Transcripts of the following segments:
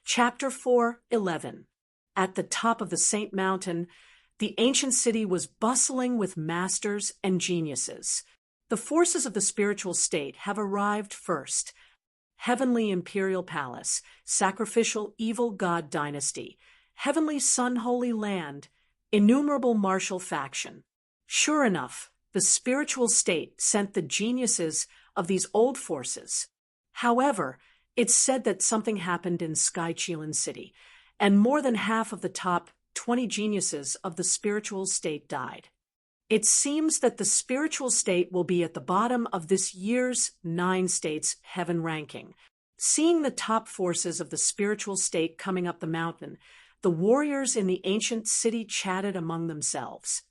Chapter 4:11. At the top of the Saint Mountain, the ancient city was bustling with masters and geniuses. The forces of the spiritual state have arrived first. Heavenly imperial palace, sacrificial evil god dynasty, heavenly sun holy land, innumerable martial faction. Sure enough, the spiritual state sent the geniuses of these old forces. However, it's said that something happened in Skychilan City, and more than half of the top 20 geniuses of the spiritual state died. It seems that the spiritual state will be at the bottom of this year's 9 states heaven ranking. Seeing the top forces of the spiritual state coming up the mountain, the warriors in the ancient city chatted among themselves.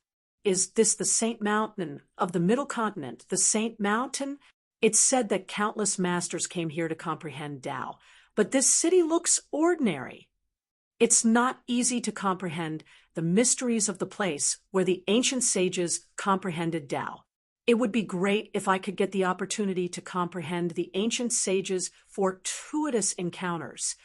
Is this the Saint Mountain of the Middle Continent, the Saint Mountain? It's said that countless masters came here to comprehend Tao, but this city looks ordinary. It's not easy to comprehend the mysteries of the place where the ancient sages comprehended Tao. It would be great if I could get the opportunity to comprehend the ancient sages' fortuitous encounters.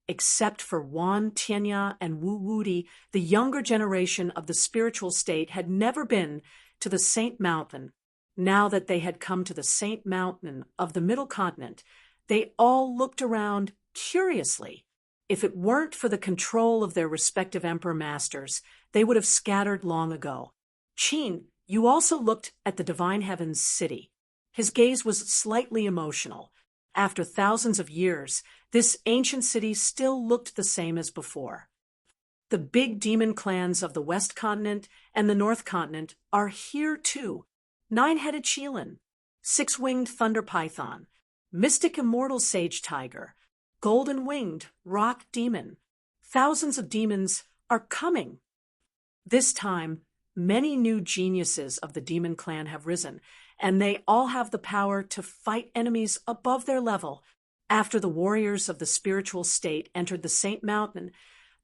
Except for Wan Tianya and Wu Wudi, the younger generation of the spiritual state had never been to the Saint Mountain. Now that they had come to the Saint Mountain of the Middle Continent, they all looked around curiously. If it weren't for the control of their respective emperor masters, they would have scattered long ago. Qin, you also looked at the divine heavens city. His gaze was slightly emotional. After thousands of years, this ancient city still looked the same as before. The big demon clans of the West Continent and the North Continent are here too. 9-headed Chilan, 6-winged thunder python, mystic immortal sage tiger, golden-winged rock demon. Thousands of demons are coming. This time, many new geniuses of the demon clan have risen, and they all have the power to fight enemies above their level. After the warriors of the spiritual state entered the Saint Mountain,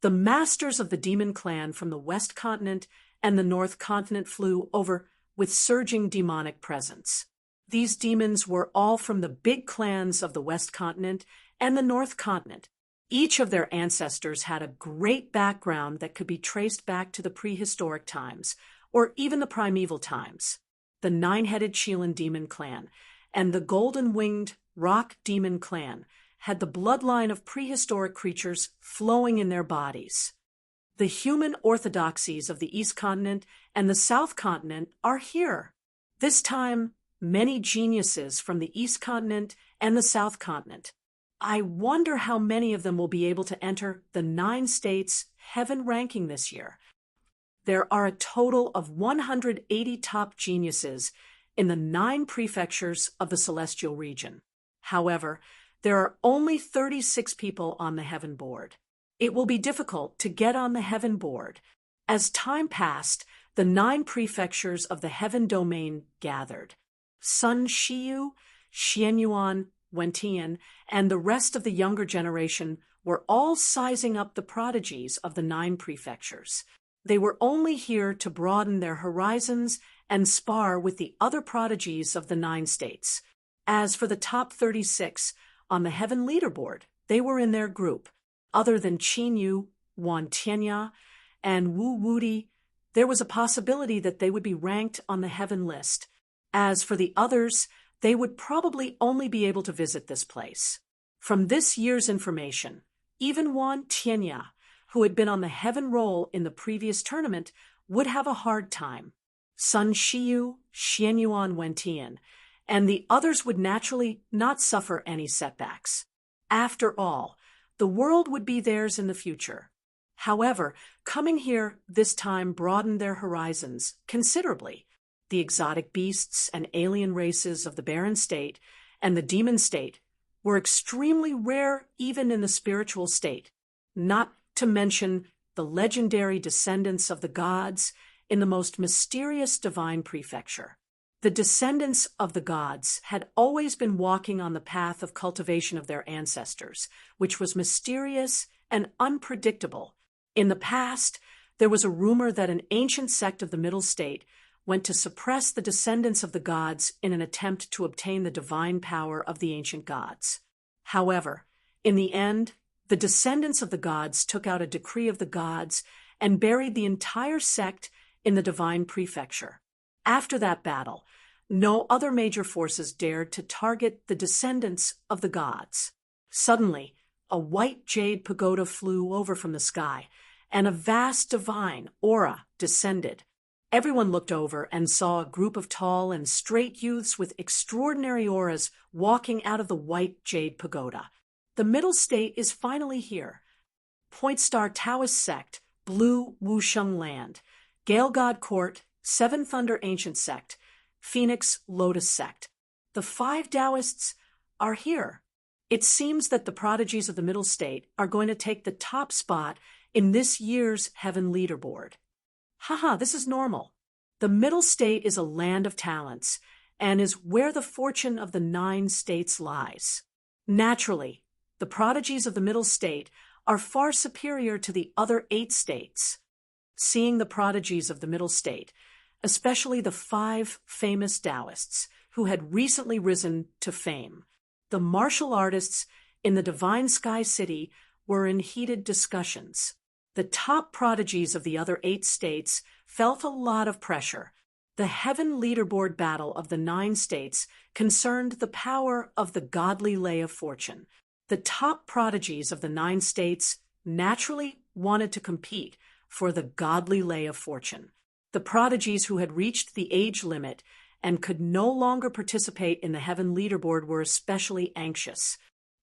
the masters of the demon clan from the West Continent and the North Continent flew over with surging demonic presence. These demons were all from the big clans of the West Continent and the North Continent. Each of their ancestors had a great background that could be traced back to the prehistoric times, or even the primeval times. The 9-headed Chilan demon clan and the golden-winged rock demon clan had the bloodline of prehistoric creatures flowing in their bodies. The human orthodoxies of the East Continent and the South Continent are here. This time, many geniuses from the East Continent and the South Continent. I wonder how many of them will be able to enter the 9 states heaven ranking this year. There are a total of 180 top geniuses in the 9 prefectures of the celestial region. However, there are only 36 people on the heaven board. It will be difficult to get on the heaven board. As time passed, the 9 prefectures of the heaven domain gathered. Sun Shiyu, Xianyuan, Wentian, and the rest of the younger generation were all sizing up the prodigies of the 9 prefectures. They were only here to broaden their horizons and spar with the other prodigies of the 9 states. As for the top 36 on the heaven leaderboard, they were in their group. Other than Qin Yu, Wan Tianya, and Wu Wudi, there was a possibility that they would be ranked on the heaven list. As for the others, they would probably only be able to visit this place. From this year's information, even Wan Tianya, who had been on the heaven roll in the previous tournament, would have a hard time. Sun Shiyu, Xianyuan Wentian, and the others would naturally not suffer any setbacks. After all, the world would be theirs in the future. However, coming here this time broadened their horizons considerably. The exotic beasts and alien races of the barren state and the demon state were extremely rare even in the spiritual state, not to mention the legendary descendants of the gods in the most mysterious divine prefecture. The descendants of the gods had always been walking on the path of cultivation of their ancestors, which was mysterious and unpredictable. In the past, there was a rumor that an ancient sect of the Middle State went to suppress the descendants of the gods in an attempt to obtain the divine power of the ancient gods. However, in the end, The descendants of the gods took out a decree of the gods and buried the entire sect in the divine prefecture. After that battle, no other major forces dared to target the descendants of the gods. Suddenly, a white jade pagoda flew over from the sky, and a vast divine aura descended. Everyone looked over and saw a group of tall and straight youths with extraordinary auras walking out of the white jade pagoda. The middle state is finally here. Point Star Taoist Sect, Blue Wusheng Land, Gale God Court, Seven Thunder Ancient Sect, Phoenix Lotus Sect. The 5 Taoists are here. It seems that the prodigies of the middle state are going to take the top spot in this year's Heaven Leaderboard. Haha, this is normal. The middle state is a land of talents and is where the fortune of the 9 states lies. Naturally, the prodigies of the middle state are far superior to the other 8 states. Seeing the prodigies of the middle state, especially the 5 famous Taoists who had recently risen to fame, the martial artists in the Divine Sky City were in heated discussions. The top prodigies of the other 8 states felt a lot of pressure. The Heaven Leaderboard battle of the 9 states concerned the power of the godly lay of fortune. The top prodigies of the 9 states naturally wanted to compete for the godly lay of fortune. The prodigies who had reached the age limit and could no longer participate in the Heaven Leaderboard were especially anxious.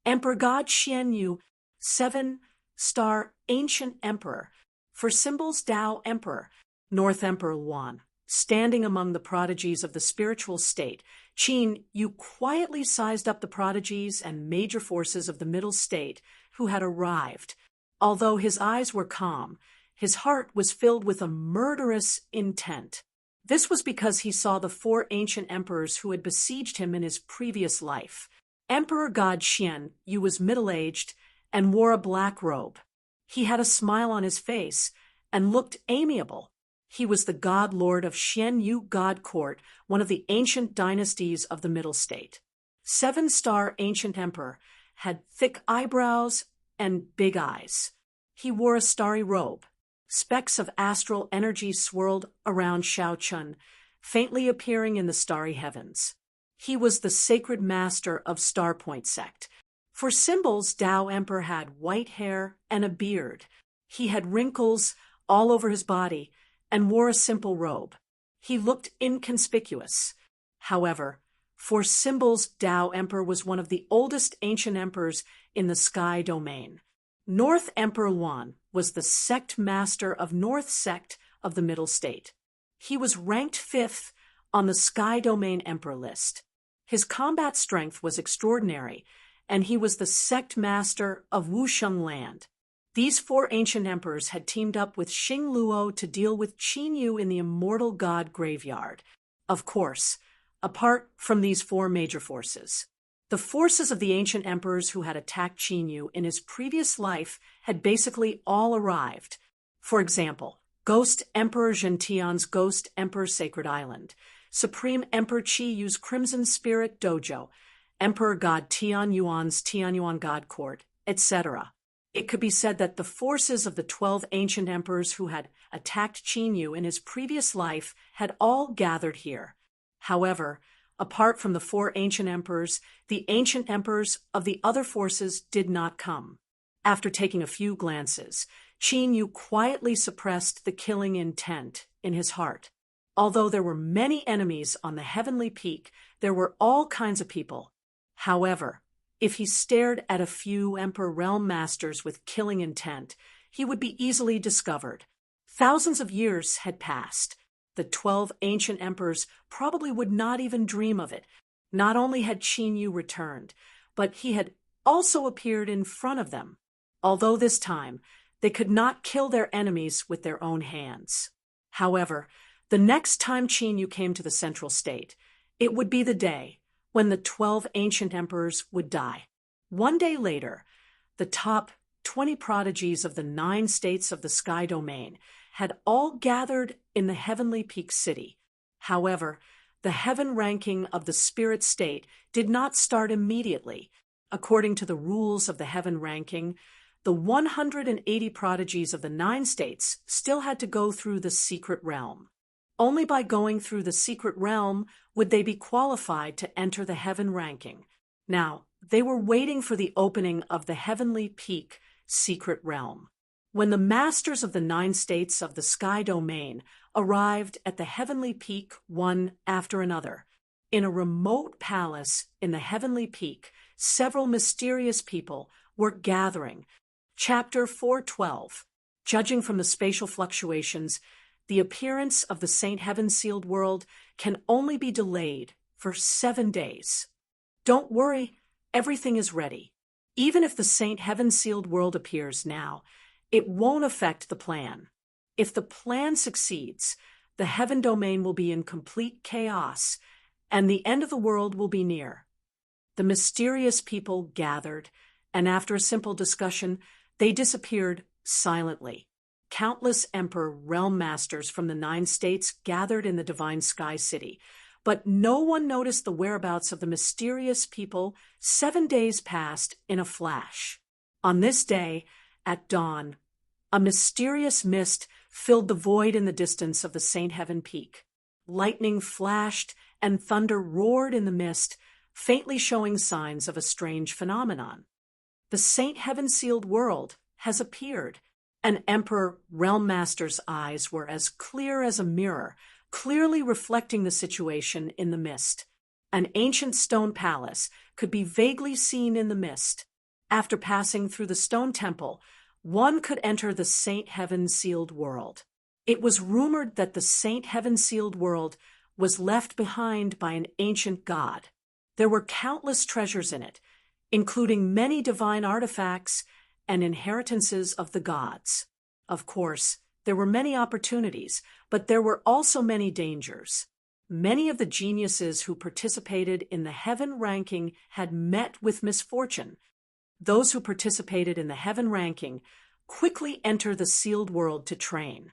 Emperor God Xian Yu, 7-star Ancient Emperor, for symbols Tao Emperor, North Emperor Yuan, standing among the prodigies of the spiritual state, Qin Yu quietly sized up the prodigies and major forces of the middle state who had arrived. Although his eyes were calm, his heart was filled with a murderous intent. This was because he saw the 4 ancient emperors who had besieged him in his previous life. Emperor God Xian Yu was middle-aged and wore a black robe. He had a smile on his face and looked amiable. He was the god lord of Xian Yu God Court, one of the ancient dynasties of the Middle State. 7-star Ancient Emperor had thick eyebrows and big eyes. He wore a starry robe. Specks of astral energy swirled around Shao Chun, faintly appearing in the starry heavens. He was the sacred master of Starpoint Sect. For symbols, Tao Emperor had white hair and a beard. He had wrinkles all over his body and wore a simple robe. He looked inconspicuous. However, for symbols, Tao Emperor was one of the oldest ancient emperors in the Sky Domain. North Emperor Yuan was the sect master of North Sect of the Middle State. He was ranked 5th on the Sky Domain Emperor list. His combat strength was extraordinary, and he was the sect master of Wusheng Land. These 4 ancient emperors had teamed up with Xing Luo to deal with Qin Yu in the Immortal God Graveyard. Of course, apart from these 4 major forces, the forces of the ancient emperors who had attacked Qin Yu in his previous life had basically all arrived. For example, Ghost Emperor Zhentian's Ghost Emperor Sacred Island, Supreme Emperor Qi Yu's Crimson Spirit Dojo, Emperor God Tian Yuan's Tianyuan God Court, etc. It could be said that the forces of the 12 ancient emperors who had attacked Qin Yu in his previous life had all gathered here. However, apart from the 4 ancient emperors, the ancient emperors of the other forces did not come. After taking a few glances, Qin Yu quietly suppressed the killing intent in his heart. Although there were many enemies on the heavenly peak, there were all kinds of people. However, if he stared at a few Emperor Realm Masters with killing intent, he would be easily discovered. Thousands of years had passed. The 12 ancient emperors probably would not even dream of it. Not only had Qin Yu returned, but he had also appeared in front of them. Although this time, they could not kill their enemies with their own hands. However, the next time Qin Yu came to the Central State, it would be the day when the 12 ancient emperors would die. One day later, the top 20 prodigies of the 9 states of the Sky Domain had all gathered in the Heavenly Peak City. However, the heaven ranking of the Spirit State did not start immediately. According to the rules of the heaven ranking, the 180 prodigies of the 9 states still had to go through the secret realm. Only by going through the secret realm would they be qualified to enter the heaven ranking. Now, they were waiting for the opening of the Heavenly Peak secret realm. When the masters of the 9 states of the sky domain arrived at the Heavenly Peak one after another, in a remote palace in the Heavenly Peak, several mysterious people were gathering. Chapter 412. Judging from the spatial fluctuations, the appearance of the Saint Heaven-sealed world can only be delayed for 7 days. Don't worry, everything is ready. Even if the Saint Heaven-sealed world appears now, it won't affect the plan. If the plan succeeds, the heaven domain will be in complete chaos, and the end of the world will be near. The mysterious people gathered, and after a simple discussion, they disappeared silently. Countless emperor realm masters from the 9 states gathered in the divine sky city, but no one noticed the whereabouts of the mysterious people. 7 days passed in a flash. On this day, at dawn, a mysterious mist filled the void in the distance of the Saint Heaven Peak. Lightning flashed and thunder roared in the mist, faintly showing signs of a strange phenomenon. The Saint Heaven-sealed world has appeared. An emperor realm master's eyes were as clear as a mirror, clearly reflecting the situation in the mist. An ancient stone palace could be vaguely seen in the mist. After passing through the stone temple, one could enter the Saint Heaven-sealed world. It was rumored that the Saint Heaven-sealed world was left behind by an ancient god. There were countless treasures in it, including many divine artifacts and inheritances of the gods. Of course, there were many opportunities, but there were also many dangers. Many of the geniuses who participated in the heaven ranking had met with misfortune. Those who participated in the heaven ranking quickly enter the sealed world to train.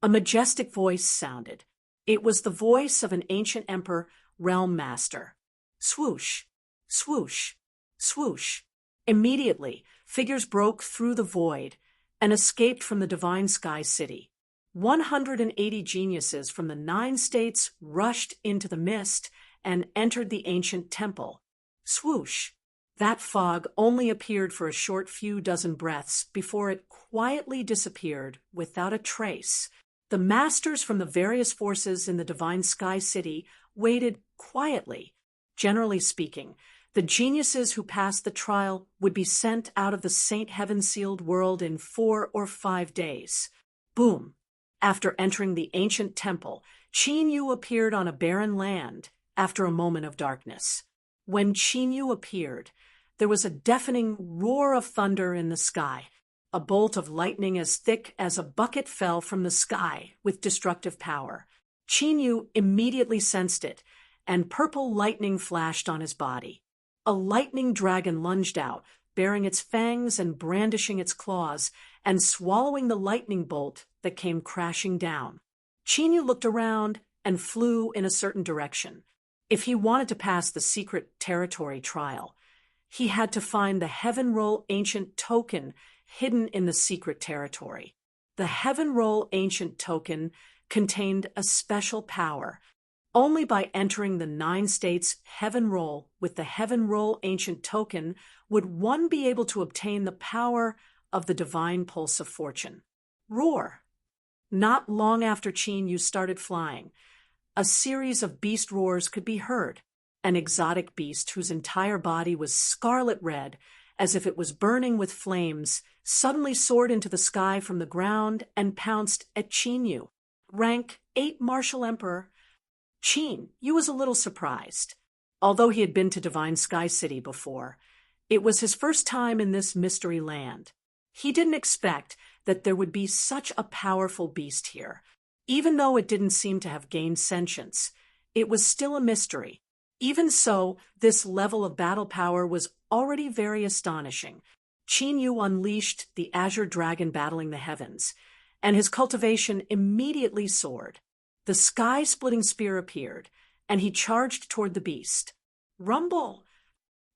A majestic voice sounded. It was the voice of an ancient emperor realm master. Swoosh, swoosh, swoosh. Immediately, figures broke through the void and escaped from the divine sky city. 180 geniuses from the 9 states rushed into the mist and entered the ancient temple. Swoosh! That fog only appeared for a short few dozen breaths before it quietly disappeared without a trace. The masters from the various forces in the divine sky city waited quietly. Generally speaking, the geniuses who passed the trial would be sent out of the Saint Heaven-sealed world in 4 or 5 days. Boom! After entering the ancient temple, Qin Yu appeared on a barren land after a moment of darkness. When Qin Yu appeared, there was a deafening roar of thunder in the sky. A bolt of lightning as thick as a bucket fell from the sky with destructive power. Qin Yu immediately sensed it, and purple lightning flashed on his body. A lightning dragon lunged out, bearing its fangs and brandishing its claws, and swallowing the lightning bolt that came crashing down. Qin Yu looked around and flew in a certain direction. If he wanted to pass the secret territory trial, he had to find the Heaven Roll Ancient Token hidden in the secret territory. The Heaven Roll Ancient Token contained a special power. Only by entering the 9 states Heaven Roll with the Heaven Roll Ancient Token would one be able to obtain the power of the divine pulse of fortune. Roar! Not long after Qin Yu started flying, a series of beast roars could be heard. An exotic beast whose entire body was scarlet red, as if it was burning with flames, suddenly soared into the sky from the ground and pounced at Qin Yu. Rank 8 Martial Emperor. Qin Yu was a little surprised. Although he had been to Divine Sky City before, it was his first time in this mystery land. He didn't expect that there would be such a powerful beast here. Even though it didn't seem to have gained sentience, it was still a mystery. Even so, this level of battle power was already very astonishing. Qin Yu unleashed the Azure Dragon battling the heavens, and his cultivation immediately soared. The sky-splitting spear appeared, and he charged toward the beast. Rumble!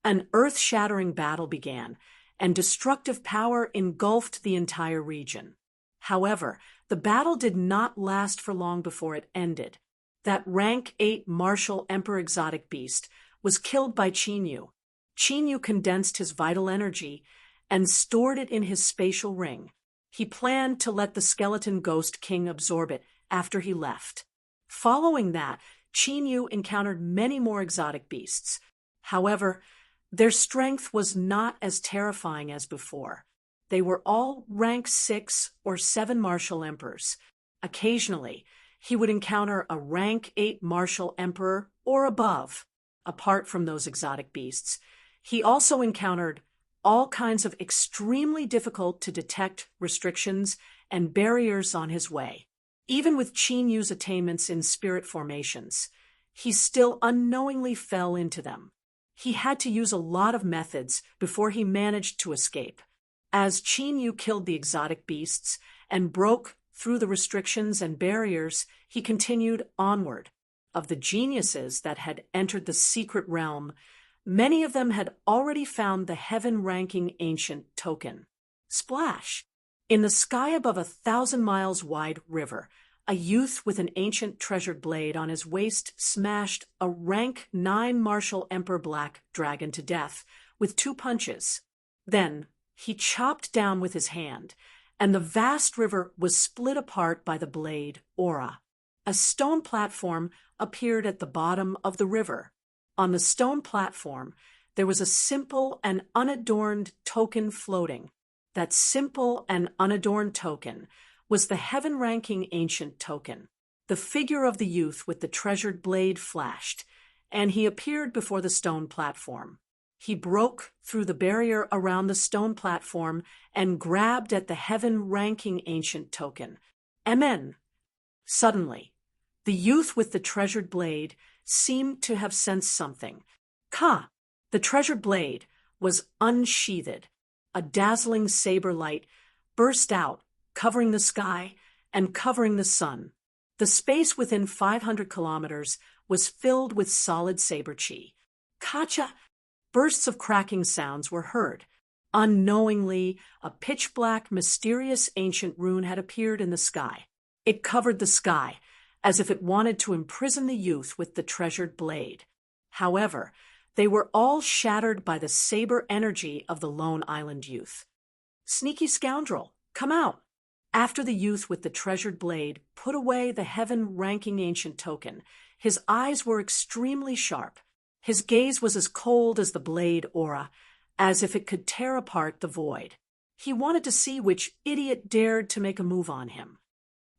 An earth-shattering battle began, and destructive power engulfed the entire region. However, the battle did not last for long before it ended. That rank 8 martial emperor exotic beast was killed by Qinyu. Qinyu condensed his vital energy and stored it in his spatial ring. He planned to let the skeleton ghost king absorb it after he left. Following that, Qinyu encountered many more exotic beasts. However, their strength was not as terrifying as before. They were all rank 6 or 7 martial emperors. Occasionally, he would encounter a rank 8 martial emperor or above. Apart from those exotic beasts, he also encountered all kinds of extremely difficult to detect restrictions and barriers on his way. Even with Qinyu's attainments in spirit formations, he still unknowingly fell into them. He had to use a lot of methods before he managed to escape. As Qinyu killed the exotic beasts and broke through the restrictions and barriers, he continued onward. Of the geniuses that had entered the secret realm, many of them had already found the heaven-ranking ancient token. Splash! In the sky above a 1,000-miles-wide river, a youth with an ancient treasured blade on his waist smashed a rank 9 martial emperor black dragon to death with 2 punches. Then he chopped down with his hand, and the vast river was split apart by the blade aura. A stone platform appeared at the bottom of the river. On the stone platform, there was a simple and unadorned token floating. That simple and unadorned token was the heaven-ranking ancient token. The figure of the youth with the treasured blade flashed, and he appeared before the stone platform. He broke through the barrier around the stone platform and grabbed at the heaven-ranking ancient token. Amen. Suddenly, the youth with the treasured blade seemed to have sensed something. Ka! The treasured blade was unsheathed. A dazzling saber light burst out, covering the sky and covering the sun. The space within 500 kilometers was filled with solid saber chi. Kacha! Bursts of cracking sounds were heard. Unknowingly, a pitch-black, mysterious ancient rune had appeared in the sky. It covered the sky, as if it wanted to imprison the youth with the treasured blade. However, they were all shattered by the saber energy of the lone island youth. Sneaky scoundrel, come out! After the youth with the treasured blade put away the heaven-ranking ancient token, his eyes were extremely sharp. His gaze was as cold as the blade aura, as if it could tear apart the void. He wanted to see which idiot dared to make a move on him.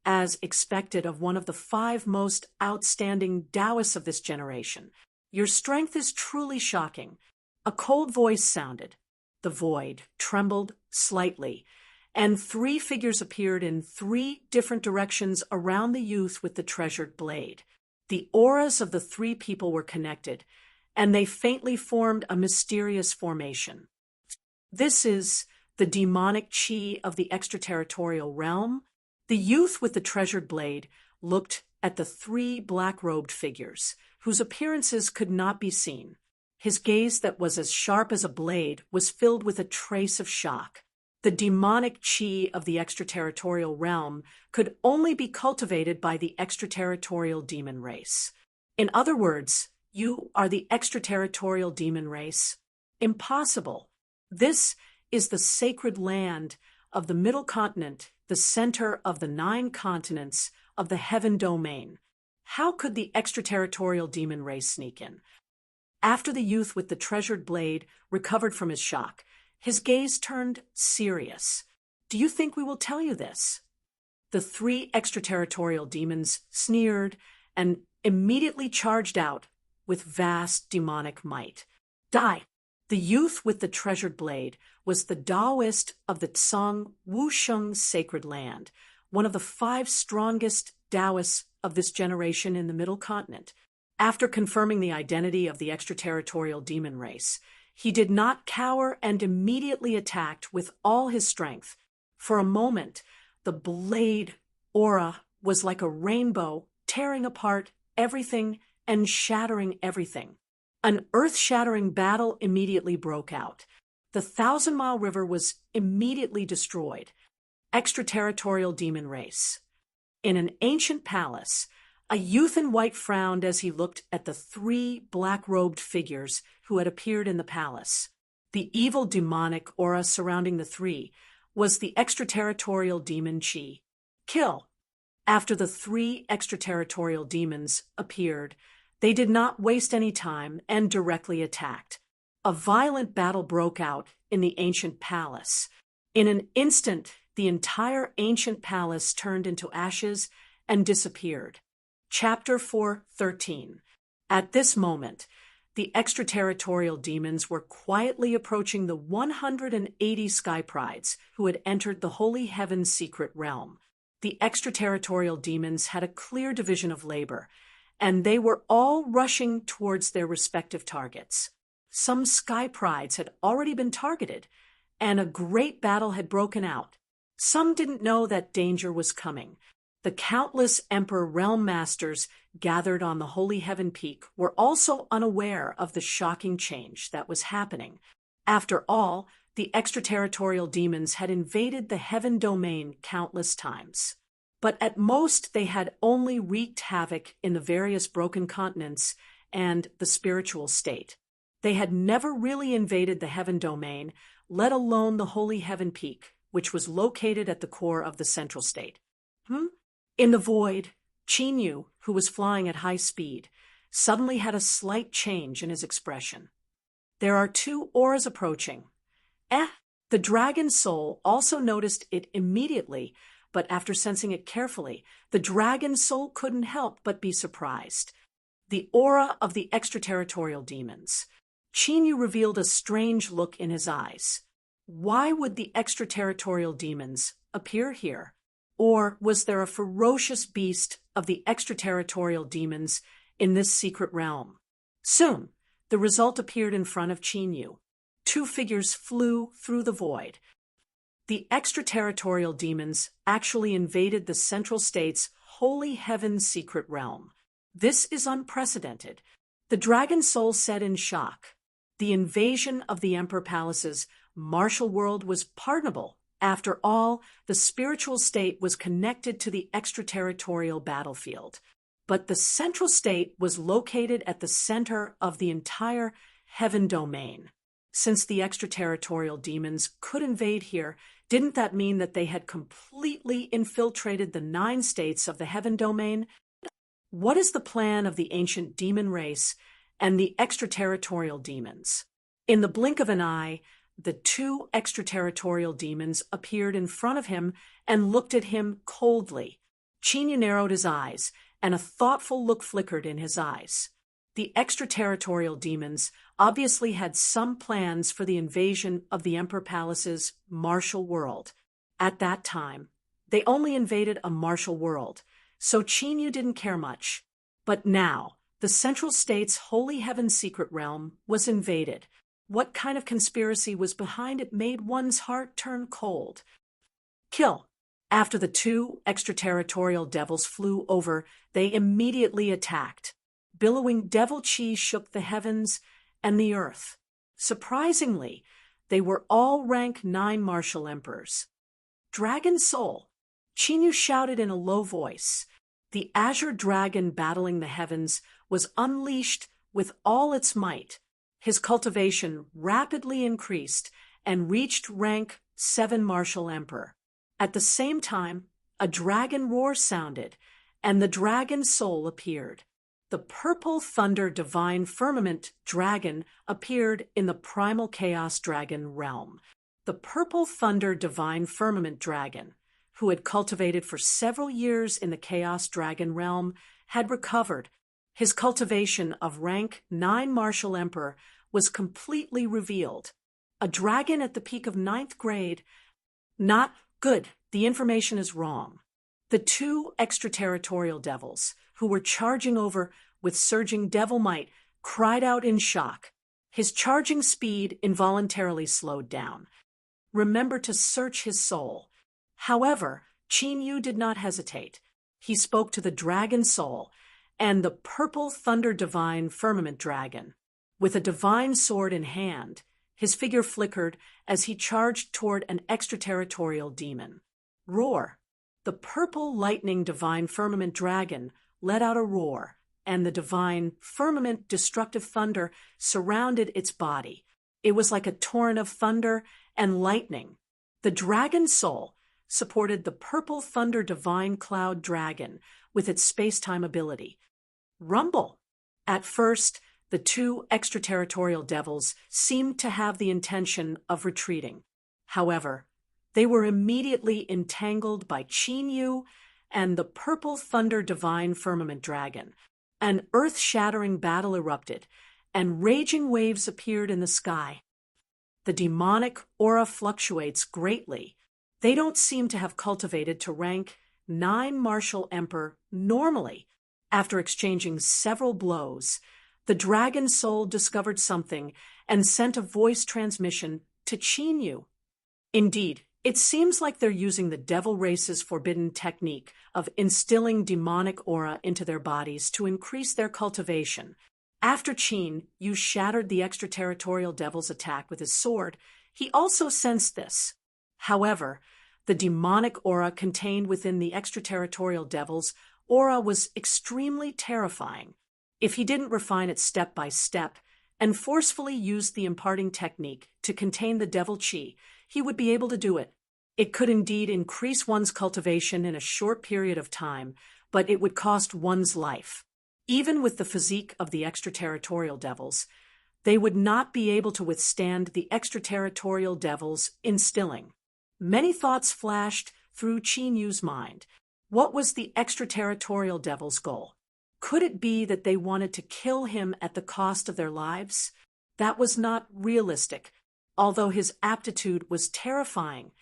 As expected of one of the 5 most outstanding Taoists of this generation, your strength is truly shocking. A cold voice sounded. The void trembled slightly, and 3 figures appeared in 3 different directions around the youth with the treasured blade. The auras of the 3 people were connected, and they faintly formed a mysterious formation. This is the demonic chi of the extraterritorial realm. The youth with the treasured blade looked at the 3 black-robed figures, whose appearances could not be seen. His gaze that was as sharp as a blade was filled with a trace of shock. The demonic chi of the extraterritorial realm could only be cultivated by the extraterritorial demon race. In other words, you are the extraterritorial demon race. Impossible. This is the sacred land of the middle continent, the center of the 9 continents of the heaven domain. How could the extraterritorial demon race sneak in? After the youth with the treasured blade recovered from his shock, his gaze turned serious. Do you think we will tell you this? The 3 extraterritorial demons sneered and immediately charged out with vast demonic might. Die! The youth with the treasured blade was the Taoist of the Tsang Wusheng sacred land, one of the 5 strongest Taoists of this generation in the middle continent. After confirming the identity of the extraterritorial demon race, he did not cower and immediately attacked with all his strength. For a moment, the blade aura was like a rainbow, tearing apart everything and shattering everything. An earth-shattering battle immediately broke out. The 1,000-Mile River was immediately destroyed. Extraterritorial demon race. In an ancient palace, a youth in white frowned as he looked at the 3 black-robed figures who had appeared in the palace. The evil demonic aura surrounding the 3 was the extraterritorial demon Chi. Kill. After the 3 extraterritorial demons appeared, they did not waste any time and directly attacked. A violent battle broke out in the ancient palace. In an instant, the entire ancient palace turned into ashes and disappeared. Chapter 4:13. At this moment, the extraterritorial demons were quietly approaching the 180 sky prides who had entered the holy heaven's secret realm. The extraterritorial demons had a clear division of labor, and they were all rushing towards their respective targets. Some sky prides had already been targeted, and a great battle had broken out. Some didn't know that danger was coming. The countless Emperor Realm Masters gathered on the Holy Heaven Peak were also unaware of the shocking change that was happening. After all, the extraterritorial demons had invaded the Heaven Domain countless times. But at most they had only wreaked havoc in the various broken continents and the spiritual state. They had never really invaded the Heaven Domain, let alone the Holy Heaven Peak, which was located at the core of the central state. In the void, Qin Yu, who was flying at high speed, suddenly had a slight change in his expression. There are 2 auras approaching. The dragon soul also noticed it immediately, but after sensing it carefully, the dragon soul couldn't help but be surprised. The aura of the extraterritorial demons. Qin Yu revealed a strange look in his eyes. Why would the extraterritorial demons appear here? Or was there a ferocious beast of the extraterritorial demons in this secret realm? Soon, the result appeared in front of Qin Yu. 2 figures flew through the void. The extraterritorial demons actually invaded the central state's holy heaven's secret realm. This is unprecedented. The dragon soul said in shock. The invasion of the Emperor Palace's martial world was pardonable. After all, the spiritual state was connected to the extraterritorial battlefield. But the central state was located at the center of the entire Heaven Domain. Since the extraterritorial demons could invade here, didn't that mean that they had completely infiltrated the 9 states of the Heaven Domain? What is the plan of the ancient demon race and the extraterritorial demons? In the blink of an eye, the 2 extraterritorial demons appeared in front of him and looked at him coldly. Qin Yu narrowed his eyes, and a thoughtful look flickered in his eyes. The extraterritorial demons obviously had some plans for the invasion of the Emperor Palace's martial world. At that time, they only invaded a martial world, so Qin Yu didn't care much. But now, the central state's holy heaven secret realm was invaded. What kind of conspiracy was behind it made one's heart turn cold. Kill. After the 2 extraterritorial devils flew over, they immediately attacked. Billowing devil chi shook the heavens and the earth. Surprisingly, they were all rank 9 martial emperors. Dragon soul. Qin Yu shouted in a low voice. The azure dragon battling the heavens was unleashed with all its might. His cultivation rapidly increased and reached rank 7 martial emperor. At the same time, a dragon roar sounded, and the dragon soul appeared. The purple thunder divine firmament dragon appeared in the primal chaos dragon realm. The purple thunder divine firmament dragon, who had cultivated for several years in the chaos dragon realm, had recovered. His cultivation of rank 9 martial emperor was completely revealed. A dragon at the peak of 9th grade. Not good. The information is wrong. The 2 extraterritorial devils, who were charging over with surging devil might, cried out in shock. His charging speed involuntarily slowed down. Remember to search his soul. However, Qin Yu did not hesitate. He spoke to the dragon soul and the purple thunder divine firmament dragon. With a divine sword in hand, His figure flickered as he charged toward an extraterritorial demon. Roar! The purple lightning divine firmament dragon let out a roar, and the divine firmament destructive thunder surrounded its body. It was like a torrent of thunder and lightning. The dragon soul supported the purple thunder divine cloud dragon with its space-time ability. Rumble! At first, the two extraterritorial devils seemed to have the intention of retreating. However, they were immediately entangled by Qin Yu and the purple thunder divine firmament dragon. An earth-shattering battle erupted, and raging waves appeared in the sky. The demonic aura fluctuates greatly. They don't seem to have cultivated to rank 9 martial emperor normally. After exchanging several blows, the dragon soul discovered something and sent a voice transmission to Qin Yu. Indeed, it seems like they're using the devil race's forbidden technique of instilling demonic aura into their bodies to increase their cultivation. After Qin Yu shattered the extraterritorial devil's attack with his sword, he also sensed this. However, the demonic aura contained within the extraterritorial devil's aura was extremely terrifying. If he didn't refine it step by step and forcefully use the imparting technique to contain the devil chi, he would be able to do it. It could indeed increase one's cultivation in a short period of time, but it would cost one's life. Even with the physique of the extraterritorial devils, they would not be able to withstand the extraterritorial devils instilling. Many thoughts flashed through Qin Yu's mind. What was the extraterritorial devil's goal? Could it be that they wanted to kill him at the cost of their lives? That was not realistic. Although his aptitude was terrifying,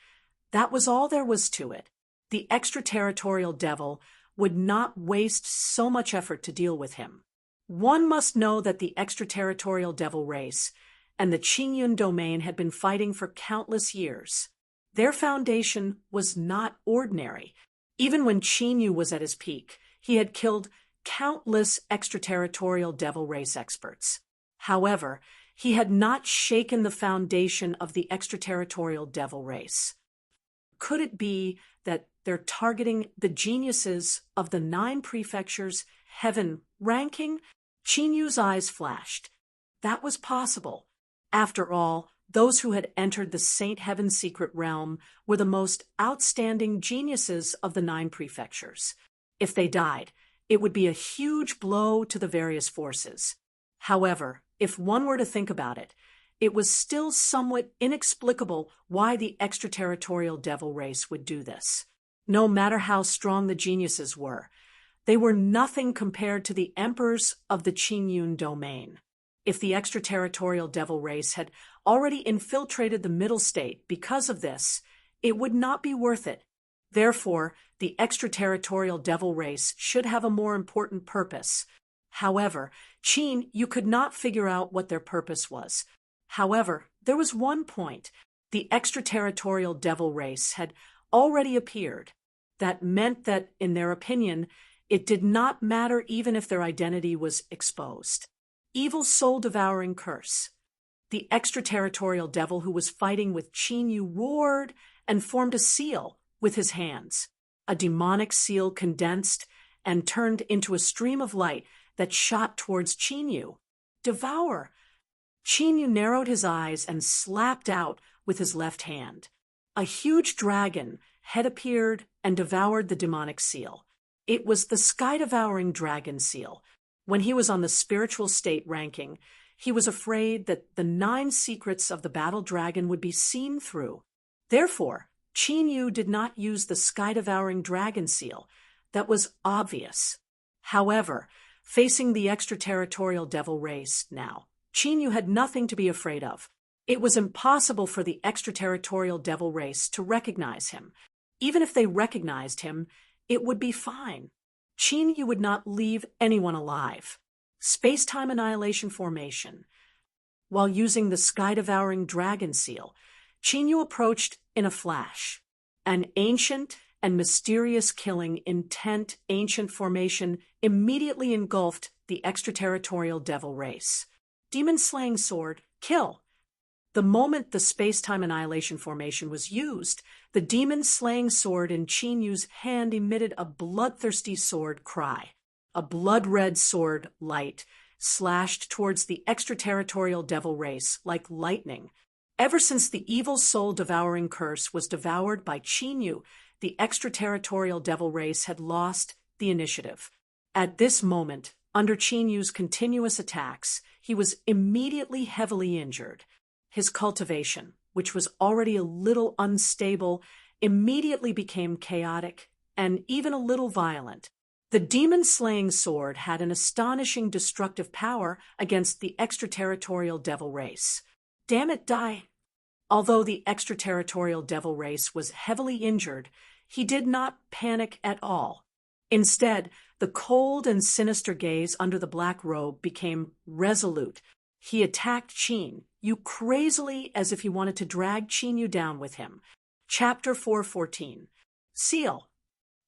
that was all there was to it. The extraterritorial devil would not waste so much effort to deal with him. One must know that the extraterritorial devil race and the Qingyun domain had been fighting for countless years. Their foundation was not ordinary. Even when Qin Yu was at his peak, he had killed countless extraterritorial devil race experts. However, he had not shaken the foundation of the extraterritorial devil race. Could it be that they're targeting the geniuses of the 9 prefectures' heaven ranking? Qin Yu's eyes flashed. That was possible. After all, those who had entered the Saint Heaven secret realm were the most outstanding geniuses of the 9 prefectures. If they died, it would be a huge blow to the various forces. However, if one were to think about it, it was still somewhat inexplicable why the extraterritorial devil race would do this. No matter how strong the geniuses were, they were nothing compared to the emperors of the Qingyun domain. If the extraterritorial devil race had already infiltrated the middle state because of this, it would not be worth it. Therefore, the extraterritorial devil race should have a more important purpose. However, Qin Yu could not figure out what their purpose was. However, there was one point. The extraterritorial devil race had already appeared. That meant that, in their opinion, it did not matter even if their identity was exposed. Evil soul-devouring curse. The extraterritorial devil who was fighting with Qin Yu roared and formed a seal with his hands. A demonic seal condensed and turned into a stream of light that shot towards Qin Yu. Devour! Qin Yu narrowed his eyes and slapped out with his left hand. A huge dragon had appeared and devoured the demonic seal. It was the sky-devouring dragon seal. When he was on the spiritual state ranking, he was afraid that the 9 secrets of the battle dragon would be seen through. Therefore, Qin Yu did not use the sky-devouring dragon seal. That was obvious. However, facing the extraterritorial devil race now, Qin Yu had nothing to be afraid of. It was impossible for the extraterritorial devil race to recognize him. Even if they recognized him, it would be fine. Qin Yu would not leave anyone alive. Space-time annihilation formation. While using the sky-devouring dragon seal, Qin Yu approached in a flash. An ancient and mysterious killing intent ancient formation immediately engulfed the extraterritorial devil race. Demon-slaying sword, kill. The moment the space-time annihilation formation was used, the demon-slaying sword in Qin Yu's hand emitted a bloodthirsty sword cry. A blood-red sword light slashed towards the extraterritorial devil race like lightning. Ever since the evil soul-devouring curse was devoured by Qin Yu, the extraterritorial devil race had lost the initiative. At this moment, under Qin Yu's continuous attacks, he was immediately heavily injured. His cultivation, which was already a little unstable, immediately became chaotic and even a little violent. The demon-slaying sword had an astonishing destructive power against the extraterritorial devil race. Damn it, die! Although the extraterritorial devil race was heavily injured, he did not panic at all. Instead, the cold and sinister gaze under the black robe became resolute. He attacked Qin Yu crazily as if he wanted to drag Qin Yu down with him. Chapter 414. Seal.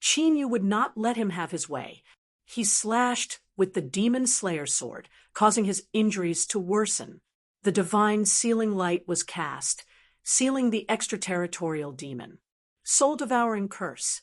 Qin Yu would not let him have his way. He slashed with the Demon Slayer sword, causing his injuries to worsen. The divine sealing light was cast, sealing the extraterritorial demon. Soul-devouring curse.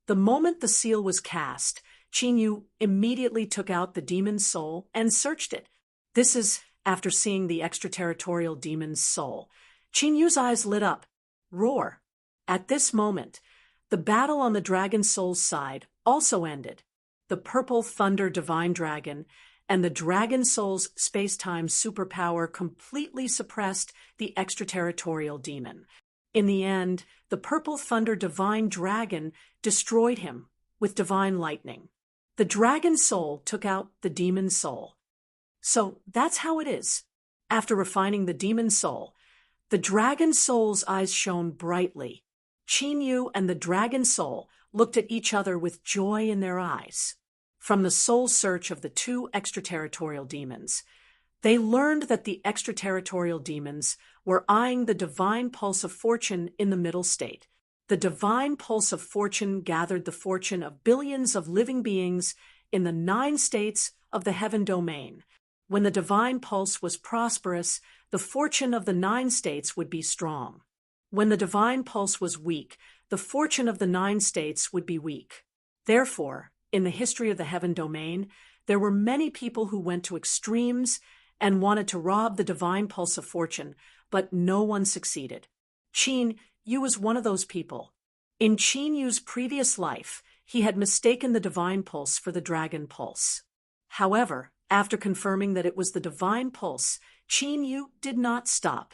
The moment the seal was cast, Qin Yu immediately took out the demon's soul and searched it. This is after seeing the extraterritorial demon's soul. Qin Yu's eyes lit up. Roar. At this moment, the battle on the dragon soul's side also ended. The purple thunder divine dragon and the dragon soul's space-time superpower completely suppressed the extraterritorial demon. In the end, the purple thunder divine dragon destroyed him with divine lightning. The dragon soul took out the demon soul. So that's how it is. After refining the demon soul, the dragon soul's eyes shone brightly. Qin Yu and the dragon soul looked at each other with joy in their eyes. From the soul search of the two extraterritorial demons, they learned that the extraterritorial demons were eyeing the divine pulse of fortune in the middle state. The divine pulse of fortune gathered the fortune of billions of living beings in the 9 states of the heaven domain. When the divine pulse was prosperous, the fortune of the 9 states would be strong. When the divine pulse was weak, the fortune of the 9 states would be weak. Therefore, in the history of the heaven domain, there were many people who went to extremes and wanted to rob the divine pulse of fortune, but no one succeeded. Qin Yu was one of those people. In Qin Yu's previous life, he had mistaken the divine pulse for the dragon pulse. However, after confirming that it was the divine pulse, Qin Yu did not stop.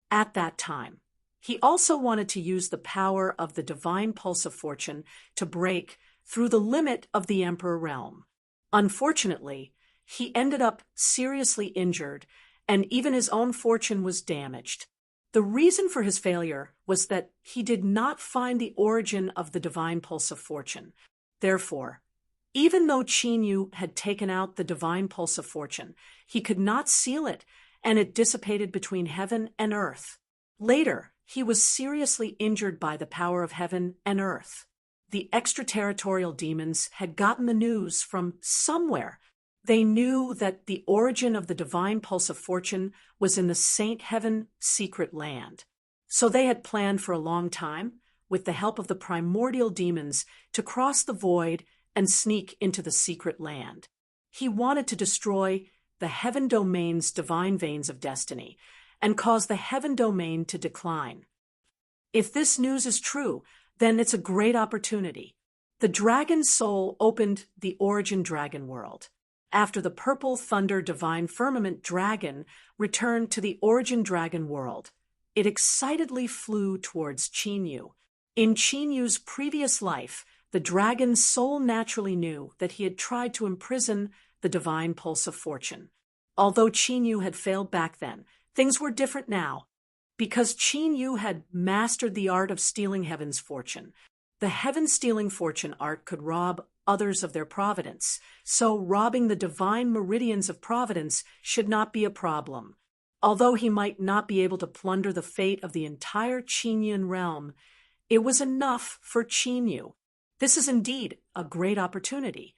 At that time, he also wanted to use the power of the divine pulse of fortune to break through the limit of the Emperor realm. Unfortunately, he ended up seriously injured, and even his own fortune was damaged. The reason for his failure was that he did not find the origin of the divine pulse of fortune. Therefore, even though Qin Yu had taken out the divine pulse of fortune, he could not seal it, and it dissipated between heaven and earth. Later, he was seriously injured by the power of heaven and earth. The extraterritorial demons had gotten the news from somewhere. They knew that the origin of the divine pulse of fortune was in the Saint Heaven secret land. So they had planned for a long time, with the help of the primordial demons, to cross the void and sneak into the secret land. He wanted to destroy the heaven domain's divine veins of destiny and cause the heaven domain to decline. If this news is true, then it's a great opportunity. The dragon soul opened the origin dragon world. After the purple thunder divine firmament dragon returned to the origin dragon world, it excitedly flew towards Qin Yu. In Qin Yu's previous life, the dragon's soul naturally knew that he had tried to imprison the divine pulse of fortune. Although Qin Yu had failed back then, things were different now. Because Qin Yu had mastered the art of stealing heaven's fortune, the heaven-stealing fortune art could rob others of their providence, so robbing the divine meridians of providence should not be a problem. Although he might not be able to plunder the fate of the entire Qinyan realm, it was enough for Qin Yu. This is indeed a great opportunity.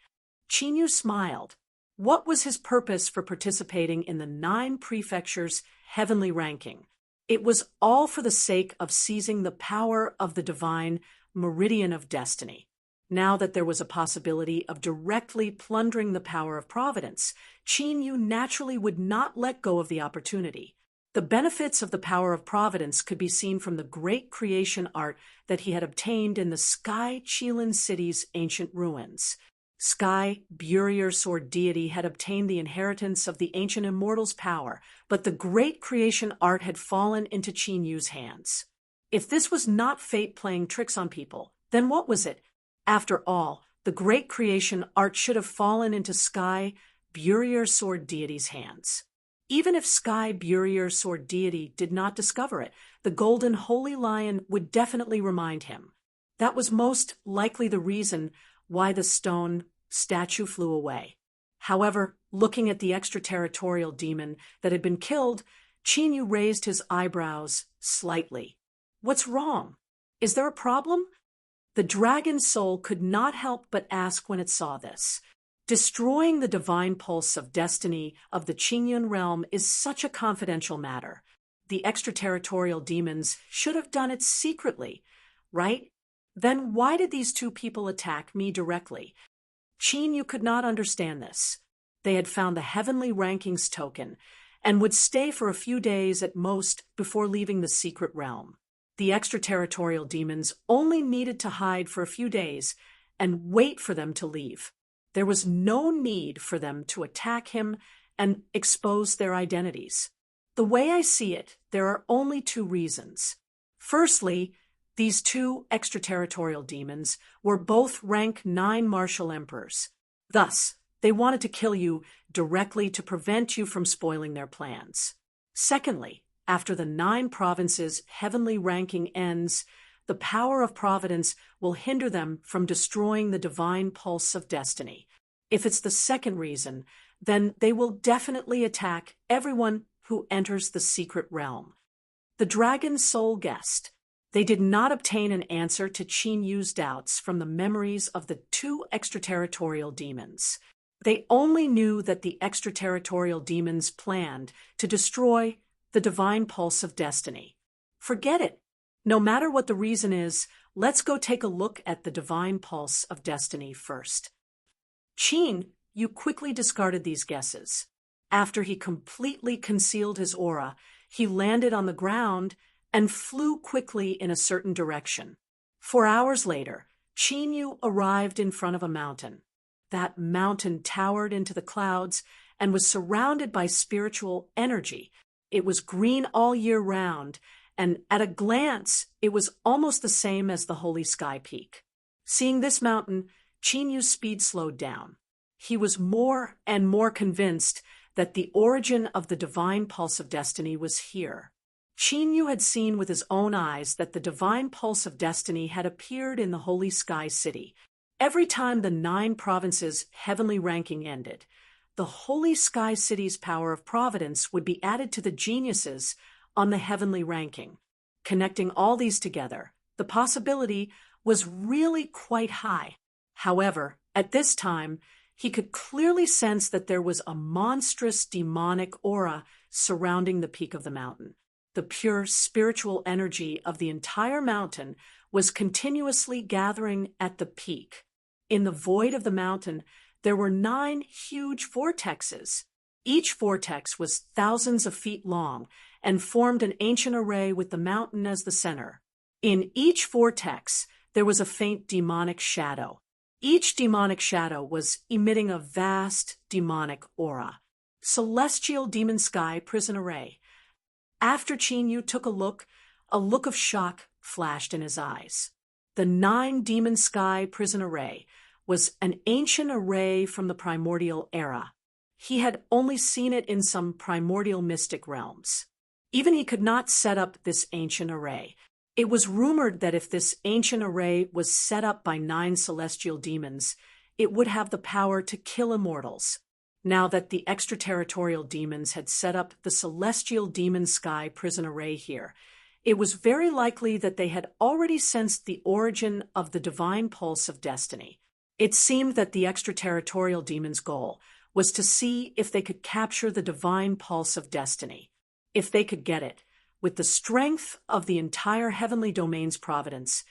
Qin Yu smiled. What was his purpose for participating in the 9 prefectures' heavenly ranking? It was all for the sake of seizing the power of the divine meridian of destiny. Now that there was a possibility of directly plundering the power of providence, Qin Yu naturally would not let go of the opportunity. The benefits of the power of providence could be seen from the great creation art that he had obtained in the Sky Qilin city's ancient ruins. Sky Burier Sword deity had obtained the inheritance of the ancient immortal's power, but the great creation art had fallen into Qin Yu's hands. If this was not fate playing tricks on people, then what was it? After all, the great creation art should have fallen into Sky Burier Sword deity's hands. Even if Sky Burier Sword deity did not discover it, the golden holy lion would definitely remind him. That was most likely the reason why the stone statue flew away. However, looking at the extraterritorial demon that had been killed, Qin Yu raised his eyebrows slightly. What's wrong? Is there a problem? The dragon soul could not help but ask when it saw this. Destroying the divine pulse of destiny of the Qingyun realm is such a confidential matter. The extraterritorial demons should have done it secretly, right? Then why did these two people attack me directly? Qin Yu could not understand this. They had found the heavenly rankings token and would stay for a few days at most before leaving the secret realm. The extraterritorial demons only needed to hide for a few days and wait for them to leave. There was no need for them to attack him and expose their identities. The way I see it, there are only two reasons. Firstly, these two extraterritorial demons were both rank 9 martial emperors. Thus, they wanted to kill you directly to prevent you from spoiling their plans. Secondly, after the 9 provinces' heavenly ranking ends, the power of providence will hinder them from destroying the divine pulse of destiny. If it's the second reason, then they will definitely attack everyone who enters the secret realm. The dragon soul guessed. They did not obtain an answer to Qin Yu's doubts from the memories of the 2 extraterritorial demons. They only knew that the extraterritorial demons planned to destroy the divine pulse of destiny. Forget it. No matter what the reason is, let's go take a look at the divine pulse of destiny first. Qin Yu quickly discarded these guesses. After he completely concealed his aura, he landed on the ground and flew quickly in a certain direction. 4 hours later, Qin Yu arrived in front of a mountain. That mountain towered into the clouds and was surrounded by spiritual energy. It was green all year round, and at a glance, it was almost the same as the Holy Sky Peak. Seeing this mountain, Qin Yu's speed slowed down. He was more and more convinced that the origin of the divine pulse of destiny was here. Qin Yu had seen with his own eyes that the divine pulse of destiny had appeared in the Holy Sky City. Every time the 9 provinces' heavenly ranking ended, the Holy Sky City's power of providence would be added to the geniuses on the heavenly ranking. Connecting all these together, the possibility was really quite high. However, at this time, he could clearly sense that there was a monstrous demonic aura surrounding the peak of the mountain. The pure spiritual energy of the entire mountain was continuously gathering at the peak. In the void of the mountain, there were 9 huge vortexes. Each vortex was thousands of feet long and formed an ancient array with the mountain as the center. In each vortex, there was a faint demonic shadow. Each demonic shadow was emitting a vast demonic aura. Celestial Demon Sky Prison Array. After Qin Yu took a look of shock flashed in his eyes. The 9 Demon Sky Prison Array was an ancient array from the primordial era. He had only seen it in some primordial mystic realms. Even he could not set up this ancient array. It was rumored that if this ancient array was set up by 9 celestial demons, it would have the power to kill immortals. Now that the extraterritorial demons had set up the celestial demon sky prison array here, it was very likely that they had already sensed the origin of the divine pulse of destiny. It seemed that the extraterritorial demons' goal was to see if they could capture the divine pulse of destiny. If they could get it, with the strength of the entire heavenly domain's providence,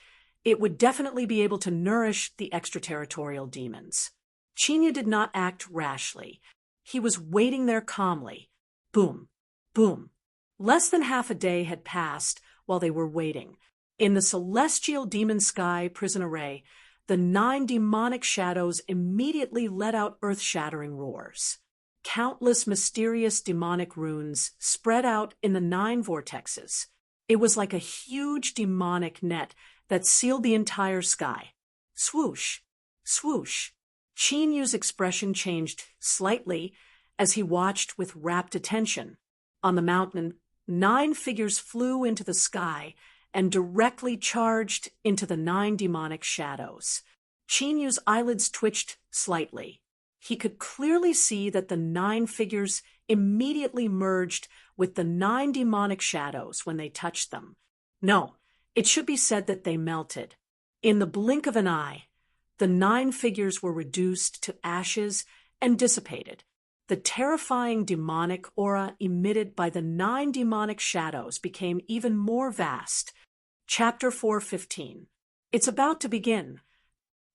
it would definitely be able to nourish the extraterritorial demons. Chinya did not act rashly. He was waiting there calmly. Boom, boom. Less than half a day had passed while they were waiting. In the celestial demon sky prison array, the 9 demonic shadows immediately let out earth-shattering roars. Countless mysterious demonic runes spread out in the 9 vortexes. It was like a huge demonic net that sealed the entire sky. Swoosh, swoosh. Chinyu's expression changed slightly as he watched with rapt attention. On the mountain, 9 figures flew into the sky and directly charged into the 9 demonic shadows. Chinyu's eyelids twitched slightly. He could clearly see that the 9 figures immediately merged with the 9 demonic shadows when they touched them. No, it should be said that they melted. In the blink of an eye, the 9 figures were reduced to ashes and dissipated. The terrifying demonic aura emitted by the 9 demonic shadows became even more vast. Chapter 4:15. It's about to begin.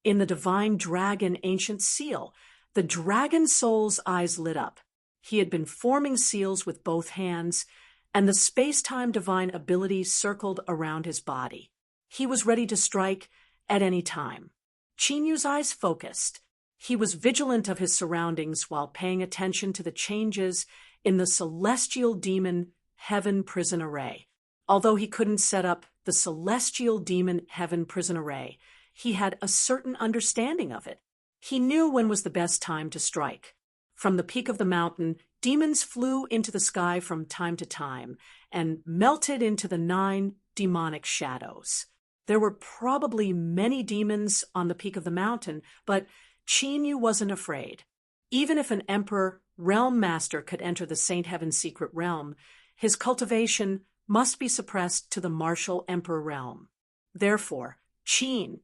In the divine dragon ancient seal, the dragon soul's eyes lit up. He had been forming seals with both hands, and the space-time divine ability circled around his body. He was ready to strike at any time. Chinyu's eyes focused. He was vigilant of his surroundings while paying attention to the changes in the celestial demon heaven prison array. Although he couldn't set up the celestial demon heaven prison array, he had a certain understanding of it. He knew when was the best time to strike. From the peak of the mountain, demons flew into the sky from time to time and melted into the 9 demonic shadows. There were probably many demons on the peak of the mountain, but Chinyu wasn't afraid. Even if an emperor realm master could enter the Saint Heaven's secret realm, his cultivation must be suppressed to the martial emperor realm. Therefore,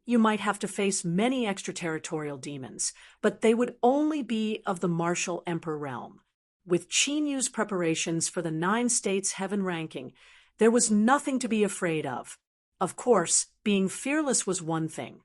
you might have to face many extraterritorial demons, but they would only be of the martial emperor realm. With Chinyu's preparations for the 9 states heaven ranking, there was nothing to be afraid of. Of course, being fearless was one thing.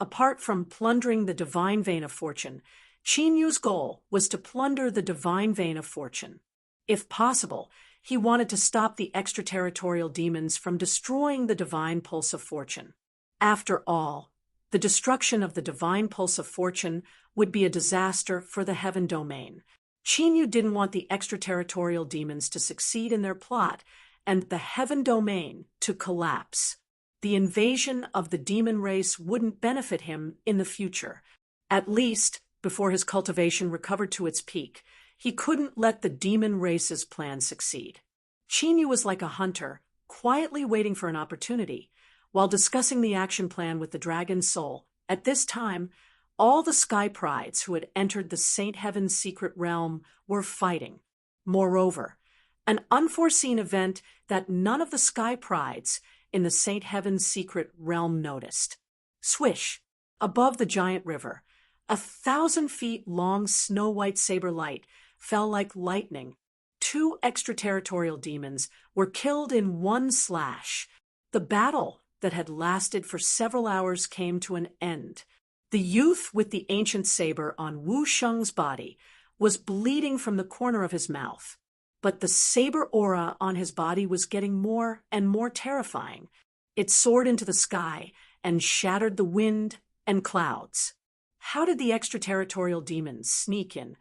Apart from plundering the divine vein of fortune, Chinyu's goal was to plunder the divine vein of fortune. If possible, he wanted to stop the extraterritorial demons from destroying the divine pulse of fortune. After all, the destruction of the divine pulse of fortune would be a disaster for the heaven domain. Chinyu didn't want the extraterritorial demons to succeed in their plot and the heaven domain to collapse. The invasion of the demon race wouldn't benefit him in the future. At least, before his cultivation recovered to its peak, he couldn't let the demon race's plan succeed. Chinyu was like a hunter, quietly waiting for an opportunity. While discussing the action plan with the dragon soul, at this time, all the sky prides who had entered the Saint Heaven's secret realm were fighting. Moreover, an unforeseen event that none of the sky prides in the Saint Heaven's secret realm noticed. Swish! Above the giant river, 1,000 feet long snow-white saber light fell like lightning. 2 extraterritorial demons were killed in one slash. The battle that had lasted for several hours came to an end. The youth with the ancient saber on Wu Sheng's body was bleeding from the corner of his mouth, but the saber aura on his body was getting more and more terrifying. It soared into the sky and shattered the wind and clouds. How did the extraterritorial demons sneak in?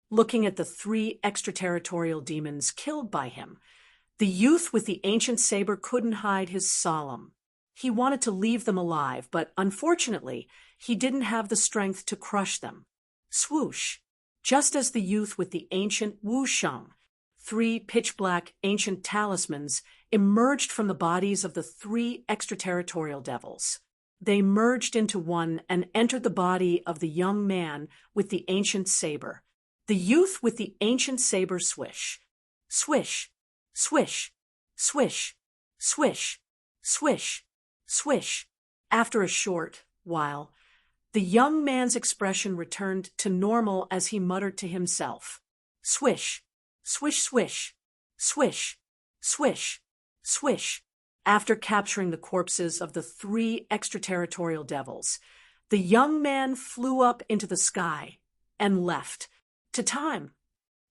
Looking at the 3 extraterritorial demons killed by him, the youth with the ancient saber couldn't hide his solemn. He wanted to leave them alive, but unfortunately, he didn't have the strength to crush them. Swoosh! Just as the youth with the ancient Wu Sheng, 3 pitch-black ancient talismans emerged from the bodies of the 3 extraterritorial devils. They merged into one and entered the body of the young man with the ancient saber. The youth with the ancient saber swish. Swish! Swish! Swish! Swish! Swish! Swish! After a short while, the young man's expression returned to normal as he muttered to himself. Swish! Swish, swish! Swish! Swish! Swish. After capturing the corpses of the 3 extraterritorial devils, the young man flew up into the sky and left to time.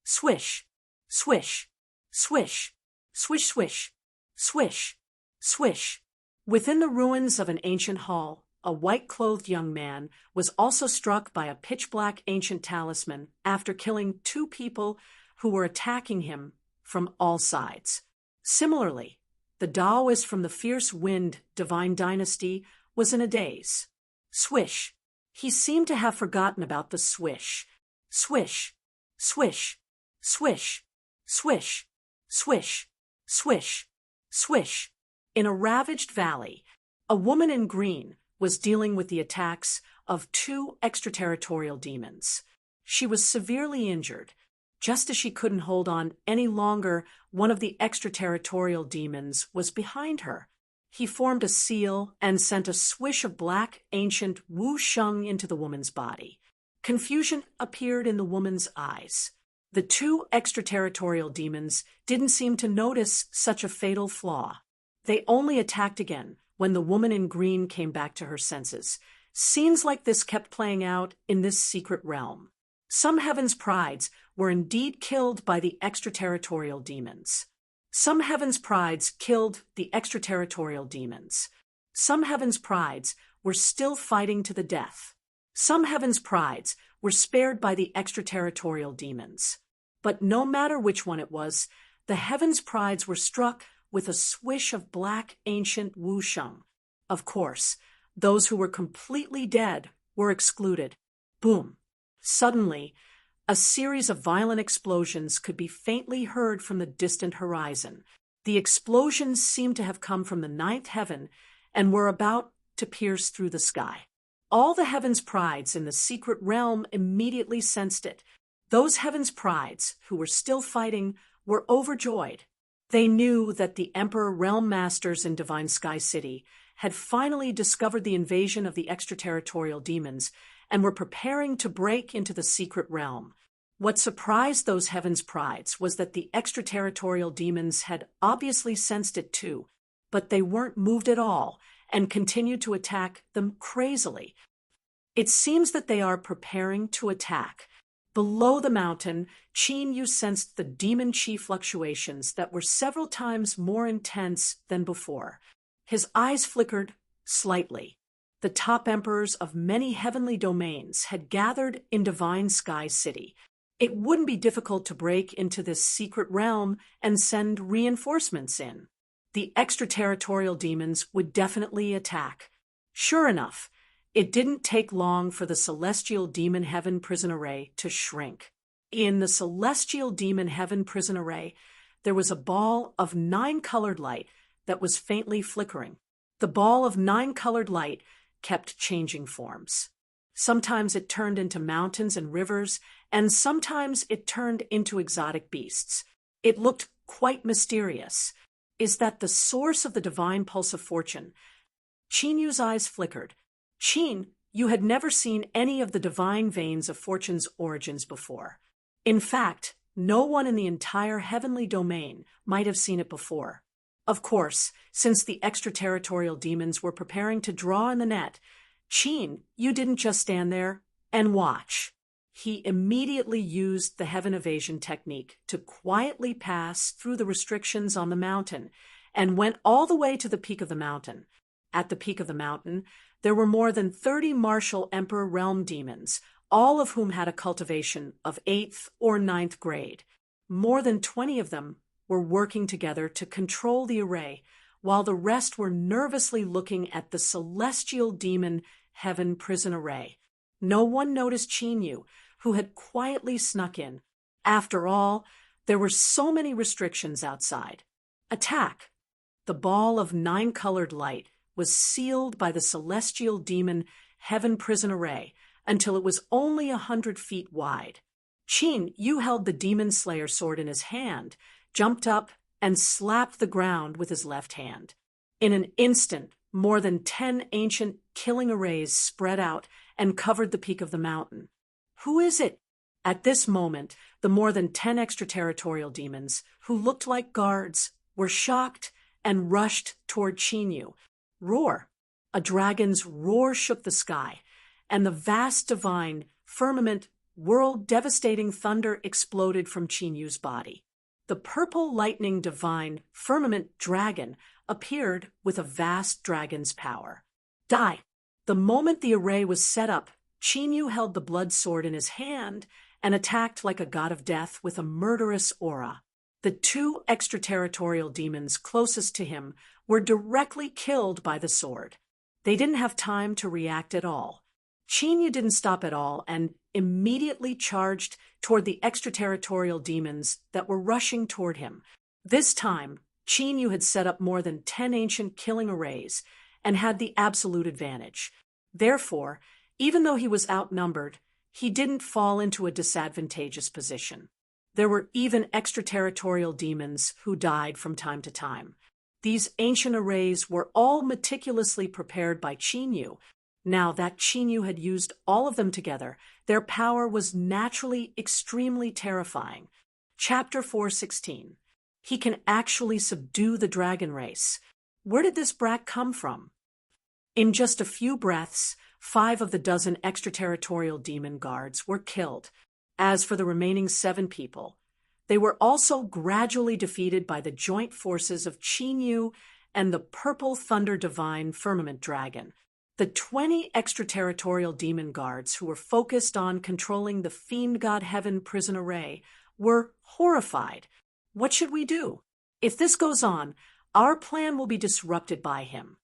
Swish, swish, swish, swish, swish, swish, swish. Within the ruins of an ancient hall, a white-clothed young man was also struck by a pitch-black ancient talisman after killing 2 people who were attacking him from all sides. Similarly, the Taoist from the fierce wind divine dynasty was in a daze. Swish. He seemed to have forgotten about the swish. Swish, swish, swish, swish, swish, swish, swish. In a ravaged valley, a woman in green was dealing with the attacks of 2 extraterritorial demons. She was severely injured. Just as she couldn't hold on any longer, one of the extraterritorial demons was behind her. He formed a seal and sent a swish of black ancient wu sheng into the woman's body. Confusion appeared in the woman's eyes. The 2 extraterritorial demons didn't seem to notice such a fatal flaw. They only attacked again when the woman in green came back to her senses. Scenes like this kept playing out in this secret realm. Some heaven's prides were indeed killed by the extraterritorial demons. Some heaven's prides killed the extraterritorial demons. Some heaven's prides were still fighting to the death. Some heaven's prides were spared by the extraterritorial demons. But no matter which one it was, the heaven's prides were struck with a swish of black ancient wu sheng. Of course, those who were completely dead were excluded. Boom. Suddenly, a series of violent explosions could be faintly heard from the distant horizon. The explosions seemed to have come from the 9th heaven and were about to pierce through the sky. All the heaven's prides in the secret realm immediately sensed it. Those heaven's prides, who were still fighting, were overjoyed. They knew that the Emperor Realm Masters in Divine Sky City had finally discovered the invasion of the extraterritorial demons and were preparing to break into the secret realm. What surprised those heaven's prides was that the extraterritorial demons had obviously sensed it too, but they weren't moved at all and continued to attack them crazily. It seems that they are preparing to attack. Below the mountain, Qin Yu sensed the demon chi fluctuations that were several times more intense than before. His eyes flickered slightly. The top emperors of many heavenly domains had gathered in Divine Sky City. It wouldn't be difficult to break into this secret realm and send reinforcements in. The extraterritorial demons would definitely attack. Sure enough, it didn't take long for the celestial demon heaven prison array to shrink. In the celestial demon heaven prison array, there was a ball of 9-colored light that was faintly flickering. The ball of 9-colored light kept changing forms. Sometimes it turned into mountains and rivers, and sometimes it turned into exotic beasts. It looked quite mysterious. Is that the source of the divine pulse of fortune? Qin Yu's eyes flickered. Qin, you had never seen any of the divine veins of fortune's origins before. In fact, no one in the entire heavenly domain might have seen it before. Of course, since the extraterritorial demons were preparing to draw in the net, Qin, you didn't just stand there and watch. He immediately used the heaven evasion technique to quietly pass through the restrictions on the mountain and went all the way to the peak of the mountain. At the peak of the mountain, there were more than 30 martial Emperor Realm demons, all of whom had a cultivation of 8th or 9th grade. More than 20 of them were working together to control the array, while the rest were nervously looking at the celestial demon heaven prison array. No one noticed Qin Yu, who had quietly snuck in. After all, there were so many restrictions outside. Attack! The ball of 9-colored light was sealed by the celestial demon heaven prison array until it was only 100 feet wide. Qin Yu held the demon slayer sword in his hand, jumped up, and slapped the ground with his left hand. In an instant, more than 10 ancient killing arrays spread out and covered the peak of the mountain. Who is it? At this moment, the more than 10 extraterritorial demons, who looked like guards, were shocked and rushed toward Chinyu. Roar! A dragon's roar shook the sky, and the vast divine firmament world-devastating thunder exploded from Chinyu's body. The purple lightning divine firmament dragon appeared with a vast dragon's power. Die! The moment the array was set up, Chinyu held the blood sword in his hand and attacked like a god of death with a murderous aura. The two extraterritorial demons closest to him were directly killed by the sword. They didn't have time to react at all. Chinyu didn't stop at all and immediately charged toward the extraterritorial demons that were rushing toward him. This time, Chinyu had set up more than 10 ancient killing arrays and had the absolute advantage. Therefore, even though he was outnumbered, he didn't fall into a disadvantageous position. There were even extraterritorial demons who died from time to time. These ancient arrays were all meticulously prepared by Chinyu. Now that Chinyu had used all of them together, their power was naturally extremely terrifying. Chapter 4:16. He can actually subdue the dragon race. Where did this brat come from? In just a few breaths, 5 of the dozen extraterritorial demon guards were killed. As for the remaining 7 people, they were also gradually defeated by the joint forces of Chinyu and the purple thunder divine firmament dragon. The 20 extraterritorial demon guards who were focused on controlling the fiend god heaven prison array were horrified. What should we do? If this goes on, our plan will be disrupted by him.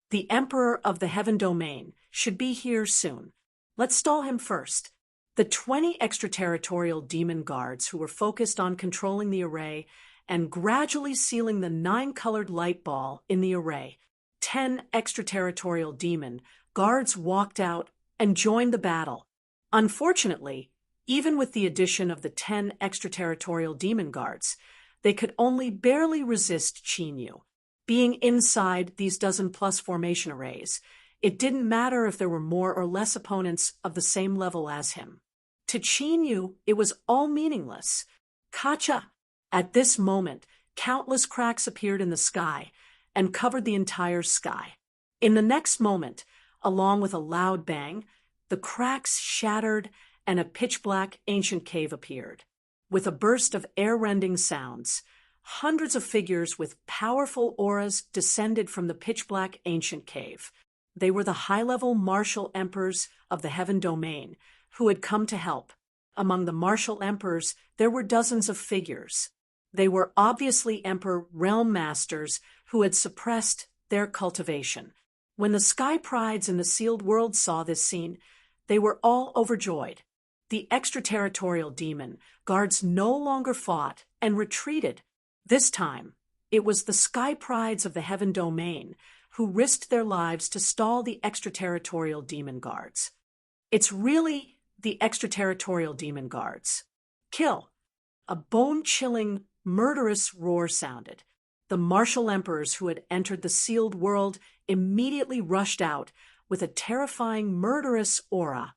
The Emperor of the Heaven Domain should be here soon. Let's stall him first. The 20 extraterritorial demon guards who were focused on controlling the array and gradually sealing the 9-colored light ball in the array. 10 extraterritorial demon guards walked out and joined the battle. Unfortunately, even with the addition of the 10 extraterritorial demon guards, they could only barely resist Chinyu. Being inside these dozen-plus formation arrays, it didn't matter if there were more or less opponents of the same level as him. To Chinyu, it was all meaningless. Kacha! At this moment, countless cracks appeared in the sky and covered the entire sky. In the next moment, along with a loud bang, the cracks shattered and a pitch-black ancient cave appeared. With a burst of air-rending sounds, hundreds of figures with powerful auras descended from the pitch-black ancient cave. They were the high-level martial emperors of the Heaven Domain, who had come to help. Among the martial emperors, there were dozens of figures. They were obviously Emperor Realm Masters who had suppressed their cultivation. When the Sky Prides in the sealed world saw this scene, they were all overjoyed. The extraterritorial demon guards no longer fought and retreated. This time, it was the Sky Prides of the Heaven Domain who risked their lives to stall the extraterritorial demon guards. It's really the extraterritorial demon guards. Kill! A bone-chilling, murderous roar sounded. The martial emperors who had entered the sealed world immediately rushed out with a terrifying, murderous aura.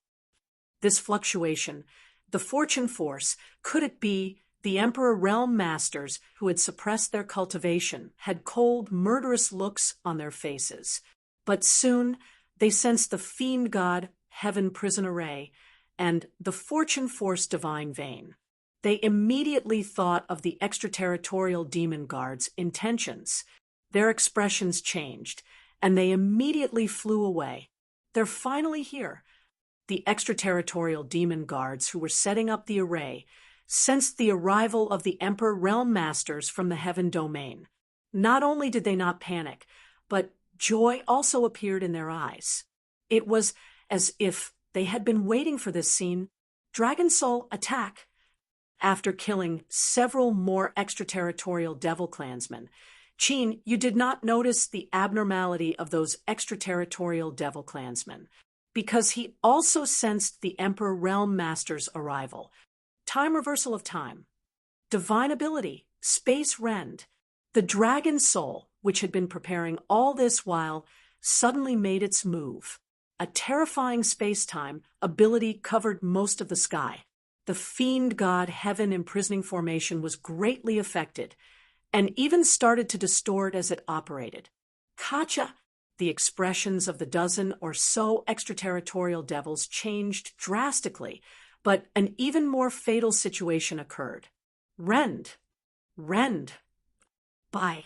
This fluctuation, the fortune force, could it be the Emperor Realm Masters who had suppressed their cultivation, had cold, murderous looks on their faces. But soon they sensed the fiend god Heaven Prison Array and the fortune force divine vein. They immediately thought of the extraterritorial demon guards' intentions. Their expressions changed, and they immediately flew away. They're finally here. The extraterritorial demon guards who were setting up the array sensed the arrival of the Emperor Realm Masters from the Heaven Domain. Not only did they not panic, but joy also appeared in their eyes. It was as if they had been waiting for this scene. Dragon Soul, attack! After killing several more extraterritorial devil clansmen, Chin, you did not notice the abnormality of those extraterritorial devil clansmen, because he also sensed the Emperor Realm Master's arrival. Time reversal of time. Divine ability, Space Rend. The Dragon Soul, which had been preparing all this while, suddenly made its move. A terrifying space-time ability covered most of the sky. The fiend god Heaven imprisoning formation was greatly affected. and even started to distort as it operated. Gotcha! The expressions of the dozen or so extraterritorial devils changed drastically, but an even more fatal situation occurred. Rend. Bye.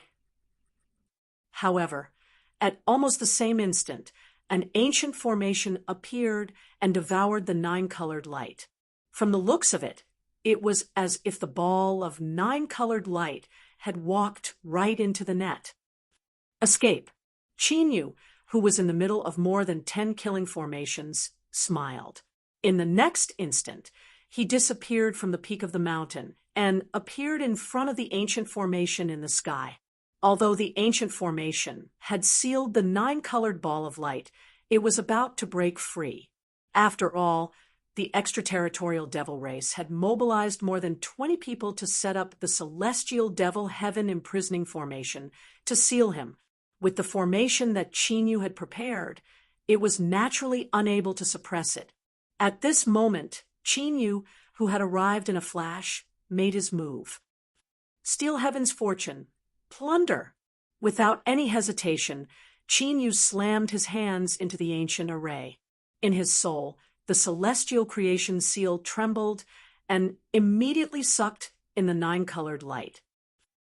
However, at almost the same instant, an ancient formation appeared and devoured the nine-colored light. From the looks of it, it was as if the ball of nine-colored light had walked right into the net. Escape. Chinyu, who was in the middle of more than 10 killing formations, smiled. In the next instant, he disappeared from the peak of the mountain and appeared in front of the ancient formation in the sky. Although the ancient formation had sealed the nine-colored ball of light, it was about to break free. After all, the extraterritorial devil race had mobilized more than 20 people to set up the celestial devil heaven imprisoning formation to seal him. With the formation that Chinyu had prepared, it was naturally unable to suppress it. At this moment, Chinyu, who had arrived in a flash, made his move. Steal heaven's fortune. Plunder. Without any hesitation, Chinyu slammed his hands into the ancient array. In his soul, the celestial creation seal trembled and immediately sucked in the nine-colored light.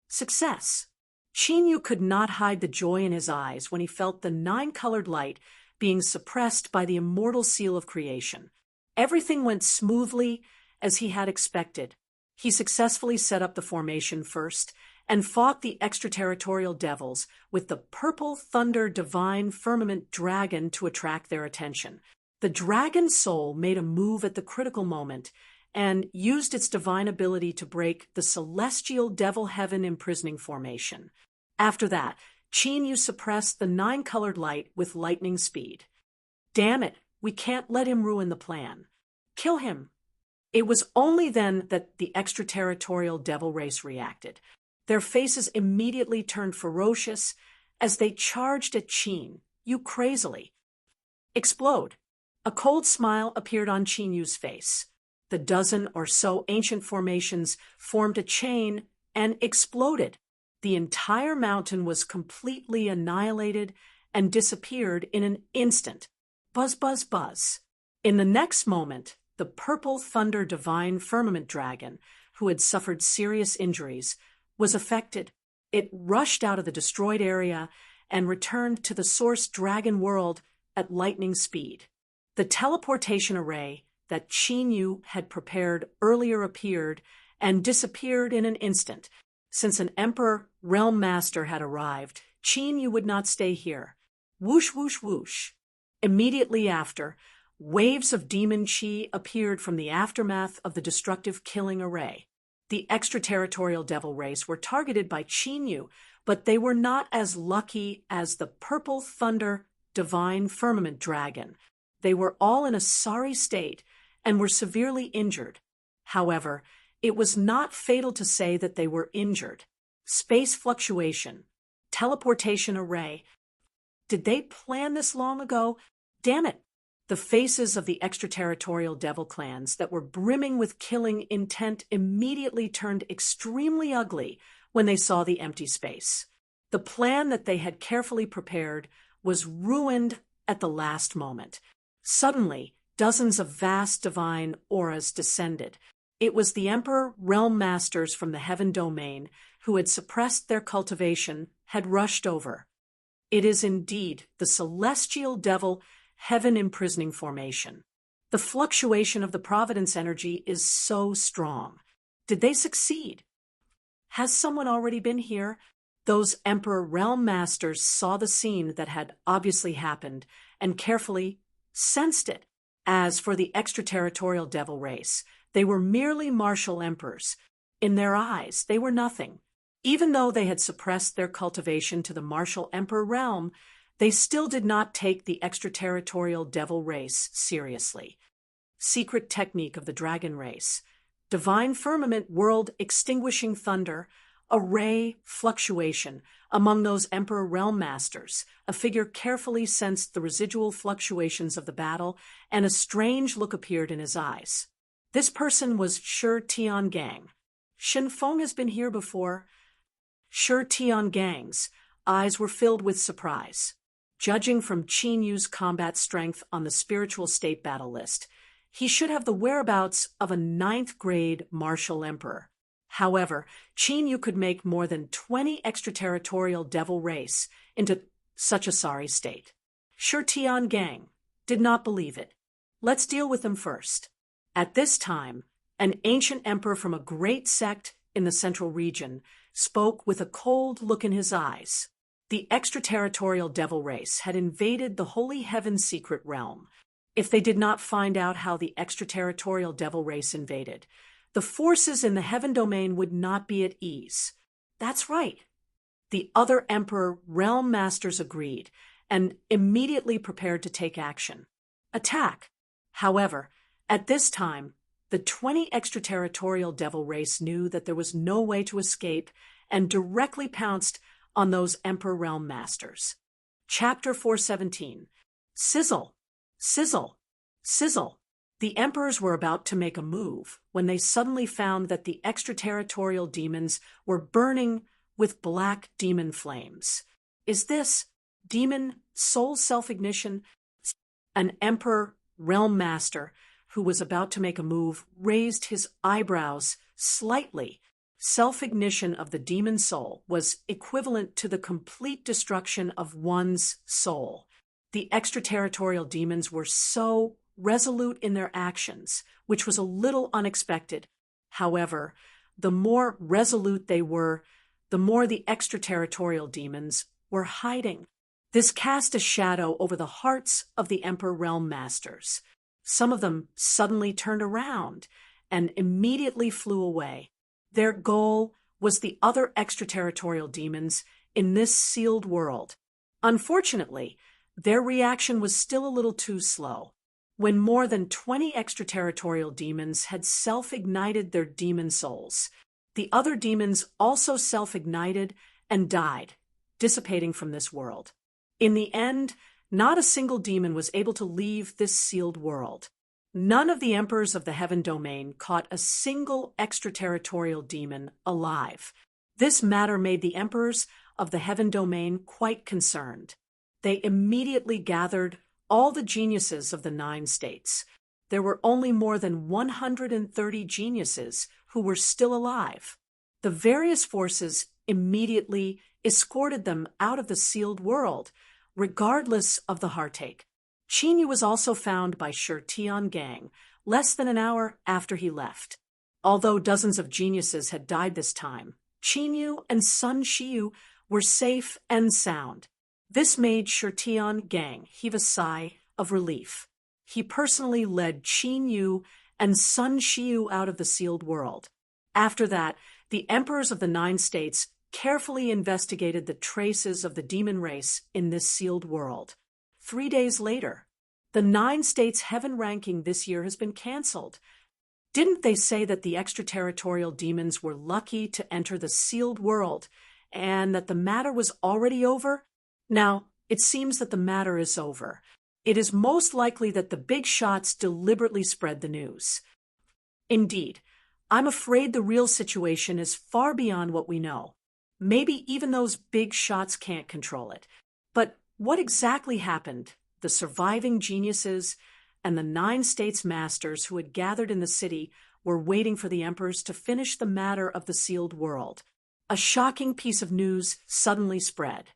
Success. Chinyu could not hide the joy in his eyes when he felt the nine-colored light being suppressed by the immortal seal of creation. Everything went smoothly as he had expected. He successfully set up the formation first and fought the extraterritorial devils with the purple thunder divine firmament dragon to attract their attention. The dragon soul made a move at the critical moment and used its divine ability to break the celestial devil heaven imprisoning formation. After that, Chinyu suppressed the nine-colored light with lightning speed. Damn it, we can't let him ruin the plan. Kill him. It was only then that the extraterritorial devil race reacted. Their faces immediately turned ferocious as they charged at Chinyu crazily. Explode. A cold smile appeared on Chinyu's face. The dozen or so ancient formations formed a chain and exploded. The entire mountain was completely annihilated and disappeared in an instant. Buzz, buzz, buzz. In the next moment, the purple thunder divine firmament dragon, who had suffered serious injuries, was affected. It rushed out of the destroyed area and returned to the source dragon world at lightning speed. The teleportation array that Chinyu had prepared earlier appeared and disappeared in an instant. Since an Emperor Realm Master had arrived, Chinyu would not stay here. Whoosh, whoosh, whoosh. Immediately after, waves of demon chi appeared from the aftermath of the destructive killing array. The extraterritorial devil race were targeted by Chinyu, but they were not as lucky as the purple thunder divine firmament dragon. They were all in a sorry state and were severely injured. However, it was not fatal to say that they were injured. Space fluctuation, teleportation array. Did they plan this long ago? Damn it! The faces of the extraterritorial devil clans that were brimming with killing intent immediately turned extremely ugly when they saw the empty space. The plan that they had carefully prepared was ruined at the last moment. Suddenly, dozens of vast divine auras descended. It was the Emperor Realm Masters from the Heaven Domain who had suppressed their cultivation had rushed over. It is indeed the celestial devil heaven imprisoning formation. The fluctuation of the Providence energy is so strong. Did they succeed? Has someone already been here? Those Emperor Realm Masters saw the scene that had obviously happened and carefully sensed it. As for the extraterritorial devil race, they were merely martial emperors. In their eyes, they were nothing. Even though they had suppressed their cultivation to the martial emperor realm, they still did not take the extraterritorial devil race seriously. Secret technique of the dragon race. Divine firmament world extinguishing thunder, array fluctuation. Among those Emperor Realm Masters, a figure carefully sensed the residual fluctuations of the battle, and a strange look appeared in his eyes. This person was Shi Tiangang. Shenfeng has been here before. Shi Tiangang's eyes were filled with surprise. Judging from Qin Yu's combat strength on the spiritual state battle list, he should have the whereabouts of a ninth-grade martial emperor. However, Qin Yu could make more than 20 extraterritorial devil race into such a sorry state. Shi Tiangang did not believe it. Let's deal with them first. At this time, an ancient emperor from a great sect in the central region spoke with a cold look in his eyes. The extraterritorial devil race had invaded the Holy Heaven's secret realm. If they did not find out how the extraterritorial devil race invaded, the forces in the heaven domain would not be at ease. That's right. The other emperor realm masters agreed and immediately prepared to take action. Attack. However, at this time, the 20 extraterritorial devil race knew that there was no way to escape and directly pounced on those emperor realm masters. Chapter 417. Sizzle. Sizzle. Sizzle. The emperors were about to make a move when they suddenly found that the extraterritorial demons were burning with black demon flames. Is this demon soul self-ignition? An emperor realm master who was about to make a move raised his eyebrows slightly. Self-ignition of the demon soul was equivalent to the complete destruction of one's soul. The extraterritorial demons were so resolute in their actions, which was a little unexpected. However, the more resolute they were, the more the extraterritorial demons were hiding. This cast a shadow over the hearts of the Emperor Realm Masters. Some of them suddenly turned around and immediately flew away. Their goal was the other extraterritorial demons in this sealed world. Unfortunately, their reaction was still a little too slow. When more than 20 extraterritorial demons had self-ignited their demon souls, the other demons also self-ignited and died, dissipating from this world. In the end, not a single demon was able to leave this sealed world. None of the emperors of the heaven domain caught a single extraterritorial demon alive. This matter made the emperors of the heaven domain quite concerned. They immediately gathered all the geniuses of the 9 states. There were only more than 130 geniuses who were still alive. The various forces immediately escorted them out of the sealed world, regardless of the heartache. Qin Yu was also found by Shi Tiangang less than an hour after he left. Although dozens of geniuses had died this time, Qin Yu and Sun Shiyu were safe and sound. This made Shi Tiangang heave a sigh of relief. He personally led Qin Yu and Sun Shiyu out of the sealed world. After that, the emperors of the 9 states carefully investigated the traces of the demon race in this sealed world. 3 days later, the 9 states heaven ranking this year has been canceled. Didn't they say that the extraterritorial demons were lucky to enter the sealed world and that the matter was already over? Now, it seems that the matter is over. It is most likely that the big shots deliberately spread the news. Indeed, I'm afraid the real situation is far beyond what we know. Maybe even those big shots can't control it. But what exactly happened? The surviving geniuses and the 9 states masters who had gathered in the city were waiting for the emperors to finish the matter of the sealed world. A shocking piece of news suddenly spread.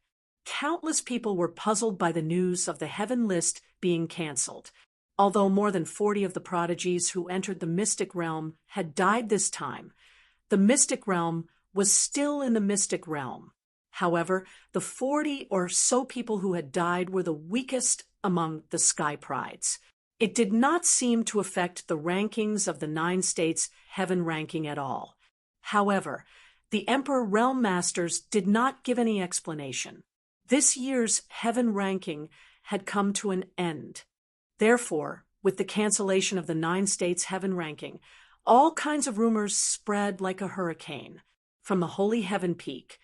Countless people were puzzled by the news of the heaven list being canceled. Although more than 40 of the prodigies who entered the mystic realm had died this time, the mystic realm was still in the mystic realm. However, the 40 or so people who had died were the weakest among the sky prides. It did not seem to affect the rankings of the 9 states' heaven ranking at all. However, the Emperor Realm Masters did not give any explanation. This year's heaven ranking had come to an end. Therefore, with the cancellation of the 9 states' heaven ranking, all kinds of rumors spread like a hurricane. From the Holy Heaven Peak,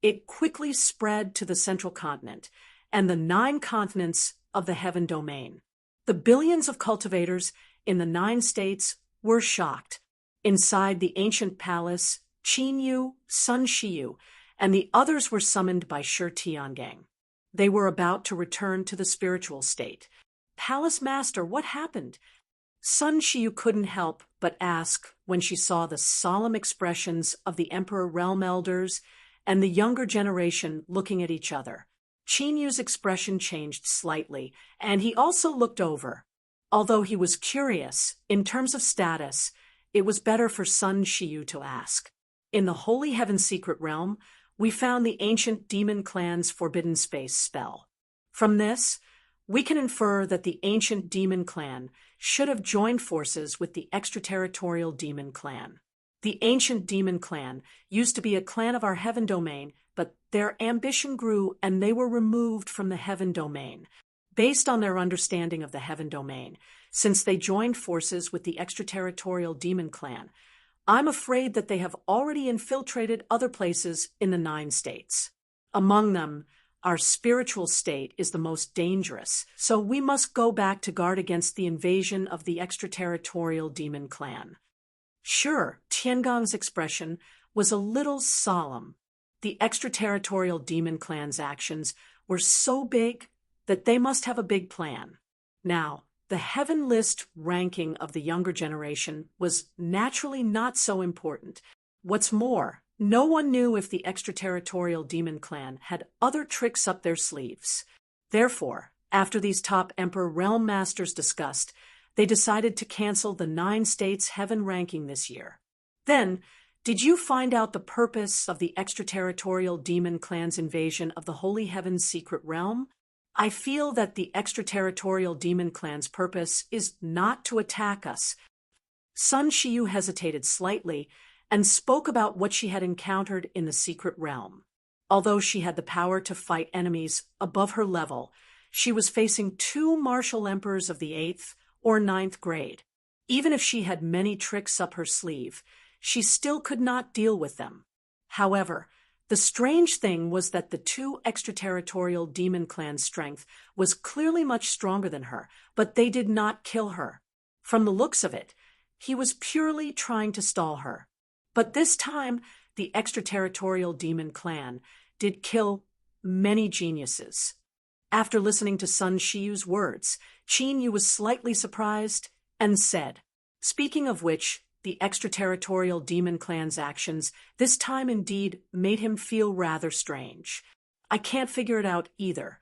it quickly spread to the central continent and the 9 continents of the heaven domain. The billions of cultivators in the 9 states were shocked. Inside the ancient palace, Qin Yu, Sun Shiyu, and the others were summoned by Shi Tiangang. They were about to return to the spiritual state. "Palace Master, what happened?" Sun Xiu couldn't help but ask when she saw the solemn expressions of the Emperor Realm Elders and the younger generation looking at each other. Qin Yu's expression changed slightly, and he also looked over. Although he was curious, in terms of status, it was better for Sun Xiu to ask. "In the Holy Heaven Secret Realm, we found the ancient demon clan's Forbidden Space spell. From this, we can infer that the ancient demon clan should have joined forces with the extraterritorial demon clan. The ancient demon clan used to be a clan of our heaven domain, but their ambition grew and they were removed from the heaven domain. Based on their understanding of the heaven domain, since they joined forces with the extraterritorial demon clan, I'm afraid that they have already infiltrated other places in the 9 states. Among them, our spiritual state is the most dangerous, so we must go back to guard against the invasion of the extraterritorial demon clan." Sure, Tiangong's expression was a little solemn. The extraterritorial demon clan's actions were so big that they must have a big plan. Now, the heaven list ranking of the younger generation was naturally not so important. What's more, no one knew if the extraterritorial demon clan had other tricks up their sleeves. Therefore, after these top Emperor Realm Masters discussed, they decided to cancel the 9 states heaven ranking this year. Then, did you find out the purpose of the extraterritorial demon clan's invasion of the Holy Heaven's Secret Realm? I feel that the extraterritorial demon clan's purpose is not to attack us. Sun Xiu hesitated slightly and spoke about what she had encountered in the secret realm. Although she had the power to fight enemies above her level, she was facing 2 martial emperors of the 8th or 9th grade. Even if she had many tricks up her sleeve, she still could not deal with them. However, the strange thing was that the 2 extraterritorial demon clan's strength was clearly much stronger than her, but they did not kill her. From the looks of it, he was purely trying to stall her. But this time, the extraterritorial demon clan did kill many geniuses. After listening to Sun Xiu's words, Qin Yu was slightly surprised and said, "Speaking of which, the extraterritorial demon clan's actions this time indeed made him feel rather strange. I can't figure it out either."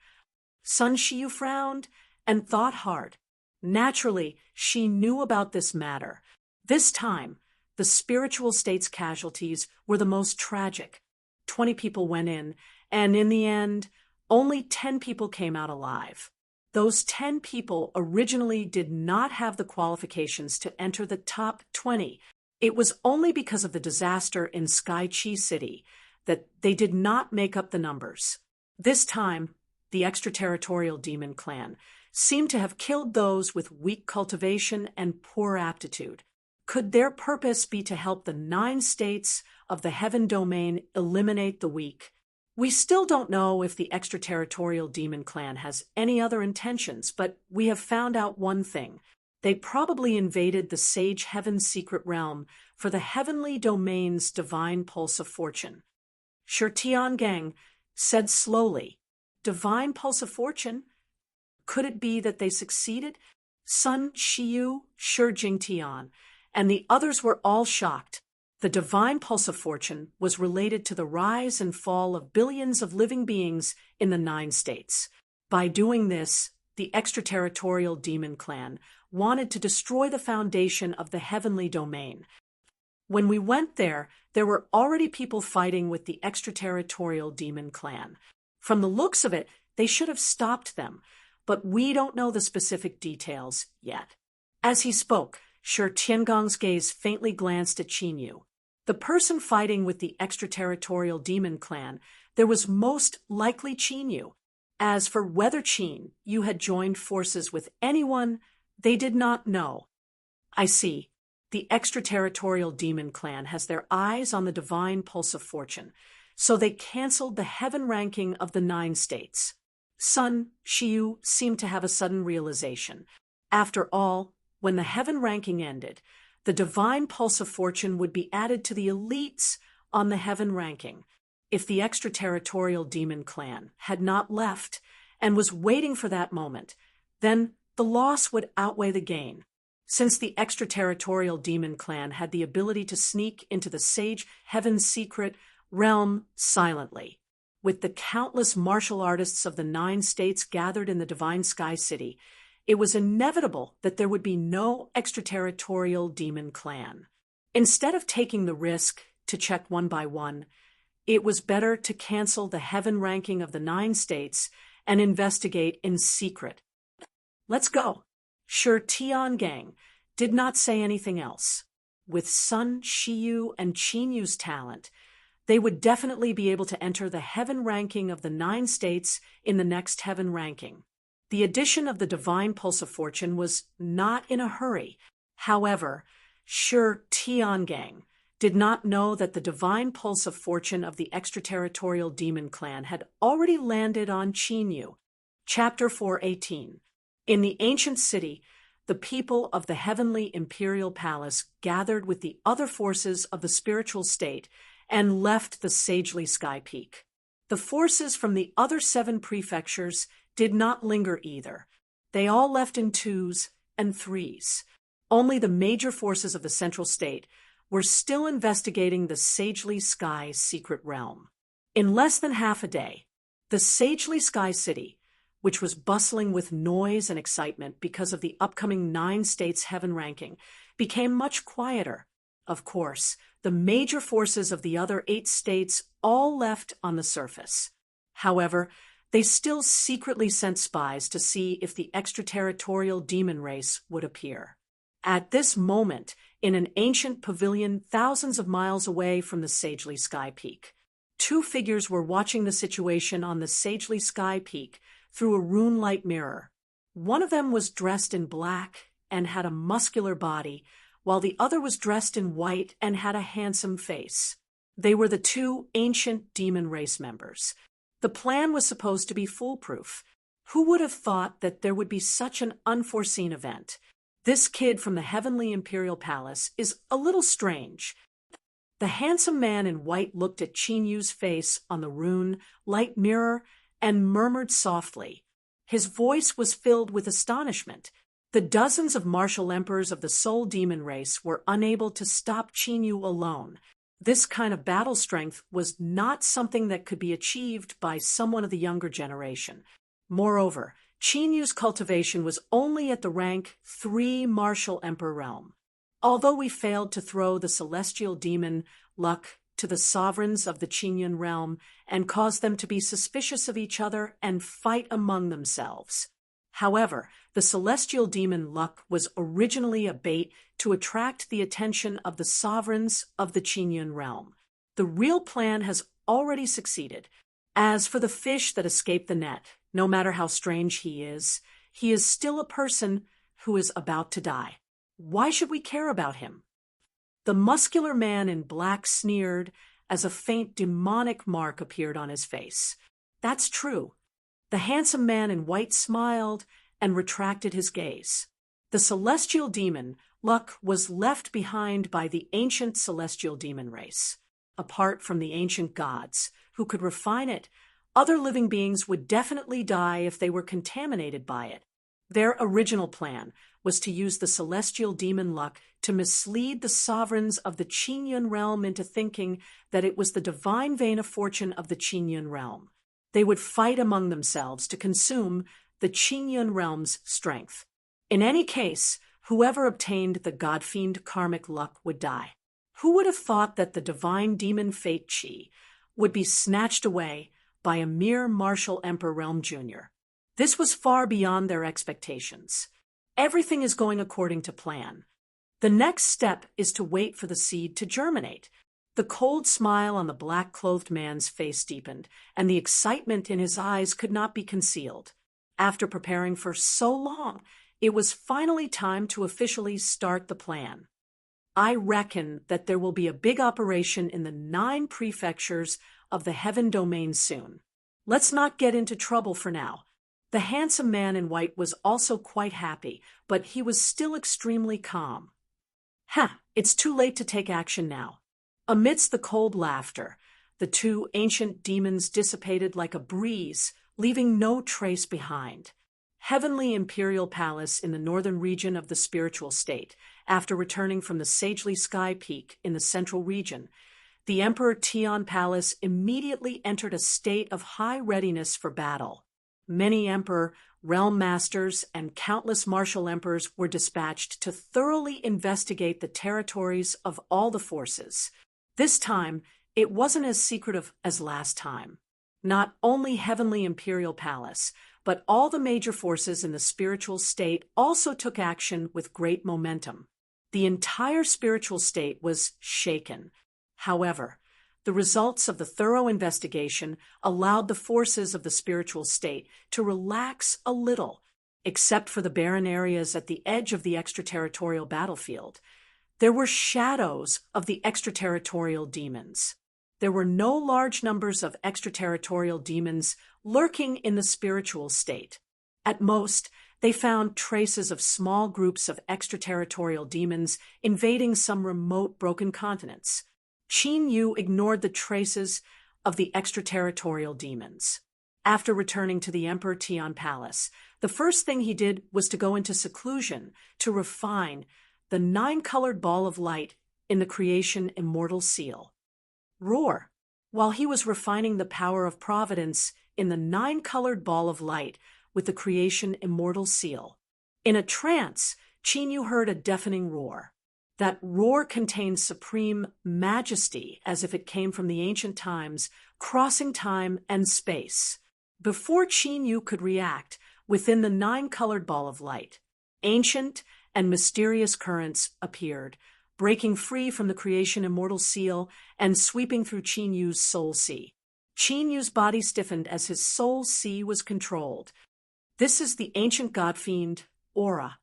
Sun Xiu frowned and thought hard. Naturally, she knew about this matter. This time, the spiritual state's casualties were the most tragic. 20 people went in, and in the end, only 10 people came out alive. Those 10 people originally did not have the qualifications to enter the top 20. It was only because of the disaster in Sky Chi City that they did not make up the numbers. This time, the extraterritorial demon clan seemed to have killed those with weak cultivation and poor aptitude. Could their purpose be to help the 9 states of the heaven domain eliminate the weak? We still don't know if the extraterritorial demon clan has any other intentions, but we have found out one thing. They probably invaded the sage heaven's secret realm for the heavenly domain's divine pulse of fortune. Shi Tiangang said slowly, "Divine pulse of fortune? Could it be that they succeeded?" Sun Xiu, Shi Jingtian, and the others were all shocked. The divine pulse of fortune was related to the rise and fall of billions of living beings in the 9 states. By doing this, the extraterritorial demon clan wanted to destroy the foundation of the heavenly domain. When we went there, there were already people fighting with the extraterritorial demon clan. From the looks of it, they should have stopped them, but we don't know the specific details yet. As he spoke, Shi Tiangong's gaze faintly glanced at Qin Yu. The person fighting with the extraterritorial demon clan, there was most likely Qin Yu. As for whether Qin Yu had joined forces with anyone, they did not know. I see. The extraterritorial demon clan has their eyes on the divine pulse of fortune, so they canceled the heaven ranking of the 9 states. Sun Xiu seemed to have a sudden realization. After all, when the heaven ranking ended, the divine pulse of fortune would be added to the elites on the heaven ranking. if the extraterritorial demon clan had not left and was waiting for that moment, then the loss would outweigh the gain. Since the extraterritorial demon clan had the ability to sneak into the sage heaven's secret realm silently, with the countless martial artists of the 9 states gathered in the Divine Sky City, it was inevitable that there would be no extraterritorial demon clan. Instead of taking the risk to check one by one, it was better to cancel the heaven ranking of the 9 states and investigate in secret. Let's go. Sure, Tian Gang did not say anything else. With Sun Shiyu and Qinyu's talent, they would definitely be able to enter the heaven ranking of the 9 states in the next heaven ranking. The addition of the divine pulse of fortune was not in a hurry. However, sure, Tian Gang did not know that the divine pulse of fortune of the extraterritorial demon clan had already landed on Qinyu. Chapter 418. In the ancient city, the people of the heavenly imperial palace gathered with the other forces of the spiritual state and left the sagely sky peak. The forces from the other 7 prefectures did not linger either. They all left in 2s and 3s. Only the major forces of the central state were still investigating the sagely sky secret realm. In less than half a day, the sagely sky city, which was bustling with noise and excitement because of the upcoming 9 states heaven ranking, became much quieter. Of course, the major forces of the other 8 states all left on the surface. However, they still secretly sent spies to see if the extraterritorial demon race would appear. At this moment, in an ancient pavilion thousands of miles away from the sagely sky peak, 2 figures were watching the situation on the sagely sky peak through a rune-light mirror. One of them was dressed in black and had a muscular body, while the other was dressed in white and had a handsome face. They were the 2 ancient demon race members. The plan was supposed to be foolproof. Who would have thought that there would be such an unforeseen event? This kid from the heavenly imperial palace is a little strange. The handsome man in white looked at Qinyu's face on the rune-light mirror and murmured softly. His voice was filled with astonishment. The dozens of martial emperors of the soul demon race were unable to stop Qinyu alone. This kind of battle strength was not something that could be achieved by someone of the younger generation. Moreover, Qinyu's cultivation was only at the rank 3 martial emperor realm. Although we failed to throw the celestial demon luck to the sovereigns of the Qinyan realm and cause them to be suspicious of each other and fight among themselves. However, the celestial demon luck was originally a bait to attract the attention of the sovereigns of the Qinyan realm. The real plan has already succeeded. As for the fish that escaped the net, no matter how strange he is still a person who is about to die. Why should we care about him? The muscular man in black sneered as a faint demonic mark appeared on his face. That's true. The handsome man in white smiled and retracted his gaze. The celestial demon, Luck, was left behind by the ancient celestial demon race. Apart from the ancient gods, who could refine it, other living beings would definitely die if they were contaminated by it. Their original plan was to use the celestial demon Luck to mislead the sovereigns of the Qinyan realm into thinking that it was the divine vein of fortune of the Qinyan realm. They would fight among themselves to consume the Qinyan realm's strength. In any case, whoever obtained the god-fiend karmic luck would die. Who would have thought that the divine demon fate Qi would be snatched away by a mere martial emperor realm junior? This was far beyond their expectations. Everything is going according to plan. The next step is to wait for the seed to germinate. The cold smile on the black-clothed man's face deepened, and the excitement in his eyes could not be concealed. After preparing for so long, it was finally time to officially start the plan. I reckon that there will be a big operation in the 9 prefectures of the Heaven Domain soon. Let's not get into trouble for now. The handsome man in white was also quite happy, but he was still extremely calm. It's too late to take action now. Amidst the cold laughter, the two ancient demons dissipated like a breeze, leaving no trace behind. Heavenly Imperial Palace in the northern region of the spiritual state. After returning from the Sagely Sky Peak in the central region, the Emperor Tian Palace immediately entered a state of high readiness for battle. Many emperor, realm masters, and countless martial emperors were dispatched to thoroughly investigate the territories of all the forces. This time, it wasn't as secretive as last time. Not only Heavenly Imperial Palace, but all the major forces in the spiritual state also took action with great momentum. The entire spiritual state was shaken. However, the results of the thorough investigation allowed the forces of the spiritual state to relax a little, except for the barren areas at the edge of the extraterritorial battlefield. There were shadows of the extraterritorial demons. There were no large numbers of extraterritorial demons lurking in the spiritual state. At most, they found traces of small groups of extraterritorial demons invading some remote broken continents. Qin Yu ignored the traces of the extraterritorial demons. After returning to the Emperor Tian Palace, the first thing he did was to go into seclusion to refine the 9-colored ball of light in the creation immortal seal. Roar! While he was refining the power of providence in the 9-colored ball of light with the creation immortal seal. In a trance, Qin Yu heard a deafening roar. That roar contained supreme majesty as if it came from the ancient times, crossing time and space. Before Qin Yu could react, within the 9-colored ball of light, ancient and mysterious currents appeared, breaking free from the creation immortal seal and sweeping through Qin Yu's soul sea. Qin Yu's body stiffened as his soul sea was controlled. This is the ancient god-fiend, Aura.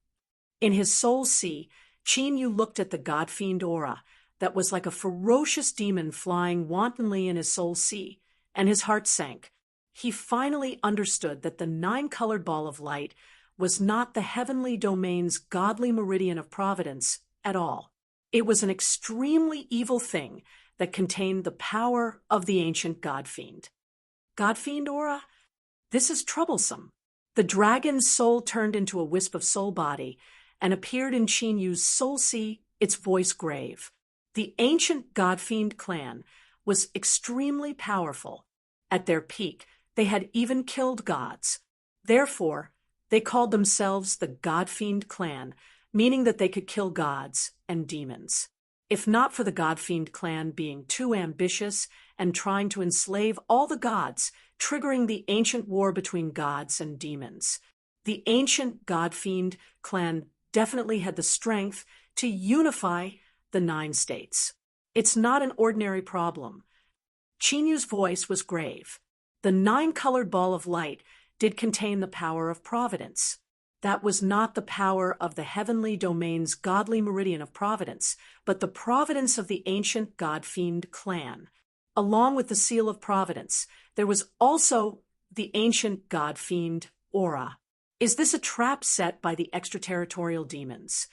In his soul sea, Qin Yu looked at the god-fiend Aura that was like a ferocious demon flying wantonly in his soul sea, and his heart sank. He finally understood that the 9-colored ball of light was not the heavenly domain's godly meridian of providence at all. It was an extremely evil thing that contained the power of the ancient god-fiend. God-fiend Aura? This is troublesome. The dragon's soul turned into a wisp of soul body and appeared in Qin Yu's soul sea, its voice grave. The ancient god-fiend clan was extremely powerful. At their peak, they had even killed gods. Therefore, they called themselves the God-Fiend clan, meaning that they could kill gods and demons. If not for the God-Fiend clan being too ambitious and trying to enslave all the gods, triggering the ancient war between gods and demons. The ancient God-Fiend clan definitely had the strength to unify the 9 states. It's not an ordinary problem. Qin Yu's voice was grave. The 9-colored ball of light did contain the power of providence. That was not the power of the heavenly domain's godly meridian of providence, but the providence of the ancient God-Fiend clan. Along with the seal of providence, there was also the ancient God-Fiend Aura. Is this a trap set by the extraterritorial demons?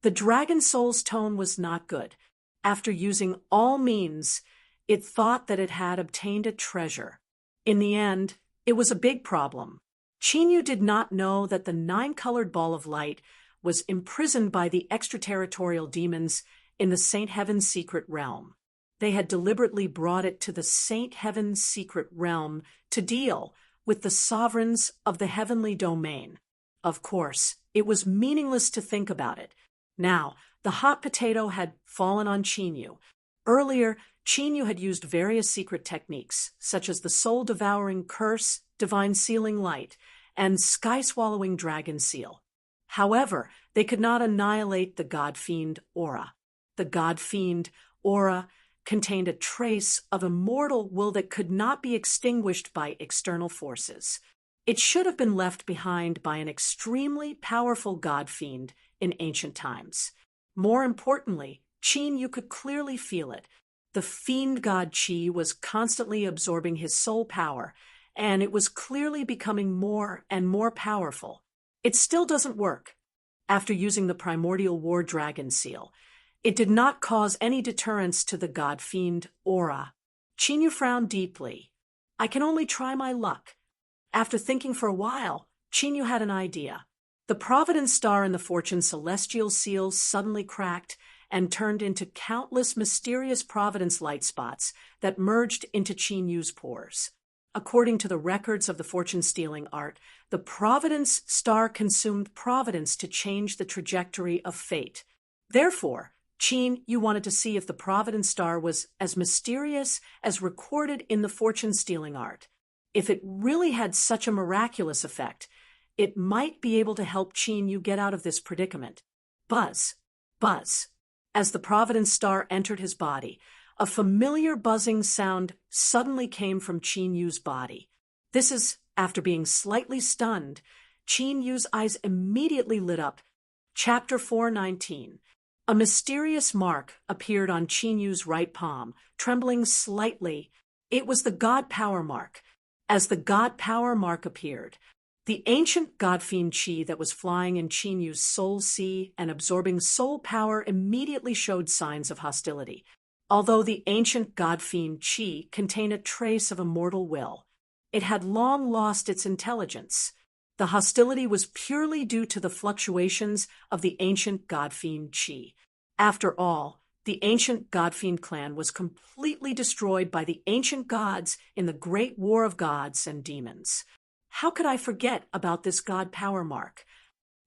The dragon soul's tone was not good. After using all means, it thought that it had obtained a treasure. In the end, it was a big problem. Qin Yu did not know that the 9-colored ball of light was imprisoned by the extraterritorial demons in the Saint Heaven's secret realm. They had deliberately brought it to the Saint Heaven's secret realm to deal with the sovereigns of the heavenly domain. Of course, it was meaningless to think about it. Now, the hot potato had fallen on Qin Yu. Earlier, Qin Yu had used various secret techniques, such as the soul-devouring curse, divine sealing light, and sky-swallowing dragon seal. However, they could not annihilate the God-Fiend Aura. The God-Fiend Aura contained a trace of immortal will that could not be extinguished by external forces. It should have been left behind by an extremely powerful God-Fiend in ancient times. More importantly, Qin Yu could clearly feel it. The fiend god Qi was constantly absorbing his soul power, and it was clearly becoming more and more powerful. It still doesn't work. After using the primordial war dragon seal, it did not cause any deterrence to the God-Fiend Aura. Qin Yu frowned deeply. I can only try my luck. After thinking for a while, Qin Yu had an idea. The Providence star in the Fortune celestial seal suddenly cracked and turned into countless mysterious Providence light spots that merged into Qin Yu's pores. According to the records of the fortune-stealing art, the Providence star consumed Providence to change the trajectory of fate. Therefore, Qin Yu wanted to see if the Providence star was as mysterious as recorded in the fortune-stealing art. If it really had such a miraculous effect, it might be able to help Qin Yu get out of this predicament. Buzz, buzz. As the Providence star entered his body, a familiar buzzing sound suddenly came from Qin Yu's body. This is, after being slightly stunned, Qin Yu's eyes immediately lit up. Chapter 419. A mysterious mark appeared on Qin Yu's right palm, trembling slightly. It was the God Power mark. As the God Power mark appeared, the ancient God-fiend Qi that was flying in Qin Yu's soul sea and absorbing soul power immediately showed signs of hostility. Although the ancient God-fiend Qi contained a trace of immortal will, it had long lost its intelligence. The hostility was purely due to the fluctuations of the ancient God-fiend Qi. After all, the ancient God-fiend clan was completely destroyed by the ancient gods in the Great War of Gods and Demons. How could I forget about this God Power mark?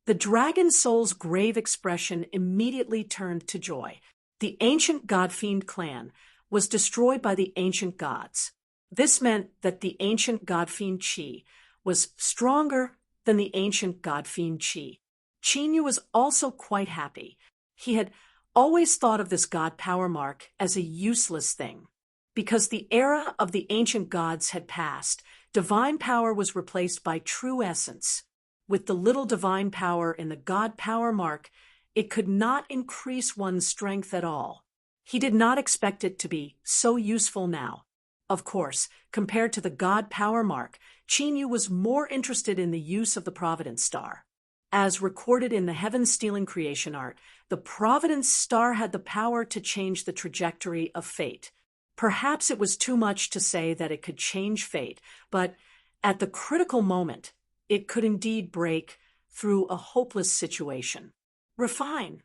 The dragon soul's grave expression immediately turned to joy. The ancient God-fiend clan was destroyed by the ancient gods. This meant that the ancient God-fiend Qi was stronger than the ancient God-fiend Qi. Qin Yu was also quite happy. He had always thought of this God Power mark as a useless thing. Because the era of the ancient gods had passed, divine power was replaced by true essence. With the little divine power in the God Power mark, it could not increase one's strength at all. He did not expect it to be so useful now. Of course, compared to the God Power mark, Qin Yu was more interested in the use of the Providence star. As recorded in the heaven-stealing creation art, the Providence star had the power to change the trajectory of fate. Perhaps it was too much to say that it could change fate, but at the critical moment, it could indeed break through a hopeless situation. Refine.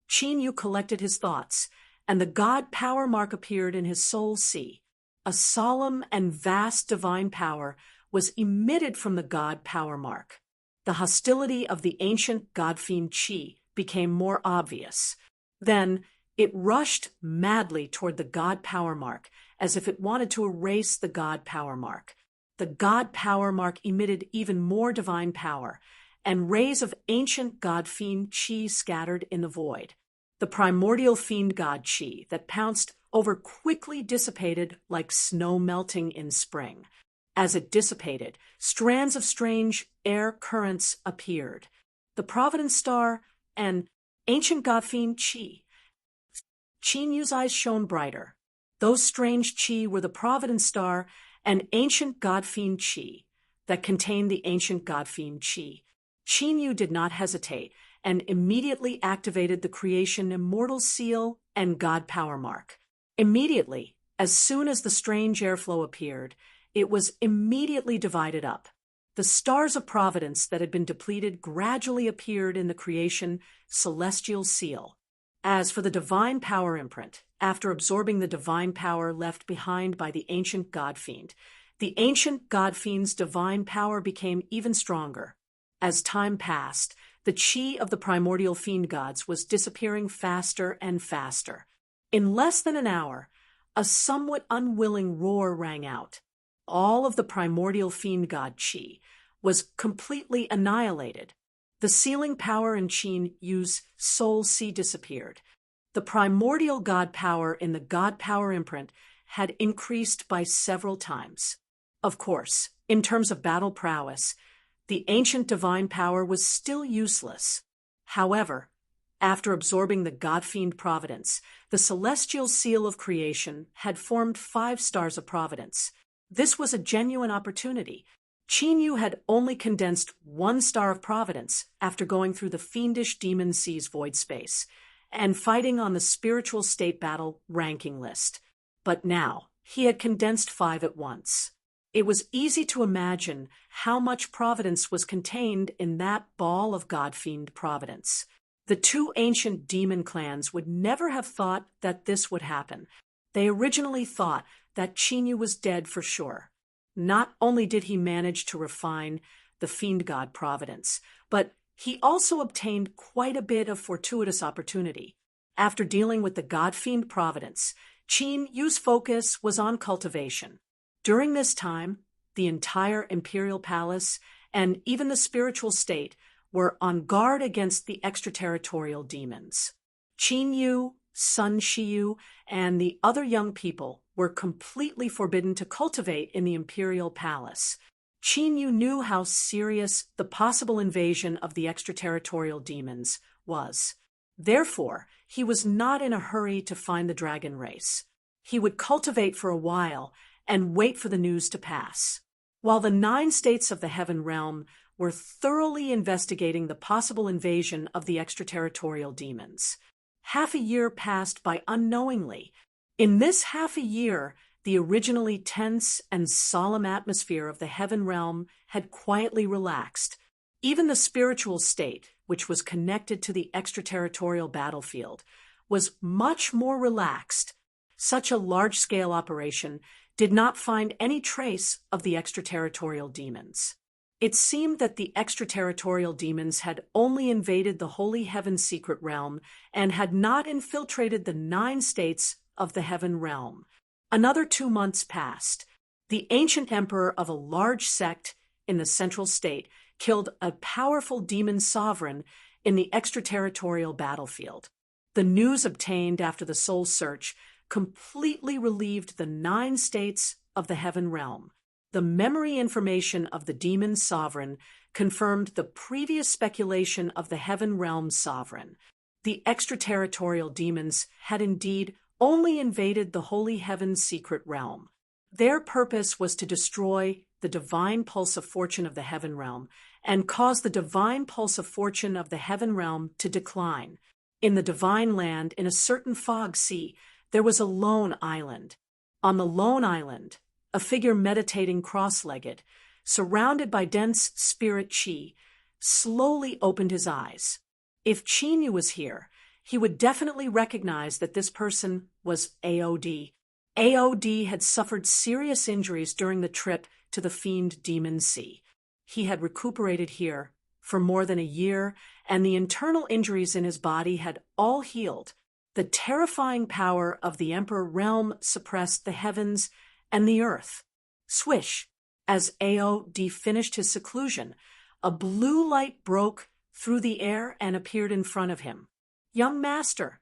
Qin Yu collected his thoughts, and the God Power mark appeared in his soul sea. A solemn and vast divine power was emitted from the God Power mark. The hostility of the ancient God-fiend Qi became more obvious. Then, it rushed madly toward the God Power mark, as if it wanted to erase the God Power mark. The God Power mark emitted even more divine power, and rays of ancient God-fiend Qi scattered in the void. The primordial fiend god Qi that pounced over quickly dissipated like snow melting in spring. As it dissipated, strands of strange air currents appeared. The Providence star and ancient God-fiend Qi. Qin Yu's eyes shone brighter. Those strange Qi were the Providence star and ancient God-fiend Qi that contained the ancient God-fiend Qi. Qin Yu did not hesitate and immediately activated the creation immortal seal and God Power mark. Immediately, as soon as the strange airflow appeared, it was immediately divided up. The stars of Providence that had been depleted gradually appeared in the creation celestial seal. As for the divine power imprint, after absorbing the divine power left behind by the ancient God-fiend, the ancient God-fiend's divine power became even stronger. As time passed, the Qi of the primordial fiend gods was disappearing faster and faster. In less than an hour, a somewhat unwilling roar rang out. All of the primordial fiend god Qi was completely annihilated. The sealing power in Qin Yu's soul sea disappeared. The primordial god power in the God Power imprint had increased by several times. Of course, in terms of battle prowess, the ancient divine power was still useless. However, after absorbing the God-fiend Providence, the celestial seal of creation had formed 5 stars of Providence. This was a genuine opportunity. Qin Yu had only condensed 1 star of Providence after going through the fiendish Demon Sea's void space and fighting on the spiritual state battle ranking list. But now, he had condensed 5 at once. It was easy to imagine how much providence was contained in that ball of god-fiend providence. The 2 ancient demon clans would never have thought that this would happen. They originally thought that Chinyu was dead for sure. Not only did he manage to refine the fiend god providence, but he also obtained quite a bit of fortuitous opportunity. After dealing with the god-fiend providence, Chinyu's focus was on cultivation. During this time, the entire imperial palace and even the spiritual state were on guard against the extraterritorial demons. Chinyu, Sun Shiyu, and the other young people were completely forbidden to cultivate in the imperial palace. Chinyu knew how serious the possible invasion of the extraterritorial demons was. Therefore, he was not in a hurry to find the dragon race. He would cultivate for a while and wait for the news to pass. While the 9 states of the Heaven Realm were thoroughly investigating the possible invasion of the extraterritorial demons, half a year passed by unknowingly. In this half a year, the originally tense and solemn atmosphere of the Heaven Realm had quietly relaxed. Even the spiritual state, which was connected to the extraterritorial battlefield, was much more relaxed. Such a large-scale operation did not find any trace of the extraterritorial demons. It seemed that the extraterritorial demons had only invaded the Holy Heaven secret realm and had not infiltrated the 9 states of the Heaven Realm. Another 2 months passed. The ancient emperor of a large sect in the central state killed a powerful demon sovereign in the extraterritorial battlefield. The news obtained after the soul search completely relieved the 9 states of the Heaven Realm. The memory information of the demon sovereign confirmed the previous speculation of the Heaven Realm sovereign. The extraterritorial demons had indeed only invaded the Holy Heaven's secret realm. Their purpose was to destroy the divine pulse of fortune of the Heaven Realm and cause the divine pulse of fortune of the Heaven Realm to decline. In the divine land, in a certain fog sea, there was a lone island. On the lone island, a figure meditating cross-legged, surrounded by dense spirit chi, slowly opened his eyes. If Chinyu was here, he would definitely recognize that this person was AOD. AOD had suffered serious injuries during the trip to the Fiend Demon Sea. He had recuperated here for more than a year, and the internal injuries in his body had all healed. The terrifying power of the Emperor Realm suppressed the heavens and the earth. Swish! As AOD finished his seclusion, a blue light broke through the air and appeared in front of him. Young master!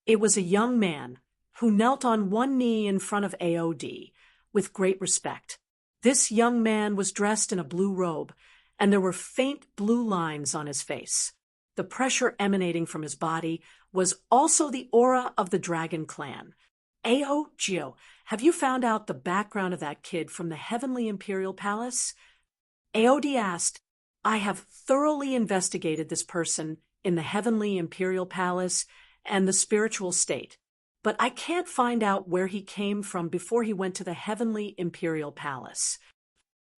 It was a young man who knelt on one knee in front of AOD with great respect. This young man was dressed in a blue robe, and there were faint blue lines on his face. The pressure emanating from his body was also the aura of the Dragon Clan. Gio, have you found out the background of that kid from the Heavenly Imperial Palace? AOD asked. I have thoroughly investigated this person in the Heavenly Imperial Palace and the spiritual state, but I can't find out where he came from before he went to the Heavenly Imperial Palace.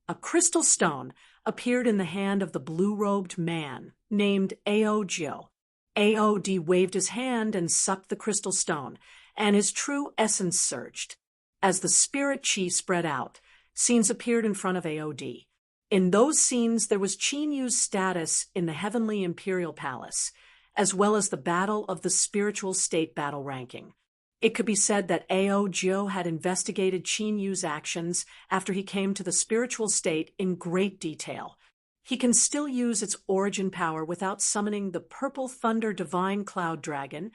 A crystal stone appeared in the hand of the blue-robed man named Gio. AOD waved his hand and sucked the crystal stone, and his true essence surged. As the spirit chi spread out, scenes appeared in front of AOD. In those scenes, there was Chinyu's status in the Heavenly Imperial Palace, as well as the battle of the spiritual state battle ranking. It could be said that Gio had investigated Chinyu's actions after he came to the spiritual state in great detail. He can still use its origin power without summoning the Purple Thunder Divine Cloud Dragon.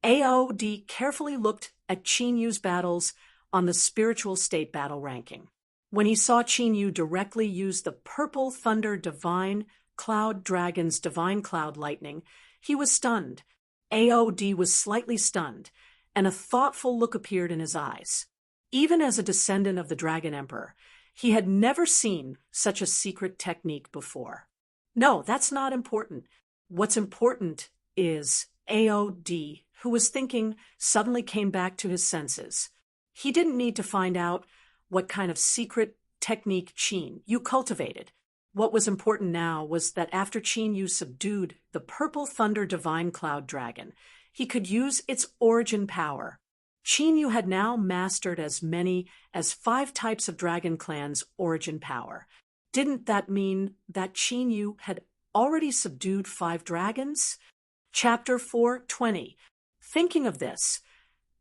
AOD carefully looked at Chinyu's battles on the spiritual state battle ranking. When he saw Chinyu directly use the Purple Thunder Divine Cloud Dragon's Divine Cloud Lightning, he was stunned. AOD was slightly stunned, and a thoughtful look appeared in his eyes. Even as a descendant of the Dragon Emperor, he had never seen such a secret technique before. No, that's not important. What's important is AOD, who was thinking, suddenly came back to his senses. He didn't need to find out what kind of secret technique Qin Yu cultivated. What was important now was that after Qin Yu subdued the Purple Thunder Divine Cloud Dragon, he could use its origin power. Qin Yu had now mastered as many as 5 types of Dragon Clan's origin power. Didn't that mean that Qin Yu had already subdued 5 dragons? Chapter 4:20. Thinking of this,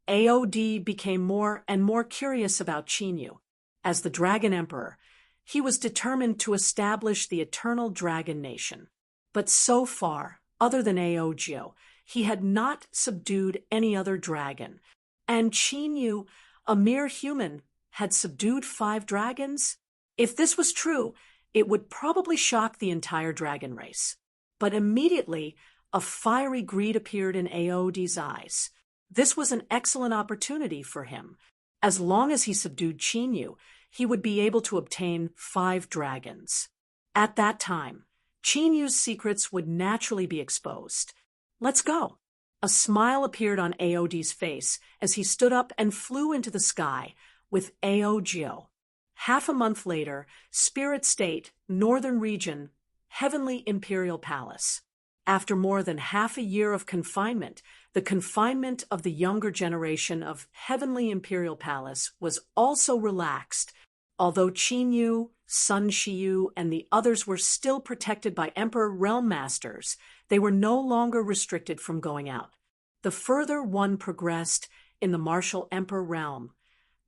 AOD became more and more curious about Qin Yu. As the Dragon Emperor, he was determined to establish the eternal Dragon Nation. But so far, other than Aojo, he had not subdued any other dragon. And Qin Yu, a mere human, had subdued 5 dragons? If this was true, it would probably shock the entire dragon race. But immediately, a fiery greed appeared in Aod's eyes. This was an excellent opportunity for him. As long as he subdued Qin Yu, he would be able to obtain 5 dragons. At that time, Qin Yu's secrets would naturally be exposed. Let's go. A smile appeared on Aod's face as he stood up and flew into the sky with Aojo. Half a month later, Spirit State, Northern Region, Heavenly Imperial Palace. After more than half a year of confinement, the confinement of the younger generation of Heavenly Imperial Palace was also relaxed. Although Qin Yu, Sun Shiyu, and the others were still protected by Emperor Realm Masters, they were no longer restricted from going out. The further one progressed in the martial Emperor realm,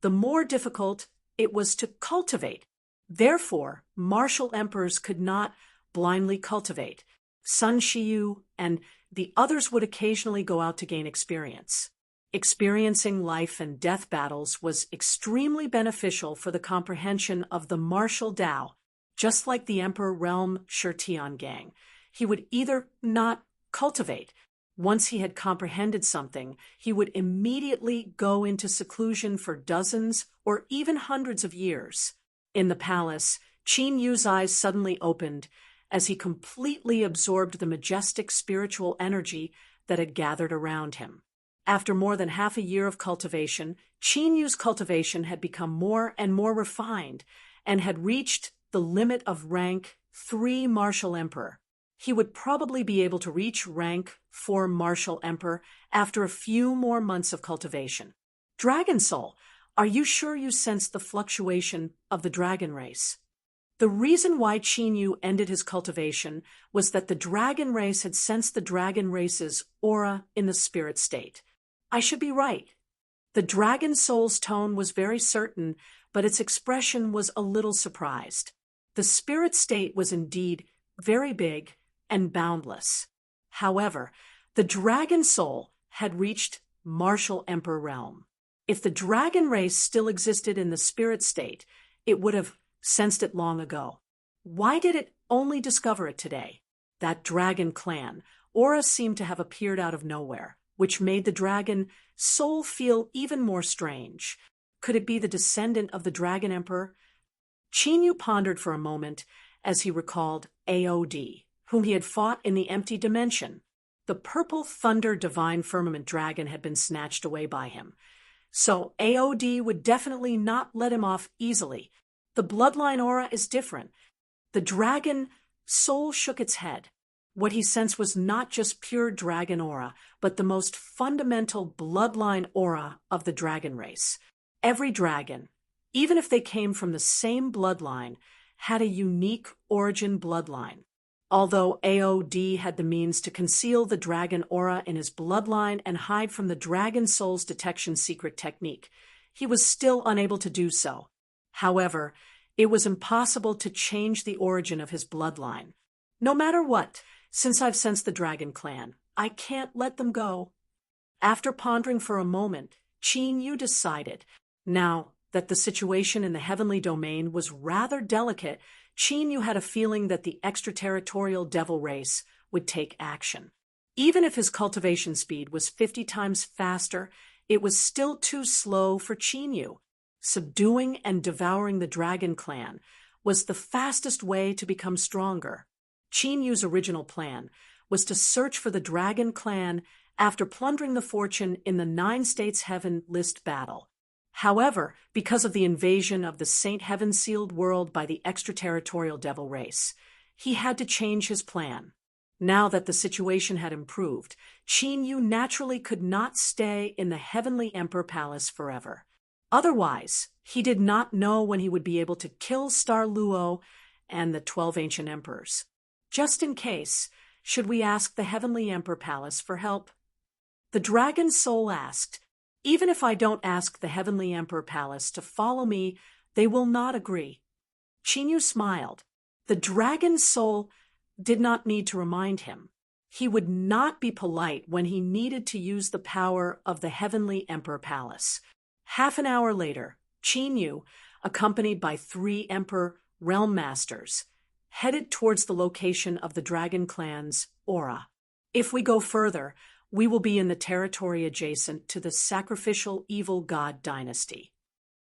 the more difficult it was to cultivate. Therefore, martial emperors could not blindly cultivate. Sun Shiyu and the others would occasionally go out to gain experience. Experiencing life and death battles was extremely beneficial for the comprehension of the martial Tao. Just like the Emperor Realm Shirtian gang, he would either not cultivate. Once he had comprehended something, he would immediately go into seclusion for dozens or even hundreds of years. In the palace, Qin Yu's eyes suddenly opened as he completely absorbed the majestic spiritual energy that had gathered around him. After more than half a year of cultivation, Qin Yu's cultivation had become more and more refined and had reached the limit of rank 3 Martial Emperor. He would probably be able to reach rank 4 Martial Emperor after a few more months of cultivation. Dragon Soul, are you sure you sensed the fluctuation of the dragon race? The reason why Qin Yu ended his cultivation was that the dragon race had sensed the dragon race's aura in the spirit state. I should be right. The dragon soul's tone was very certain, but its expression was a little surprised. The spirit state was indeed very big and boundless. However, the dragon soul had reached martial emperor realm. If the dragon race still existed in the spirit state, it would have sensed it long ago. Why did it only discover it today? That dragon clan aura seemed to have appeared out of nowhere, which made the dragon soul feel even more strange. Could it be the descendant of the dragon emperor? Qin Yu pondered for a moment as he recalled Aod, whom he had fought in the empty dimension. The Purple Thunder Divine Firmament Dragon had been snatched away by him. So Aod would definitely not let him off easily. The bloodline aura is different. The dragon soul shook its head. What he sensed was not just pure dragon aura, but the most fundamental bloodline aura of the dragon race. Every dragon, even if they came from the same bloodline, had a unique origin bloodline. Although Aod had the means to conceal the dragon aura in his bloodline and hide from the dragon soul's detection secret technique, he was still unable to do so. However, it was impossible to change the origin of his bloodline. No matter what, since I've sensed the dragon clan, I can't let them go. After pondering for a moment, Qin Yu decided. Now that the situation in the heavenly domain was rather delicate, Qin Yu had a feeling that the extraterritorial devil race would take action. Even if his cultivation speed was 50 times faster, it was still too slow for Qin Yu. Subduing and devouring the dragon clan was the fastest way to become stronger. Qin Yu's original plan was to search for the dragon clan after plundering the fortune in the 9 States Heaven list battle. However, because of the invasion of the Saint Heaven-sealed world by the extraterritorial devil race, he had to change his plan. Now that the situation had improved, Qin Yu naturally could not stay in the Heavenly Emperor Palace forever. Otherwise, he did not know when he would be able to kill Star Luo and the 12 ancient emperors. Just in case, should we ask the Heavenly Emperor Palace for help? The dragon soul asked, "Even if I don't ask the Heavenly Emperor Palace to follow me, they will not agree." Qin Yu smiled. The dragon soul did not need to remind him. He would not be polite when he needed to use the power of the Heavenly Emperor Palace. Half an hour later, Qin Yu, accompanied by 3 Emperor Realm Masters, headed towards the location of the Dragon Clan's aura. If we go further, we will be in the territory adjacent to the sacrificial evil god dynasty.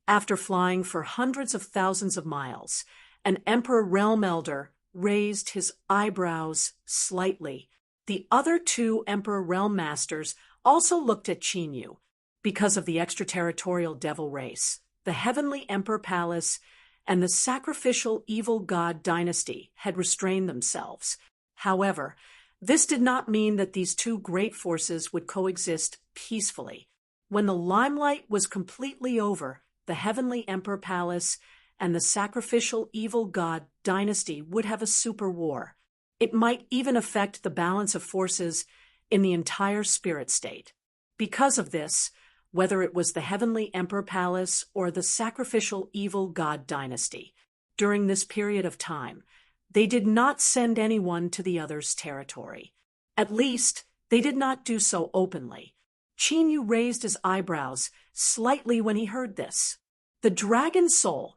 After flying for hundreds of thousands of miles, an Emperor Realm Elder raised his eyebrows slightly. The other 2 Emperor Realm Masters also looked at Qin Yu. Because of the extraterritorial devil race, the Heavenly Emperor Palace and the sacrificial evil god dynasty had restrained themselves. However, this did not mean that these 2 great forces would coexist peacefully. When the limelight was completely over, the Heavenly Emperor Palace and the sacrificial evil god dynasty would have a super war. It might even affect the balance of forces in the entire spirit state. Because of this, whether it was the Heavenly Emperor Palace or the sacrificial evil god dynasty, during this period of time, they did not send anyone to the other's territory. At least, they did not do so openly. Qin Yu raised his eyebrows slightly when he heard this. The dragon soul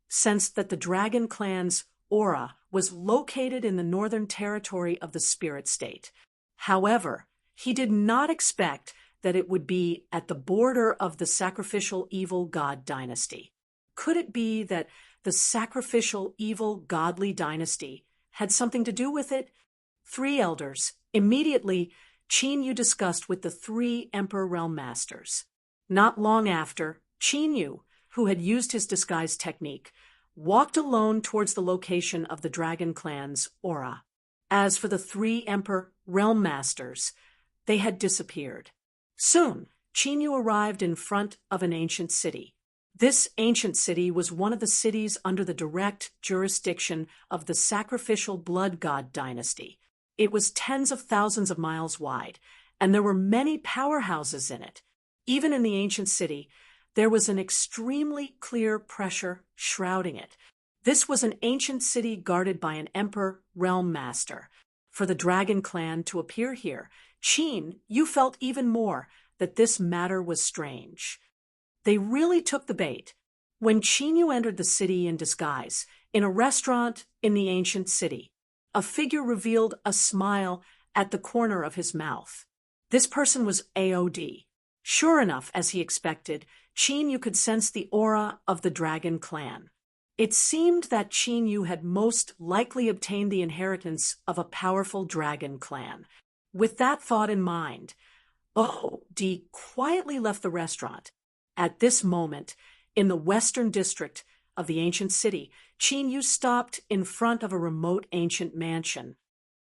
sensed that the Dragon Clan's aura was located in the northern territory of the spirit state. However, he did not expect that it would be at the border of the sacrificial evil god dynasty. Could it be that the sacrificial evil godly dynasty had something to do with it? 3 elders. Immediately, Qin Yu discussed with the 3 Emperor Realm Masters. Not long after, Qin Yu, who had used his disguise technique, walked alone towards the location of the Dragon Clan's aura. As for the 3 Emperor Realm Masters, they had disappeared. Soon, Qin Yu arrived in front of an ancient city. This ancient city was one of the cities under the direct jurisdiction of the sacrificial blood god dynasty. It was tens of thousands of miles wide, and there were many powerhouses in it. Even in the ancient city, there was an extremely clear pressure shrouding it. This was an ancient city guarded by an Emperor Realm Master. For the Dragon Clan to appear here, Qin Yu felt even more that this matter was strange. They really took the bait. When Qin Yu entered the city in disguise, in a restaurant in the ancient city, a figure revealed a smile at the corner of his mouth. This person was AOD. Sure enough, as he expected, Qin Yu could sense the aura of the Dragon Clan. It seemed that Qin Yu had most likely obtained the inheritance of a powerful Dragon Clan. With that thought in mind, AOD quietly left the restaurant. At this moment, in the western district of the ancient city, Qin Yu stopped in front of a remote ancient mansion.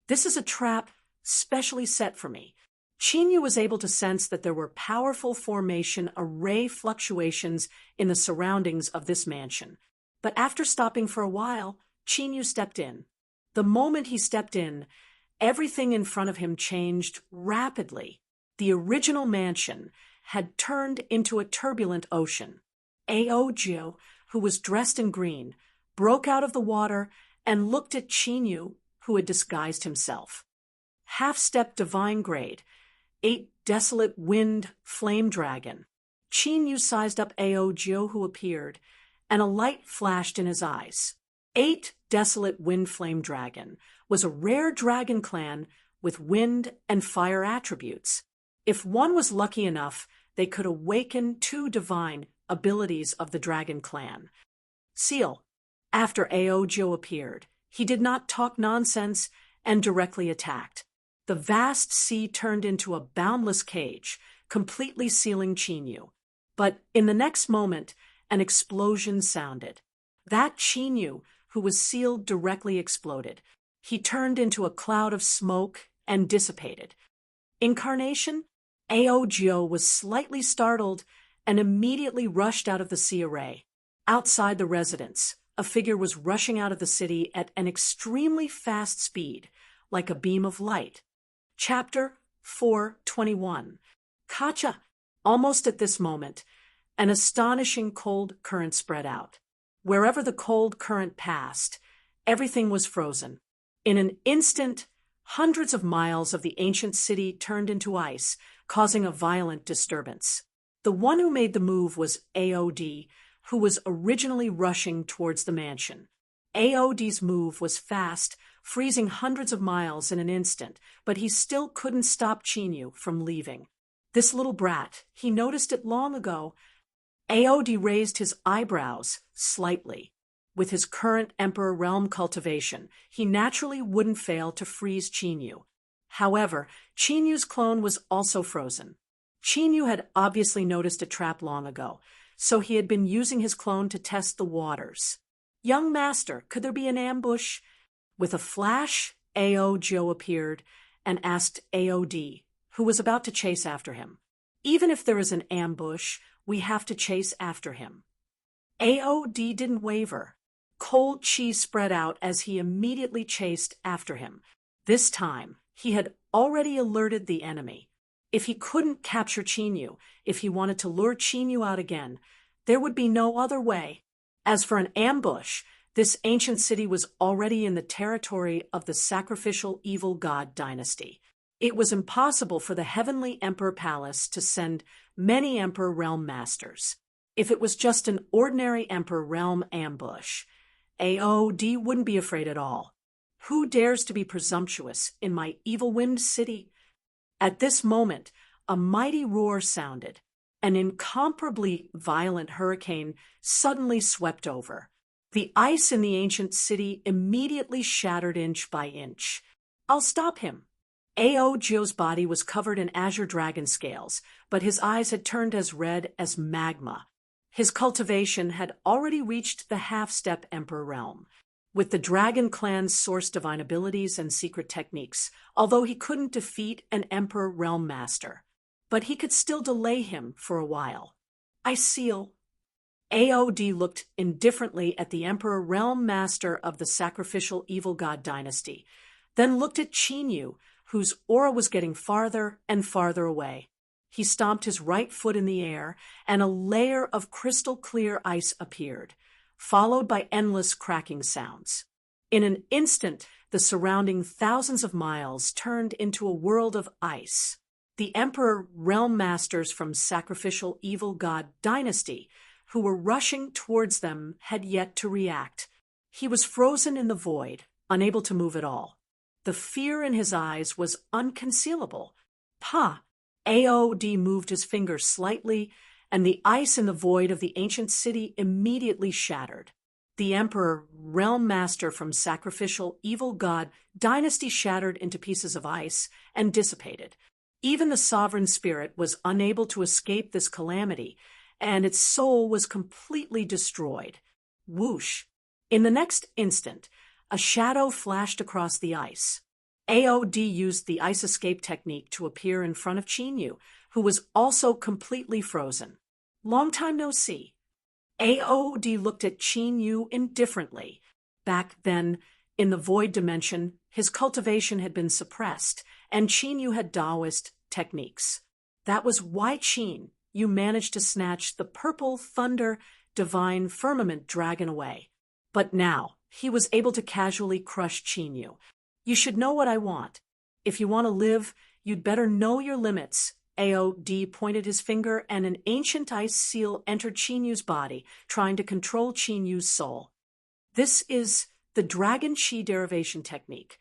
"This is a trap specially set for me." Qin Yu was able to sense that there were powerful formation array fluctuations in the surroundings of this mansion. But after stopping for a while, Qin Yu stepped in. The moment he stepped in, everything in front of him changed rapidly. The original mansion had turned into a turbulent ocean. Aoji, who was dressed in green, broke out of the water and looked at Qin Yu, who had disguised himself. Half-step divine grade, 8 desolate wind flame dragon. Qin Yu sized up Aoji, who appeared, and a light flashed in his eyes. 8 desolate wind flame dragon was a rare dragon clan with wind and fire attributes. If one was lucky enough, they could awaken 2 divine abilities of the Dragon Clan. Seal. After Aoji appeared, he did not talk nonsense and directly attacked. The vast sea turned into a boundless cage, completely sealing Qin Yu. But in the next moment, an explosion sounded. That Chinyu, who was sealed, directly exploded. He turned into a cloud of smoke and dissipated. Incarnation? Aogyo was slightly startled and immediately rushed out of the sea array. Outside the residence, a figure was rushing out of the city at an extremely fast speed, like a beam of light. Chapter 4:21. Kacha. Almost at this moment, an astonishing cold current spread out. Wherever the cold current passed, everything was frozen. In an instant, hundreds of miles of the ancient city turned into ice, causing a violent disturbance. The one who made the move was AOD, who was originally rushing towards the mansion. AOD's move was fast, freezing hundreds of miles in an instant, but he still couldn't stop Chinyu from leaving. This little brat, he noticed it long ago. AOD raised his eyebrows slightly. With his current Emperor realm cultivation, he naturally wouldn't fail to freeze Chinyu. However, Chinyu's clone was also frozen. Chinyu had obviously noticed a trap long ago, so he had been using his clone to test the waters. Young master, could there be an ambush? With a flash, Aogyo appeared and asked AOD, who was about to chase after him. Even if there is an ambush, we have to chase after him. AOD didn't waver. Cold chi spread out as he immediately chased after him. This time, he had already alerted the enemy. If he couldn't capture Chinyu, if he wanted to lure Chinyu out again, there would be no other way. As for an ambush, this ancient city was already in the territory of the sacrificial evil god dynasty. It was impossible for the Heavenly Emperor Palace to send many Emperor Realm Masters. If it was just an ordinary Emperor Realm ambush, AOD wouldn't be afraid at all. Who dares to be presumptuous in my evil-winged city? At this moment, a mighty roar sounded. An incomparably violent hurricane suddenly swept over. The ice in the ancient city immediately shattered inch by inch. I'll stop him. Aogyo's body was covered in azure dragon scales, but his eyes had turned as red as magma. His cultivation had already reached the half-step Emperor realm. With the Dragon Clan's source divine abilities and secret techniques, although he couldn't defeat an Emperor Realm Master. But he could still delay him for a while. I seal. AOD looked indifferently at the Emperor Realm Master of the sacrificial evil god dynasty, then looked at Chinyu, whose aura was getting farther and farther away. He stomped his right foot in the air, and a layer of crystal-clear ice appeared, followed by endless cracking sounds. In an instant, the surrounding thousands of miles turned into a world of ice. The Emperor Realm Masters from sacrificial evil god dynasty, who were rushing towards them, had yet to react. He was frozen in the void, unable to move at all. The fear in his eyes was unconcealable. Pa! AOD moved his finger slightly, and the ice in the void of the ancient city immediately shattered. The Emperor, Realm Master from sacrificial evil god dynasty shattered into pieces of ice and dissipated. Even the sovereign spirit was unable to escape this calamity, and its soul was completely destroyed. Whoosh! In the next instant, a shadow flashed across the ice. AOD used the ice escape technique to appear in front of Chinyu, who was also completely frozen. Long time no see. AOD looked at Chinyu indifferently. Back then, in the void dimension, his cultivation had been suppressed, and Chinyu had Taoist techniques. That was why, Chin, you managed to snatch the purple thunder divine firmament dragon away. But now, he was able to casually crush Chinyu. You should know what I want. If you want to live, you'd better know your limits. AOD pointed his finger, and an ancient ice seal entered Chinyu's body, trying to control Chinyu's soul. This is the Dragon Chi derivation technique.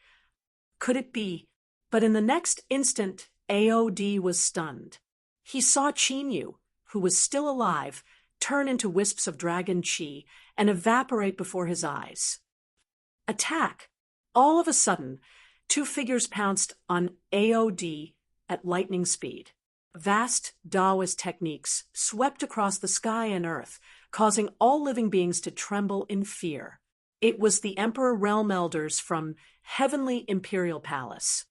Could it be? But in the next instant, AOD was stunned. He saw Chinyu, who was still alive, turn into wisps of Dragon Chi and evaporate before his eyes. Attack! All of a sudden, two figures pounced on AOD at lightning speed. Vast Taoist techniques swept across the sky and earth, causing all living beings to tremble in fear. It was the Emperor Realm Elders from Heavenly Imperial Palace.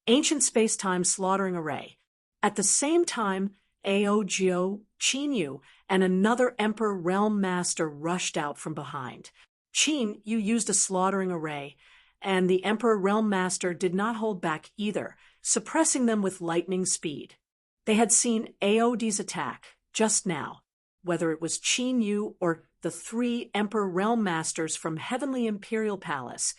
Ancient space-time slaughtering array. At the same time, Aogyo, Qin Yu, and another Emperor Realm Master rushed out from behind. Qin Yu used a slaughtering array, and the Emperor Realm Master did not hold back either, suppressing them with lightning speed. They had seen Aod's attack just now. Whether it was Qin Yu or the three Emperor Realm Masters from Heavenly Imperial Palace,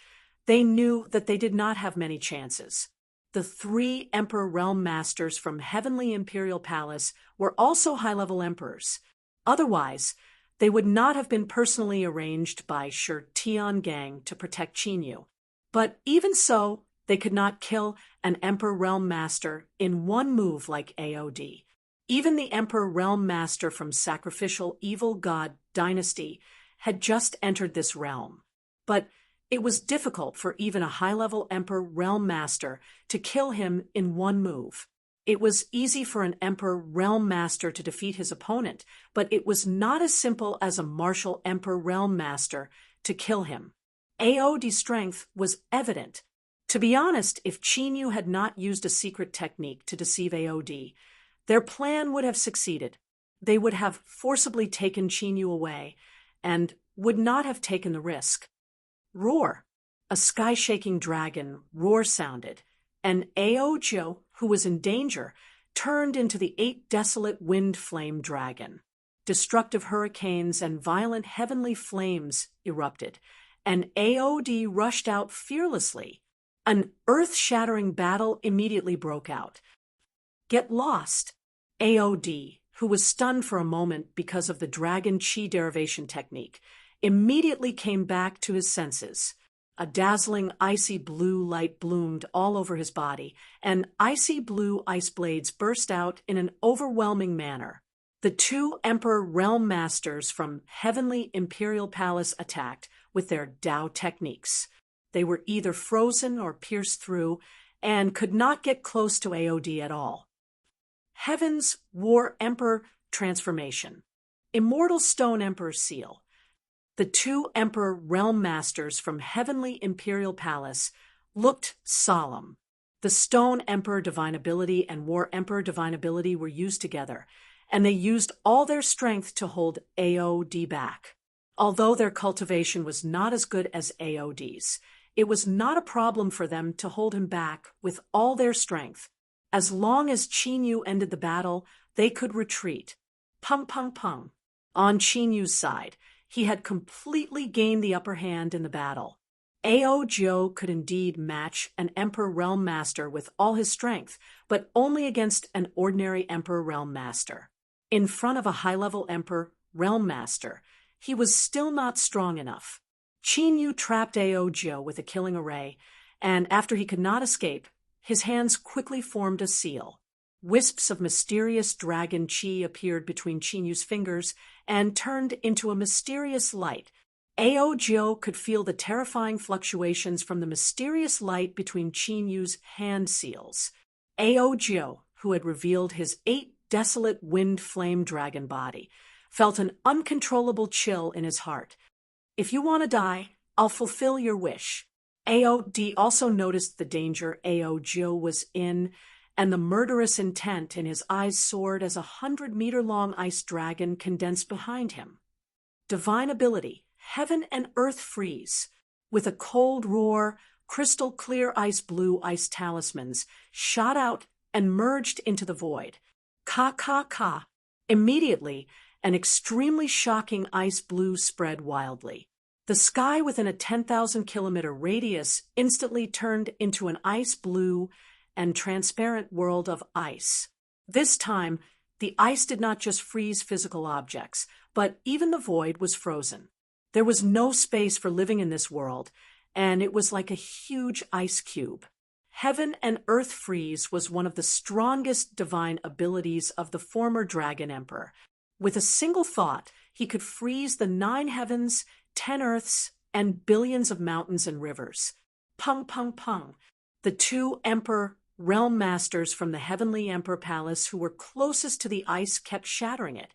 they knew that they did not have many chances. The three Emperor Realm Masters from Heavenly Imperial Palace were also high-level emperors. Otherwise, they would not have been personally arranged by Shi Tiangang to protect Qin Yu. But even so, they could not kill an Emperor Realm Master in one move like Aod. Even the Emperor Realm Master from Sacrificial Evil God Dynasty had just entered this realm. But it was difficult for even a high-level Emperor Realm Master to kill him in one move. It was easy for an Emperor Realm Master to defeat his opponent, but it was not as simple as a martial Emperor Realm Master to kill him. Aod's strength was evident. To be honest, if Qin Yu had not used a secret technique to deceive Aod, their plan would have succeeded. They would have forcibly taken Qin Yu away and would not have taken the risk. Roar! A sky-shaking dragon roar sounded, and Aogyo, who was in danger, turned into the 8 desolate wind flame dragon. Destructive hurricanes and violent heavenly flames erupted, and Aod rushed out fearlessly. An earth-shattering battle immediately broke out. Get lost! Aod, who was stunned for a moment because of the dragon chi derivation technique, immediately came back to his senses. A dazzling icy blue light bloomed all over his body, and icy blue ice blades burst out in an overwhelming manner. The 2 Emperor Realm Masters from Heavenly Imperial Palace attacked with their Dao techniques. They were either frozen or pierced through, and could not get close to Aod at all. Heaven's War Emperor Transformation. Immortal Stone Emperor Seal. The 2 Emperor Realm Masters from Heavenly Imperial Palace looked solemn. The Stone Emperor Divine Ability and War Emperor Divine Ability were used together, and they used all their strength to hold Aod back. Although their cultivation was not as good as Aod's, it was not a problem for them to hold him back with all their strength. As long as Qin Yu ended the battle, they could retreat. Pung pung pung. On Qin Yu's side, he had completely gained the upper hand in the battle. Aogyo could indeed match an Emperor Realm Master with all his strength, but only against an ordinary Emperor Realm Master. In front of a high-level Emperor Realm Master, he was still not strong enough. Qin Yu trapped Aogyo with a killing array, and after he could not escape, his hands quickly formed a seal. Wisps of mysterious dragon chi appeared between Qin Yu's fingers and turned into a mysterious light. Aogyo could feel the terrifying fluctuations from the mysterious light between Qin Yu's hand seals. Aogyo, who had revealed his 8 desolate wind flame dragon body, felt an uncontrollable chill in his heart. If you want to die, I'll fulfill your wish. Aod also noticed the danger Aogyo was in, and the murderous intent in his eyes soared as a 100-meter-long ice dragon condensed behind him. Divine ability, heaven and earth freeze. With a cold roar, crystal-clear ice-blue ice talismans shot out and merged into the void. Ka ka ka. Immediately, an extremely shocking ice blue spread wildly. The sky within a 10,000-kilometer radius instantly turned into an ice blue and transparent world of ice. This time, the ice did not just freeze physical objects, but even the void was frozen. There was no space for living in this world, and it was like a huge ice cube. Heaven and Earth Freeze was one of the strongest divine abilities of the former Dragon Emperor. With a single thought, he could freeze the 9 heavens, 10 earths, and billions of mountains and rivers. Pung, pung, pung. The 2 Emperor realm masters from the Heavenly Emperor Palace who were closest to the ice kept shattering it,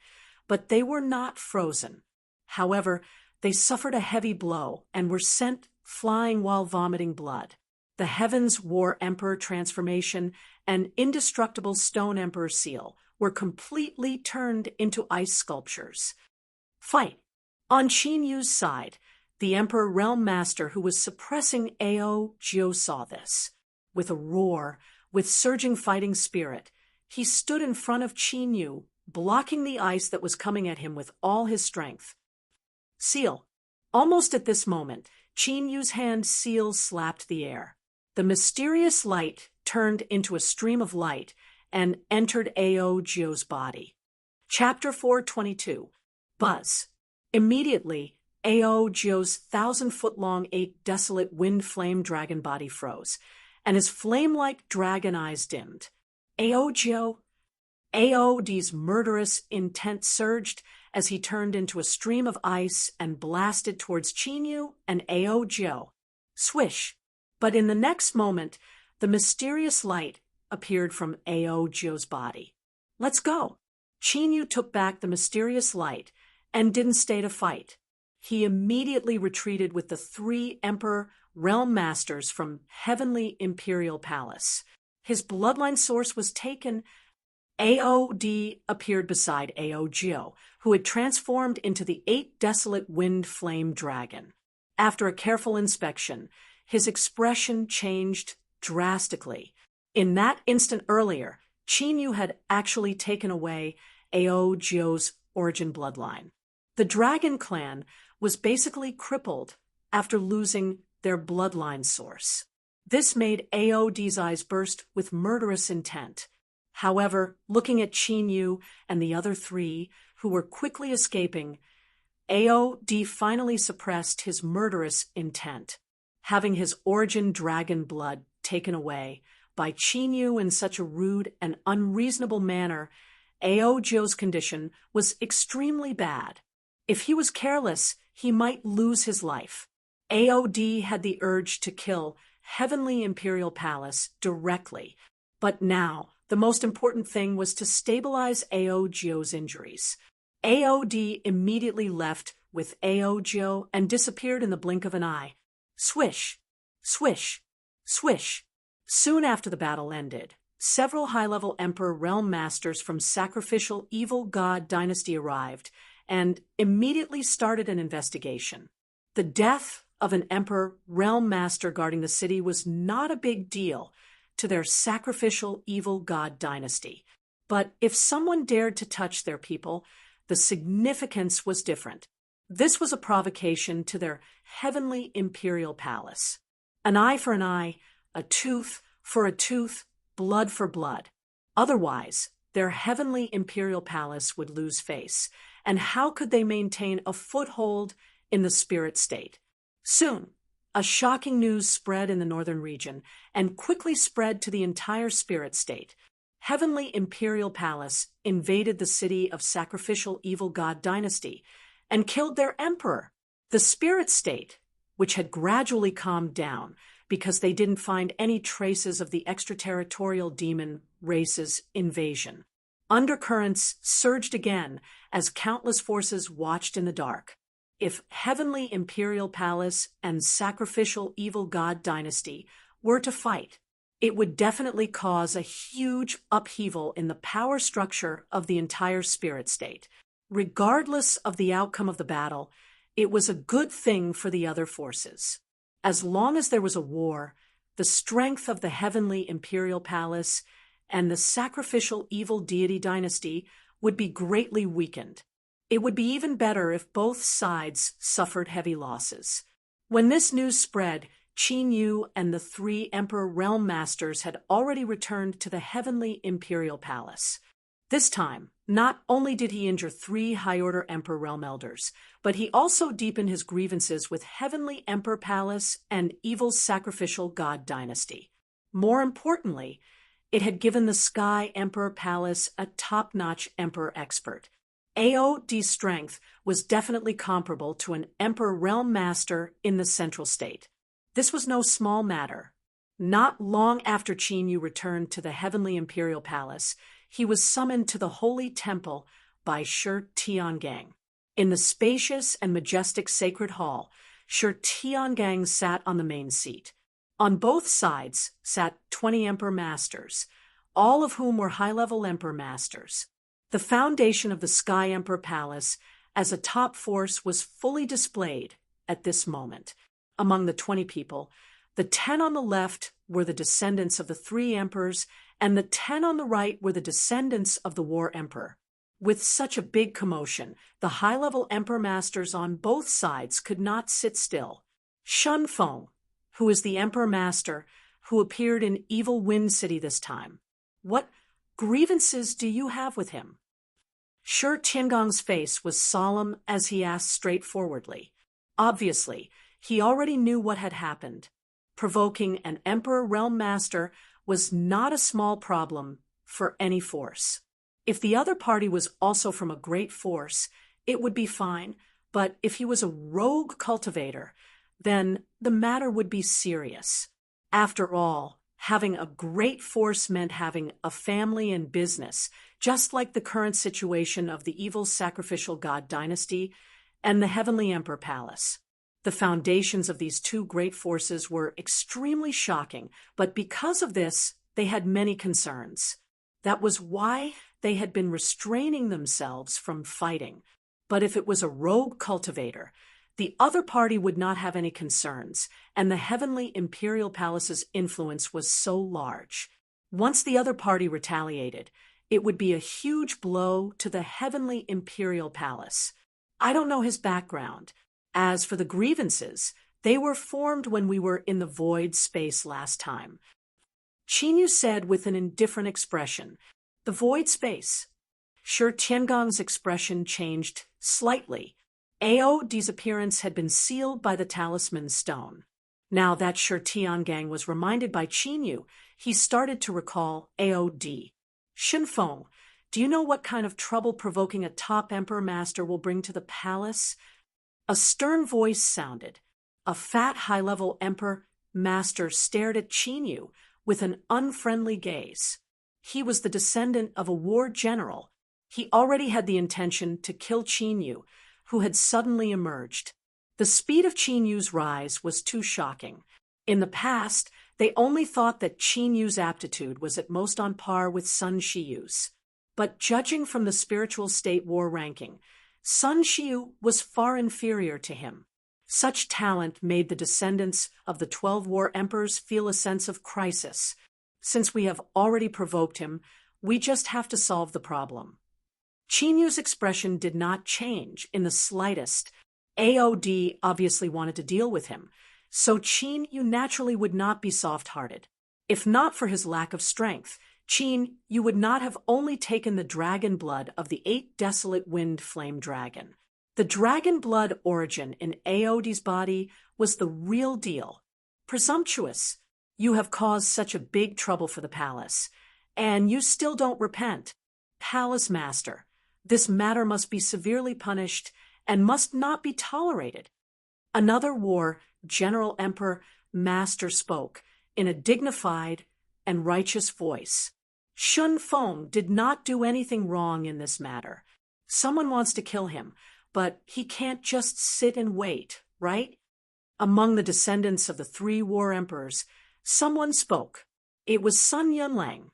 but they were not frozen. However, they suffered a heavy blow and were sent flying while vomiting blood. The Heavens War Emperor transformation and indestructible Stone Emperor seal were completely turned into ice sculptures. Fight. On Qin Yu's side, the Emperor Realm Master who was suppressing Ao Jiu saw this. With a roar, with surging fighting spirit, he stood in front of Qin Yu, blocking the ice that was coming at him with all his strength. Seal. Almost at this moment, Qin Yu's hand seal slapped the air. The mysterious light turned into a stream of light and entered Ao Jiu's body. Chapter 422. Buzz. Immediately, Ao Jiu's 1,000-foot-long 8 desolate wind-flame dragon body froze, and his flame-like dragon eyes dimmed. Aod's murderous intent surged as he turned into a stream of ice and blasted towards Qin Yu and Ao Jiu. Swish! But in the next moment, the mysterious light appeared from Ao Jiu's body. Let's go! Qin Yu took back the mysterious light and didn't stay to fight. He immediately retreated with the 3 Emperor Realm Masters from Heavenly Imperial Palace. His bloodline source was taken. Aod appeared beside Ao Jiu, who had transformed into the 8 desolate wind flame dragon. After a careful inspection, his expression changed drastically. In that instant earlier, Qin Yu had actually taken away Ao Jiu's origin bloodline. The Dragon Clan was basically crippled after losing their bloodline source. This made Aod's eyes burst with murderous intent. However, looking at Qin Yu and the other 3, who were quickly escaping, Aod finally suppressed his murderous intent. Having his origin dragon blood taken away by Qin Yu in such a rude and unreasonable manner, Ao Jiu's condition was extremely bad. If he was careless, he might lose his life. Aod had the urge to kill Heavenly Imperial Palace directly, but now the most important thing was to stabilize Ao Jiu's injuries. Aod immediately left with Ao Jiu and disappeared in the blink of an eye. Swish! Swish! Swish! Soon after the battle ended, several high-level Emperor Realm Masters from Sacrificial Evil God Dynasty arrived and immediately started an investigation. The death of an Emperor Realm Master guarding the city was not a big deal to their Sacrificial Evil God Dynasty, but if someone dared to touch their people, the significance was different. This was a provocation to their Heavenly Imperial Palace. An eye for an eye, a tooth for a tooth, blood for blood. Otherwise, their Heavenly Imperial Palace would lose face, and how could they maintain a foothold in the spirit state? Soon, a shocking news spread in the northern region and quickly spread to the entire spirit state. Heavenly Imperial Palace invaded the city of Sacrificial Evil God Dynasty and killed their emperor. The spirit state, which had gradually calmed down because they didn't find any traces of the extraterritorial demon race's invasion. Undercurrents surged again as countless forces watched in the dark. If Heavenly Imperial Palace and Sacrificial Evil God Dynasty were to fight, it would definitely cause a huge upheaval in the power structure of the entire spirit state. Regardless of the outcome of the battle, it was a good thing for the other forces. As long as there was a war, the strength of the Heavenly Imperial Palace and the Sacrificial Evil Deity Dynasty would be greatly weakened. It would be even better if both sides suffered heavy losses. When this news spread, Qin Yu and the 3 Emperor Realm Masters had already returned to the Heavenly Imperial Palace. This time, not only did he injure 3 high-order Emperor Realm Elders, but he also deepened his grievances with Heavenly Emperor Palace and Evil Sacrificial God Dynasty. More importantly, it had given the Sky Emperor Palace a top-notch Emperor expert. Aod's strength was definitely comparable to an Emperor Realm Master in the Central State. This was no small matter. Not long after Qin Yu returned to the heavenly imperial palace, he was summoned to the holy temple by Shi Tiangang. In the spacious and majestic sacred hall, Shi Tiangang sat on the main seat. On both sides sat 20 emperor masters, all of whom were high-level emperor masters. The foundation of the Sky Emperor Palace as a top force was fully displayed at this moment. Among the 20 people, the 10 on the left were the descendants of the 3 emperors, and the 10 on the right were the descendants of the War Emperor. With such a big commotion, the high-level emperor masters on both sides could not sit still. Shun Feng, who is the emperor master who appeared in Evil Wind City this time. What grievances do you have with him? Shi Tiangong's face was solemn as he asked straightforwardly. Obviously, he already knew what had happened. Provoking an emperor realm master was not a small problem for any force. If the other party was also from a great force, it would be fine, but if he was a rogue cultivator, then the matter would be serious. After all, having a great force meant having a family and business, just like the current situation of the evil sacrificial god dynasty and the Heavenly Emperor Palace. The foundations of these 2 great forces were extremely shocking, but because of this, they had many concerns. That was why they had been restraining themselves from fighting. But if it was a rogue cultivator, the other party would not have any concerns, and the Heavenly Imperial Palace's influence was so large. Once the other party retaliated, it would be a huge blow to the Heavenly Imperial Palace. I don't know his background. As for the grievances, they were formed when we were in the void space last time. Qin Yu said with an indifferent expression, "The void space." Shi Tiangong's expression changed slightly. Aod's appearance had been sealed by the talisman stone. Now that Shi Tiangang was reminded by Qin Yu, he started to recall Aod. Shun Feng, do you know what kind of trouble provoking a top emperor master will bring to the palace? A stern voice sounded. A fat high-level emperor master stared at Qin Yu with an unfriendly gaze. He was the descendant of a war general. He already had the intention to kill Qin Yu, who had suddenly emerged. The speed of Qin Yu's rise was too shocking. In the past, they only thought that Qin Yu's aptitude was at most on par with Sun Shiyu's. But judging from the spiritual state war ranking, Sun Shiyu was far inferior to him. Such talent made the descendants of the 12 war emperors feel a sense of crisis. Since we have already provoked him, we just have to solve the problem. Qin Yu's expression did not change in the slightest. Aod obviously wanted to deal with him, so Qin Yu naturally would not be soft-hearted. If not for his lack of strength, Qin Yu would not have only taken the dragon blood of the 8 desolate wind flame dragon. The dragon blood origin in Aod's body was the real deal. Presumptuous. You have caused such a big trouble for the palace, and you still don't repent. Palace Master, this matter must be severely punished and must not be tolerated. Another war General Emperor Master spoke in a dignified and righteous voice. Shun Feng did not do anything wrong in this matter. Someone wants to kill him, but he can't just sit and wait, right? Among the descendants of the 3 war emperors, someone spoke. It was Sun Yunlang.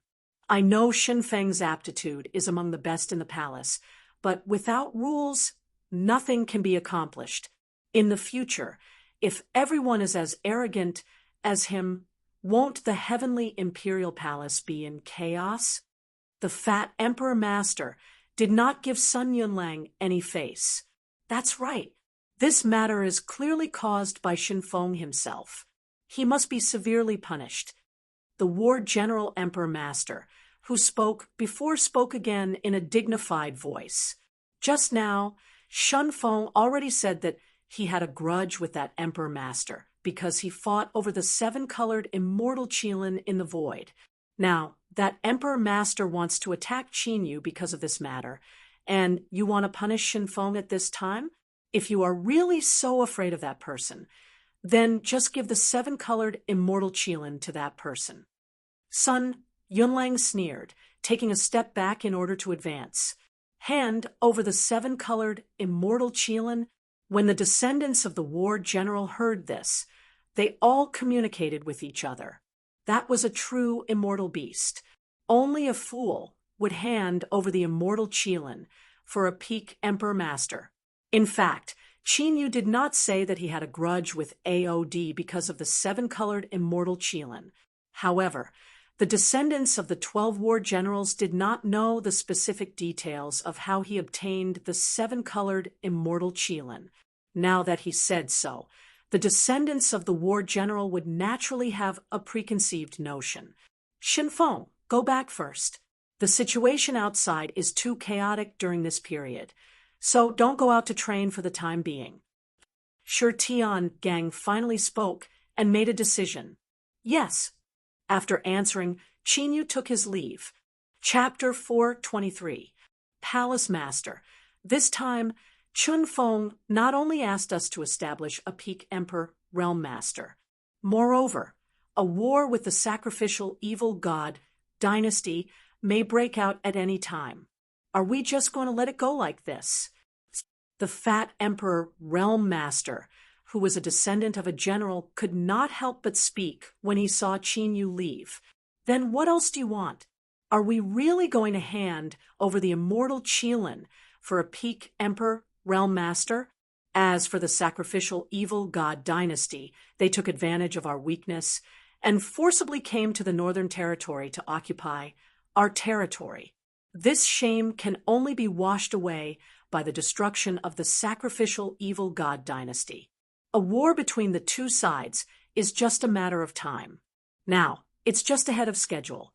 I know Shun Feng's aptitude is among the best in the palace, but without rules, nothing can be accomplished. In the future, if everyone is as arrogant as him, won't the heavenly imperial palace be in chaos? The fat emperor master did not give Sun Yunlang any face. That's right. This matter is clearly caused by Shun Feng himself. He must be severely punished. The war general emperor master, who spoke again in a dignified voice. Just now, Shun Feng already said that he had a grudge with that emperor master because he fought over the 7-colored immortal Qilin in the void. Now, that emperor master wants to attack Qin Yu because of this matter, and you want to punish Shun Feng at this time? If you are really so afraid of that person, then just give the seven-colored immortal Qilin to that person. Sun Yunlang sneered, taking a step back in order to advance. Hand over the seven-colored immortal Qilin. When the descendants of the war general heard this, they all communicated with each other. That was a true immortal beast. Only a fool would hand over the immortal Qilin for a peak emperor master. In fact, Qin Yu did not say that he had a grudge with AOD because of the seven-colored immortal Qilin. However, the descendants of the 12 war generals did not know the specific details of how he obtained the seven-colored immortal Qilin. Now that he said so, the descendants of the war general would naturally have a preconceived notion. Xinfeng, go back first. The situation outside is too chaotic during this period, so don't go out to train for the time being. Shi Tiangang finally spoke and made a decision. Yes. After answering, Qin Yu took his leave. Chapter 423. Palace Master. This time, Chunfeng not only asked us to establish a peak emperor realm master. Moreover, a war with the sacrificial evil god dynasty may break out at any time. Are we just going to let it go like this? The fat emperor realm master, who was a descendant of a general, could not help but speak when he saw Qin Yu leave. Then what else do you want? Are we really going to hand over the immortal Qilin for a peak emperor realm master? As for the sacrificial evil god dynasty, they took advantage of our weakness and forcibly came to the northern territory to occupy our territory. This shame can only be washed away by the destruction of the sacrificial evil god dynasty. A war between the two sides is just a matter of time. Now, it's just ahead of schedule.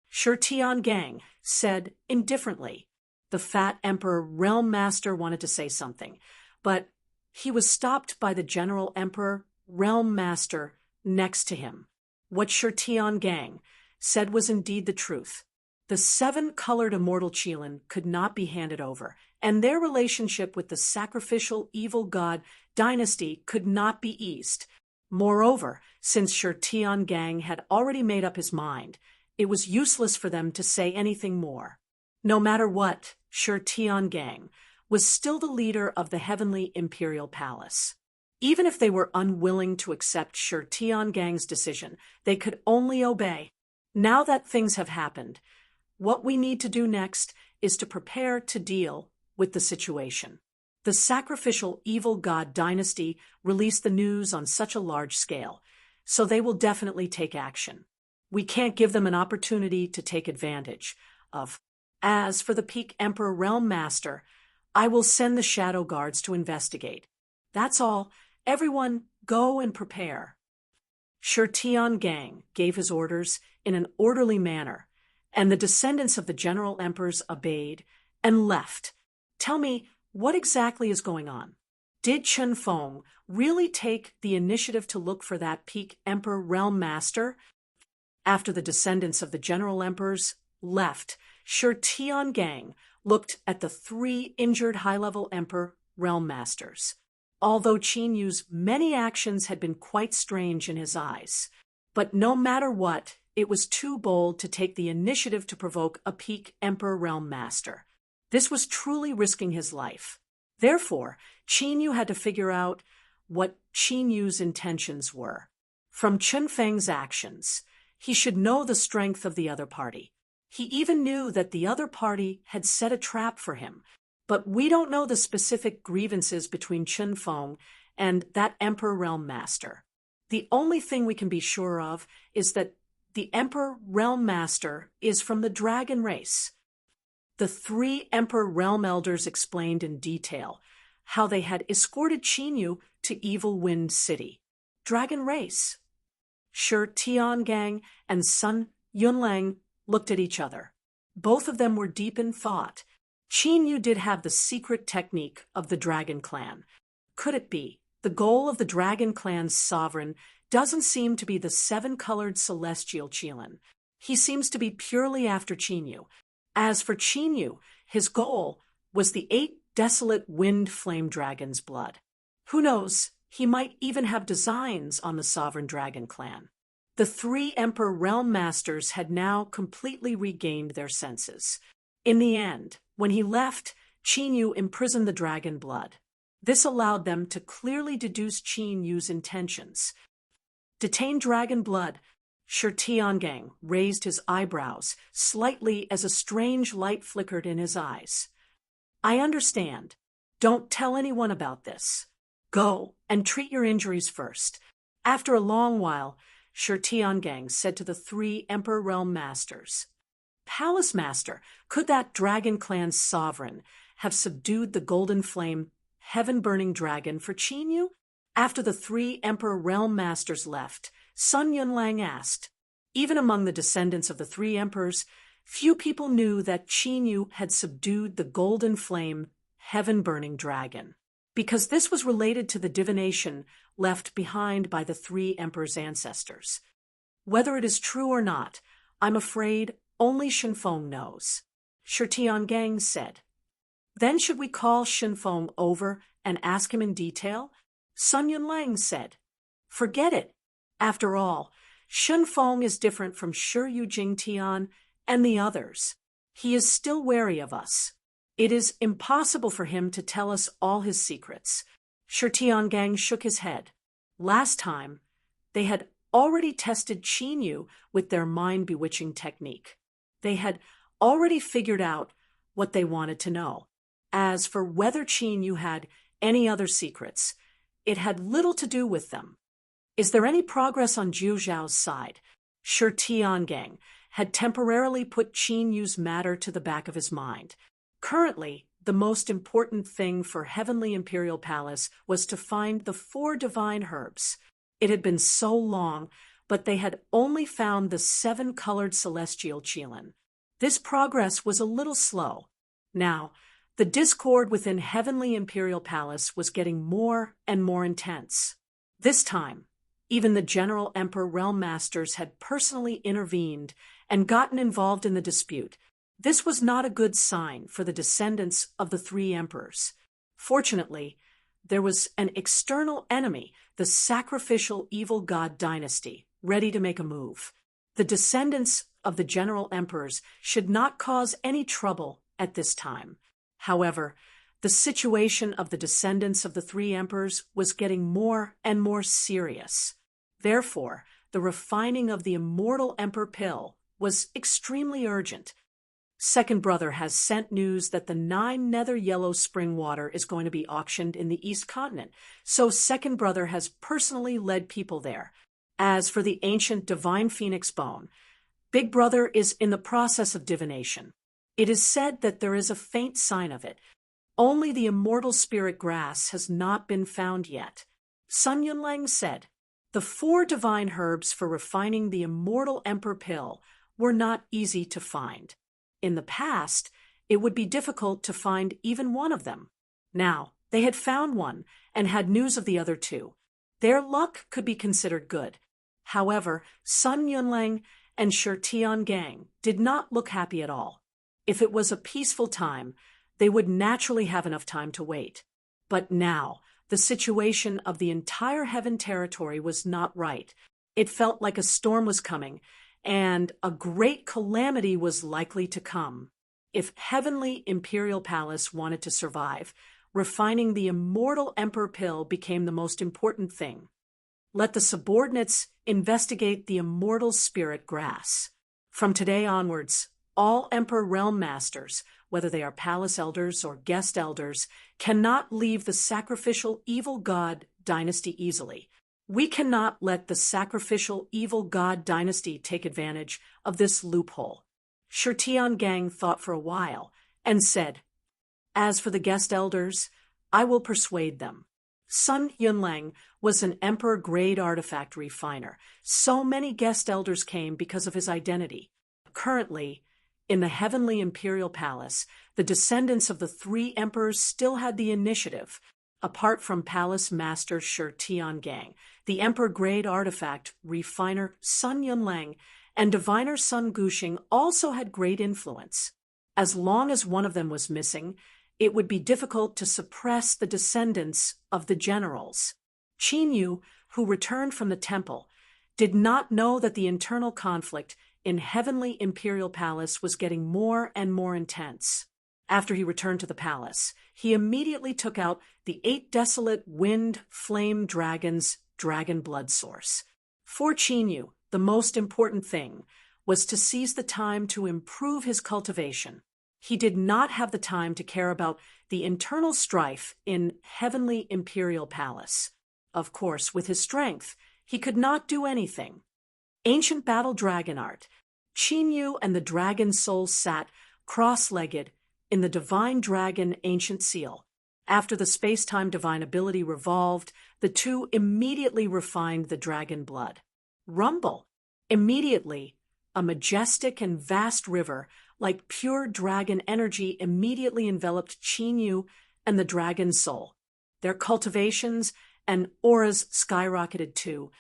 Shi Tiangang said indifferently. The fat emperor realm master wanted to say something, but he was stopped by the general emperor realm master next to him. What Shi Tiangang said was indeed the truth. The seven-colored immortal Qilin could not be handed over, and their relationship with the sacrificial evil god dynasty could not be eased. Moreover, since Shi Tiangang had already made up his mind, it was useless for them to say anything more. No matter what, Shi Tiangang was still the leader of the heavenly imperial palace. Even if they were unwilling to accept Shi Tiangang's decision, they could only obey. Now that things have happened, what we need to do next is to prepare to deal with the situation. The sacrificial evil god dynasty released the news on such a large scale, so they will definitely take action. We can't give them an opportunity to take advantage of. As for the peak emperor realm master, I will send the shadow guards to investigate. That's all. Everyone, go and prepare. Shi Tiangang gave his orders in an orderly manner, and the descendants of the general emperors obeyed and left. Tell me, what exactly is going on? Did Chunfeng really take the initiative to look for that peak emperor realm master? After the descendants of the general emperors left, Shi Tiangang looked at the three injured high-level emperor realm masters. Although Qin Yu's many actions had been quite strange in his eyes, but no matter what, it was too bold to take the initiative to provoke a peak emperor realm master. This was truly risking his life. Therefore, Qin Yu had to figure out what Qin Yu's intentions were. From Chunfeng's actions, he should know the strength of the other party. He even knew that the other party had set a trap for him, but we don't know the specific grievances between Chunfeng and that Emperor Realm Master. The only thing we can be sure of is that the Emperor Realm Master is from the dragon race. The three Emperor Realm Elders explained in detail how they had escorted Qin Yu to Evil Wind City. Dragon race. Shi Tiangang and Sun Yunlang looked at each other. Both of them were deep in thought. Qin Yu did have the secret technique of the Dragon Clan. Could it be the goal of the Dragon Clan's sovereign doesn't seem to be the seven-colored celestial Qilin? He seems to be purely after Qin Yu. As for Qin Yu, his goal was the 8 desolate wind flame dragons' blood. Who knows, He might even have designs on the sovereign dragon clan. The three Emperor Realm Masters had now completely regained their senses. In the end, when he left, Qin Yu imprisoned the dragon blood. This allowed them to clearly deduce Qin Yu's intentions. Detained dragon blood, Shi Tiangang raised his eyebrows slightly as a strange light flickered in his eyes. I understand. Don't tell anyone about this. Go and treat your injuries first. After a long while, Shi Tiangang said to the three Emperor Realm Masters, Palace Master, could that dragon clan's sovereign have subdued the golden flame, heaven-burning dragon for Qin Yu? After the three Emperor Realm Masters left, Sun Yunlang asked. Even among the descendants of the three emperors, few people knew that Qin Yu had subdued the golden flame, heaven-burning dragon, because this was related to the divination left behind by the three emperors' ancestors. Whether it is true or not, I'm afraid only Shenfeng knows. Shi Tiangang said. Then should we call Shenfeng over and ask him in detail? Sun Yunlang said. Forget it. After all, Shenfeng is different from Shi Yujingtian and the others. He is still wary of us. It is impossible for him to tell us all his secrets. Shi Tiangang shook his head. Last time, they had already tested Qin Yu with their mind-bewitching technique. They had already figured out what they wanted to know. As for whether Qin Yu had any other secrets, it had little to do with them. Is there any progress on Jiu Zhao's side? Shi Tiangang had temporarily put Qin Yu's matter to the back of his mind. Currently, the most important thing for Heavenly Imperial Palace was to find the 4 divine herbs. It had been so long, but they had only found the 7-colored celestial qilin. This progress was a little slow. Now, the discord within Heavenly Imperial Palace was getting more and more intense. This time, even the General Emperor Realm Masters had personally intervened and gotten involved in the dispute. This was not a good sign for the descendants of the 3 emperors. Fortunately, there was an external enemy, the sacrificial evil god dynasty, ready to make a move. The descendants of the general emperors should not cause any trouble at this time. However, the situation of the descendants of the 3 emperors was getting more and more serious. Therefore, the refining of the immortal emperor pill was extremely urgent. Second Brother has sent news that the 9 nether yellow spring water is going to be auctioned in the East Continent, so Second Brother has personally led people there. As for the ancient divine phoenix bone, Big Brother is in the process of divination. It is said that there is a faint sign of it. Only the immortal spirit grass has not been found yet. Sun Yunlang said, the 4 divine herbs for refining the immortal emperor pill were not easy to find. In the past, it would be difficult to find even one of them. Now, they had found one and had news of the other 2. Their luck could be considered good. However, Sun Yunlang and Shi Tiangang did not look happy at all. If it was a peaceful time, they would naturally have enough time to wait. But now, the situation of the entire Heaven territory was not right. It felt like a storm was coming, and a great calamity was likely to come. If Heavenly Imperial Palace wanted to survive, refining the immortal Emperor pill became the most important thing. Let the subordinates investigate the immortal spirit grass. From today onwards, all Emperor Realm Masters, whether they are palace elders or guest elders, cannot leave the sacrificial evil god dynasty easily. We cannot let the sacrificial evil god dynasty take advantage of this loophole. Shi Tiangang thought for a while and said, as for the guest elders, I will persuade them. Sun Yunlang was an emperor-grade artifact refiner. So many guest elders came because of his identity. Currently, in the Heavenly Imperial Palace, the descendants of the 3 emperors still had the initiative. Apart from Palace Master Shi Tiangang, the Emperor-grade artifact refiner Sun Yunlang and diviner Sun Guxing also had great influence. As long as one of them was missing, it would be difficult to suppress the descendants of the generals. Qin Yu, who returned from the temple, did not know that the internal conflict in Heavenly Imperial Palace was getting more and more intense. After he returned to the palace, he immediately took out the 8 desolate wind flame dragons' dragon blood source. For Qin Yu, the most important thing was to seize the time to improve his cultivation. He did not have the time to care about the internal strife in Heavenly Imperial Palace. Of course, with his strength, he could not do anything. Ancient battle dragon art. Qin Yu and the dragon soul sat cross-legged in the divine dragon ancient seal. After the space-time divine ability revolved, the two immediately refined the dragon blood. Rumble. Immediately, a majestic and vast river, like pure dragon energy, immediately enveloped Qin Yu and the dragon soul. Their cultivations and auras skyrocketed too.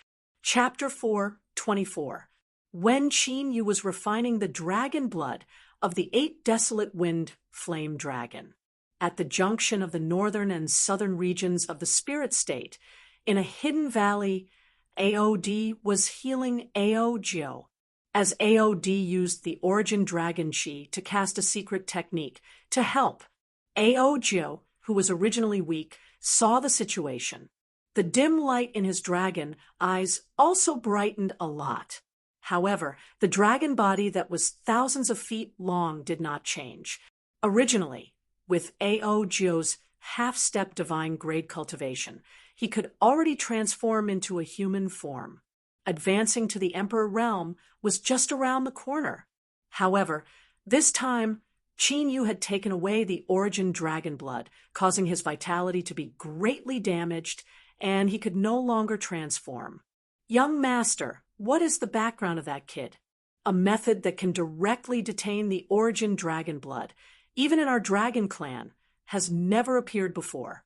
Chapter 4:24. When Qin Yu was refining the dragon blood of the 8 desolate wind flame dragon, at the junction of the northern and southern regions of the spirit state, in a hidden valley, AOD was healing Aojo. As AOD used the origin dragon chi to cast a secret technique to help, Aojo, who was originally weak, saw the situation. The dim light in his dragon eyes also brightened a lot. However, the dragon body that was thousands of feet long did not change. Originally, with Aojo's half-step divine grade cultivation, he could already transform into a human form. Advancing to the Emperor realm was just around the corner. However, this time, Qin Yu had taken away the origin dragon blood, causing his vitality to be greatly damaged, and he could no longer transform. Young master, what is the background of that kid? A method that can directly detain the origin dragon blood, even in our dragon clan, has never appeared before.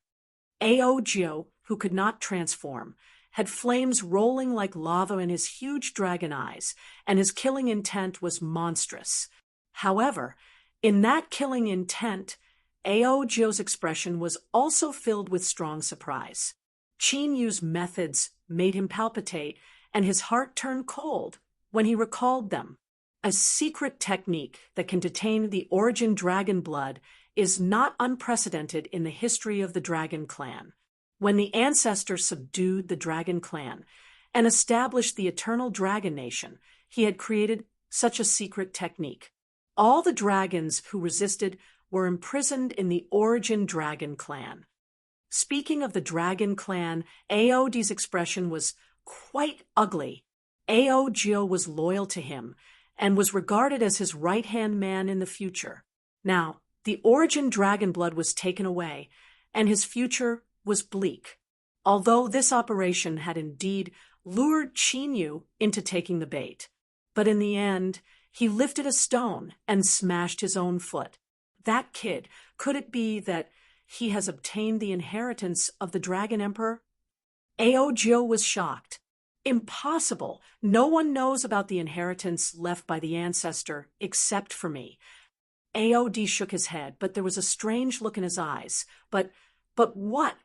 Aojo, who could not transform, had flames rolling like lava in his huge dragon eyes, and his killing intent was monstrous. However, in that killing intent, Aojo's expression was also filled with strong surprise. Qin Yu's methods made him palpitate, and his heart turned cold when he recalled them. A secret technique that can detain the origin dragon blood is not unprecedented in the history of the dragon clan. When the ancestor subdued the dragon clan and established the eternal dragon nation, he had created such a secret technique. All the dragons who resisted were imprisoned in the origin dragon clan. Speaking of the dragon clan, Aod's expression was quite ugly. Aojo was loyal to him and was regarded as his right-hand man in the future. Now, the origin dragon blood was taken away, and his future was bleak. Although this operation had indeed lured Qin Yu into taking the bait. But in the end, he lifted a stone and smashed his own foot. That kid, could it be that he has obtained the inheritance of the Dragon Emperor? Aojo was shocked. Impossible! No one knows about the inheritance left by the ancestor except for me. Aod shook his head, but there was a strange look in his eyes. But what?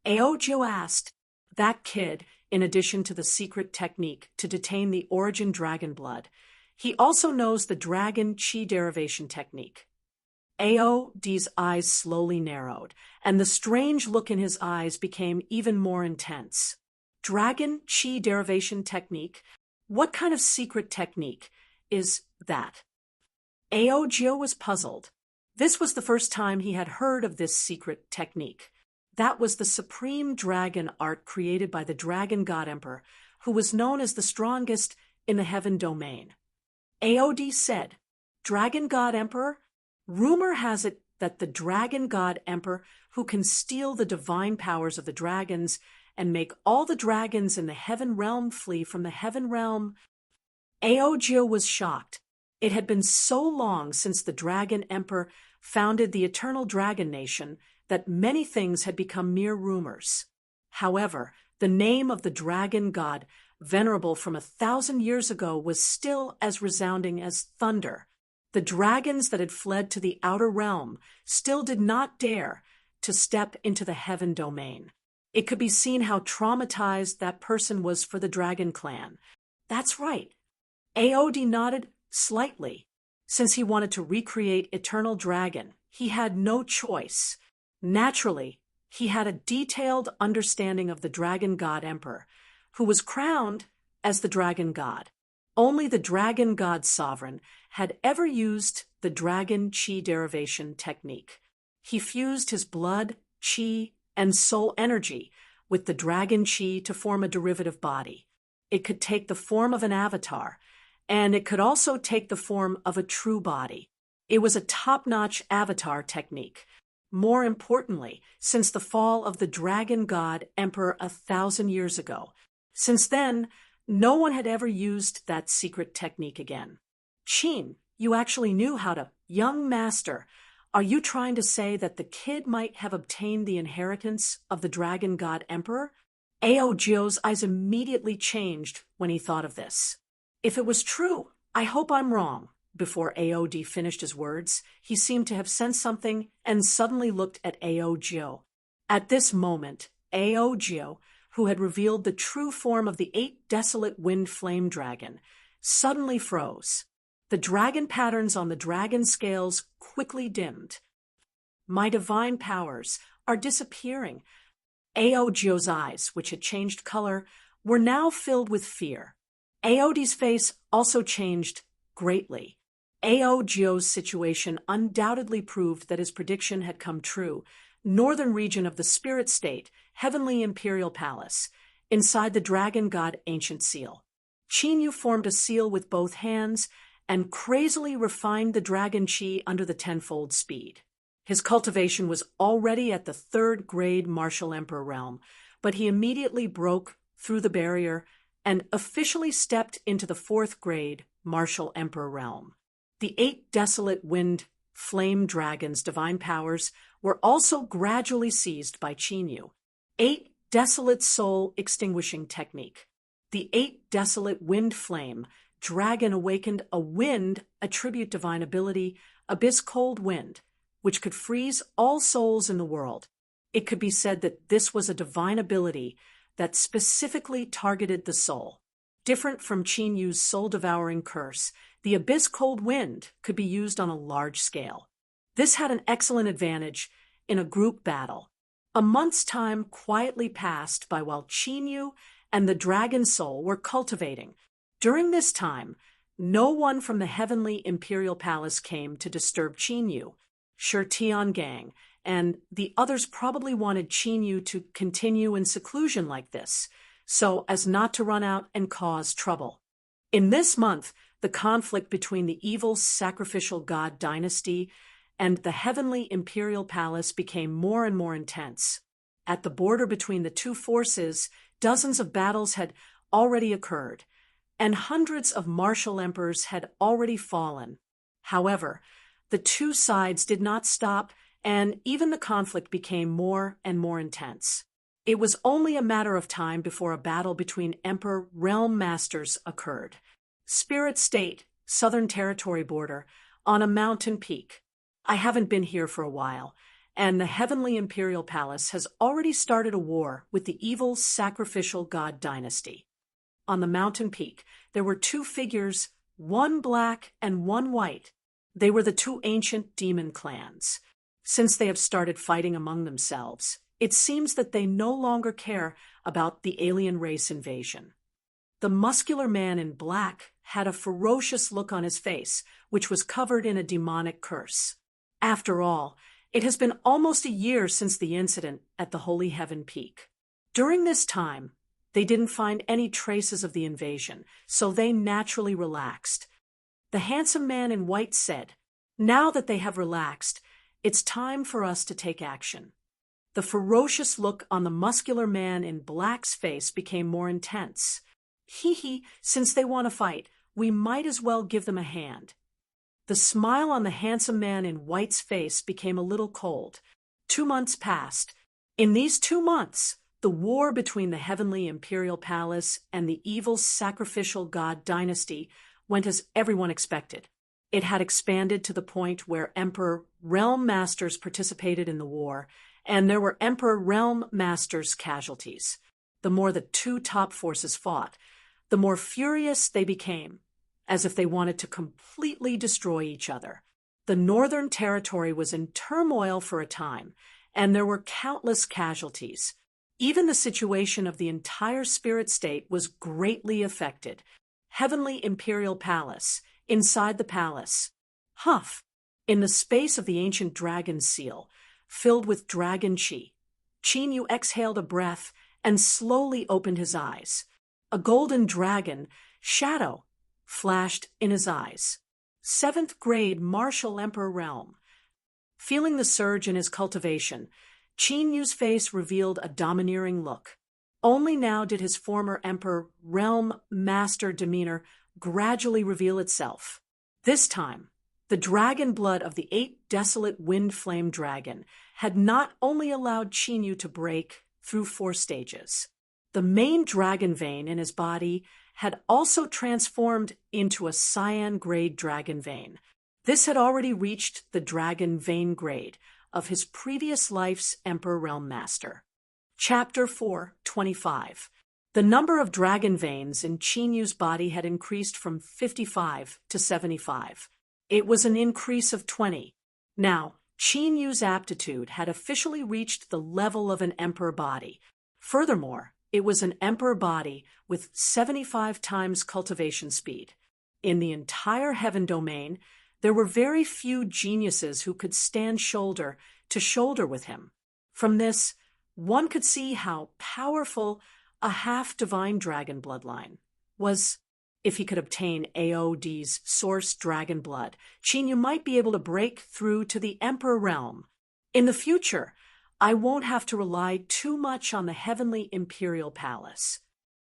Aojo asked. That kid, in addition to the secret technique to detain the origin dragon blood, he also knows the dragon chi derivation technique. Aod's eyes slowly narrowed, and the strange look in his eyes became even more intense. Dragon chi derivation technique? What kind of secret technique is that? Aojo was puzzled. This was the first time he had heard of this secret technique. That was the supreme dragon art created by the Dragon God Emperor, who was known as the strongest in the heaven domain. Aod said, Dragon God Emperor? Rumor has it that the Dragon God Emperor, who can steal the divine powers of the dragons and make all the dragons in the heaven realm flee from the heaven realm. Aojo was shocked. It had been so long since the Dragon Emperor founded the Eternal Dragon Nation that many things had become mere rumors. However, the name of the dragon god, venerable from 1,000 years ago, was still as resounding as thunder. The dragons that had fled to the outer realm still did not dare to step into the heaven domain. It could be seen how traumatized that person was for the Dragon Clan. That's right. Aod nodded slightly. Since he wanted to recreate Eternal Dragon, he had no choice. Naturally, he had a detailed understanding of the Dragon God Emperor, who was crowned as the Dragon God. Only the Dragon God Sovereign had ever used the Dragon Chi derivation technique. He fused his blood, Chi, and soul energy with the Dragon Chi to form a derivative body. It could take the form of an avatar, and it could also take the form of a true body. It was a top-notch avatar technique. More importantly, since the fall of the Dragon God Emperor 1,000 years ago. Since then, no one had ever used that secret technique again. Qin, you actually knew how to. Young master, are you trying to say that the kid might have obtained the inheritance of the Dragon God Emperor? Ao's eyes immediately changed when he thought of this. If it was true, I hope I'm wrong. Before Aod finished his words, he seemed to have sensed something and suddenly looked at Aogyo. At this moment, Aogyo, who had revealed the true form of the 8 desolate wind flame dragon, suddenly froze. The dragon patterns on the dragon scales quickly dimmed. My divine powers are disappearing. Aogyo's eyes, which had changed color, were now filled with fear. Aod's face also changed greatly. Aogyo's situation undoubtedly proved that his prediction had come true. Northern region of the spirit state, Heavenly Imperial Palace, inside the Dragon God Ancient Seal. Qinyu formed a seal with both hands and crazily refined the Dragon Chi under the tenfold speed. His cultivation was already at the 3rd grade Martial Emperor realm, but he immediately broke through the barrier and officially stepped into the 4th grade Martial Emperor realm. The 8 desolate wind flame dragons' divine powers were also gradually seized by Qinyu. 8 desolate soul extinguishing technique. The 8 desolate wind flame dragon awakened a wind attribute divine ability, Abyss Cold Wind, which could freeze all souls in the world. It could be said that this was a divine ability that specifically targeted the soul. Different from Qinyu's soul-devouring curse, the Abyss Cold Wind could be used on a large scale. This had an excellent advantage in a group battle. A month's time quietly passed by while Qinyu and the Dragon Soul were cultivating. During this time, no one from the Heavenly Imperial Palace came to disturb Qinyu. Sure, Tiangang and the others probably wanted Qinyu to continue in seclusion like this, so as not to run out and cause trouble. In this month, the conflict between the evil sacrificial god dynasty and the Heavenly Imperial Palace became more and more intense. At the border between the two forces, dozens of battles had already occurred, and hundreds of martial emperors had already fallen. However, the two sides did not stop, and even the conflict became more and more intense. It was only a matter of time before a battle between Emperor Realm Masters occurred. Spirit State, Southern Territory border, on a mountain peak. I haven't been here for a while, and the Heavenly Imperial Palace has already started a war with the evil sacrificial god dynasty. On the mountain peak, there were 2 figures, one black and one white. They were the 2 ancient demon clans. Since they have started fighting among themselves, it seems that they no longer care about the alien race invasion. The muscular man in black had a ferocious look on his face, which was covered in a demonic curse. After all, it has been almost a year since the incident at the Holy Heaven Peak. During this time, they didn't find any traces of the invasion, so they naturally relaxed. The handsome man in white said, "Now that they have relaxed, it's time for us to take action." The ferocious look on the muscular man in black's face became more intense. Since they want to fight, we might as well give them a hand. The smile on the handsome man in white's face became a little cold. 2 months passed. In these 2 months, the war between the Heavenly Imperial Palace and the evil sacrificial god dynasty went as everyone expected. it had expanded to the point where Emperor Realm Masters participated in the war, and there were Emperor Realm Masters casualties. The more the two top forces fought, the more furious they became, as if they wanted to completely destroy each other. The Northern Territory was in turmoil for a time, and there were countless casualties. Even the situation of the entire spirit state was greatly affected. Heavenly Imperial Palace, inside the palace. Huff! In the space of the ancient dragon seal, filled with dragon chi, Qin exhaled a breath and slowly opened his eyes. A golden dragon, shadow, flashed in his eyes. 7th grade Martial Emperor Realm. Feeling the surge in his cultivation, Qin Yu's face revealed a domineering look. Only now did his former Emperor Realm Master demeanor gradually reveal itself. This time, the dragon blood of the 8 desolate wind flame dragon had not only allowed Qin Yu to break through 4 stages. The main dragon vein in his body had also transformed into a cyan-grade dragon vein. This had already reached the dragon vein grade of his previous life's Emperor Realm Master. Chapter 4:25. The number of dragon veins in Qin Yu's body had increased from 55 to 75. It was an increase of 20. Now, Qin Yu's aptitude had officially reached the level of an emperor body. Furthermore, it was an emperor body with 75 times cultivation speed. In the entire heaven domain, there were very few geniuses who could stand shoulder to shoulder with him. From this, one could see how powerful a half-divine dragon bloodline was. If he could obtain AOD's source dragon blood, Qin Yu might be able to break through to the Emperor Realm. In the future, I won't have to rely too much on the Heavenly Imperial Palace.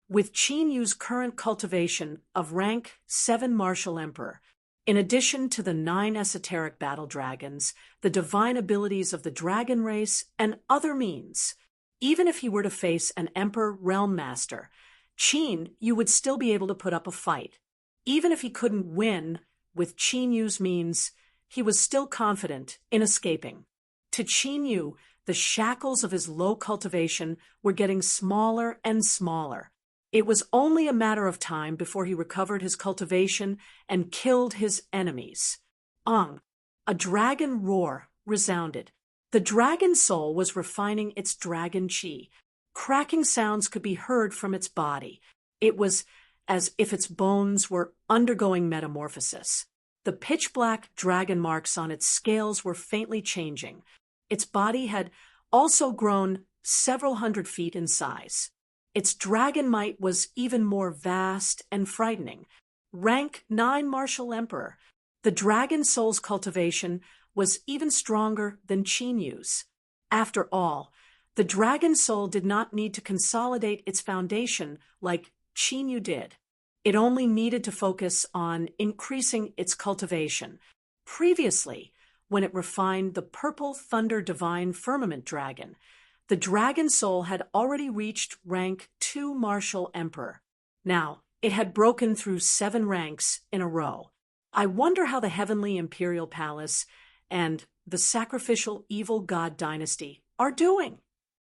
With Qin Yu's current cultivation of rank 7 Martial Emperor, in addition to the 9 esoteric battle dragons, the divine abilities of the dragon race, and other means, even if he were to face an Emperor Realm Master, Qin Yu would still be able to put up a fight. Even if he couldn't win with Qin Yu's means, he was still confident in escaping. To Qin Yu, the shackles of his low cultivation were getting smaller and smaller. It was only a matter of time before he recovered his cultivation and killed his enemies. A dragon roar resounded. The dragon soul was refining its dragon chi. Cracking sounds could be heard from its body. It was as if its bones were undergoing metamorphosis. The pitch-black dragon marks on its scales were faintly changing. Its body had also grown several hundred feet in size. Its dragon might was even more vast and frightening. Rank 9 Martial Emperor, the dragon soul's cultivation was even stronger than Qin Yu's. After all, the dragon soul did not need to consolidate its foundation like Qin Yu did. It only needed to focus on increasing its cultivation. Previously, when it refined the purple thunder divine firmament dragon, the dragon soul had already reached rank 2 Martial Emperor. Now, it had broken through 7 ranks in a row. I wonder how the Heavenly Imperial Palace and the Sacrificial Evil God Dynasty are doing.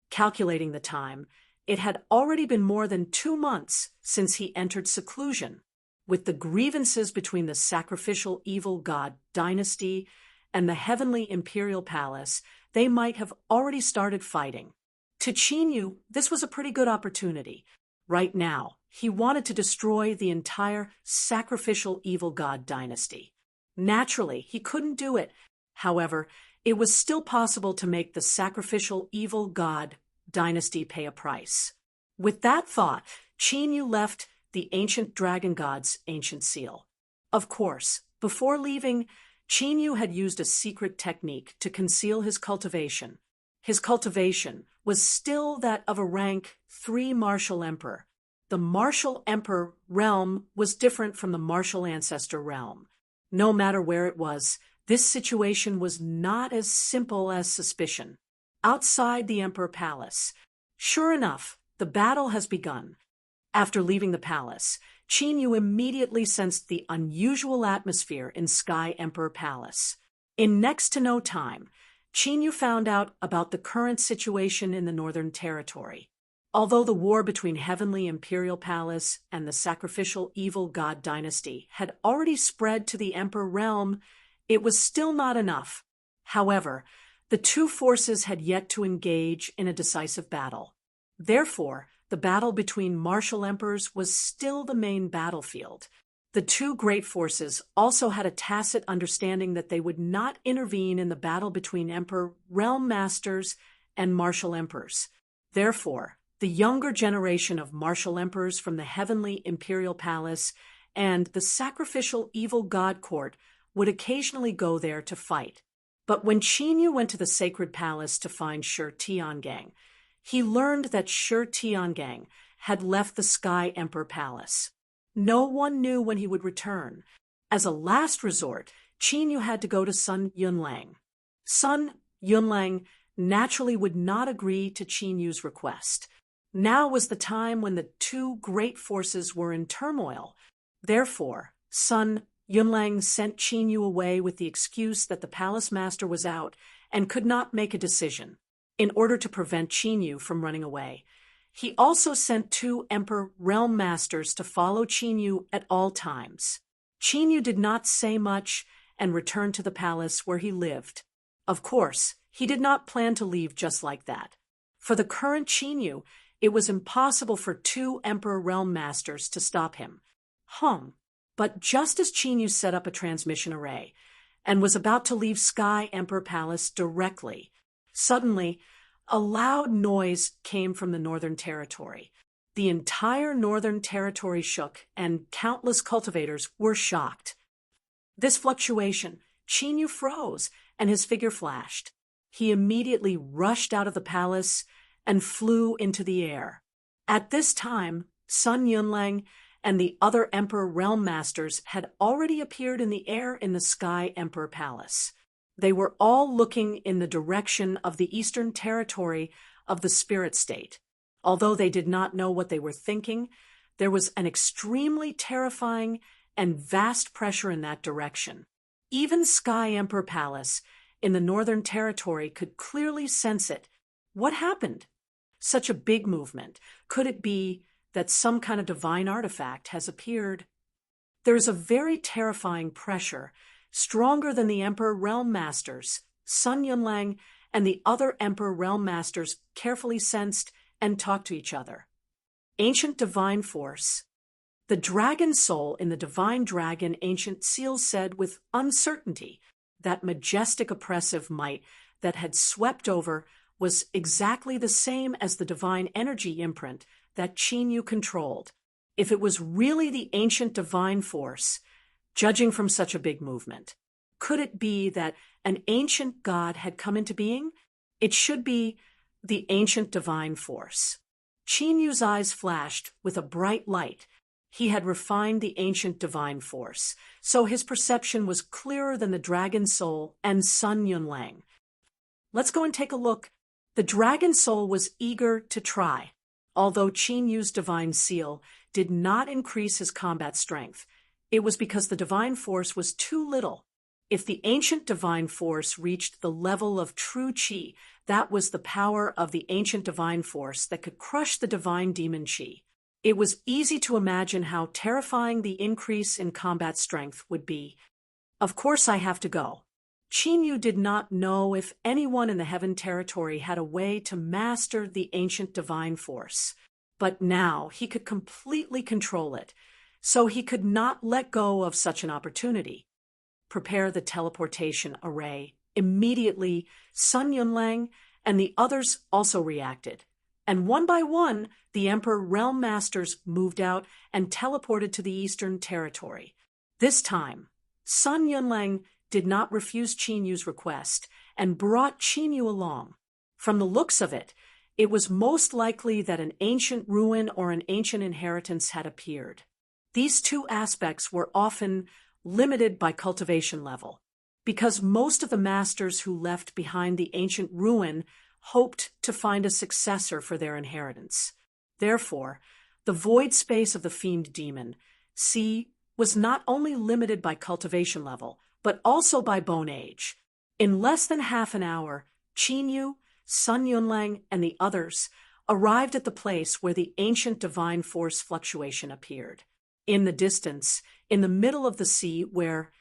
Calculating the time, it had already been more than 2 months since he entered seclusion. With the grievances between the Sacrificial Evil God Dynasty and the Heavenly Imperial Palace, they might have already started fighting. To Qin Yu, this was a pretty good opportunity. Right now, he wanted to destroy the entire Sacrificial Evil God Dynasty. Naturally, he couldn't do it. However, it was still possible to make the Sacrificial Evil God Dynasty pay a price. With that thought, Qin Yu left the ancient dragon god's ancient seal. Of course, before leaving, Qin Yu had used a secret technique to conceal his cultivation. His cultivation was still that of a rank 3 Martial Emperor. The Martial Emperor realm was different from the Martial Ancestor realm. No matter where it was, this situation was not as simple as suspicion. Outside the Emperor Palace, sure enough, the battle has begun. After leaving the palace, Qin Yu immediately sensed the unusual atmosphere in Sky Emperor Palace. In next to no time, Qin Yu found out about the current situation in the Northern Territory. Although the war between Heavenly Imperial Palace and the sacrificial evil god dynasty had already spread to the Emperor realm, it was still not enough. However, the two forces had yet to engage in a decisive battle. Therefore, the battle between martial emperors was still the main battlefield. The two great forces also had a tacit understanding that they would not intervene in the battle between emperor realm masters and martial emperors. Therefore, the younger generation of martial emperors from the Heavenly Imperial Palace and the sacrificial evil god court would occasionally go there to fight. But when Qin Yu went to the sacred palace to find Shi Tiangang, he learned that Shi Tiangang had left the Sky Emperor Palace. No one knew when he would return. As a last resort, Qin Yu had to go to Sun Yunlang. Sun Yunlang naturally would not agree to Qin Yu's request. Now was the time when the two great forces were in turmoil. Therefore, Sun Yunlang sent Qin Yu away with the excuse that the palace master was out and could not make a decision. In order to prevent Qin Yu from running away, he also sent two Emperor Realm Masters to follow Qin Yu at all times. Qin Yu did not say much and returned to the palace where he lived. Of course, he did not plan to leave just like that. For the current Qin Yu, it was impossible for two Emperor Realm Masters to stop him. But just as Qin Yu set up a transmission array and was about to leave Sky Emperor Palace directly, suddenly, a loud noise came from the Northern Territory. The entire Northern Territory shook, and countless cultivators were shocked. This fluctuation, Qin Yu froze, and his figure flashed. He immediately rushed out of the palace and flew into the air. At this time, Sun Yunlang and the other Emperor Realm Masters had already appeared in the air in the Sky Emperor Palace. They were all looking in the direction of the Eastern Territory of the Spirit State. Although they did not know what they were thinking, there was an extremely terrifying and vast pressure in that direction. Even Sky Emperor Palace in the Northern Territory could clearly sense it. What happened? Such a big movement. Could it be that some kind of divine artifact has appeared? There is a very terrifying pressure, stronger than the Emperor Realm Masters. Sun Yunlang and the other Emperor Realm Masters carefully sensed and talked to each other. Ancient divine force. The dragon soul in the divine dragon ancient seal said with uncertainty that majestic oppressive might that had swept over was exactly the same as the divine energy imprint that Qin Yu controlled. If it was really the ancient divine force, judging from such a big movement, could it be that an ancient god had come into being? It should be the ancient divine force. Qin Yu's eyes flashed with a bright light. He had refined the ancient divine force, so his perception was clearer than the dragon soul and Sun Yunlang. Let's go and take a look. The dragon soul was eager to try. Although Qin Yu's divine seal did not increase his combat strength, it was because the divine force was too little. If the ancient divine force reached the level of true qi, that was the power of the ancient divine force that could crush the divine demon qi. It was easy to imagine how terrifying the increase in combat strength would be. Of course I have to go. Qin Yu did not know if anyone in the Heaven Territory had a way to master the ancient divine force. But now he could completely control it, so he could not let go of such an opportunity. Prepare the teleportation array. Immediately, Sun Yunlang and the others also reacted. And one by one, the Emperor Realm Masters moved out and teleported to the Eastern Territory. This time, Sun Yunlang did not refuse Qin Yu's request and brought Qin Yu along. From the looks of it, it was most likely that an ancient ruin or an ancient inheritance had appeared. These two aspects were often limited by cultivation level, because most of the masters who left behind the ancient ruin hoped to find a successor for their inheritance. Therefore, The void space of the fiend demon, C, was not only limited by cultivation level, but also by bone age. In less than half an hour, Qin Yu, Sun Yunlang, and the others arrived at the place where the ancient divine force fluctuation appeared. In the distance, in the middle of the sea where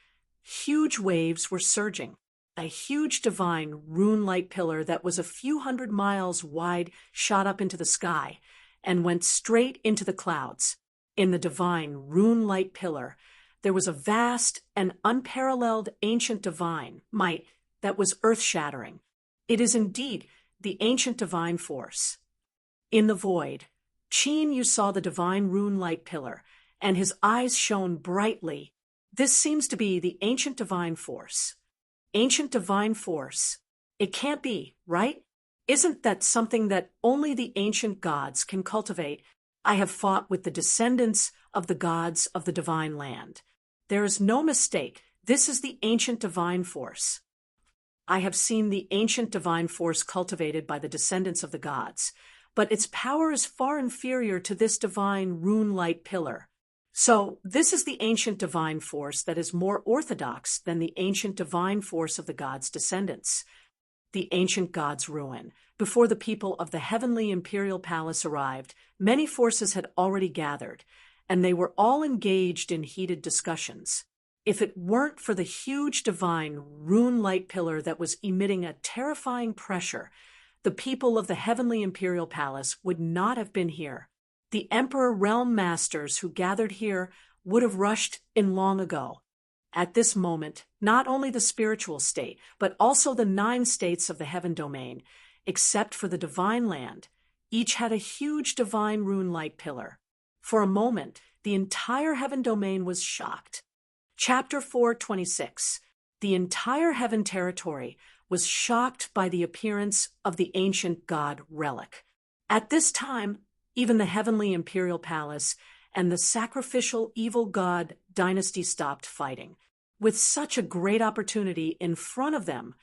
huge waves were surging, a huge divine rune-like pillar that was a few hundred miles wide shot up into the sky and went straight into the clouds. In the divine rune-like pillar, there was a vast and unparalleled ancient divine might that was earth-shattering. It is indeed the ancient divine force. In the void, Qin Yu saw the divine rune-like pillar, and his eyes shone brightly. This seems to be the ancient divine force. Ancient divine force. It can't be, right? Isn't that something that only the ancient gods can cultivate? I have fought with the descendants of the gods of the divine land. There is no mistake. This is the ancient divine force. I have seen the ancient divine force cultivated by the descendants of the gods, but its power is far inferior to this divine rune-like pillar. So, this is the ancient divine force that is more orthodox than the ancient divine force of the gods' descendants. The ancient gods' ruin. Before the people of the heavenly imperial palace arrived, many forces had already gathered, and they were all engaged in heated discussions. If it weren't for the huge divine rune-like pillar that was emitting a terrifying pressure, the people of the heavenly imperial palace would not have been here. The Emperor Realm Masters who gathered here would have rushed in long ago. At this moment, not only the spiritual state, but also the 9 states of the heaven domain, except for the divine land, each had a huge divine rune-like pillar. For a moment, the entire heaven domain was shocked. Chapter 4:26. The entire heaven territory was shocked by the appearance of the ancient god relic. At this time, even the heavenly imperial palace and the sacrificial evil god dynasty stopped fighting. With such a great opportunity in front of them,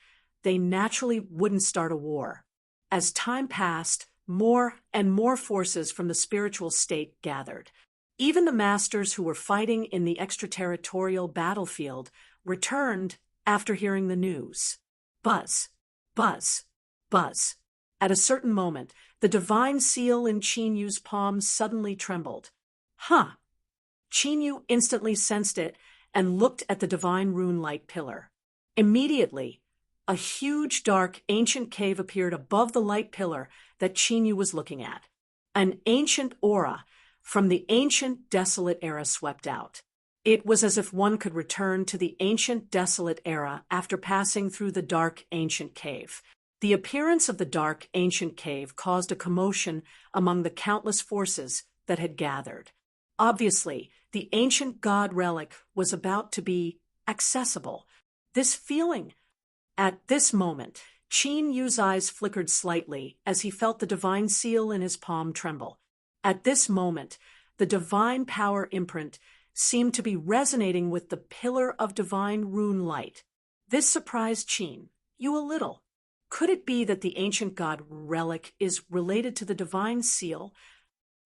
they naturally wouldn't start a war. As time passed, more and more forces from the spiritual state gathered. Even the masters who were fighting in the extraterritorial battlefield returned after hearing the news. Buzz, buzz, buzz. At a certain moment, the divine seal in Qin Yu's palm suddenly trembled. Huh! Qin Yu instantly sensed it and looked at the divine rune-like pillar. Immediately, a huge, dark, ancient cave appeared above the light pillar that Qin Yu was looking at. An ancient aura from the ancient desolate era swept out. It was as if one could return to the ancient desolate era after passing through the dark ancient cave. The appearance of the dark ancient cave caused a commotion among the countless forces that had gathered. Obviously, the ancient god relic was about to be accessible. This feeling. At this moment, Qin Yu's eyes flickered slightly as he felt the divine seal in his palm tremble. At this moment, the divine power imprint seemed to be resonating with the pillar of divine rune light. This surprised Qin Yu a little. Could it be that the ancient god relic is related to the divine seal?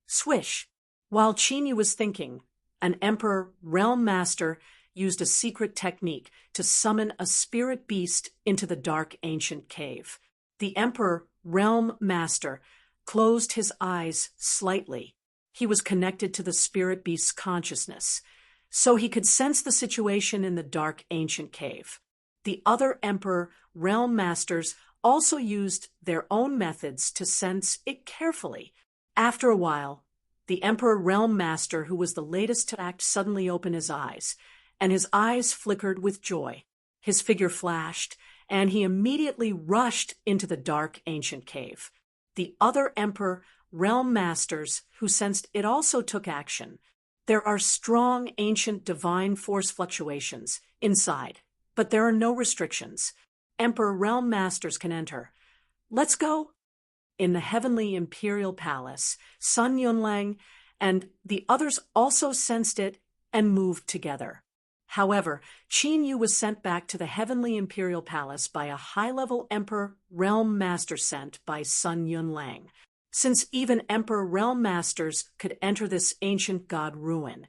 Swish! While Qin Yu was thinking, an Emperor Realm Master used a secret technique to summon a spirit beast into the dark ancient cave. The Emperor Realm Master closed his eyes slightly. He was connected to the spirit beast's consciousness, so he could sense the situation in the dark ancient cave. The other Emperor Realm Masters also used their own methods to sense it carefully. After a while, the Emperor Realm Master, who was the latest to act, suddenly opened his eyes, and his eyes flickered with joy. His figure flashed, and he immediately rushed into the dark ancient cave. The other Emperor Realm Masters, who sensed it, also took action. There are strong ancient divine force fluctuations inside, but there are no restrictions. Emperor Realm Masters can enter. Let's go! In the heavenly imperial palace, Sun Yunlang and the others also sensed it and moved together. However, Qin Yu was sent back to the heavenly imperial palace by a high-level Emperor Realm Master sent by Sun Yunlang. Since even Emperor Realm Masters could enter this ancient god ruin,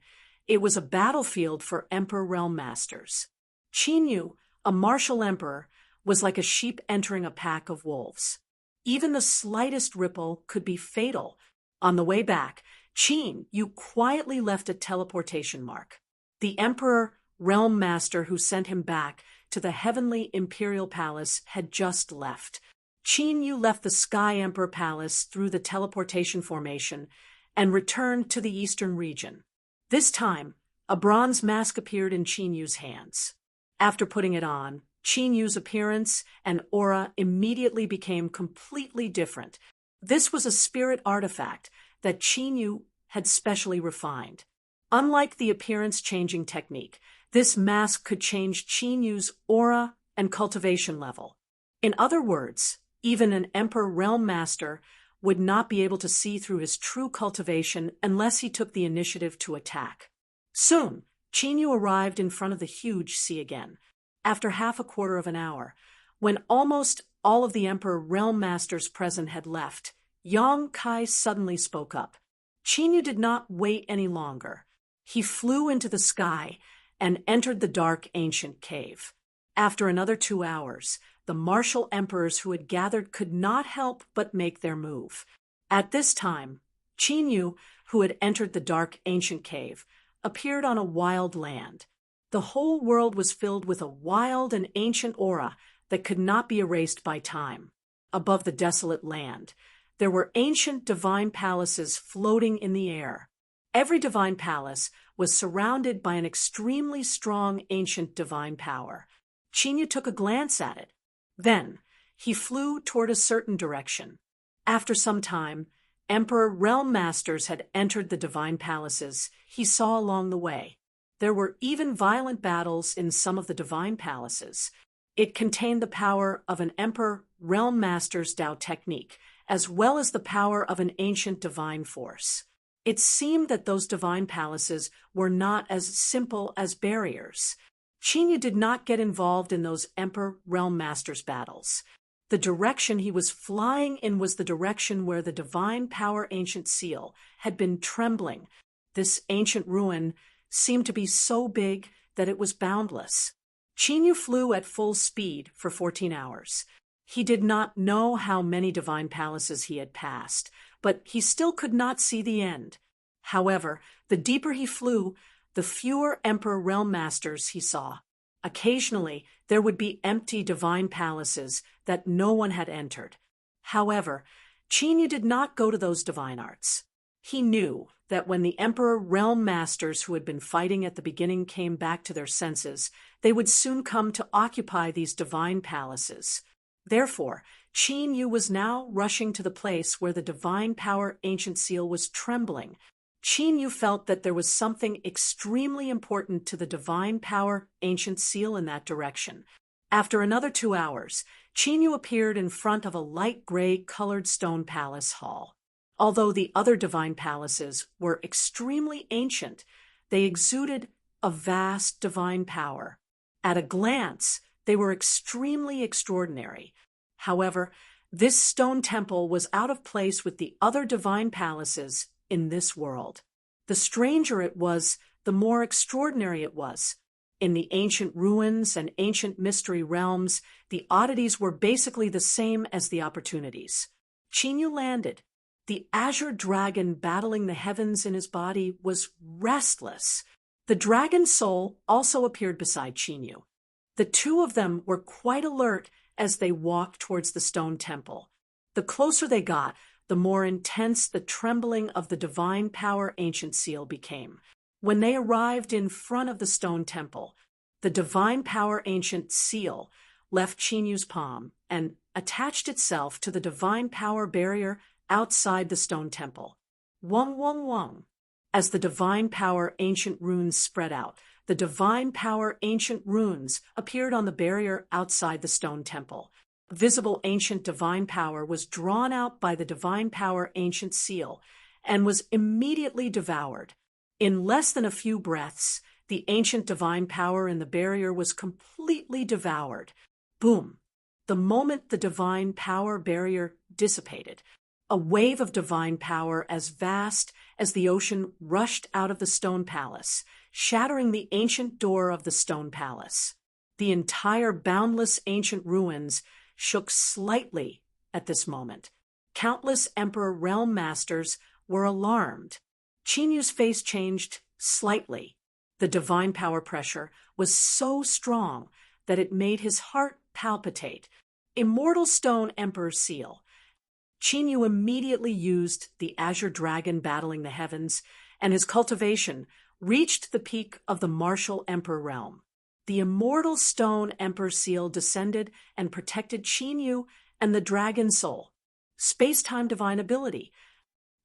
it was a battlefield for Emperor Realm Masters. Qin, a martial emperor, was like a sheep entering a pack of wolves. Even the slightest ripple could be fatal. On the way back, Qin quietly left a teleportation mark. The Emperor Realm Master who sent him back to the heavenly Imperial Palace had just left. Qin left the Sky Emperor Palace through the teleportation formation and returned to the eastern region. This time, a bronze mask appeared in Qin hands. After putting it on, Qin appearance and aura immediately became completely different. This was a spirit artifact that Qin had specially refined. Unlike the appearance-changing technique, this mask could change Qin aura and cultivation level. In other words, even an Emperor Realm Master would not be able to see through his true cultivation unless he took the initiative to attack. Soon, Qin arrived in front of the huge sea again. After half a quarter of an hour, when almost all of the Emperor Realm Masters present had left, Yang Kai suddenly spoke up. Qin did not wait any longer. He flew into the sky and entered the dark ancient cave. After another 2 hours, the martial emperors who had gathered could not help but make their move. At this time, Qin, who had entered the dark ancient cave, appeared on a wild land. The whole world was filled with a wild and ancient aura that could not be erased by time. Above the desolate land, there were ancient divine palaces floating in the air. Every divine palace was surrounded by an extremely strong ancient divine power. Qin took a glance at it. Then, he flew toward a certain direction. After some time, Emperor Realm Masters had entered the divine palaces he saw along the way. There were even violent battles in some of the divine palaces. It contained the power of an Emperor Realm Master's Tao technique, as well as the power of an ancient divine force. It seemed that those divine palaces were not as simple as barriers. Qin did not get involved in those Emperor Realm Masters battles. The direction he was flying in was the direction where the divine power ancient seal had been trembling. This ancient ruin seemed to be so big that it was boundless. Qin flew at full speed for 14 hours. He did not know how many divine palaces he had passed, but he still could not see the end. However, the deeper he flew, the fewer Emperor Realm Masters he saw. Occasionally, there would be empty divine palaces that no one had entered. However, Qin did not go to those divine arts. He knew that when the Emperor Realm Masters who had been fighting at the beginning came back to their senses, they would soon come to occupy these divine palaces. Therefore, Qin was now rushing to the place where the divine power ancient seal was trembling. Qin felt that there was something extremely important to the divine power ancient seal in that direction. After another 2 hours, Qin appeared in front of a light gray colored stone palace hall. Although the other divine palaces were extremely ancient, they exuded a vast divine power. At a glance, they were extremely extraordinary. However, this stone temple was out of place with the other divine palaces in this world. The stranger it was, the more extraordinary it was. In the ancient ruins and ancient mystery realms, the oddities were basically the same as the opportunities. Qin landed. The azure dragon battling the heavens in his body was restless. The dragon soul also appeared beside Qin. The two of them were quite alert as they walked towards the stone temple. The closer they got, the more intense the trembling of the divine power ancient seal became. When they arrived in front of the stone temple, the divine power ancient seal left Qin's palm and attached itself to the divine power barrier outside the stone temple. Wong, wong, wong. As the divine power ancient runes spread out, the divine power ancient runes appeared on the barrier outside the stone temple. Visible ancient divine power was drawn out by the divine power ancient seal and was immediately devoured. In less than a few breaths, the ancient divine power in the barrier was completely devoured. Boom! The moment the divine power barrier dissipated, A wave of divine power as vast as the ocean rushed out of the stone palace, shattering the ancient door of the stone palace. The entire boundless ancient ruins shook slightly at this moment. Countless Emperor realm masters were alarmed. Chinyu's face changed slightly. The divine power pressure was so strong that it made his heart palpitate. Immortal Stone Emperor Seal. Chinyu immediately used the azure dragon battling the heavens, and his cultivation reached the peak of the martial Emperor realm. The Immortal Stone Emperor Seal descended and protected Chinyu and the Dragon Soul. Space-time divine ability.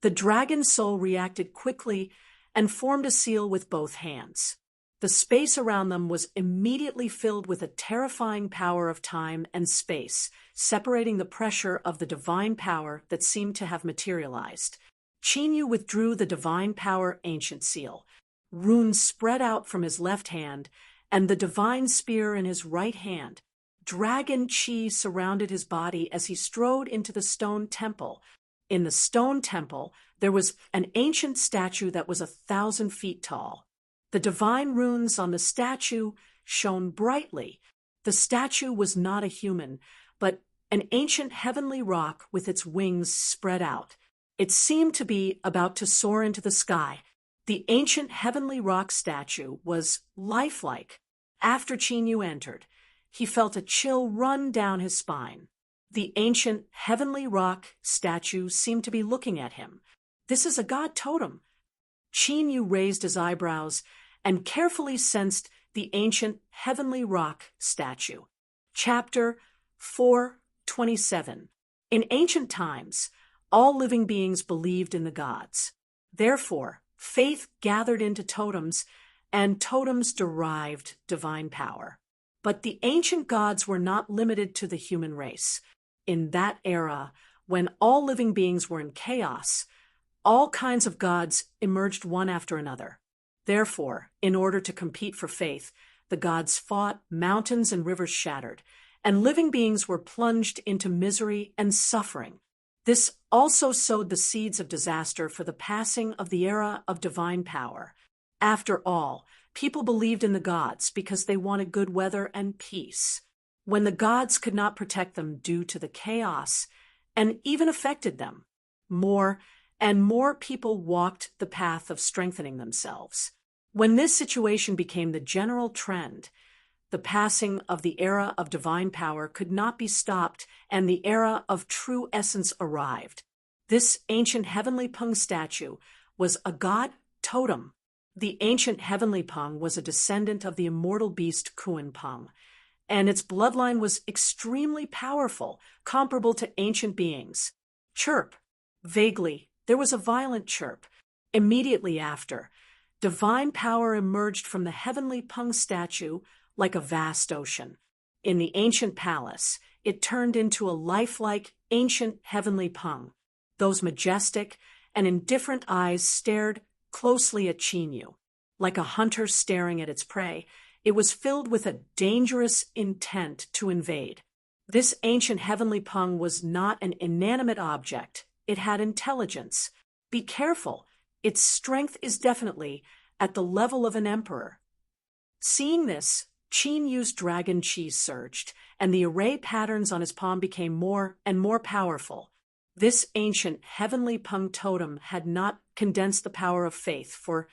The Dragon Soul reacted quickly and formed a seal with both hands. The space around them was immediately filled with a terrifying power of time and space, separating the pressure of the divine power that seemed to have materialized. Chinyu withdrew the divine power ancient seal. Runes spread out from his left hand, and the divine spear in his right hand. Dragon chi surrounded his body as he strode into the stone temple. In the stone temple, there was an ancient statue that was 1,000 feet tall. The divine runes on the statue shone brightly. The statue was not a human, but an ancient heavenly rock with its wings spread out. It seemed to be about to soar into the sky. The ancient heavenly rock statue was lifelike. After Chinyu entered, he felt a chill run down his spine. The ancient heavenly rock statue seemed to be looking at him. This is a god totem. Chinyu raised his eyebrows and carefully sensed the ancient heavenly rock statue. Chapter 427. In ancient times, all living beings believed in the gods. Therefore, faith gathered into totems, and totems derived divine power. But the ancient gods were not limited to the human race. In that era, when all living beings were in chaos, all kinds of gods emerged one after another. Therefore, in order to compete for faith, the gods fought, mountains and rivers shattered, and living beings were plunged into misery and suffering. This also sowed the seeds of disaster for the passing of the era of divine power. After all, people believed in the gods because they wanted good weather and peace. When the gods could not protect them due to the chaos, and even affected them, more and more people walked the path of strengthening themselves. When this situation became the general trend, the passing of the era of divine power could not be stopped, and the era of true essence arrived. This ancient heavenly Peng statue was a god totem. The ancient heavenly Peng was a descendant of the immortal beast Kuan Peng, and its bloodline was extremely powerful, comparable to ancient beings. Chirp. Vaguely, there was a violent chirp. Immediately after, divine power emerged from the heavenly Peng statue like a vast ocean. In the ancient palace, it turned into a lifelike ancient heavenly Peng. Those majestic and indifferent eyes stared closely at Chinyu. Like a hunter staring at its prey, it was filled with a dangerous intent to invade. This ancient heavenly Peng was not an inanimate object. It had intelligence. Be careful. Its strength is definitely at the level of an emperor. Seeing this, Chinyu's dragon chi surged, and the array patterns on his palm became more and more powerful. This ancient heavenly Peng totem had not condensed the power of faith for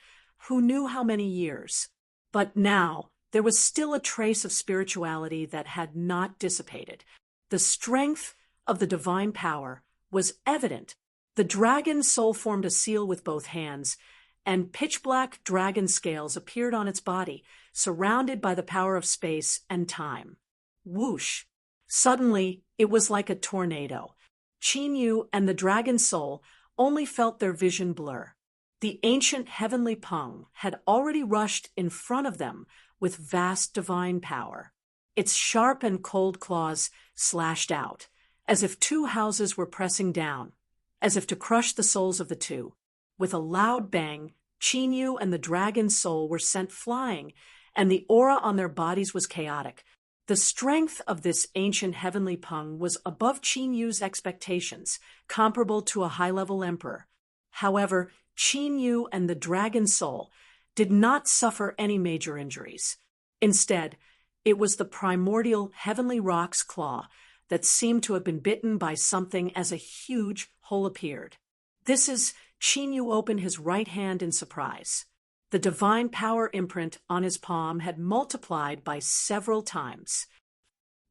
who knew how many years. But now, there was still a trace of spirituality that had not dissipated. The strength of the divine power was evident. The dragon soul formed a seal with both hands, and pitch-black dragon scales appeared on its body, surrounded by the power of space and time. Whoosh! Suddenly, it was like a tornado. Chinyu and the dragon soul only felt their vision blur. The ancient heavenly Peng had already rushed in front of them with vast divine power. Its sharp and cold claws slashed out, as if two houses were pressing down, as if to crush the souls of the two. With a loud bang, Chinyu and the dragon soul were sent flying, and the aura on their bodies was chaotic. The strength of this ancient heavenly pung was above Qin Yu's expectations, comparable to a high-level emperor. However, Qin Yu and the Dragon Soul did not suffer any major injuries. Instead, it was the primordial heavenly rock's claw that seemed to have been bitten by something as a huge hole appeared. This is Qin Yu opened his right hand in surprise. The divine power imprint on his palm had multiplied by several times.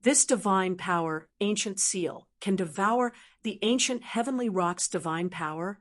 This divine power, ancient seal, can devour the ancient heavenly rock's divine power.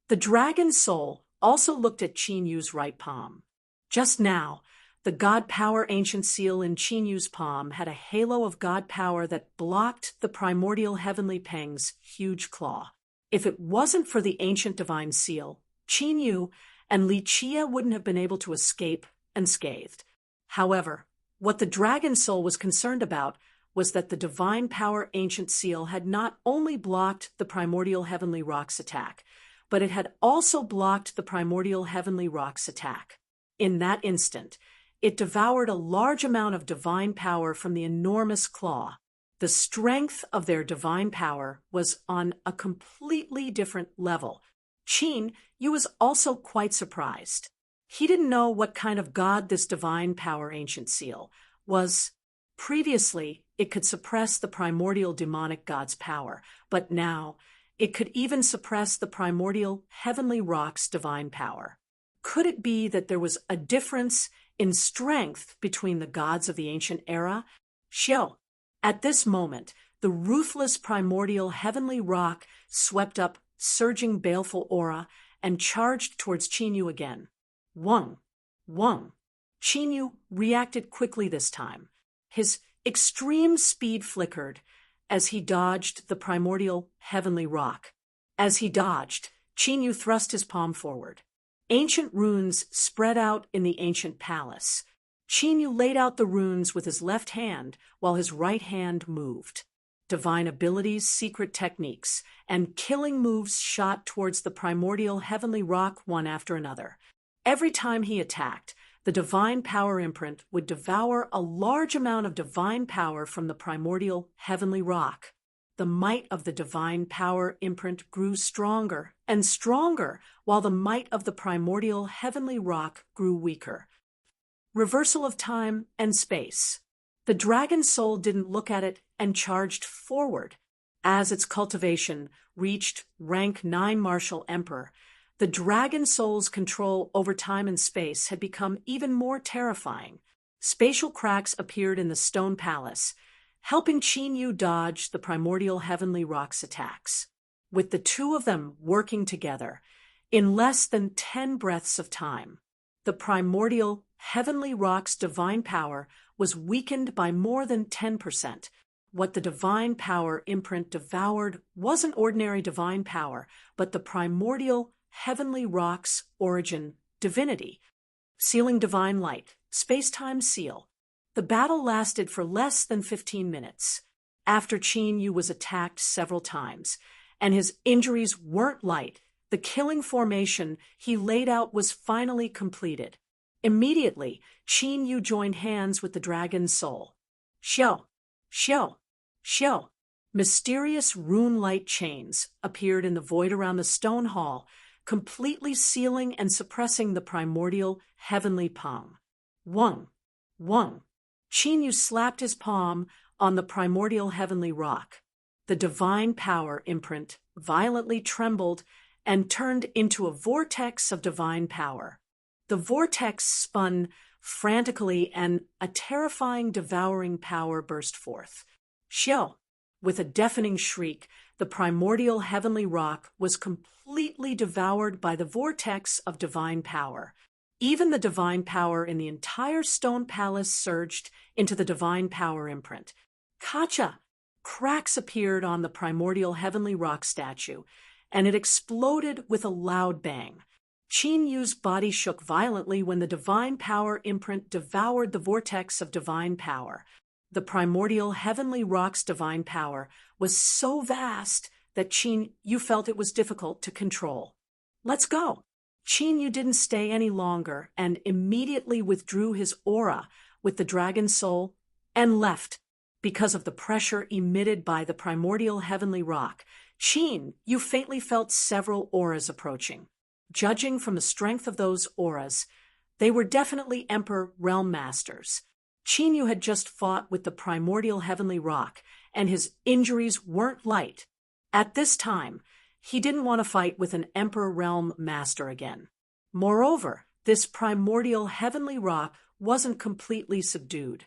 The Dragon Soul also looked at Qin Yu's right palm. Just now, the God Power ancient seal in Qin Yu's palm had a halo of God power that blocked the primordial heavenly peng's huge claw. If it wasn't for the ancient divine seal, Qin Yu and Li Chia wouldn't have been able to escape unscathed. However, what the Dragon Soul was concerned about was that the divine power ancient seal had not only blocked the primordial heavenly rock's attack, but it had also blocked the primordial heavenly rock's attack. In that instant, it devoured a large amount of divine power from the enormous claw. The strength of their divine power was on a completely different level. Qin Yu was also quite surprised. He didn't know what kind of god this divine power ancient seal was. Previously, it could suppress the primordial demonic god's power, but now it could even suppress the primordial heavenly rock's divine power. Could it be that there was a difference in strength between the gods of the ancient era? Xiao. At this moment, the ruthless primordial heavenly rock swept up surging baleful aura and charged towards Qin Yu again. Wang. Qin Yu reacted quickly this time. His extreme speed flickered as he dodged the primordial heavenly rock. As he dodged, Qin Yu thrust his palm forward. Ancient runes spread out in the ancient palace. Qin Yu laid out the runes with his left hand while his right hand moved. Divine abilities, secret techniques, and killing moves shot towards the primordial heavenly rock one after another. Every time he attacked, the divine power imprint would devour a large amount of divine power from the primordial heavenly rock. The might of the divine power imprint grew stronger and stronger, while the might of the primordial heavenly rock grew weaker. Reversal of time and space. The Dragon Soul didn't look at it and charged forward. As its cultivation reached rank 9 Martial Emperor, the Dragon Soul's control over time and space had become even more terrifying. Spatial cracks appeared in the stone palace, helping Qin Yu dodge the primordial heavenly rock's attacks. With the two of them working together, in less than 10 breaths of time, the primordial heavenly rock's divine power was weakened by more than 10%. What the divine power imprint devoured wasn't ordinary divine power, but the primordial heavenly rock's origin, divinity. Sealing divine light, space-time seal. The battle lasted for less than 15 minutes. After Qin Yu was attacked several times, and his injuries weren't light, the killing formation he laid out was finally completed. Immediately, Qin Yu joined hands with the Dragon Soul. Xiao. Mysterious rune-light chains appeared in the void around the stone hall, completely sealing and suppressing the primordial heavenly palm. Wang. Qin Yu slapped his palm on the primordial heavenly rock. The divine power imprint violently trembled and turned into a vortex of divine power. The vortex spun frantically and a terrifying devouring power burst forth. Xiao. With a deafening shriek, the primordial heavenly rock was completely devoured by the vortex of divine power. Even the divine power in the entire stone palace surged into the divine power imprint. Kacha! Cracks appeared on the primordial heavenly rock statue, and it exploded with a loud bang. Qin Yu's body shook violently when the divine power imprint devoured the vortex of divine power. The primordial heavenly rock's divine power was so vast that Qin Yu felt it was difficult to control. Let's go! Qin Yu didn't stay any longer and immediately withdrew his aura with the Dragon Soul and left because of the pressure emitted by the primordial heavenly rock. Qin, you faintly felt several auras approaching. Judging from the strength of those auras, they were definitely Emperor Realm Masters. Qin Yu had just fought with the primordial heavenly rock, and his injuries weren't light. At this time, he didn't want to fight with an Emperor Realm Master again. Moreover, this primordial heavenly rock wasn't completely subdued.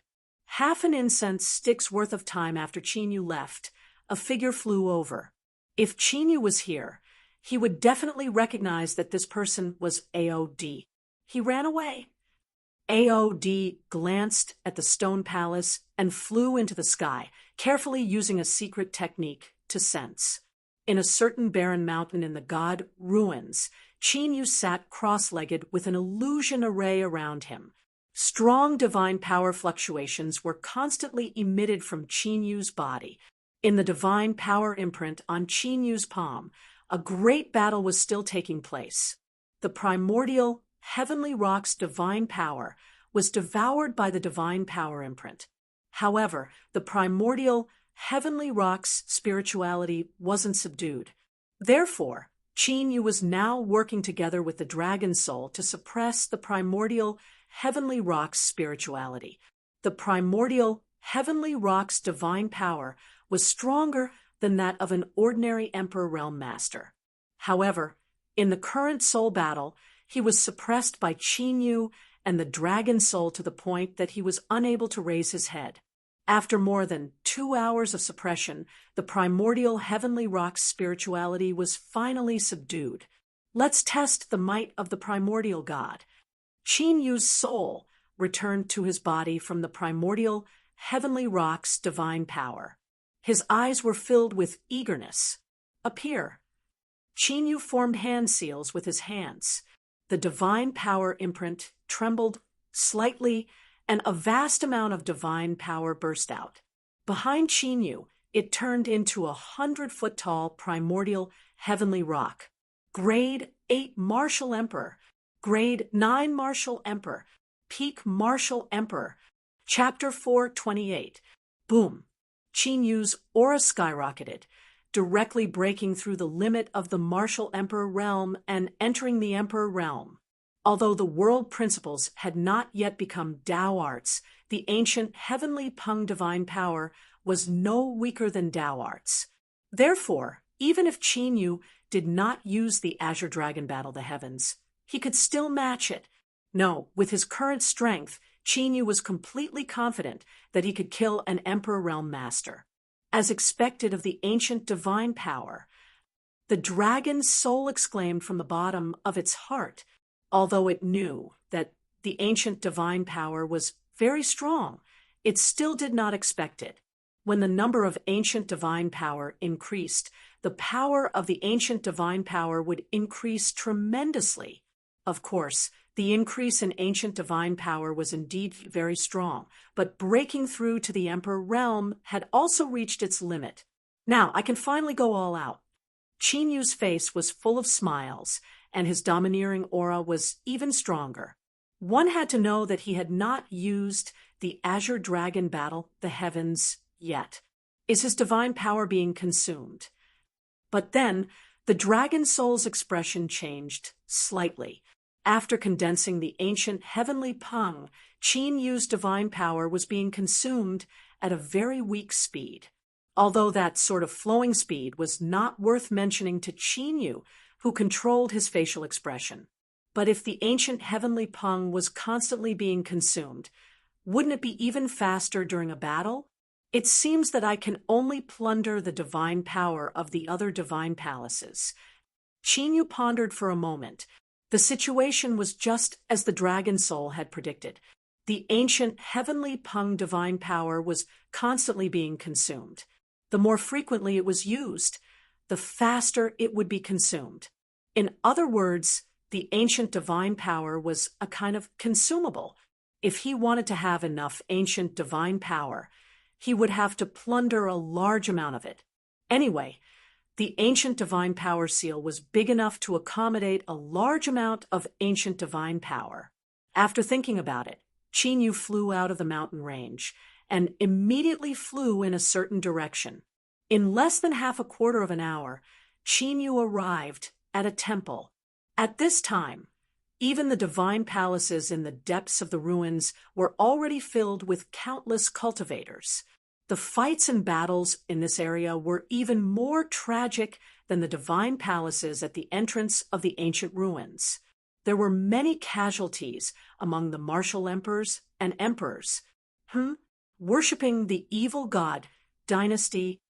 Half an incense stick's worth of time after Qin Yu left, a figure flew over. If Qin Yu was here, he would definitely recognize that this person was AOD. He ran away. AOD glanced at the stone palace and flew into the sky, carefully using a secret technique to sense. In a certain barren mountain in the god ruins, Qin Yu sat cross-legged with an illusion array around him. Strong divine power fluctuations were constantly emitted from Qin Yu's body. In the divine power imprint on Qin Yu's palm, a great battle was still taking place. The primordial heavenly rock's divine power was devoured by the divine power imprint. However, the primordial heavenly rock's spirituality wasn't subdued. Therefore, Qin Yu was now working together with the dragon soul to suppress the primordial heavenly rock's spirituality. The primordial heavenly rock's divine power was stronger than that of an ordinary Emperor Realm Master. However, in the current soul battle, he was suppressed by Qin Yu and the dragon soul to the point that he was unable to raise his head. After more than 2 hours of suppression, the primordial heavenly rock's spirituality was finally subdued. Let's test the might of the primordial god. Qin Yu's soul returned to his body from the primordial heavenly rock's divine power. His eyes were filled with eagerness. Appear. Qin Yu formed hand seals with his hands. The divine power imprint trembled slightly, and a vast amount of divine power burst out. Behind Qin Yu, it turned into a 100-foot-tall primordial heavenly rock. Grade 8 Martial Emperor, Grade 9 Martial Emperor, Peak Martial Emperor. Chapter 428. Boom. Qin Yu's aura skyrocketed, directly breaking through the limit of the Martial Emperor realm and entering the Emperor realm. Although the world principles had not yet become Tao arts, the ancient heavenly Peng divine power was no weaker than Tao arts. Therefore, even if Qin Yu did not use the Azure Dragon battle the heavens, he could still match it. No, with his current strength, Qin Yu was completely confident that he could kill an Emperor Realm Master. As expected of the ancient divine power, the dragon's soul exclaimed from the bottom of its heart, although it knew that the ancient divine power was very strong, it still did not expect it. When the number of ancient divine power increased, the power of the ancient divine power would increase tremendously. Of course, the increase in ancient divine power was indeed very strong, but breaking through to the Emperor realm had also reached its limit. Now, I can finally go all out. Qin Yu's face was full of smiles, and his domineering aura was even stronger. One had to know that he had not used the Azure Dragon battle the heavens yet. Is his divine power being consumed? But then, the dragon soul's expression changed slightly. After condensing the ancient heavenly Peng, Qin Yu's divine power was being consumed at a very weak speed. Although that sort of flowing speed was not worth mentioning to Qin Yu, who controlled his facial expression. But if the ancient heavenly Peng was constantly being consumed, wouldn't it be even faster during a battle? It seems that I can only plunder the divine power of the other divine palaces. Qin Yu pondered for a moment. The situation was just as the dragon soul had predicted. The ancient heavenly Peng divine power was constantly being consumed. The more frequently it was used, the faster it would be consumed. In other words, the ancient divine power was a kind of consumable. If he wanted to have enough ancient divine power, he would have to plunder a large amount of it. Anyway, the ancient divine power seal was big enough to accommodate a large amount of ancient divine power. After thinking about it, Qin Yu flew out of the mountain range and immediately flew in a certain direction. In less than half a quarter of an hour, Qin arrived at a temple. At this time, even the divine palaces in the depths of the ruins were already filled with countless cultivators. The fights and battles in this area were even more tragic than the divine palaces at the entrance of the ancient ruins. There were many casualties among the martial emperors and emperors, worshipping the evil god dynasty.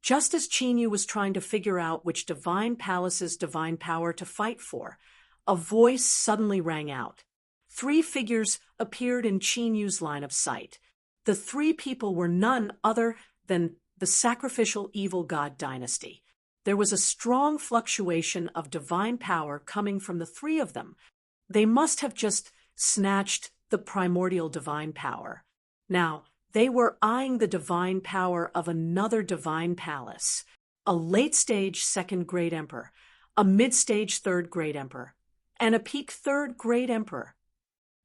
Just as Qin was trying to figure out which divine palace's divine power to fight for, a voice suddenly rang out. 3 figures appeared in Qin line of sight. The 3 people were none other than the sacrificial evil god dynasty. There was a strong fluctuation of divine power coming from the 3 of them. They must have just snatched the primordial divine power. Now, they were eyeing the divine power of another divine palace, a late-stage 2nd Great Emperor, a mid-stage 3rd Great Emperor, and a peak 3rd Great Emperor.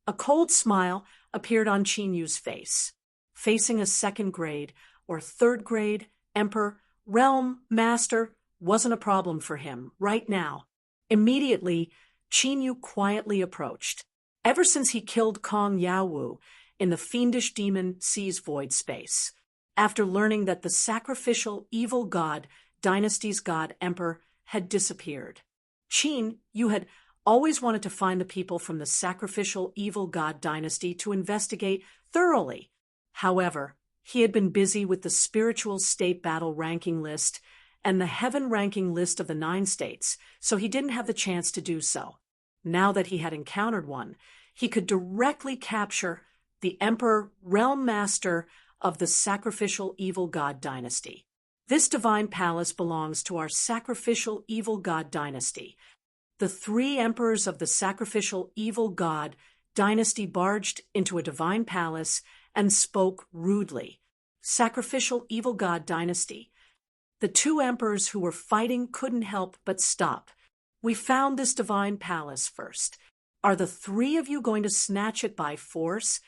A cold smile appeared on Qin face. Facing a 2nd grade or 3rd grade Emperor, Realm Master, wasn't a problem for him right now. Immediately, Qin quietly approached. Ever since he killed Kong Yaowu in the fiendish demon sea's void space, after learning that the sacrificial evil god dynasty's god emperor had disappeared, Qin had always wanted to find the people from the sacrificial evil god dynasty to investigate thoroughly. However, he had been busy with the spiritual state battle ranking list and the heaven ranking list of the 9 states, so he didn't have the chance to do so. Now that he had encountered one, he could directly capture the Emperor Realm Master of the sacrificial evil god dynasty. This divine palace belongs to our sacrificial evil god dynasty. The 3 emperors of the sacrificial evil god dynasty barged into a divine palace and spoke rudely. Sacrificial evil god dynasty. The 2 emperors who were fighting couldn't help but stop. We found this divine palace first. Are the 3 of you going to snatch it by force?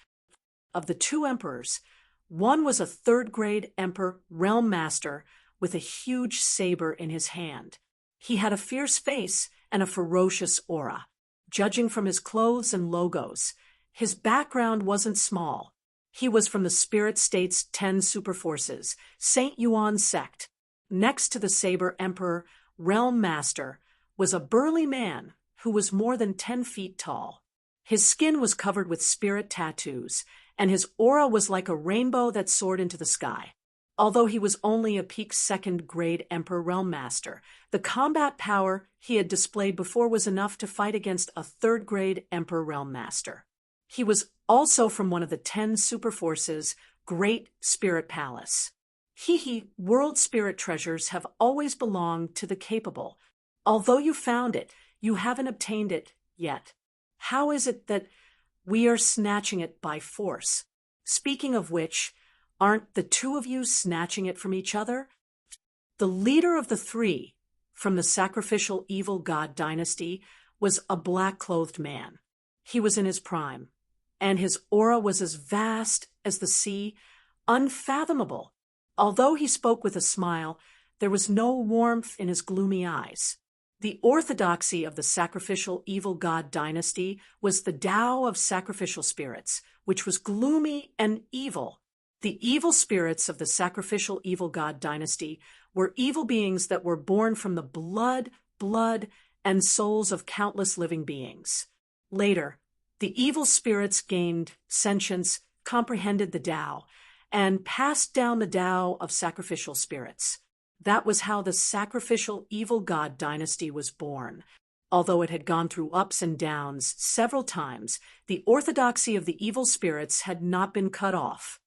Of the 2 emperors, one was a 3rd grade emperor realm master with a huge saber in his hand. He had a fierce face and a ferocious aura. Judging from his clothes and logos, his background wasn't small. He was from the Spirit State's 10 superforces, Saint Yuan sect. Next to the Saber Emperor, Realm Master, was a burly man who was more than 10 feet tall. His skin was covered with spirit tattoos, and his aura was like a rainbow that soared into the sky. Although he was only a peak 2nd grade Emperor Realm Master, the combat power he had displayed before was enough to fight against a 3rd grade Emperor Realm Master. He was also from one of the 10 superforces, Great Spirit Palace. World spirit treasures have always belonged to the capable. Although you found it, you haven't obtained it yet. How is it that we are snatching it by force? Speaking of which, aren't the 2 of you snatching it from each other? The leader of the 3 from the sacrificial evil god dynasty was a black-clothed man. He was in his prime, and his aura was as vast as the sea, unfathomable. Although he spoke with a smile, there was no warmth in his gloomy eyes. The orthodoxy of the sacrificial evil god dynasty was the Tao of sacrificial spirits, which was gloomy and evil. The evil spirits of the sacrificial evil god dynasty were evil beings that were born from the blood, and souls of countless living beings. Later, the evil spirits gained sentience, comprehended the Tao, and passed down the Tao of sacrificial spirits. That was how the sacrificial evil god dynasty was born. Although it had gone through ups and downs several times, the orthodoxy of the evil spirits had not been cut off.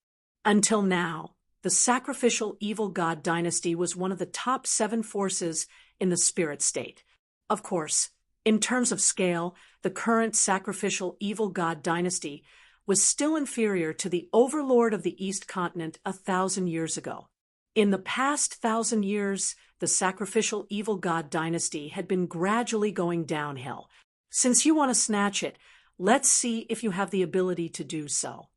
Until now, the sacrificial evil god dynasty was one of the top 7 forces in the spirit state. Of course, in terms of scale, the current sacrificial evil god dynasty was still inferior to the overlord of the East Continent 1,000 years ago. In the past 1,000 years, the sacrificial evil god dynasty had been gradually going downhill. Since you want to snatch it, let's see if you have the ability to do so.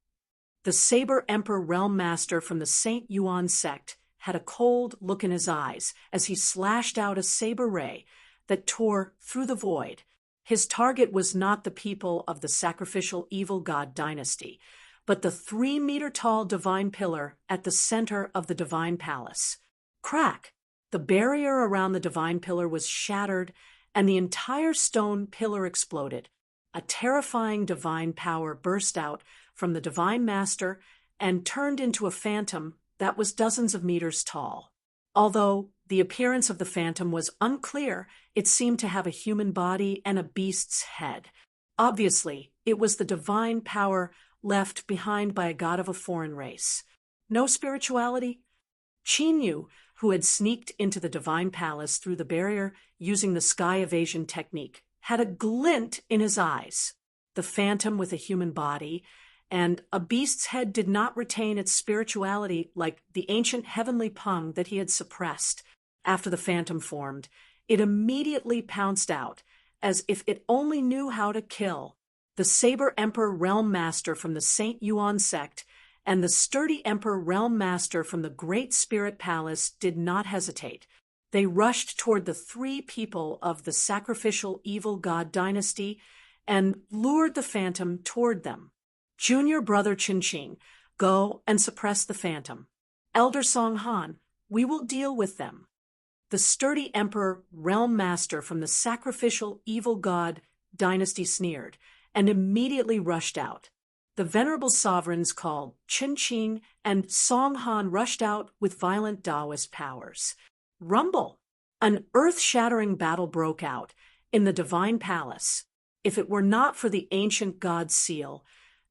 The Saber Emperor Realm Master from the Saint Yuan sect had a cold look in his eyes as he slashed out a saber ray that tore through the void. His target was not the people of the sacrificial evil god dynasty, but the 3-meter-tall divine pillar at the center of the divine palace. Crack! The barrier around the divine pillar was shattered, and the entire stone pillar exploded. A terrifying divine power burst out from the divine master and turned into a phantom that was dozens of meters tall. Although the appearance of the phantom was unclear, it seemed to have a human body and a beast's head. Obviously, it was the divine power left behind by a god of a foreign race. No spirituality? Qin Yu, who had sneaked into the divine palace through the barrier using the sky evasion technique, had a glint in his eyes. The phantom with a human body and a beast's head did not retain its spirituality like the ancient heavenly Peng that he had suppressed. After the phantom formed, it immediately pounced out, as if it only knew how to kill. The Saber Emperor Realm Master from the Saint Yuan sect and the sturdy Emperor Realm Master from the Great Spirit Palace did not hesitate. They rushed toward the 3 people of the sacrificial evil god dynasty and lured the phantom toward them. Junior brother Qinqing, go and suppress the phantom. Elder Song Han, we will deal with them. The sturdy Emperor Realm Master from the sacrificial evil god dynasty sneered and immediately rushed out. The venerable sovereigns called Qinqing and Song Han rushed out with violent Taoist powers. Rumble! An earth-shattering battle broke out in the divine palace. If it were not for the ancient god's seal,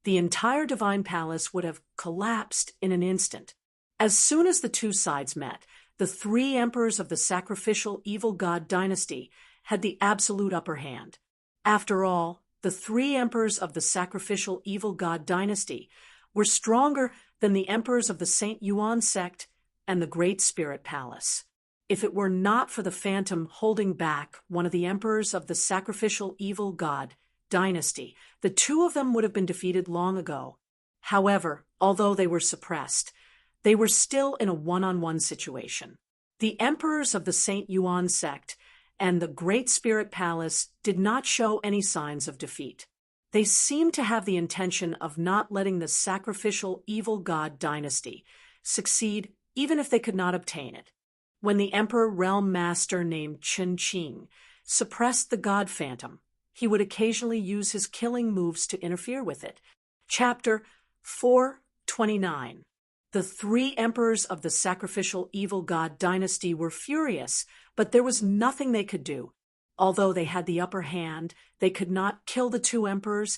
the entire divine palace would have collapsed in an instant. As soon as the 2 sides met, the 3 emperors of the sacrificial evil god dynasty had the absolute upper hand. After all, the 3 emperors of the sacrificial evil god dynasty were stronger than the emperors of the Saint Yuan sect and the Great Spirit Palace. If it were not for the phantom holding back one of the emperors of the sacrificial evil god dynasty, the 2 of them would have been defeated long ago. However, although they were suppressed, they were still in a one-on-one situation. The emperors of the Saint Yuan sect and the Great Spirit Palace did not show any signs of defeat. They seemed to have the intention of not letting the sacrificial evil god dynasty succeed even if they could not obtain it. When the Emperor Realm Master named Qinqing suppressed the god phantom, he would occasionally use his killing moves to interfere with it. Chapter 429. The 3 emperors of the sacrificial evil god dynasty were furious, but there was nothing they could do. Although they had the upper hand, they could not kill the 2 emperors,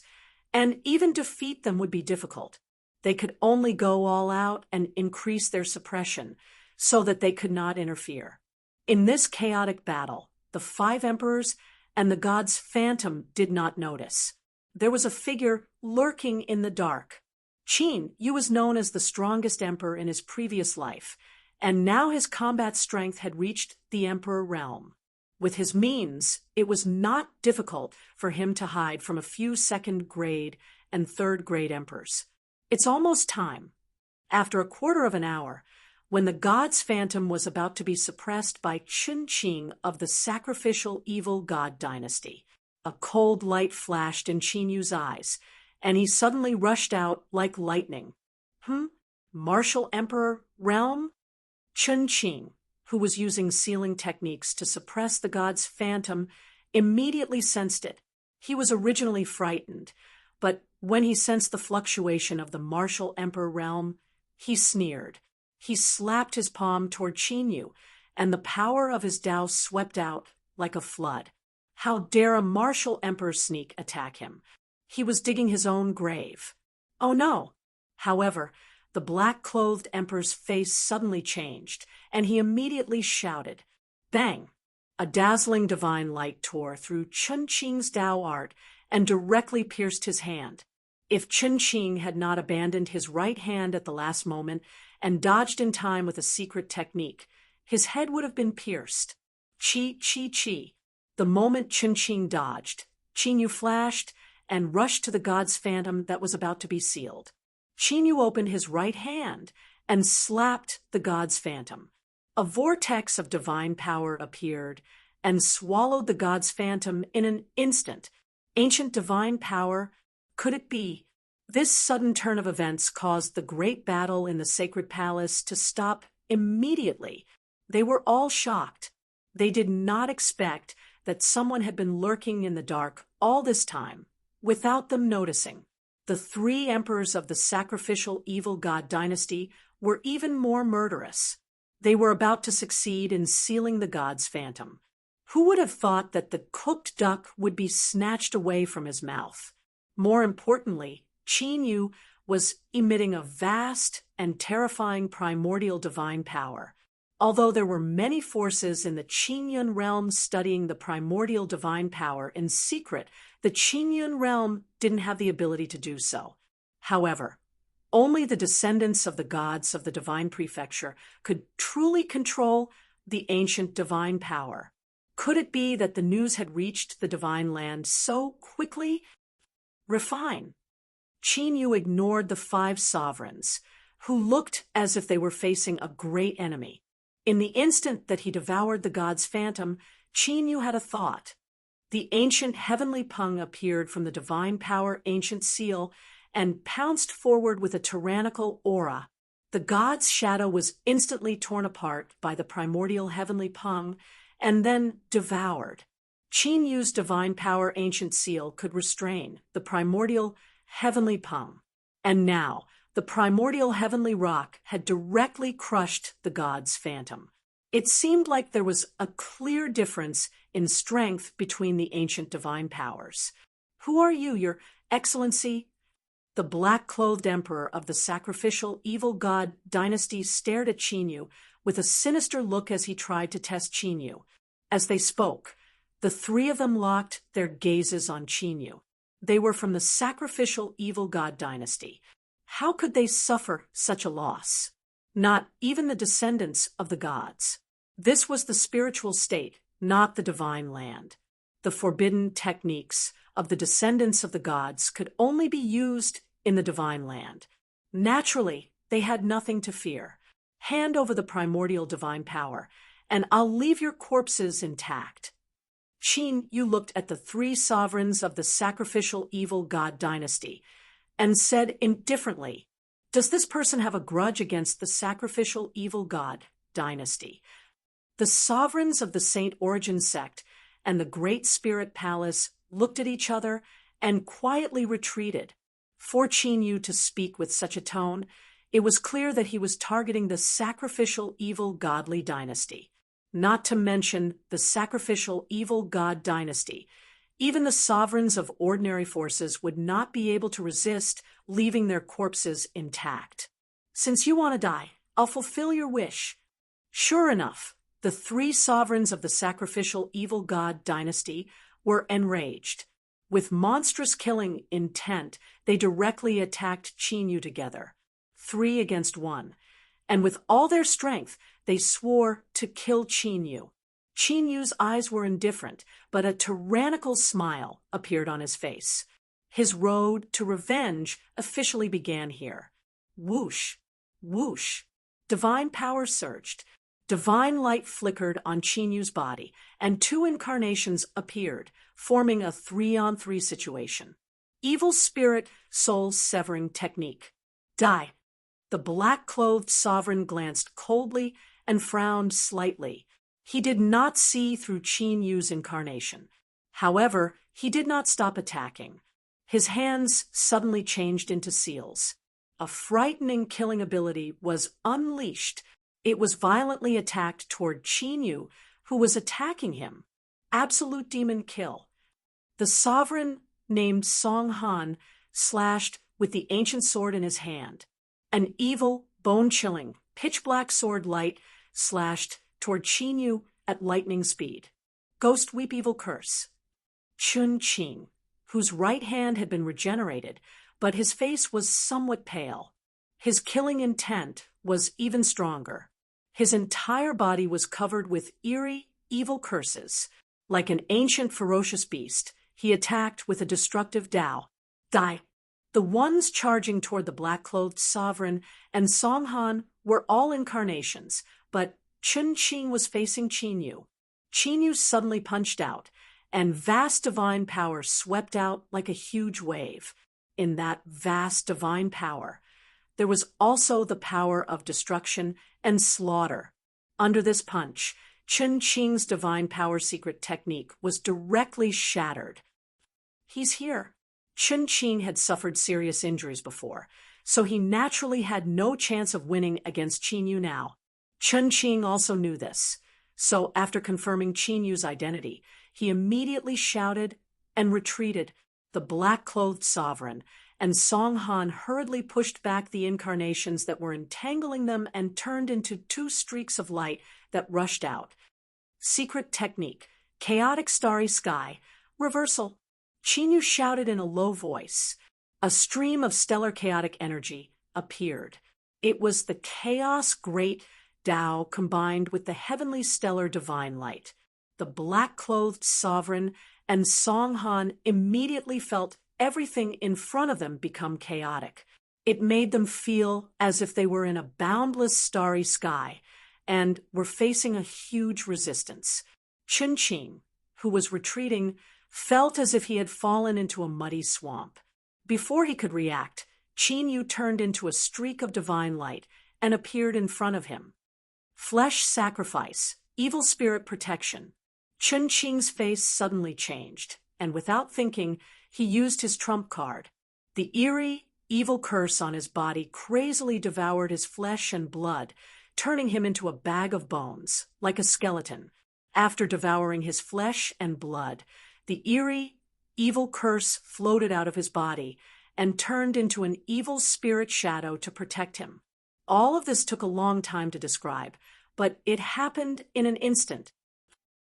and even defeat them would be difficult. They could only go all out and increase their suppression, so that they could not interfere. In this chaotic battle, the 5 emperors and the god's phantom did not notice. There was a figure lurking in the dark. Qin Yu was known as the strongest emperor in his previous life, and now his combat strength had reached the emperor realm. With his means, it was not difficult for him to hide from a few second-grade and third-grade emperors. It's almost time. After a quarter of an hour, when the god's phantom was about to be suppressed by Qinqing of the sacrificial evil god dynasty, a cold light flashed in Qin Yu's eyes, and he suddenly rushed out like lightning. Martial Emperor Realm? Qinqing, who was using sealing techniques to suppress the god's phantom, immediately sensed it. He was originally frightened, but when he sensed the fluctuation of the Martial Emperor Realm, he sneered. He slapped his palm toward Qin Yu, and the power of his Tao swept out like a flood. How dare a martial emperor sneak attack him? He was digging his own grave. Oh no! However, the black-clothed emperor's face suddenly changed, and he immediately shouted. Bang! A dazzling divine light tore through Qinqing's Tao art and directly pierced his hand. If Qinqing had not abandoned his right hand at the last moment and dodged in time with a secret technique, his head would have been pierced. Chi, chi, chi. The moment Qinqing dodged, Qin Yu flashed and rushed to the god's phantom that was about to be sealed. Qin Yu opened his right hand and slapped the god's phantom. A vortex of divine power appeared and swallowed the god's phantom in an instant. Ancient divine power, could it be? This sudden turn of events caused the great battle in the sacred palace to stop immediately. They were all shocked. They did not expect that someone had been lurking in the dark all this time, without them noticing. The three emperors of the sacrificial evil god dynasty were even more murderous. They were about to succeed in sealing the god's phantom. Who would have thought that the cooked duck would be snatched away from his mouth? More importantly, Qin Yu was emitting a vast and terrifying primordial divine power. Although there were many forces in the Qingyun realm studying the primordial divine power in secret, the Qingyun realm didn't have the ability to do so. However, only the descendants of the gods of the divine prefecture could truly control the ancient divine power. Could it be that the news had reached the divine land so quickly? Refine. Qin Yu ignored the five sovereigns, who looked as if they were facing a great enemy. In the instant that he devoured the god's phantom, Qin Yu had a thought. The ancient heavenly Peng appeared from the divine power ancient seal and pounced forward with a tyrannical aura. The god's shadow was instantly torn apart by the primordial heavenly Peng and then devoured. Qin Yu's divine power ancient seal could restrain the primordial heavenly Peng. And now, the primordial heavenly rock had directly crushed the god's phantom. It seemed like there was a clear difference in strength between the ancient divine powers. Who are you, your excellency? The black-clothed emperor of the sacrificial evil god dynasty stared at Qin Yu with a sinister look as he tried to test Qin Yu. As they spoke, the three of them locked their gazes on Qin Yu. They were from the sacrificial evil god dynasty. How could they suffer such a loss? Not even the descendants of the gods. This was the spiritual state, not the divine land. The forbidden techniques of the descendants of the gods could only be used in the divine land. Naturally, they had nothing to fear. Hand over the primordial divine power, and I'll leave your corpses intact. Qin Yu looked at the three sovereigns of the sacrificial evil god dynasty and said indifferently, "Does this person have a grudge against the sacrificial evil god dynasty?" The sovereigns of the Saint Origin sect and the Great Spirit Palace looked at each other and quietly retreated. For Qin Yu to speak with such a tone, it was clear that he was targeting the sacrificial evil godly dynasty. Not to mention the sacrificial evil god dynasty. Even the sovereigns of ordinary forces would not be able to resist leaving their corpses intact. Since you want to die, I'll fulfill your wish. Sure enough, the three sovereigns of the sacrificial evil god dynasty were enraged. With monstrous killing intent, they directly attacked Qin Yu together, 3 against 1, and with all their strength, they swore to kill Qin Yu. Qin Yu's eyes were indifferent, but a tyrannical smile appeared on his face. His road to revenge officially began here. Whoosh, whoosh. Divine power surged. Divine light flickered on Qin Yu's body, and 2 incarnations appeared, forming a 3-on-3 situation. Evil spirit soul-severing technique. Die. The black-clothed sovereign glanced coldly and frowned slightly. He did not see through Qin Yu's incarnation. However, he did not stop attacking. His hands suddenly changed into seals. A frightening killing ability was unleashed. It was violently attacked toward Qin Yu, who was attacking him. Absolute demon kill. The sovereign, named Song Han, slashed with the ancient sword in his hand. An evil, bone-chilling, pitch-black sword light slashed toward Qin Yu at lightning speed. Ghost Weep Evil Curse. Chun Qing, whose right hand had been regenerated, but his face was somewhat pale. His killing intent was even stronger. His entire body was covered with eerie, evil curses. Like an ancient ferocious beast, he attacked with a destructive Tao. Die. The ones charging toward the black-clothed sovereign and Song Han were all incarnations, but Chun Qing was facing Qin Yu. Qin Yu suddenly punched out, and vast divine power swept out like a huge wave. In that vast divine power, there was also the power of destruction and slaughter. Under this punch, Chun Qing's divine power secret technique was directly shattered. He's here. Chun Qing had suffered serious injuries before, so he naturally had no chance of winning against Qin Yu now. Chun Qing also knew this, so after confirming Qin Yu's identity, he immediately shouted and retreated. The black-clothed sovereign and Song Han hurriedly pushed back the incarnations that were entangling them and turned into two streaks of light that rushed out. Secret technique, chaotic starry sky, reversal. Qin Yu shouted in a low voice. A stream of stellar chaotic energy appeared. It was the chaos great Tao combined with the heavenly stellar divine light. The black-clothed sovereign and Song Han immediately felt everything in front of them become chaotic. It made them feel as if they were in a boundless starry sky and were facing a huge resistance. Chun Qing, who was retreating, felt as if he had fallen into a muddy swamp. Before he could react, Qin Yu turned into a streak of divine light and appeared in front of him. Flesh sacrifice, evil spirit protection. Chun Qing's face suddenly changed, and without thinking, he used his trump card. The eerie, evil curse on his body crazily devoured his flesh and blood, turning him into a bag of bones, like a skeleton. After devouring his flesh and blood, the eerie, evil curse floated out of his body and turned into an evil spirit shadow to protect him. All of this took a long time to describe, but it happened in an instant.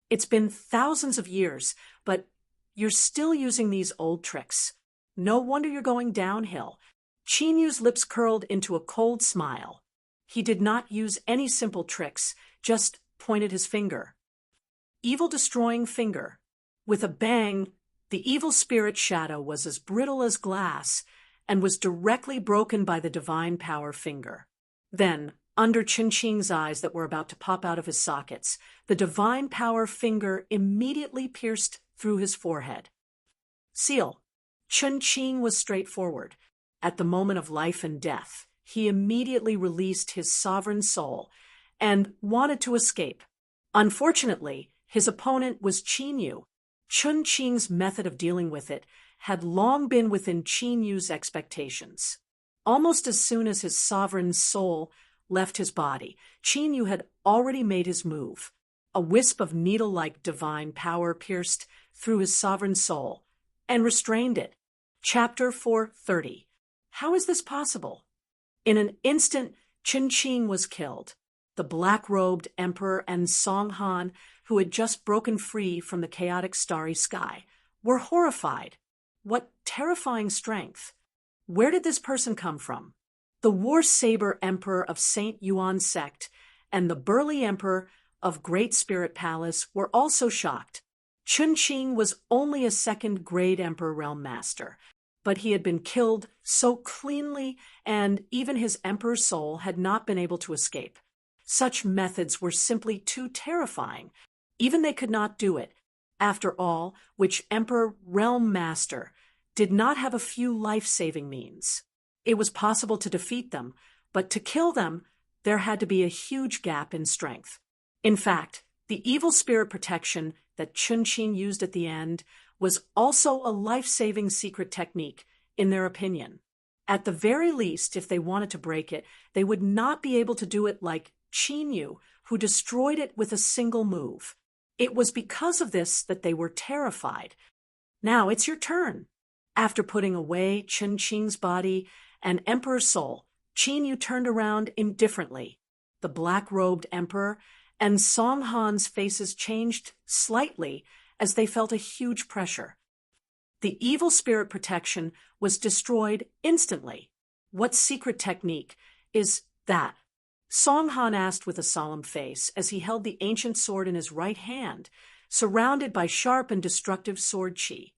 It's been thousands of years, but you're still using these old tricks. No wonder you're going downhill. Qin Yu's lips curled into a cold smile. He did not use any simple tricks, just pointed his finger. Evil destroying finger. With a bang, the evil spirit shadow was as brittle as glass and was directly broken by the divine power finger. Then, under Chun Qing's eyes that were about to pop out of his sockets, the divine power finger immediately pierced through his forehead. Seal. Chun Qing was straightforward. At the moment of life and death, he immediately released his sovereign soul and wanted to escape. Unfortunately, his opponent was Qin Yu. Chun Qing's method of dealing with it had long been within Qin Yu's expectations. Almost as soon as his sovereign soul left his body, Qin Yu had already made his move. A wisp of needle-like divine power pierced through his sovereign soul and restrained it. Chapter 430. How is this possible? In an instant, Chun Qing was killed. The black-robed emperor and Song Han, who had just broken free from the chaotic starry sky, were horrified. What terrifying strength! Where did this person come from? The war-saber emperor of Saint Yuan sect and the burly emperor of Great Spirit Palace were also shocked. Chun Qing was only a second-grade emperor realm master, but he had been killed so cleanly and even his emperor's soul had not been able to escape. Such methods were simply too terrifying. Even they could not do it. After all, which emperor realm master did not have a few life-saving means? It was possible to defeat them, but to kill them, there had to be a huge gap in strength. In fact, the evil spirit protection that Chun Qing used at the end was also a life-saving secret technique, in their opinion. At the very least, if they wanted to break it, they would not be able to do it like Qin Yu, who destroyed it with a single move. It was because of this that they were terrified. Now it's your turn. After putting away Chun Qing's body and emperor's soul, Qin Yu turned around indifferently. The black-robed emperor and Song Han's faces changed slightly as they felt a huge pressure. The evil spirit protection was destroyed instantly. What secret technique is that? Song Han asked with a solemn face as he held the ancient sword in his right hand, surrounded by sharp and destructive sword chi.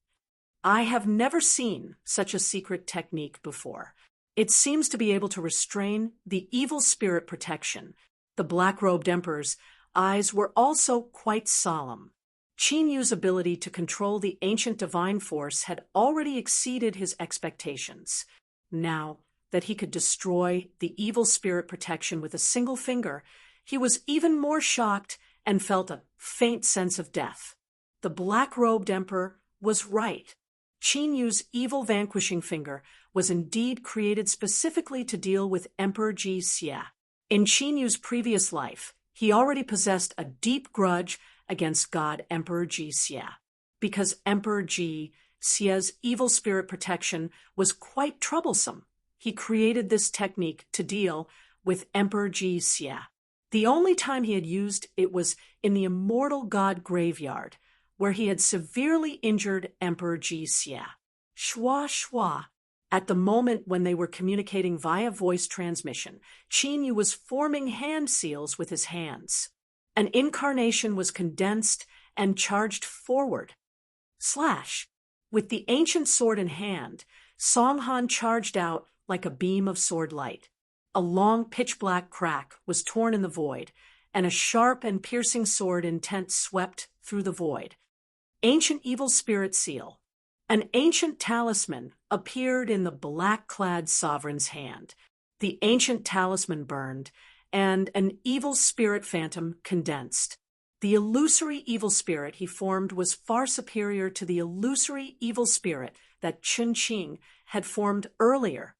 I have never seen such a secret technique before. It seems to be able to restrain the evil spirit protection. The black-robed emperor's eyes were also quite solemn. Qin Yu's ability to control the ancient divine force had already exceeded his expectations. Now that he could destroy the evil spirit protection with a single finger, he was even more shocked and felt a faint sense of death. The black-robed emperor was right. Qin Yu's evil vanquishing finger was indeed created specifically to deal with Emperor Ji Xia. In Qin Yu's previous life, he already possessed a deep grudge against God Emperor Ji Xia. Because Emperor Ji Xia's evil spirit protection was quite troublesome, he created this technique to deal with Emperor Ji Xia. The only time he had used it was in the immortal god graveyard, where he had severely injured Emperor Ji Xia. Shua shua. At the moment when they were communicating via voice transmission, Qin Yu was forming hand seals with his hands. An incarnation was condensed and charged forward. Slash. With the ancient sword in hand, Song Han charged out like a beam of sword light. A long pitch-black crack was torn in the void, and a sharp and piercing sword intent swept through the void. Ancient evil spirit seal. An ancient talisman appeared in the black-clad sovereign's hand. The ancient talisman burned, and an evil spirit phantom condensed. The illusory evil spirit he formed was far superior to the illusory evil spirit that Chun Qing had formed earlier.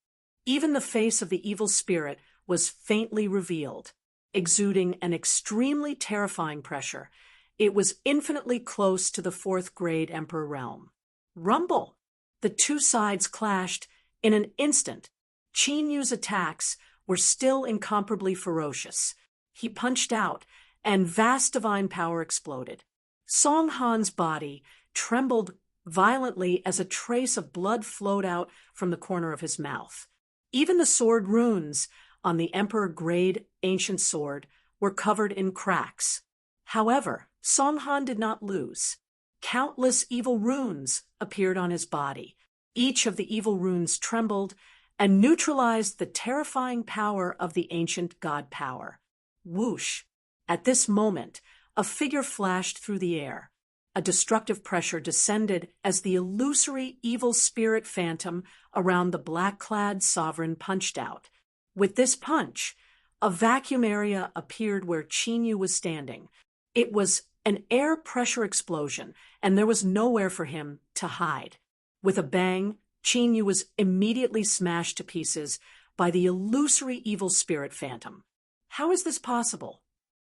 Even the face of the evil spirit was faintly revealed, exuding an extremely terrifying pressure. It was infinitely close to the fourth-grade Emperor realm. Rumble! The two sides clashed in an instant. Qin Yu's attacks were still incomparably ferocious. He punched out, and vast divine power exploded. Song Han's body trembled violently as a trace of blood flowed out from the corner of his mouth. Even the sword runes on the Emperor-grade ancient sword were covered in cracks. However, Song Han did not lose. Countless evil runes appeared on his body. Each of the evil runes trembled and neutralized the terrifying power of the ancient god power. Whoosh! At this moment, a figure flashed through the air. A destructive pressure descended as the illusory evil spirit phantom around the black-clad sovereign punched out. With this punch, a vacuum area appeared where Qin Yu was standing. It was an air pressure explosion, and there was nowhere for him to hide. With a bang, Qin Yu was immediately smashed to pieces by the illusory evil spirit phantom. How is this possible?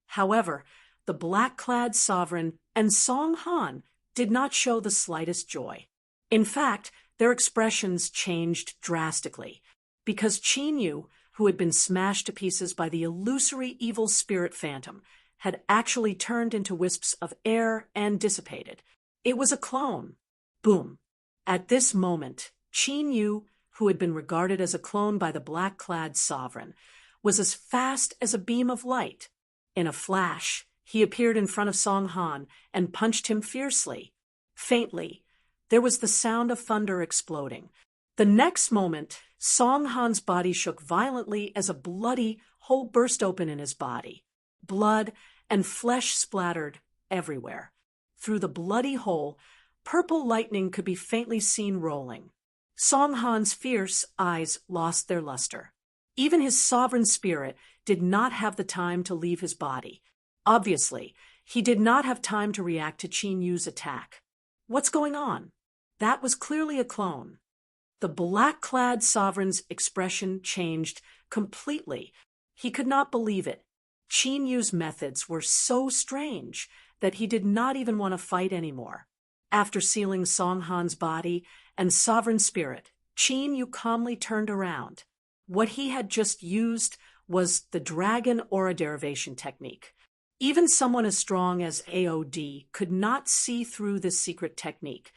However, the black-clad sovereign and Song Han did not show the slightest joy. In fact, their expressions changed drastically, because Qin Yu, who had been smashed to pieces by the illusory evil spirit phantom, had actually turned into wisps of air and dissipated. It was a clone. Boom. At this moment, Qin Yu, who had been regarded as a clone by the black-clad sovereign, was as fast as a beam of light. In a flash, he appeared in front of Song Han and punched him fiercely. Faintly, there was the sound of thunder exploding. The next moment, Song Han's body shook violently as a bloody hole burst open in his body. Blood and flesh splattered everywhere. Through the bloody hole, purple lightning could be faintly seen rolling. Song Han's fierce eyes lost their luster. Even his sovereign spirit did not have the time to leave his body. Obviously, he did not have time to react to Qin Yu's attack. What's going on? That was clearly a clone. The black-clad sovereign's expression changed completely. He could not believe it. Qin Yu's methods were so strange that he did not even want to fight anymore. After sealing Song Han's body and sovereign spirit, Qin Yu calmly turned around. What he had just used was the dragon aura derivation technique. Even someone as strong as AOD could not see through this secret technique,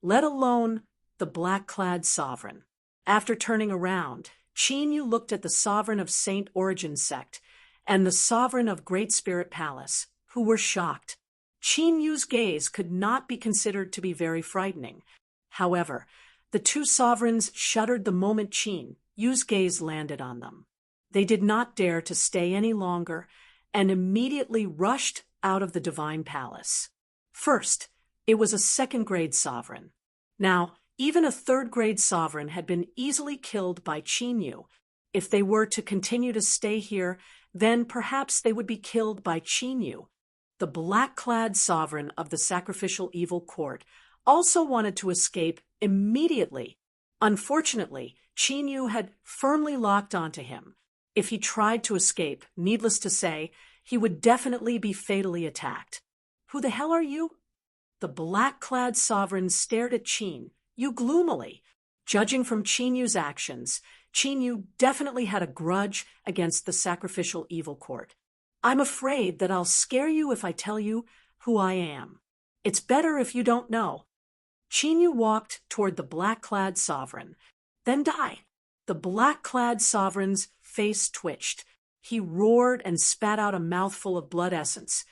let alone the black-clad sovereign. After turning around, Qin Yu looked at the sovereign of Saint Origin sect and the sovereign of Great Spirit Palace, who were shocked. Qin Yu's gaze could not be considered to be very frightening. However, the two sovereigns shuddered the moment Qin Yu's gaze landed on them. They did not dare to stay any longer and immediately rushed out of the divine palace. First, it was a second-grade sovereign. Now, even a third-grade sovereign had been easily killed by Qin Yu. If they were to continue to stay here, then perhaps they would be killed by Qin Yu. The black-clad sovereign of the sacrificial evil court also wanted to escape immediately. Unfortunately, Qin Yu had firmly locked onto him. If he tried to escape, needless to say, he would definitely be fatally attacked. "Who the hell are you?" The black-clad sovereign stared at Qin Yu gloomily. Judging from Qin Yu's actions, Qin Yu definitely had a grudge against the sacrificial evil court. "I'm afraid that I'll scare you if I tell you who I am. It's better if you don't know." Qin Yu walked toward the black-clad sovereign. "Then die." The black-clad sovereign's face twitched. He roared and spat out a mouthful of blood essence,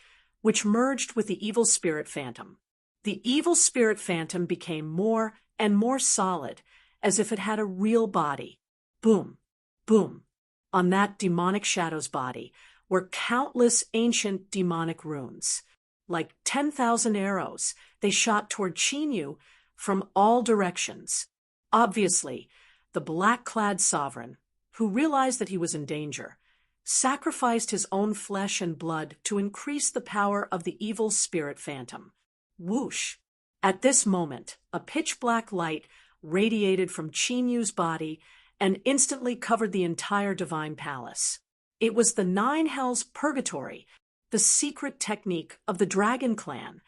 which merged with the evil spirit phantom. The evil spirit phantom became more and more solid, as if it had a real body. Boom, boom. On that demonic shadow's body were countless ancient demonic runes. Like 10,000 arrows, they shot toward Qin Yu from all directions. Obviously, the black-clad sovereign, who realized that he was in danger, sacrificed his own flesh and blood to increase the power of the evil spirit phantom. Whoosh! At this moment, a pitch-black light radiated from Qin Yu's body and instantly covered the entire divine palace. It was the Nine Hells Purgatory, the secret technique of the Dragon Clan.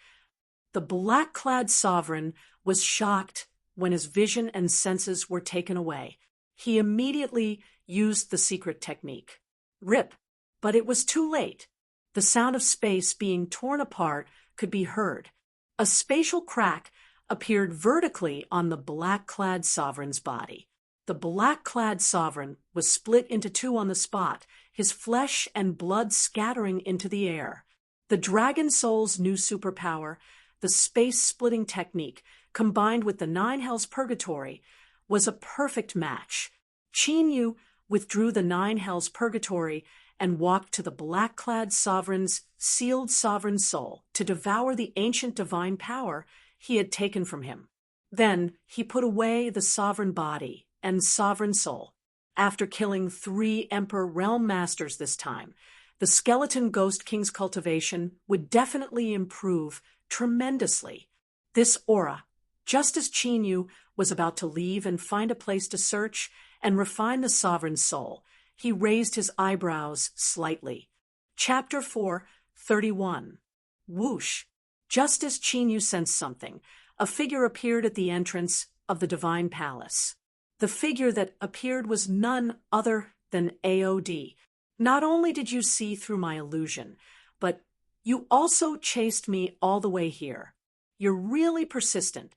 The black-clad sovereign was shocked when his vision and senses were taken away. He immediately used the secret technique. Rip! But it was too late. The sound of space being torn apart could be heard. A spatial crack appeared vertically on the black-clad sovereign's body. The black-clad sovereign was split into two on the spot, his flesh and blood scattering into the air. The dragon soul's new superpower, the space-splitting technique, combined with the Nine Hells Purgatory, was a perfect match. Qin Yu withdrew the Nine Hells Purgatory and walked to the black-clad sovereign's sealed sovereign soul to devour the ancient divine power he had taken from him. Then he put away the sovereign body and sovereign soul. After killing 3 Emperor Realm Masters this time, the Skeleton Ghost King's cultivation would definitely improve tremendously. This aura, just as Qin Yu was about to leave and find a place to search and refine the sovereign soul, he raised his eyebrows slightly. Chapter 4:31. Whoosh! Just as Qin Yu sensed something, a figure appeared at the entrance of the divine palace. The figure that appeared was none other than AOD. "Not only did you see through my illusion, but you also chased me all the way here. You're really persistent."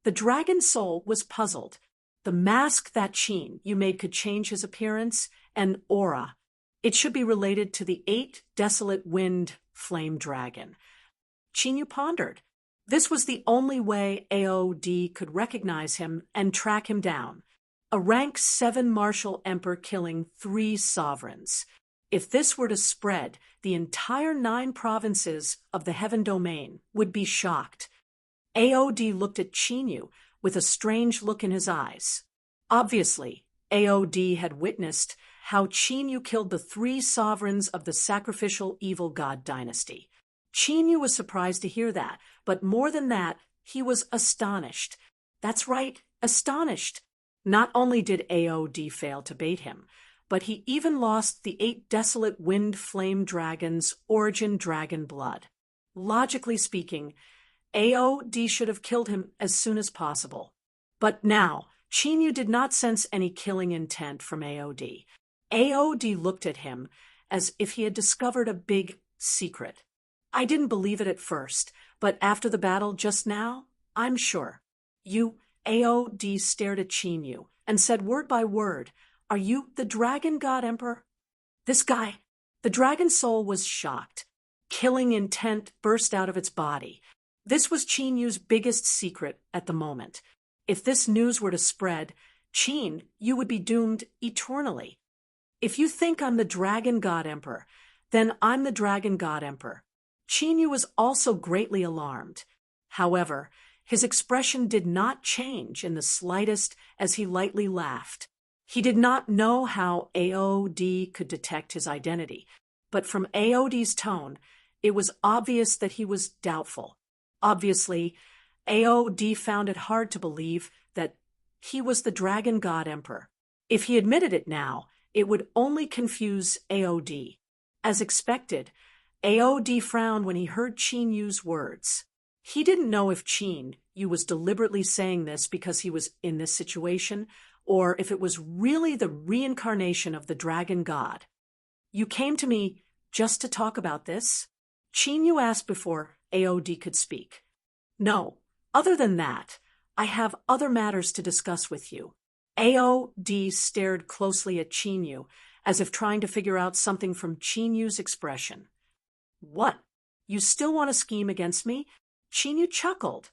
The dragon soul was puzzled. The mask that Qin Yu made could change his appearance and aura. It should be related to the 8 desolate wind flame dragon. Qin Yu pondered. This was the only way AOD could recognize him and track him down. A rank 7 martial emperor killing 3 sovereigns. If this were to spread, the entire 9 provinces of the Heaven Domain would be shocked. AOD looked at Qin Yu with a strange look in his eyes. Obviously, AOD had witnessed how Qin Yu killed the 3 sovereigns of the sacrificial evil god dynasty. Qin Yu was surprised to hear that, but more than that, he was astonished. That's right, astonished. Not only did AOD fail to bait him, but he even lost the 8 desolate wind flame dragons' origin dragon blood. Logically speaking, AOD should have killed him as soon as possible. But now, Qin Yu did not sense any killing intent from AOD. AOD looked at him as if he had discovered a big secret. "I didn't believe it at first, but after the battle just now, I'm sure." AOD stared at Qin Yu and said word by word, "Are you the Dragon God Emperor?" This guy. The dragon soul was shocked. Killing intent burst out of its body. This was Qin Yu's biggest secret at the moment. If this news were to spread, Qin, you would be doomed eternally. If you think I'm the Dragon God Emperor, then I'm the Dragon God Emperor. Qin Yu was also greatly alarmed. However, his expression did not change in the slightest as he lightly laughed. He did not know how AOD could detect his identity, but from AOD's tone, it was obvious that he was doubtful. Obviously, AOD found it hard to believe that he was the Dragon God Emperor. If he admitted it now, it would only confuse AOD. As expected, AOD frowned when he heard Qin Yu's words. He didn't know if Qin Yu was deliberately saying this because he was in this situation, or if it was really the reincarnation of the Dragon God. You came to me just to talk about this? Qin Yu asked before AOD could speak. No, other than that, I have other matters to discuss with you. AOD stared closely at Qin Yu, as if trying to figure out something from Qin Yu's expression. What? You still want to scheme against me? Qin Yu chuckled.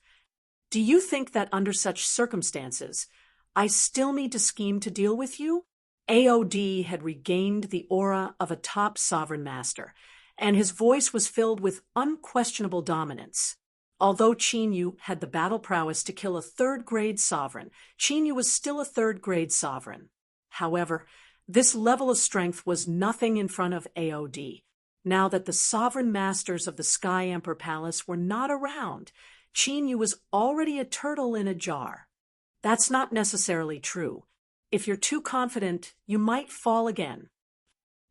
Do you think that under such circumstances, I still need to scheme to deal with you? AOD had regained the aura of a top sovereign master, and his voice was filled with unquestionable dominance. Although Qin Yu had the battle prowess to kill a third-grade sovereign, Qin Yu was still a third-grade sovereign. However, this level of strength was nothing in front of AOD. Now that the sovereign masters of the Sky Emperor Palace were not around, Qin Yu was already a turtle in a jar. That's not necessarily true. If you're too confident, you might fall again.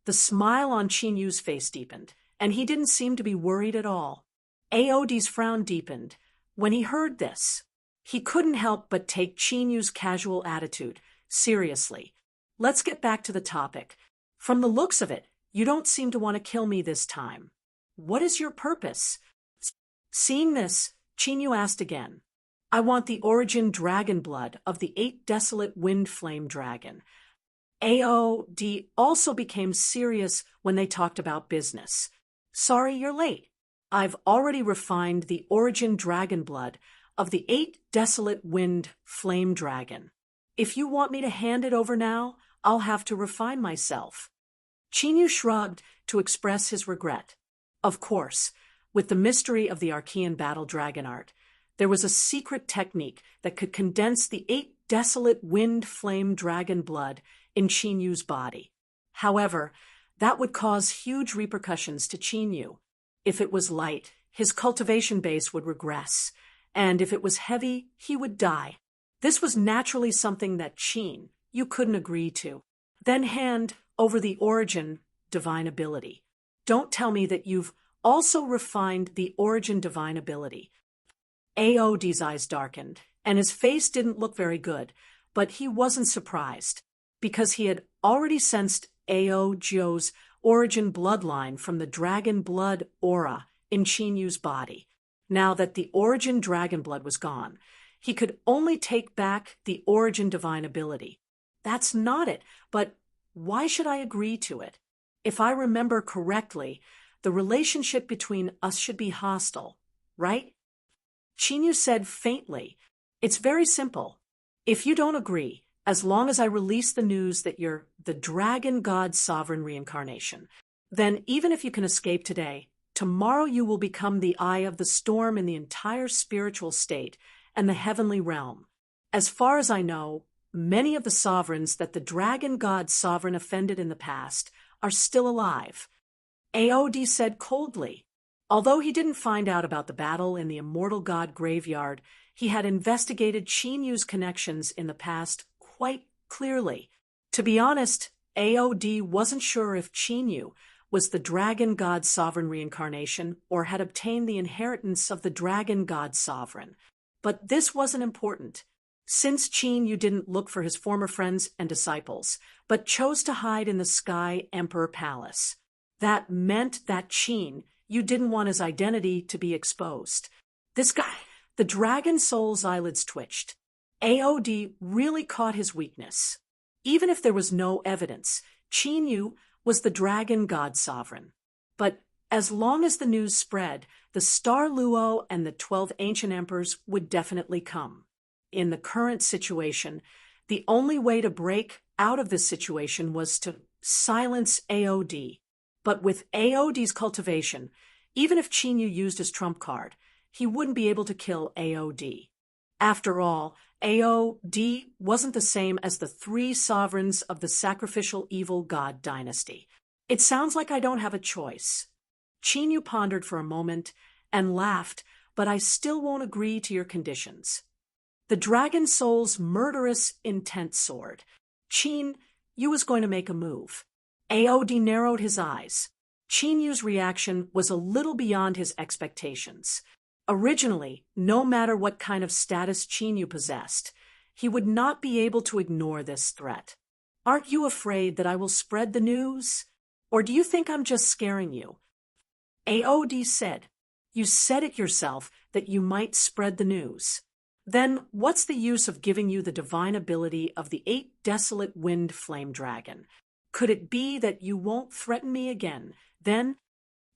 The smile on Qin Yu's face deepened, and he didn't seem to be worried at all. AOD's frown deepened when he heard this. He couldn't help but take Qin Yu's casual attitude seriously. Let's get back to the topic. From the looks of it, you don't seem to want to kill me this time. What is your purpose? Seeing this, Qin Yu asked again. I want the origin dragon blood of the 8 desolate wind flame dragon. AOD also became serious when they talked about business. Sorry you're late. I've already refined the origin dragon blood of the 8 desolate wind flame dragon. If you want me to hand it over now, I'll have to refine myself. Qin Yu shrugged to express his regret. Of course, with the mystery of the Archean battle dragon art, there was a secret technique that could condense the 8 desolate wind flame dragon blood in Qin Yu's body. However, that would cause huge repercussions to Qin Yu. If it was light, his cultivation base would regress, and if it was heavy, he would die. This was naturally something that Qin Yu couldn't agree to. Then hand over the origin divine ability. Don't tell me that you've also refined the origin divine ability. AOD's eyes darkened, and his face didn't look very good, but he wasn't surprised, because he had already sensed AOD's origin bloodline from the dragon blood aura in Qin Yu's body. Now that the origin dragon blood was gone, he could only take back the origin divine ability. That's not it, but why should I agree to it? If I remember correctly, the relationship between us should be hostile, right? Qin Yu said faintly, It's very simple. If you don't agree, as long as I release the news that you're the Dragon God Sovereign reincarnation, then even if you can escape today, tomorrow you will become the eye of the storm in the entire spiritual state and the heavenly realm. As far as I know, many of the sovereigns that the Dragon God Sovereign offended in the past are still alive. AOD said coldly. Although he didn't find out about the battle in the Immortal God graveyard, he had investigated Qin Yu's connections in the past quite clearly. To be honest, AOD wasn't sure if Qin Yu was the Dragon God Sovereign reincarnation or had obtained the inheritance of the Dragon God Sovereign. But this wasn't important. Since Qin Yu didn't look for his former friends and disciples, but chose to hide in the Sky Emperor Palace, that meant that Qin Yu didn't want his identity to be exposed. This guy, the Dragon Soul's eyelids twitched. AOD really caught his weakness. Even if there was no evidence, Qin Yu was the Dragon God Sovereign. But as long as the news spread, the Star Luo and the 12 Ancient Emperors would definitely come. in the current situation, the only way to break out of this situation was to silence AOD. But with AOD's cultivation, even if Chinyu used his trump card, he wouldn't be able to kill AOD. After all, AOD wasn't the same as the three sovereigns of the sacrificial evil god dynasty. It sounds like I don't have a choice. Chinyu pondered for a moment and laughed, but I still won't agree to your conditions. The Dragon Soul's murderous intent sword. Chin, you was going to make a move. AOD narrowed his eyes. Chinyu's reaction was a little beyond his expectations. Originally, no matter what kind of status Chinyu possessed, he would not be able to ignore this threat. Aren't you afraid that I will spread the news? Or do you think I'm just scaring you? AOD said, You said it yourself that you might spread the news. Then what's the use of giving you the divine ability of the 8 desolate wind flame dragon? Could it be that you won't threaten me again? Then,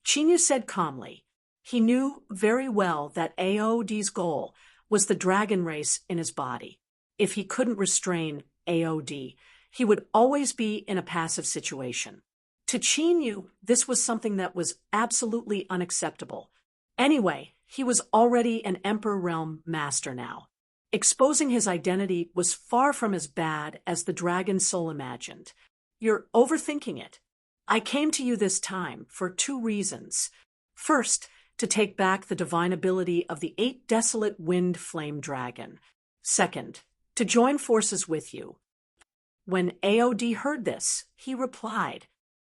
Chinyu said calmly. He knew very well that AOD's goal was the dragon race in his body. If he couldn't restrain AOD, he would always be in a passive situation. To Chinyu, this was something that was absolutely unacceptable. Anyway, he was already an Emperor Realm master now. Exposing his identity was far from as bad as the Dragon Soul imagined. You're overthinking it. I came to you this time for 2 reasons. First, to take back the divine ability of the 8 desolate wind flame dragon. Second, to join forces with you. When AOD heard this, he replied,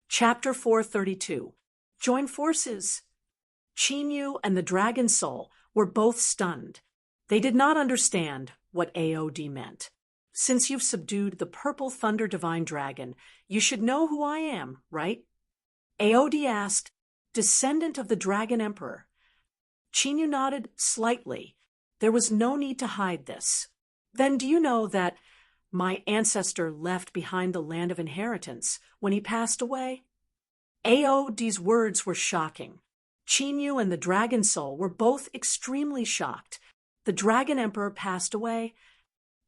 Chapter 432, Join forces. Chinyu and the Dragon Soul were both stunned. They did not understand what AOD meant. Since you've subdued the purple thunder divine dragon, you should know who I am, right? AOD asked, Descendant of the Dragon Emperor. Chinyu nodded slightly. There was no need to hide this. Then do you know that my ancestor left behind the land of inheritance when he passed away? AOD's words were shocking. Chinyu and the Dragon Soul were both extremely shocked. The Dragon Emperor passed away.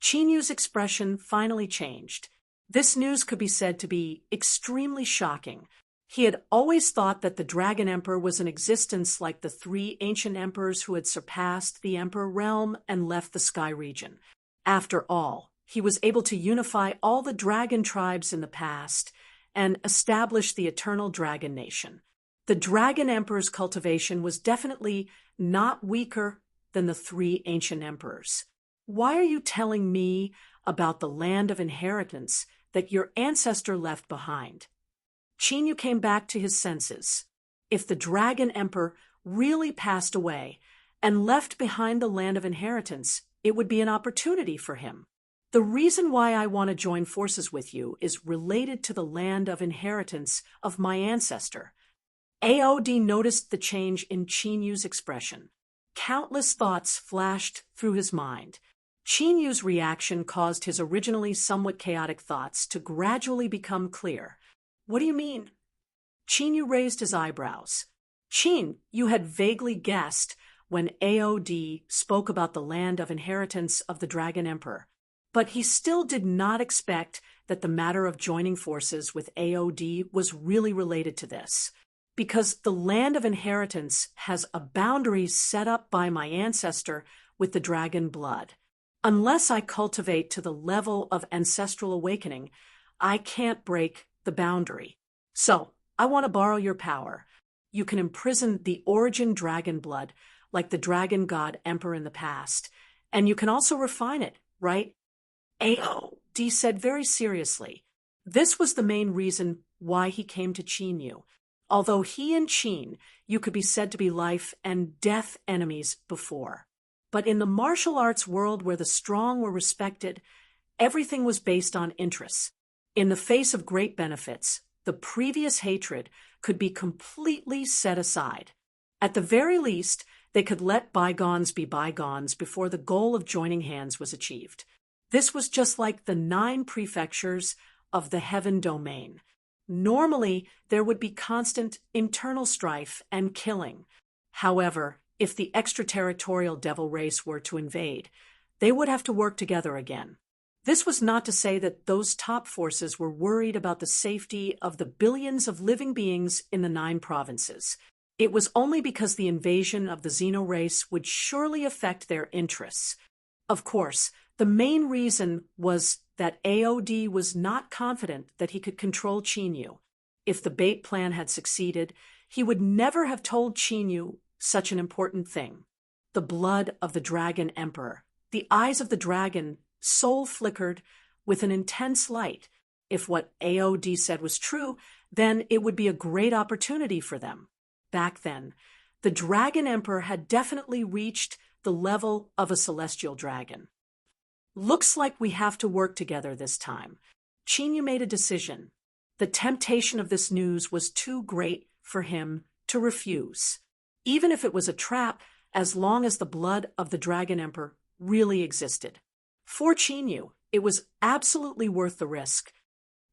Chinyu's expression finally changed. This news could be said to be extremely shocking. He had always thought that the Dragon Emperor was in existence like the 3 ancient emperors who had surpassed the Emperor realm and left the Sky region. After all, he was able to unify all the dragon tribes in the past and establish the eternal dragon nation. The Dragon Emperor's cultivation was definitely not weaker than the 3 ancient emperors. Why are you telling me about the land of inheritance that your ancestor left behind? Chinyu came back to his senses. If the Dragon Emperor really passed away and left behind the land of inheritance, it would be an opportunity for him. The reason why I want to join forces with you is related to the land of inheritance of my ancestor. AOD noticed the change in Chinyu's expression. Countless thoughts flashed through his mind. Chinyu's reaction caused his originally somewhat chaotic thoughts to gradually become clear. What do you mean? Chinyu raised his eyebrows. Chin, you had vaguely guessed when AOD spoke about the land of inheritance of the Dragon Emperor, but he still did not expect that the matter of joining forces with AOD was really related to this, because the land of inheritance has a boundary set up by my ancestor with the dragon blood. Unless I cultivate to the level of ancestral awakening, I can't break the boundary. So, I want to borrow your power. You can imprison the origin dragon blood, like the dragon god emperor in the past, and you can also refine it, right? AOD said very seriously. This was the main reason why he came to Chinyu. Although he and Chin, you could be said to be life and death enemies before. But in the martial arts world where the strong were respected, everything was based on interests. In the face of great benefits, the previous hatred could be completely set aside. At the very least, they could let bygones be bygones before the goal of joining hands was achieved. This was just like the 9 prefectures of the heaven domain. Normally, there would be constant internal strife and killing. However, if the extraterritorial devil race were to invade, they would have to work together again. This was not to say that those top forces were worried about the safety of the billions of living beings in the 9 provinces. It was only because the invasion of the Xeno race would surely affect their interests. Of course, the main reason was that AOD was not confident that he could control Chinyu. If the bait plan had succeeded, he would never have told Chinyu such an important thing. The blood of the Dragon Emperor. The eyes of the dragon soul flickered with an intense light. If what AOD said was true, then it would be a great opportunity for them. Back then, the Dragon Emperor had definitely reached the level of a celestial dragon. Looks like we have to work together this time. Chinyu made a decision. The temptation of this news was too great for him to refuse. Even if it was a trap, as long as the blood of the Dragon Emperor really existed. For Chinyu, it was absolutely worth the risk.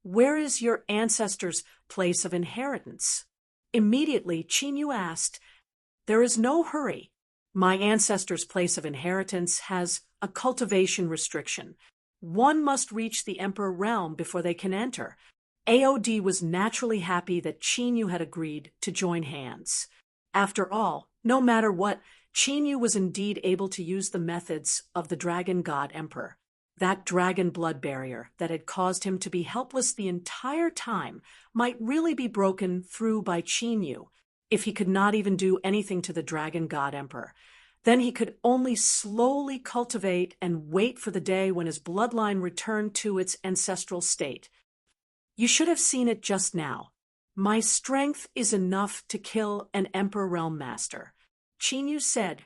Where is your ancestors' place of inheritance? Immediately, Chinyu asked, There is no hurry. My ancestors' place of inheritance has a cultivation restriction. One must reach the Emperor realm before they can enter. AOD was naturally happy that Chinyu had agreed to join hands. After all, no matter what, Chinyu was indeed able to use the methods of the Dragon God Emperor. That dragon blood barrier that had caused him to be helpless the entire time might really be broken through by Chinyu. If he could not even do anything to the Dragon God Emperor, then he could only slowly cultivate and wait for the day when his bloodline returned to its ancestral state. You should have seen it just now. My strength is enough to kill an Emperor Realm Master. Chinyu said,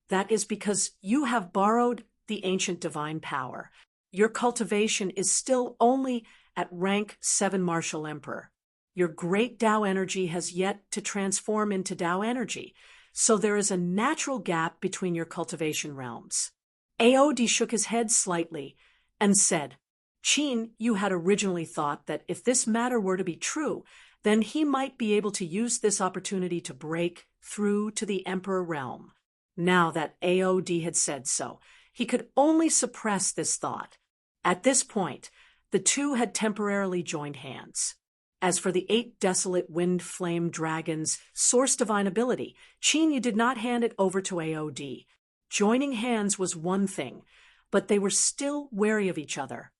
That is because you have borrowed the ancient divine power. Your cultivation is still only at rank 7 Martial Emperor. Your great Tao energy has yet to transform into Tao energy, so there is a natural gap between your cultivation realms. AOD shook his head slightly and said, Qin, you had originally thought that if this matter were to be true, then he might be able to use this opportunity to break through to the Emperor realm. Now that AOD had said so, he could only suppress this thought. At this point, the two had temporarily joined hands. As for the 8 desolate wind-flame dragons' source divine ability, Chinyu did not hand it over to AOD. Joining hands was one thing, but they were still wary of each other.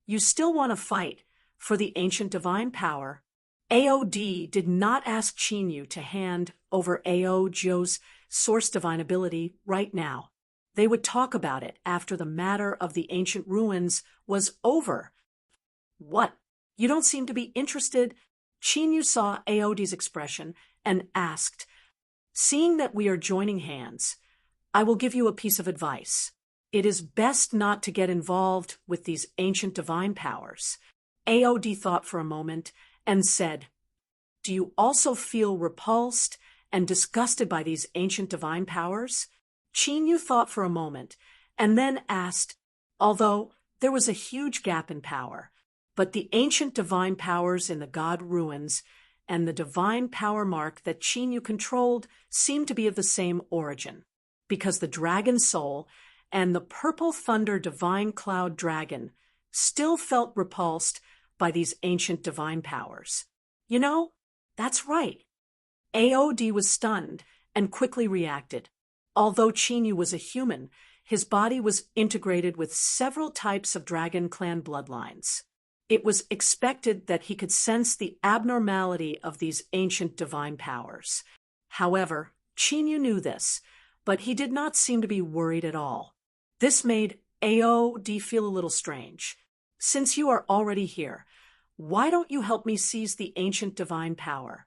You still want to fight for the ancient divine power. AOD did not ask Chinyu to hand over AOJo's source divine ability right now. They would talk about it after the matter of the ancient ruins was over. What? You don't seem to be interested? Chinyu saw AOD's expression and asked, Seeing that we are joining hands, I will give you a piece of advice. It is best not to get involved with these ancient divine powers. AOD thought for a moment and said, Do you also feel repulsed and disgusted by these ancient divine powers? Chinyu thought for a moment and then asked, Although there was a huge gap in power, but the ancient divine powers in the god ruins and the divine power mark that Chinyu controlled seemed to be of the same origin, because the dragon soul and the purple thunder divine cloud dragon still felt repulsed by these ancient divine powers. You know, that's right. AOD was stunned and quickly reacted. Although Chinyu was a human, his body was integrated with several types of dragon clan bloodlines. It was expected that he could sense the abnormality of these ancient divine powers. However, Chinyu knew this, but he did not seem to be worried at all. This made AOD feel a little strange. Since you are already here, why don't you help me seize the ancient divine power?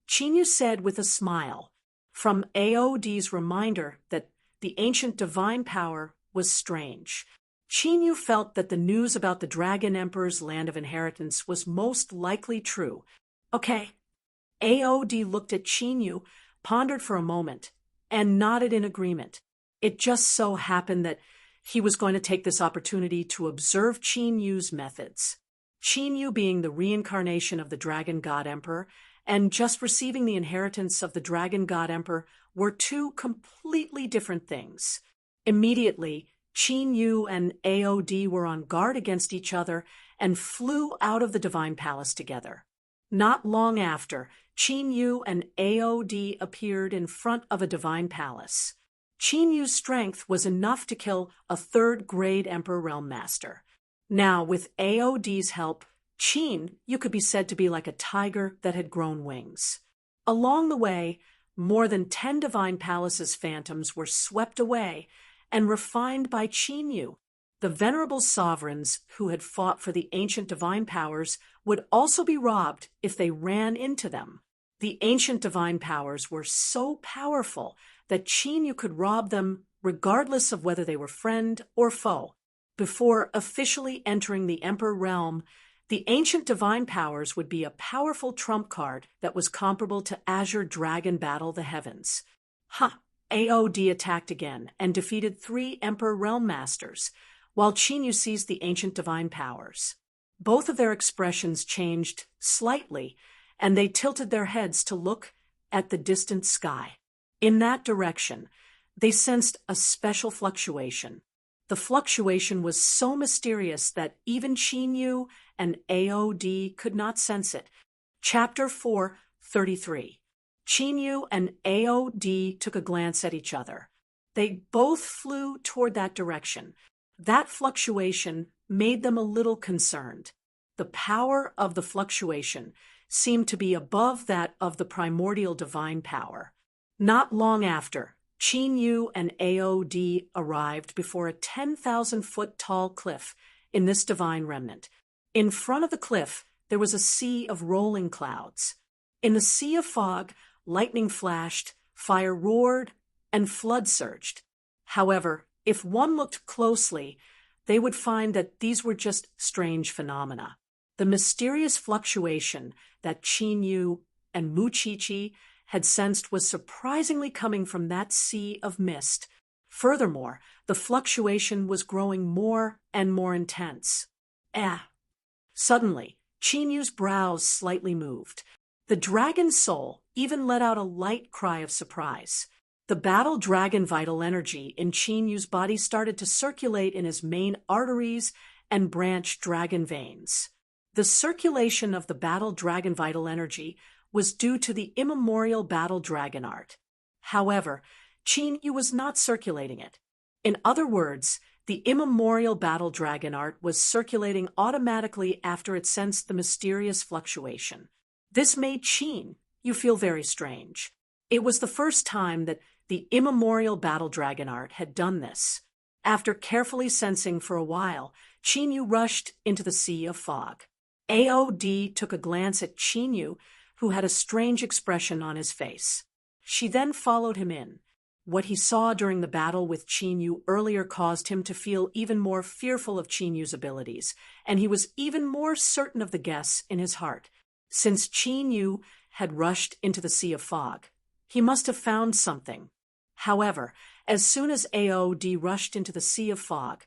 Chinyu said with a smile, from AOD's reminder that the ancient divine power was strange. Chinyu felt that the news about the Dragon Emperor's land of inheritance was most likely true. Okay. AOD looked at Chinyu, pondered for a moment, and nodded in agreement. It just so happened that he was going to take this opportunity to observe Chinyu's methods. Chinyu being the reincarnation of the Dragon God Emperor and just receiving the inheritance of the Dragon God Emperor were two completely different things. Immediately, Qin Yu and AOD were on guard against each other and flew out of the divine palace together. Not long after, Qin Yu and AOD appeared in front of a divine palace. Qin Yu's strength was enough to kill a third-grade Emperor Realm Master. Now, with AOD's help, Qin Yu could be said to be like a tiger that had grown wings. Along the way, more than 10 divine palaces' phantoms were swept away and refined by Qin Yu. The venerable sovereigns who had fought for the ancient divine powers would also be robbed if they ran into them. The ancient divine powers were so powerful that Qin Yu could rob them regardless of whether they were friend or foe. Before officially entering the Emperor realm, the ancient divine powers would be a powerful trump card that was comparable to Azure Dragon Battle the Heavens. AOD attacked again and defeated 3 Emperor Realm Masters, while Qin Yu seized the ancient divine powers. Both of their expressions changed slightly, and they tilted their heads to look at the distant sky. In that direction, they sensed a special fluctuation. The fluctuation was so mysterious that even Qin Yu and AOD could not sense it. Chapter 4:33. Qin Yu and AOD took a glance at each other. They both flew toward that direction. That fluctuation made them a little concerned. The power of the fluctuation seemed to be above that of the primordial divine power. Not long after, Qin Yu and AOD arrived before a 10,000-foot-tall cliff in this divine remnant. In front of the cliff, there was a sea of rolling clouds. In the sea of fog, lightning flashed, fire roared, and flood surged. However, if one looked closely, they would find that these were just strange phenomena. The mysterious fluctuation that Qin Yu and Mu Qiqi had sensed was surprisingly coming from that sea of mist. Furthermore, the fluctuation was growing more and more intense. Suddenly, Qin Yu's brows slightly moved. The dragon's soul even let out a light cry of surprise. The battle dragon vital energy in Qin Yu's body started to circulate in his main arteries and branch dragon veins. The circulation of the battle dragon vital energy was due to the immemorial battle dragon art. However, Qin Yu was not circulating it. In other words, the immemorial battle dragon art was circulating automatically after it sensed the mysterious fluctuation. This made Qin Yu feel very strange. It was the first time that the immemorial battle dragon art had done this. After carefully sensing for a while, Qin Yu rushed into the sea of fog. AOD took a glance at Qin Yu, who had a strange expression on his face. She then followed him in. What he saw during the battle with Qin Yu earlier caused him to feel even more fearful of Qin Yu's abilities, and he was even more certain of the guess in his heart. Since Qin Yu had rushed into the sea of fog, he must have found something. However, as soon as AOD rushed into the sea of fog,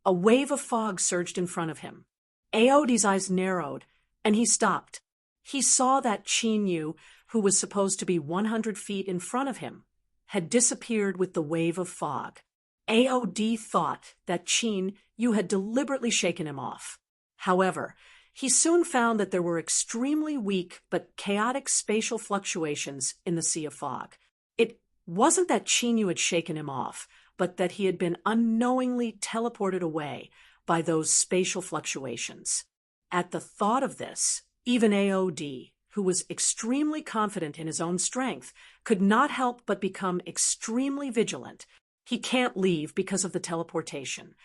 a wave of fog surged in front of him. AOD's eyes narrowed, and he stopped. He saw that Qin Yu, who was supposed to be 100 feet in front of him, had disappeared with the wave of fog. AOD thought that Qin Yu had deliberately shaken him off. However, he soon found that there were extremely weak but chaotic spatial fluctuations in the sea of fog. It wasn't that Qin Yu had shaken him off, but that he had been unknowingly teleported away by those spatial fluctuations. At the thought of this, even AOD, who was extremely confident in his own strength, could not help but become extremely vigilant. He can't leave because of the teleportation.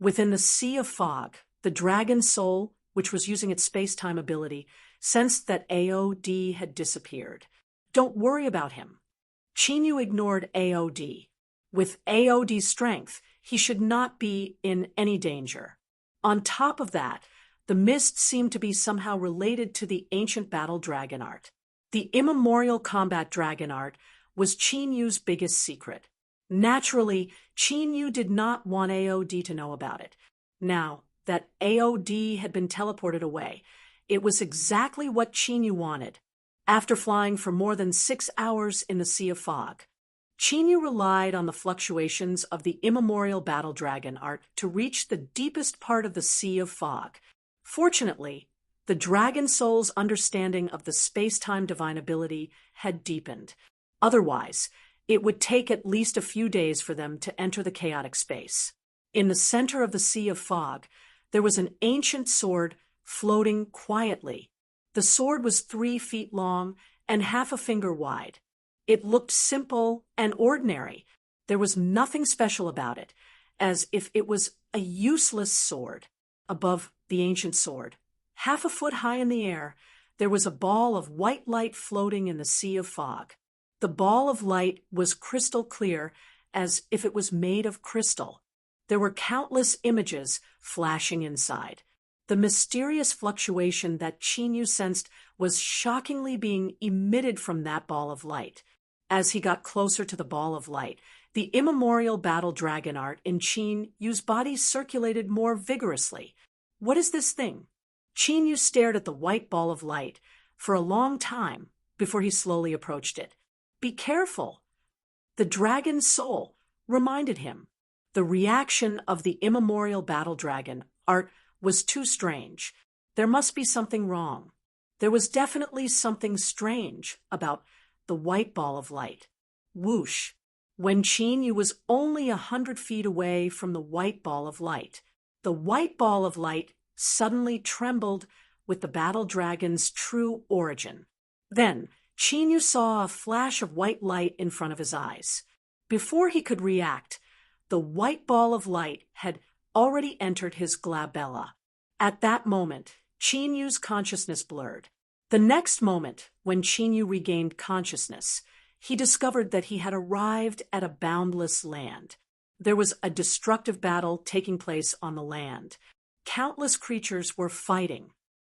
Within the sea of fog, the dragon soul, which was using its space-time ability, sensed that AOD had disappeared. Don't worry about him. Qin Yu ignored AOD. With AOD's strength, he should not be in any danger. On top of that, the mist seemed to be somehow related to the ancient battle dragon art. The immemorial combat dragon art was Qin Yu's biggest secret. Naturally, Qin Yu did not want AOD to know about it. Now that AOD had been teleported away, it was exactly what Qin Yu wanted. After flying for more than 6 hours in the sea of fog, Chenyu relied on the fluctuations of the immemorial battle dragon art to reach the deepest part of the Sea of Fog. Fortunately, the dragon soul's understanding of the space-time divine ability had deepened. Otherwise, it would take at least a few days for them to enter the chaotic space. In the center of the Sea of Fog, there was an ancient sword floating quietly. The sword was 3 feet long and half a finger wide. It looked simple and ordinary. There was nothing special about it, as if it was a useless sword. Above the ancient sword, half a foot high in the air, there was a ball of white light floating in the Sea of Fog. The ball of light was crystal clear, as if it was made of crystal. There were countless images flashing inside. The mysterious fluctuation that Chenyu sensed was shockingly being emitted from that ball of light. As he got closer to the ball of light, the immemorial battle dragon art in Chenyu's body circulated more vigorously. What is this thing? Chenyu stared at the white ball of light for a long time before he slowly approached it. Be careful. The dragon's soul reminded him. The reaction of the immemorial battle dragon art was too strange. There must be something wrong. There was definitely something strange about the white ball of light. Whoosh! When Chenyu was only 100 feet away from the white ball of light, the white ball of light suddenly trembled with the battle dragon's true origin. Then, Chenyu saw a flash of white light in front of his eyes. Before he could react, the white ball of light had already entered his glabella. At that moment, Chenyu's consciousness blurred. The next moment, when Chenyu regained consciousness, he discovered that he had arrived at a boundless land. There was a destructive battle taking place on the land. Countless creatures were fighting.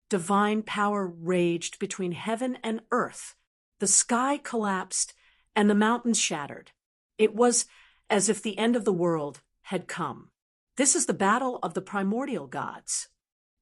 Divine power raged between heaven and earth. The sky collapsed and the mountains shattered. It was as if the end of the world had come. This is the battle of the primordial gods.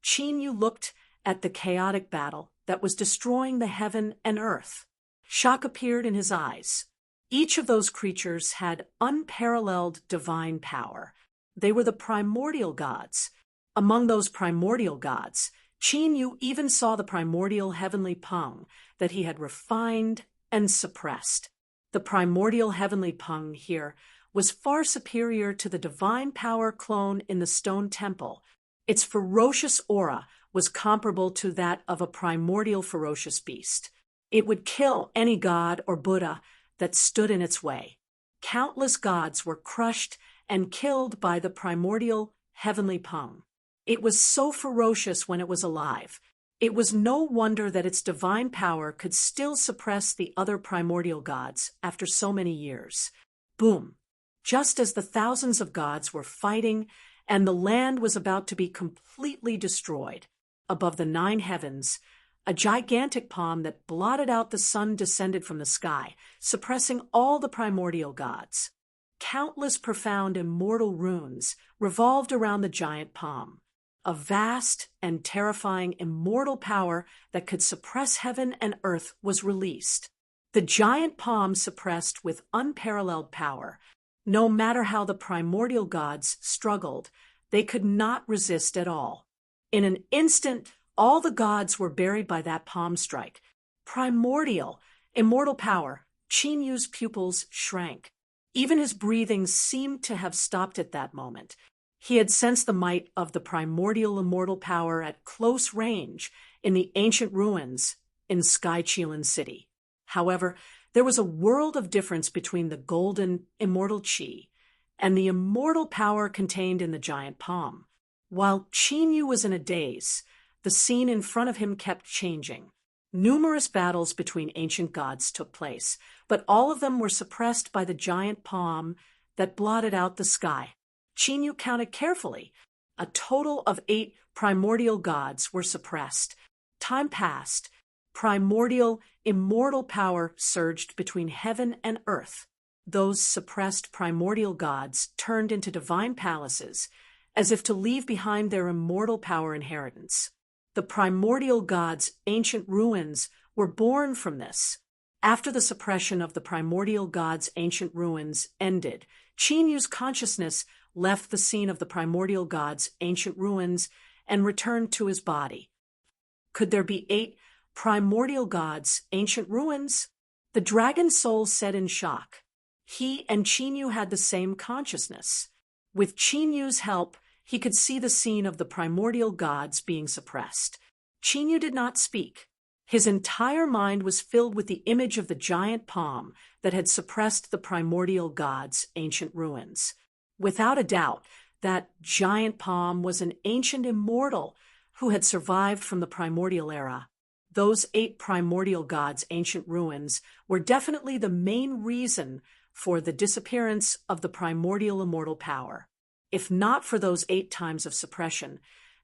Chenyu looked at the chaotic battle that was destroying the heaven and earth. Shock appeared in his eyes. Each of those creatures had unparalleled divine power. They were the primordial gods. Among those primordial gods, Chenyu even saw the primordial heavenly Peng that he had refined and suppressed. The primordial heavenly Peng here was far superior to the divine power clone in the stone temple. Its ferocious aura was comparable to that of a primordial ferocious beast. It would kill any god or Buddha that stood in its way. Countless gods were crushed and killed by the primordial heavenly Peng. It was so ferocious when it was alive. It was no wonder that its divine power could still suppress the other primordial gods after so many years. Boom! Just as the thousands of gods were fighting and the land was about to be completely destroyed, above the 9 heavens, a gigantic palm that blotted out the sun descended from the sky, suppressing all the primordial gods. Countless profound immortal runes revolved around the giant palm. A vast and terrifying immortal power that could suppress heaven and earth was released. The giant palm suppressed with unparalleled power. No matter how the primordial gods struggled, they could not resist at all. In an instant, all the gods were buried by that palm strike. Primordial, immortal power, Chenyu's pupils shrank. Even his breathing seemed to have stopped at that moment. He had sensed the might of the primordial immortal power at close range in the ancient ruins in Sky Chilin City. However, there was a world of difference between the golden immortal chi and the immortal power contained in the giant palm. While Chenyu was in a daze, the scene in front of him kept changing. Numerous battles between ancient gods took place, but all of them were suppressed by the giant palm that blotted out the sky. Chenyu counted carefully. A total of 8 primordial gods were suppressed. Time passed. Primordial, immortal power surged between heaven and earth. Those suppressed primordial gods turned into divine palaces, as if to leave behind their immortal power inheritance. The primordial gods' ancient ruins were born from this. After the suppression of the primordial god's ancient ruins ended, Qin Yu's consciousness left the scene of the primordial god's ancient ruins and returned to his body. Could there be 8 primordial gods' ancient ruins? The dragon soul said in shock. He and Qin Yu had the same consciousness. With Qin Yu's help, he could see the scene of the primordial gods being suppressed. Qin Yu did not speak. His entire mind was filled with the image of the giant palm that had suppressed the primordial gods' ancient ruins. Without a doubt, that giant palm was an ancient immortal who had survived from the primordial era. Those 8 primordial gods' ancient ruins were definitely the main reason for the disappearance of the primordial immortal power. If not for those 8 times of suppression,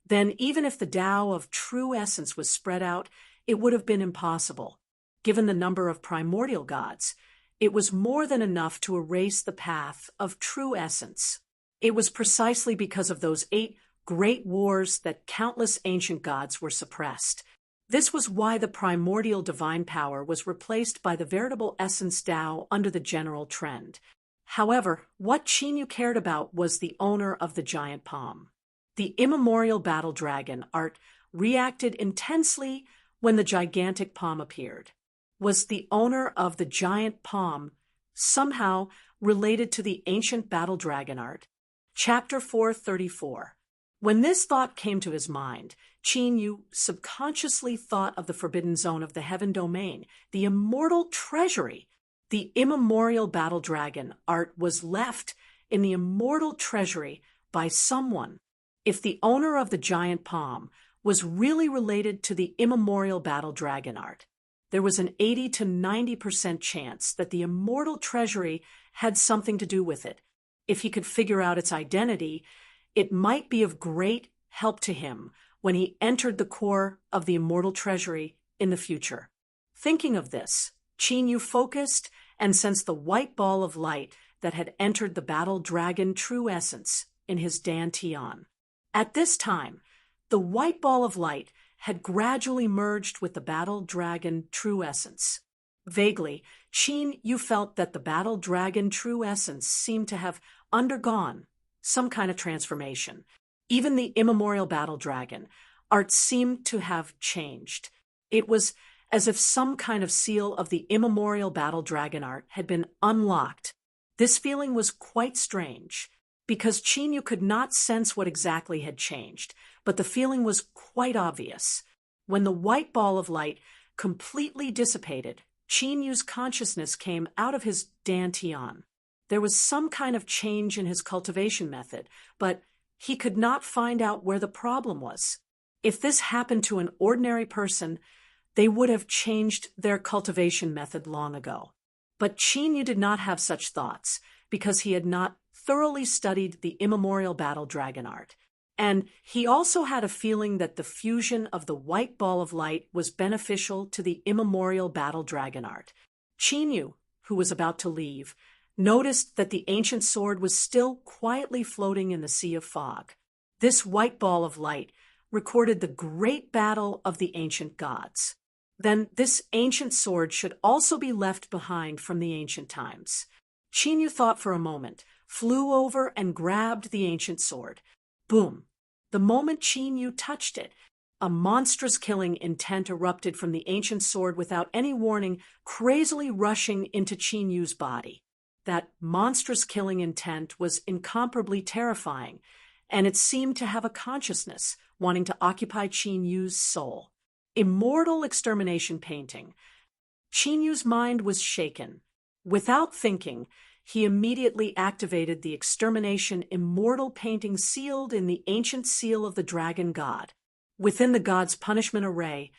then even if the Tao of true essence was spread out, it would have been impossible. Given the number of primordial gods, it was more than enough to erase the path of true essence. It was precisely because of those 8 great wars that countless ancient gods were suppressed. This was why the primordial divine power was replaced by the veritable essence Tao under the general trend. However, what Qin Yu cared about was the owner of the giant palm. The immemorial battle dragon art reacted intensely when the gigantic palm appeared. Was the owner of the giant palm somehow related to the ancient battle dragon art? Chapter 434. When this thought came to his mind, Qin Yu subconsciously thought of the forbidden zone of the heaven domain, the immortal treasury. The immemorial battle dragon art was left in the immortal treasury by someone. If the owner of the giant palm was really related to the immemorial battle dragon art, there was an 80 to 90% chance that the immortal treasury had something to do with it. If he could figure out its identity, it might be of great help to him when he entered the core of the immortal treasury in the future. Thinking of this, Qin Yu focused and sensed the white ball of light that had entered the battle dragon true essence in his dantian. At this time, the white ball of light had gradually merged with the battle dragon true essence. Vaguely, Qin Yu felt that the battle dragon true essence seemed to have undergone some kind of transformation. Even the immemorial battle dragon art seemed to have changed. It was as if some kind of seal of the immemorial battle dragon art had been unlocked. This feeling was quite strange, because Qin Yu could not sense what exactly had changed, but the feeling was quite obvious. When the white ball of light completely dissipated, Qin Yu's consciousness came out of his dantian. There was some kind of change in his cultivation method, but he could not find out where the problem was. If this happened to an ordinary person, they would have changed their cultivation method long ago. But Qin Yu did not have such thoughts, because he had not thoroughly studied the immemorial battle dragon art. And he also had a feeling that the fusion of the white ball of light was beneficial to the immemorial battle dragon art. Qin Yu, who was about to leave, noticed that the ancient sword was still quietly floating in the sea of fog. This white ball of light recorded the great battle of the ancient gods. Then this ancient sword should also be left behind from the ancient times. Qin Yu thought for a moment, flew over and grabbed the ancient sword. Boom! The moment Qin Yu touched it, a monstrous killing intent erupted from the ancient sword without any warning, crazily rushing into Qin Yu's body. That monstrous killing intent was incomparably terrifying, and it seemed to have a consciousness, wanting to occupy Qin Yu's soul. Immortal extermination painting. Qin Yu's mind was shaken. Without thinking, he immediately activated the extermination immortal painting sealed in the ancient seal of the dragon god. Within the god's punishment array,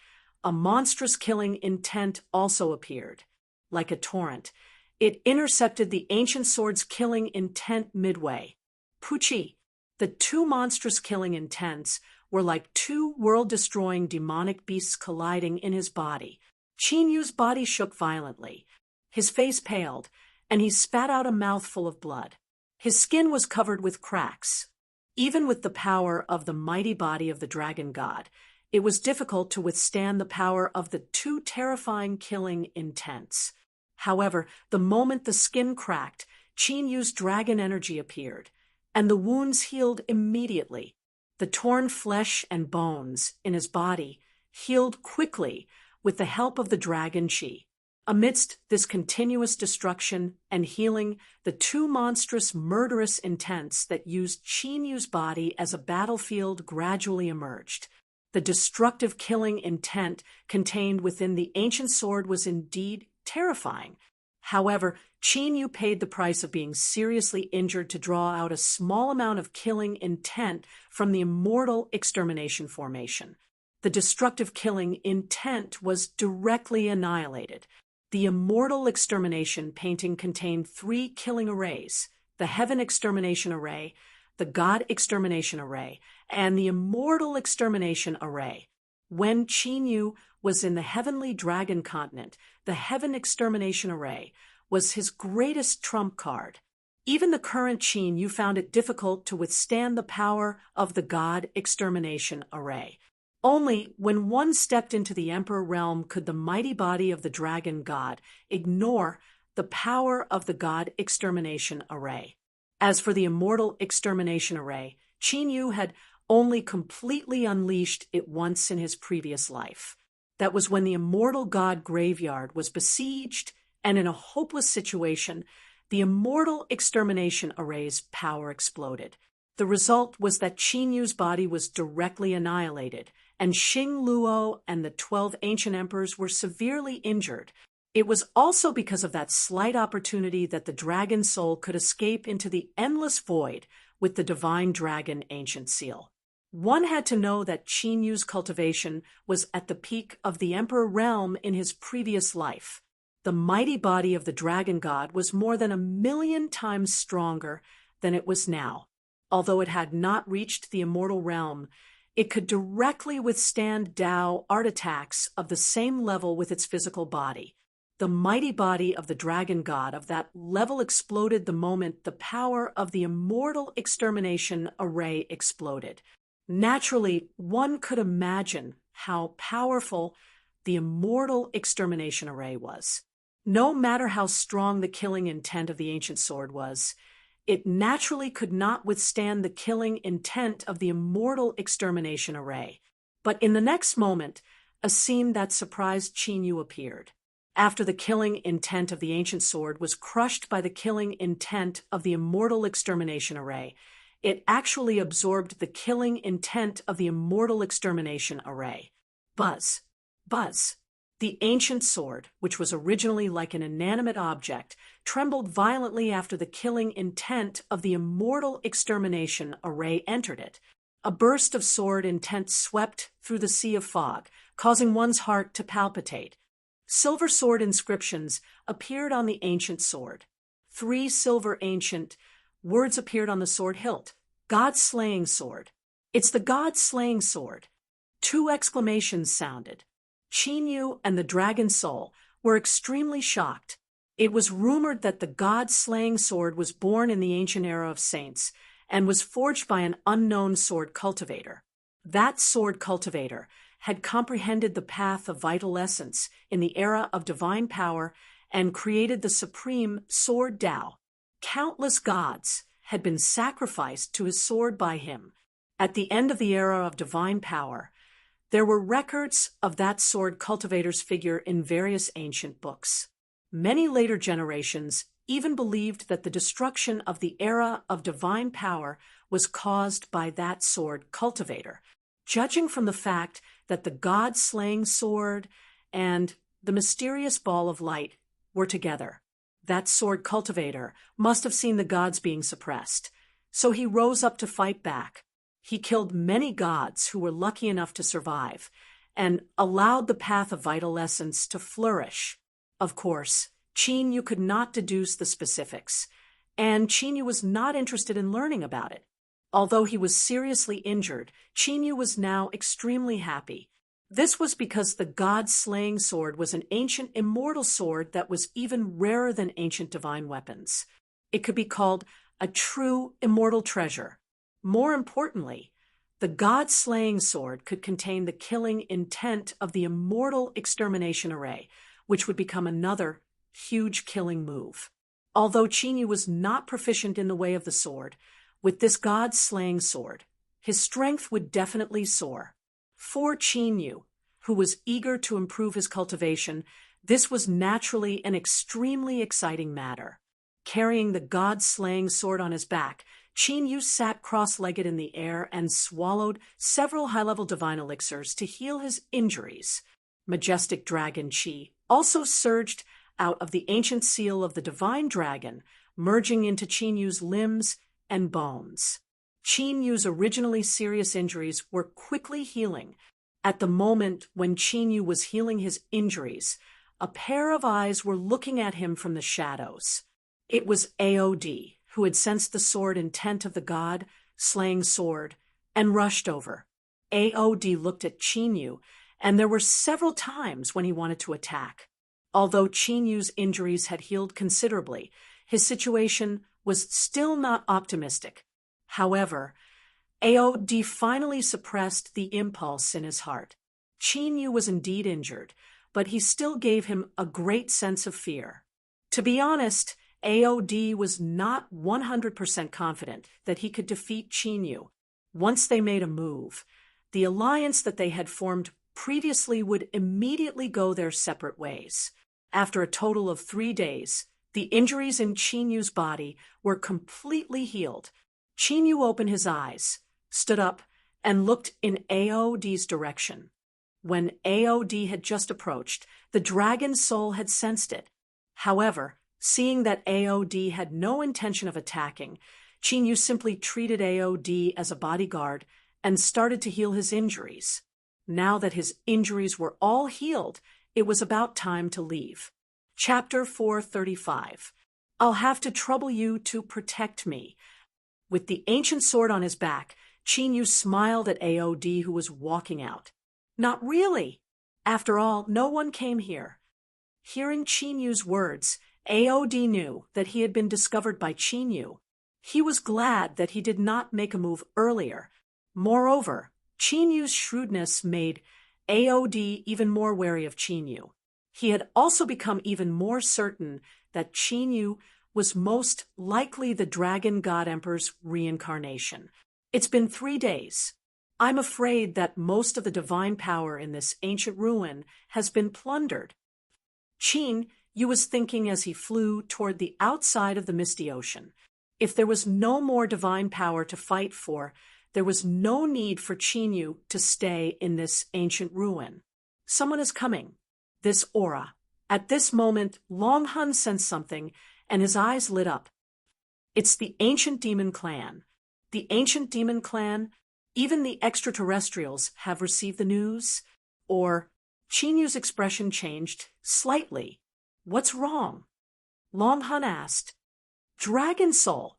a monstrous killing intent also appeared. Like a torrent, it intercepted the ancient sword's killing intent midway. Puchi, the 2 monstrous killing intents were like 2 world-destroying demonic beasts colliding in his body. Qin Yu's body shook violently. His face paled, and he spat out a mouthful of blood. His skin was covered with cracks. Even with the power of the mighty body of the dragon god, it was difficult to withstand the power of the too terrifying killing intents. However, the moment the skin cracked, Qin Yu's dragon energy appeared, and the wounds healed immediately. The torn flesh and bones in his body healed quickly with the help of the dragon qi. Amidst this continuous destruction and healing, the two monstrous, murderous intents that used Qin Yu's body as a battlefield gradually emerged. The destructive killing intent contained within the ancient sword was indeed terrifying. However, Qin Yu paid the price of being seriously injured to draw out a small amount of killing intent from the immortal extermination formation. The destructive killing intent was directly annihilated. The immortal extermination painting contained 3 killing arrays: the heaven extermination array, the god extermination array, and the immortal extermination array. When Qin Yu was in the heavenly dragon continent, the heaven extermination array was his greatest trump card. Even the current Qin Yu found it difficult to withstand the power of the god extermination array. Only when one stepped into the Emperor realm could the mighty body of the dragon god ignore the power of the god extermination array. As for the immortal extermination array, Qin Yu had only completely unleashed it once in his previous life. That was when the immortal god graveyard was besieged, and in a hopeless situation, the immortal extermination array's power exploded. The result was that Qin Yu's body was directly annihilated, and Xing Luo and the 12 ancient emperors were severely injured. It was also because of that slight opportunity that the dragon soul could escape into the endless void with the divine dragon ancient seal. One had to know that Qin Yu's cultivation was at the peak of the emperor realm in his previous life. The mighty body of the dragon god was more than 1,000,000 times stronger than it was now. Although it had not reached the immortal realm, it could directly withstand Dao art attacks of the same level with its physical body. The mighty body of the dragon god of that level exploded the moment the power of the immortal extermination array exploded. Naturally, one could imagine how powerful the immortal extermination array was. No matter how strong the killing intent of the ancient sword was, it naturally could not withstand the killing intent of the immortal extermination array. But in the next moment, a scene that surprised Qin Yu appeared. After the killing intent of the ancient sword was crushed by the killing intent of the immortal extermination array, it actually absorbed the killing intent of the immortal extermination array. Buzz. Buzz. The ancient sword, which was originally like an inanimate object, trembled violently after the killing intent of the immortal extermination array entered it. A burst of sword intent swept through the sea of fog, causing one's heart to palpitate. Silver sword inscriptions appeared on the ancient sword. 3 silver ancient words appeared on the sword hilt. God-slaying sword. It's the God-slaying sword. 2 exclamations sounded. Qin Yu and the dragon soul were extremely shocked. It was rumored that the god-slaying sword was born in the ancient era of saints and was forged by an unknown sword cultivator. That sword cultivator had comprehended the path of vital essence in the era of divine power and created the supreme sword Dao. Countless gods had been sacrificed to his sword by him. At the end of the era of divine power, there were records of that sword cultivator's figure in various ancient books. Many later generations even believed that the destruction of the era of divine power was caused by that sword cultivator, judging from the fact that the god-slaying sword and the mysterious ball of light were together. That sword cultivator must have seen the gods being suppressed, so he rose up to fight back. He killed many gods who were lucky enough to survive and allowed the path of vital essence to flourish. Of course, Qin Yu could not deduce the specifics, and Qin Yu was not interested in learning about it. Although he was seriously injured, Qin Yu was now extremely happy. This was because the god-slaying sword was an ancient immortal sword that was even rarer than ancient divine weapons. It could be called a true immortal treasure. More importantly, The God-slaying sword could contain the killing intent of the immortal extermination array, which would become another huge killing move. Although Qin was not proficient in the way of the sword, with this God-slaying sword, his strength would definitely soar. For Qin, who was eager to improve his cultivation, this was naturally an extremely exciting matter. Carrying the God-slaying sword on his back, Qin sat cross-legged in the air and swallowed several high-level divine elixirs to heal his injuries. Majestic dragon Qi also surged out of the ancient seal of the divine dragon, merging into Qin limbs and bones. Qin originally serious injuries were quickly healing. At the moment when Qin was healing his injuries, a pair of eyes were looking at him from the shadows. It was Aod, who had sensed the sword intent of the God-slaying sword, and rushed over. Aod looked at Qin, and there were several times when he wanted to attack. Although Qin injuries had healed considerably, his situation was still not optimistic. However, Aod finally suppressed the impulse in his heart. Qin was indeed injured, but he still gave him a great sense of fear. To be honest, Aod was not 100% confident that he could defeat Qin. Once they made a move, the alliance that they had formed previously would immediately go their separate ways. After a total of 3 days, the injuries in Qin body were completely healed. Qin opened his eyes, stood up, and looked in Aod's direction. When Aod had just approached, the dragon's soul had sensed it. However, seeing that Aod had no intention of attacking, Qin simply treated Aod as a bodyguard and started to heal his injuries. Now that his injuries were all healed, it was about time to leave. Chapter 435. I'll have to trouble you to protect me. With the ancient sword on his back, Qin smiled at Aod, who was walking out. Not really. After all, no one came here. Hearing Qin words, Aod knew that he had been discovered by Qin. He was glad that he did not make a move earlier. Moreover, Qin shrewdness made Aod even more wary of Qin. He had also become even more certain that Qin was most likely the Dragon God Emperor's reincarnation. It's been 3 days. I'm afraid that most of the divine power in this ancient ruin has been plundered. Qin was thinking as he flew toward the outside of the misty ocean. If there was no more divine power to fight for, there was no need for Qin to stay in this ancient ruin. Someone is coming. This aura. At this moment, Long Hun sensed something, and his eyes lit up. It's the ancient demon clan. The ancient demon clan, even the extraterrestrials have received the news? Or Qin expression changed slightly. What's wrong? Long Hun asked. Dragon Soul,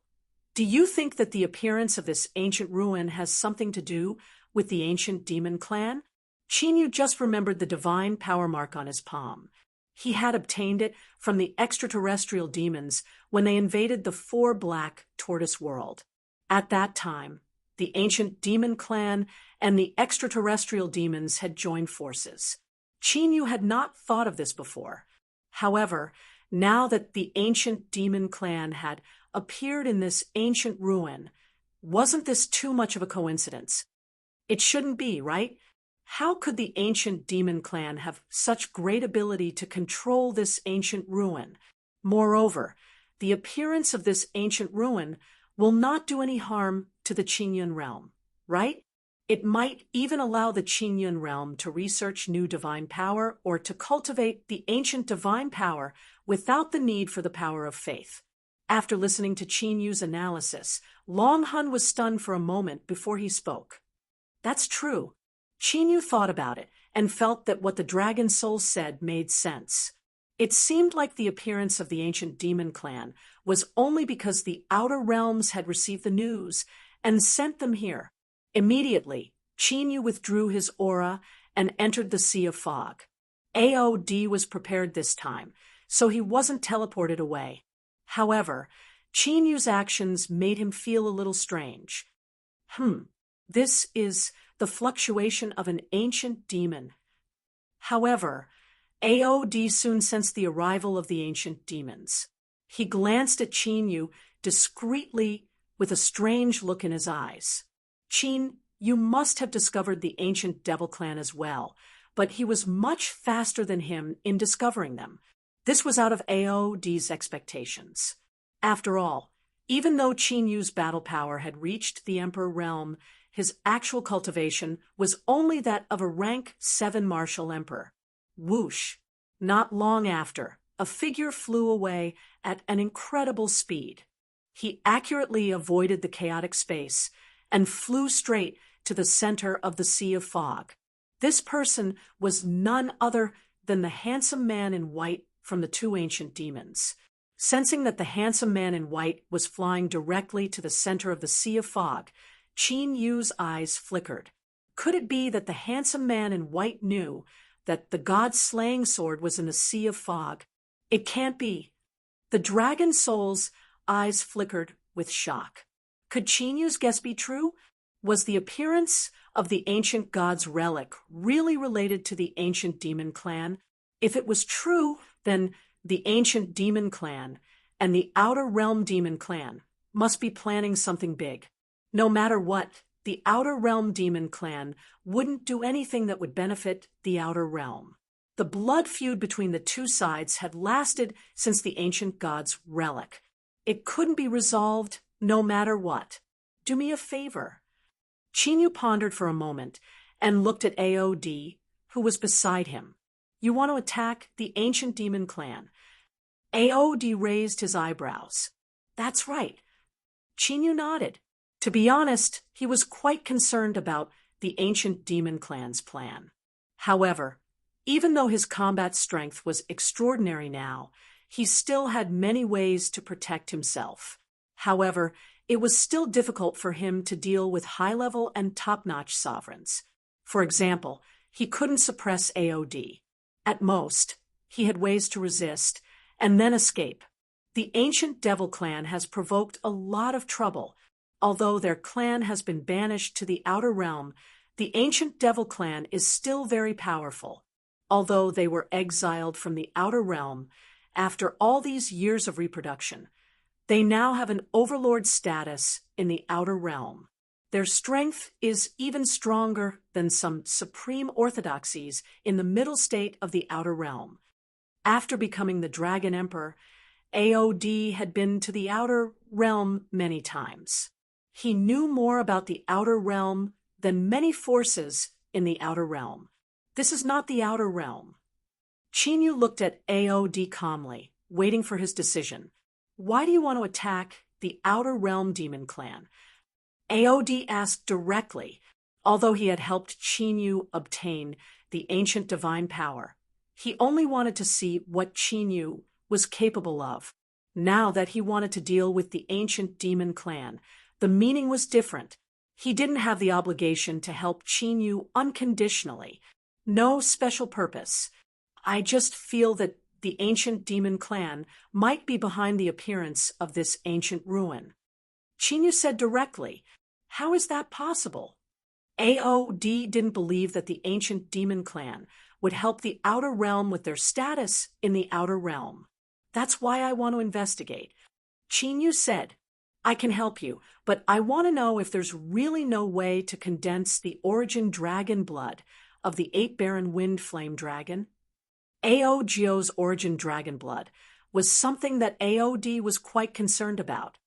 do you think that the appearance of this ancient ruin has something to do with the ancient demon clan? Qin just remembered the divine power mark on his palm. He had obtained it from the extraterrestrial demons when they invaded the 4-black tortoise world. At that time, the ancient demon clan and the extraterrestrial demons had joined forces. Qin had not thought of this before. However, now that the ancient demon clan had appeared in this ancient ruin, wasn't this too much of a coincidence? It shouldn't be, right? How could the ancient demon clan have such great ability to control this ancient ruin? Moreover, the appearance of this ancient ruin will not do any harm to the Qingyun realm, right? It might even allow the Qingyun realm to research new divine power or to cultivate the ancient divine power without the need for the power of faith. After listening to Qin analysis, Long Hun was stunned for a moment before he spoke. That's true. Qin thought about it and felt that what the Dragon Soul said made sense. It seemed like the appearance of the ancient demon clan was only because the outer realms had received the news and sent them here. Immediately, Qin withdrew his aura and entered the sea of fog. Aod was prepared this time, so he wasn't teleported away. However, Qin's actions made him feel a little strange. This is the fluctuation of an ancient demon. However, AOD soon sensed the arrival of the ancient demons. He glanced at Qin Yu discreetly with a strange look in his eyes. Qin, you must have discovered the ancient devil clan as well, but he was much faster than him in discovering them. This was out of AOD's expectations. After all, even though Qin Yu's battle power had reached the Emperor realm, his actual cultivation was only that of a rank 7 martial emperor. Whoosh! Not long after, a figure flew away at an incredible speed. He accurately avoided the chaotic space and flew straight to the center of the Sea of Fog. This person was none other than the handsome man in white from the 2 ancient demons. Sensing that the handsome man in white was flying directly to the center of the Sea of Fog, Qin Yu's eyes flickered. Could it be that the handsome man in white knew that the god-slaying sword was in the Sea of Fog? It can't be. The dragon soul's eyes flickered with shock. Could Qin Yu's guess be true? Was the appearance of the ancient god's relic really related to the ancient demon clan? If it was true, then the ancient demon clan and the outer realm demon clan must be planning something big. No matter what, the outer realm demon clan wouldn't do anything that would benefit the outer realm. The blood feud between the 2 sides had lasted since the ancient god's relic. It couldn't be resolved no matter what. Do me a favor. Qin Yu pondered for a moment and looked at AOD, who was beside him. You want to attack the ancient demon clan? AOD raised his eyebrows. That's right. Qin Yu nodded. To be honest, he was quite concerned about the ancient demon clan's plan. However, even though his combat strength was extraordinary now, he still had many ways to protect himself. However, it was still difficult for him to deal with high-level and top-notch sovereigns. For example, he couldn't suppress AOD. At most, he had ways to resist and then escape. The ancient devil clan has provoked a lot of trouble. Although their clan has been banished to the outer realm, the ancient devil clan is still very powerful. Although they were exiled from the outer realm after all these years of reproduction, they now have an overlord status in the outer realm. Their strength is even stronger than some supreme orthodoxies in the middle state of the outer realm. After becoming the Dragon Emperor, AOD had been to the outer realm many times. He knew more about the outer realm than many forces in the outer realm. This is not the outer realm. Qin Yu looked at AOD calmly, waiting for his decision. Why do you want to attack the outer realm demon clan? AOD asked directly, although he had helped Qin Yu obtain the ancient divine power. He only wanted to see what Qin Yu was capable of. Now that he wanted to deal with the ancient demon clan, the meaning was different. He didn't have the obligation to help Qin Yu unconditionally. No special purpose. I just feel that the ancient demon clan might be behind the appearance of this ancient ruin. Qin Yu said directly, how is that possible? AOD didn't believe that the ancient demon clan would help the outer realm with their status in the outer realm. That's why I want to investigate. Qin Yu said, I can help you, but I want to know if there's really no way to condense the origin dragon blood of the 8-Baron Wind Flame Dragon. AOGO's origin dragon blood was something that AOD was quite concerned about.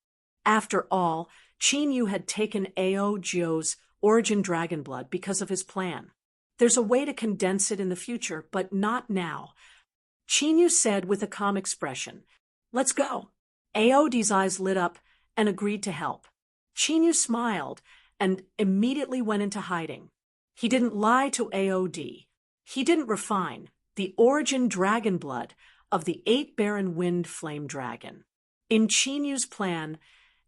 After all, Qin Yu had taken AOGO's origin dragon blood because of his plan. There's a way to condense it in the future, but not now. Qin Yu said with a calm expression, Let's go. AOD's eyes lit up and agreed to help. Qin Yu smiled and immediately went into hiding. He didn't lie to AOD. He didn't refine the origin dragon blood of the 8-Baron Wind Flame Dragon. In Qin Yu's plan,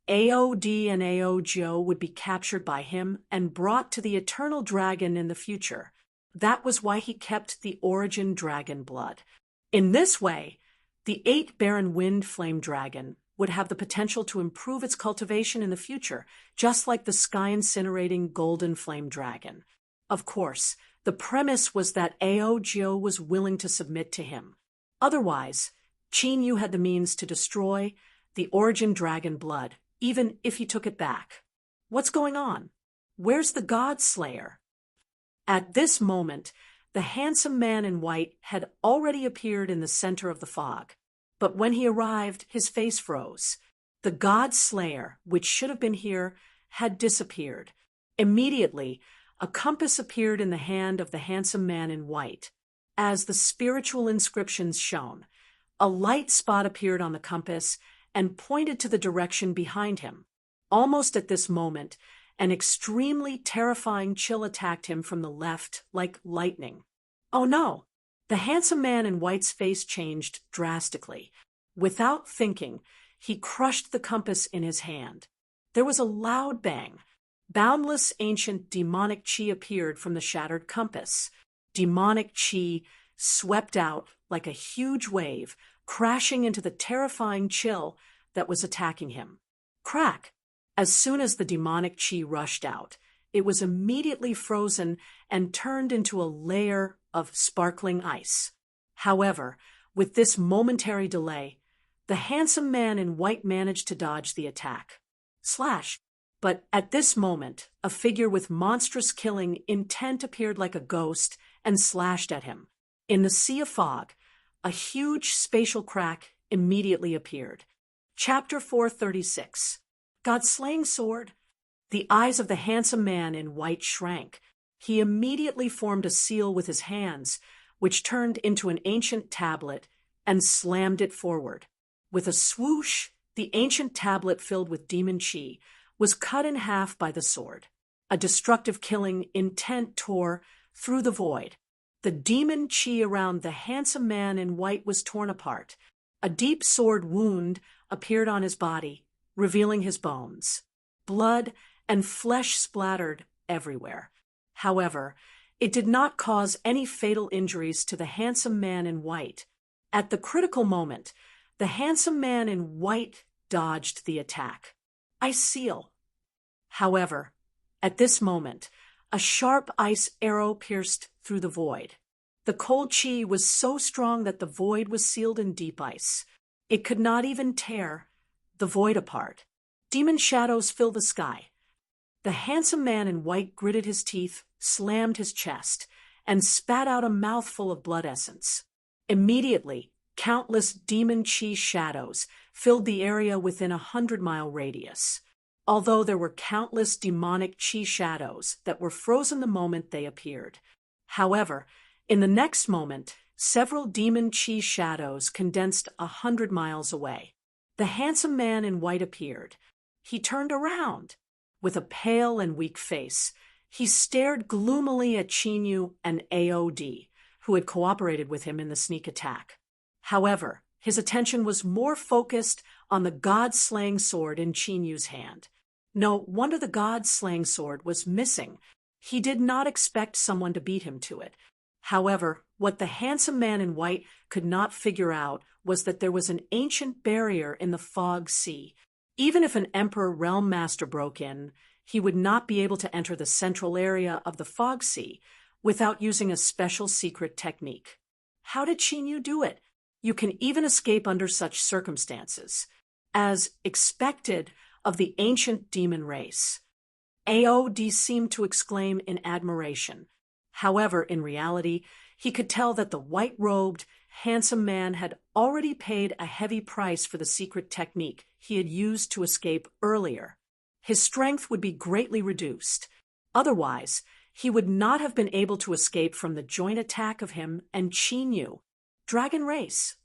AOD and AOGO would be captured by him and brought to the Eternal Dragon in the future. That was why he kept the origin dragon blood. In this way, the 8-Baron Wind Flame Dragon would have the potential to improve its cultivation in the future, just like the sky-incinerating golden flame dragon. Of course, the premise was that Aogyo was willing to submit to him. Otherwise, Qin Yu had the means to destroy the origin dragon blood, even if he took it back. What's going on? Where's the God Slayer? At this moment, the handsome man in white had already appeared in the center of the fog. But when he arrived, his face froze. The God Slayer, which should have been here, had disappeared. Immediately, a compass appeared in the hand of the handsome man in white. As the spiritual inscriptions shone, a light spot appeared on the compass and pointed to the direction behind him. Almost at this moment, an extremely terrifying chill attacked him from the left like lightning. Oh no! The handsome man in white's face changed drastically. Without thinking, he crushed the compass in his hand. There was a loud bang. Boundless ancient demonic chi appeared from the shattered compass. Demonic chi swept out like a huge wave, crashing into the terrifying chill that was attacking him. Crack! As soon as the demonic chi rushed out, it was immediately frozen and turned into a layer of sparkling ice. However, with this momentary delay, the handsome man in white managed to dodge the attack. Slash! But at this moment, a figure with monstrous killing intent appeared like a ghost and slashed at him. In the sea of fog, a huge spatial crack immediately appeared. Chapter 436. God-slaying sword. The eyes of the handsome man in white shrank. He immediately formed a seal with his hands, which turned into an ancient tablet, and slammed it forward. With a swoosh, the ancient tablet filled with demon chi was cut in half by the sword. A destructive killing intent tore through the void. The demon chi around the handsome man in white was torn apart. A deep sword wound appeared on his body, revealing his bones. Blood and flesh splattered everywhere. However, it did not cause any fatal injuries to the handsome man in white. At the critical moment, the handsome man in white dodged the attack. I seal. However, at this moment, a sharp ice arrow pierced through the void. The cold chi was so strong that the void was sealed in deep ice. It could not even tear the void apart. Demon shadows filled the sky. The handsome man in white gritted his teeth, slammed his chest, and spat out a mouthful of blood essence. Immediately, countless demon chi shadows filled the area within a 100-mile radius. Although there were countless demonic chi shadows that were frozen the moment they appeared. However, in the next moment, several demon chi shadows condensed 100 miles away. The handsome man in white appeared. He turned around. With a pale and weak face, he stared gloomily at Qin Yu and AOD, who had cooperated with him in the sneak attack. However, his attention was more focused on the god-slaying sword in Qin Yu's hand. No wonder the god-slaying sword was missing. He did not expect someone to beat him to it. However, what the handsome man in white could not figure out was that there was an ancient barrier in the fog sea. Even if an Emperor Realm Master broke in, he would not be able to enter the central area of the fog sea without using a special secret technique. How did Qin Yu do it? You can even escape under such circumstances, as expected of the ancient demon race. AOD seemed to exclaim in admiration. However, in reality, he could tell that the white-robed, handsome man had already paid a heavy price for the secret technique he had used to escape earlier. His strength would be greatly reduced. Otherwise, he would not have been able to escape from the joint attack of him and Qin Yu. Dragon race.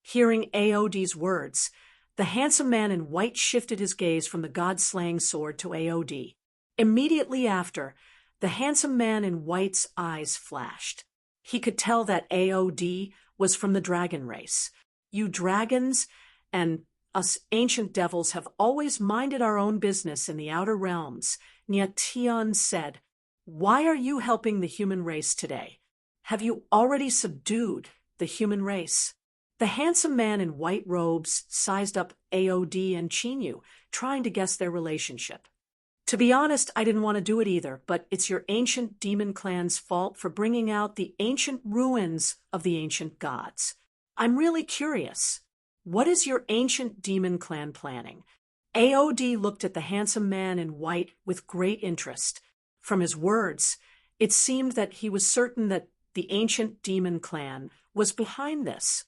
Hearing AOD's words, the handsome man in white shifted his gaze from the god-slaying sword to AOD. Immediately after, the handsome man in white's eyes flashed. He could tell that AOD was from the dragon race. You dragons and us ancient devils have always minded our own business in the outer realms, Nyatian said. Why are you helping the human race today? Have you already subdued the human race? The handsome man in white robes sized up AOD and Chinyu, trying to guess their relationship. To be honest, I didn't want to do it either, but it's your ancient demon clan's fault for bringing out the ancient ruins of the ancient gods. I'm really curious. What is your ancient demon clan planning? AOD looked at the handsome man in white with great interest. From his words, it seemed that he was certain that the ancient demon clan was behind this.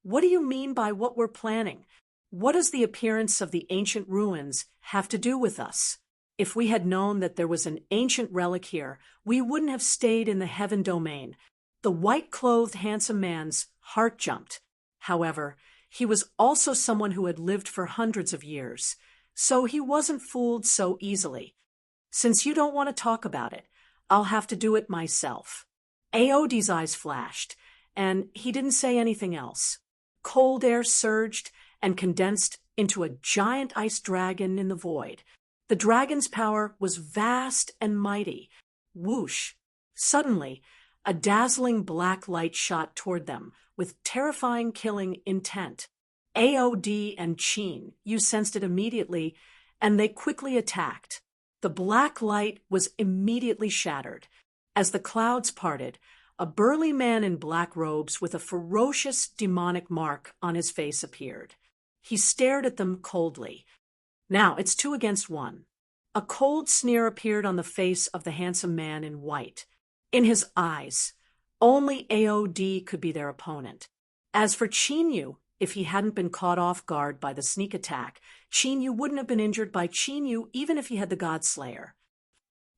What do you mean by what we're planning? What does the appearance of the ancient ruins have to do with us? If we had known that there was an ancient relic here, we wouldn't have stayed in the heaven domain. The white-clothed handsome man's heart jumped. However, he was also someone who had lived for hundreds of years, so he wasn't fooled so easily. Since you don't want to talk about it, I'll have to do it myself. AOD's eyes flashed, and he didn't say anything else. Cold air surged and condensed into a giant ice dragon in the void. The dragon's power was vast and mighty. Whoosh! Suddenly, a dazzling black light shot toward them, with terrifying killing intent. AOD and Chin, you sensed it immediately, and they quickly attacked. The black light was immediately shattered. As the clouds parted, a burly man in black robes with a ferocious demonic mark on his face appeared. He stared at them coldly. Now, it's 2 against 1. A cold sneer appeared on the face of the handsome man in white. In his eyes, only AOD could be their opponent. As for Chinyu, if he hadn't been caught off guard by the sneak attack, Chinyu wouldn't have been injured by Chinyu even if he had the God Slayer.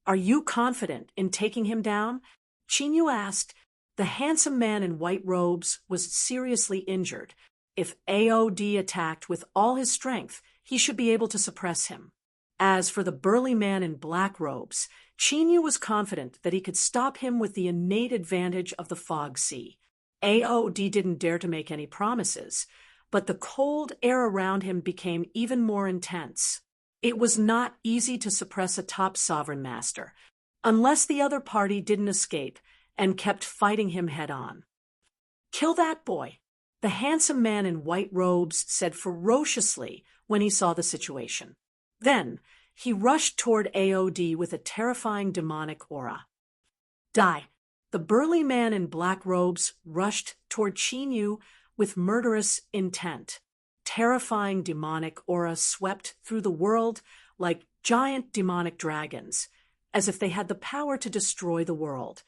Are you confident in taking him down? Chinyu asked. The handsome man in white robes was seriously injured. If AOD attacked with all his strength, he should be able to suppress him. As for the burly man in black robes, Chinyu was confident that he could stop him with the innate advantage of the fog sea. AOD didn't dare to make any promises, but the cold air around him became even more intense. It was not easy to suppress a top sovereign master, unless the other party didn't escape and kept fighting him head-on. "Kill that boy," the handsome man in white robes said ferociously when he saw the situation. Then, he rushed toward AOD with a terrifying demonic aura. "Die." The burly man in black robes rushed toward Chinyu with murderous intent. Terrifying demonic aura swept through the world like giant demonic dragons, as if they had the power to destroy the world.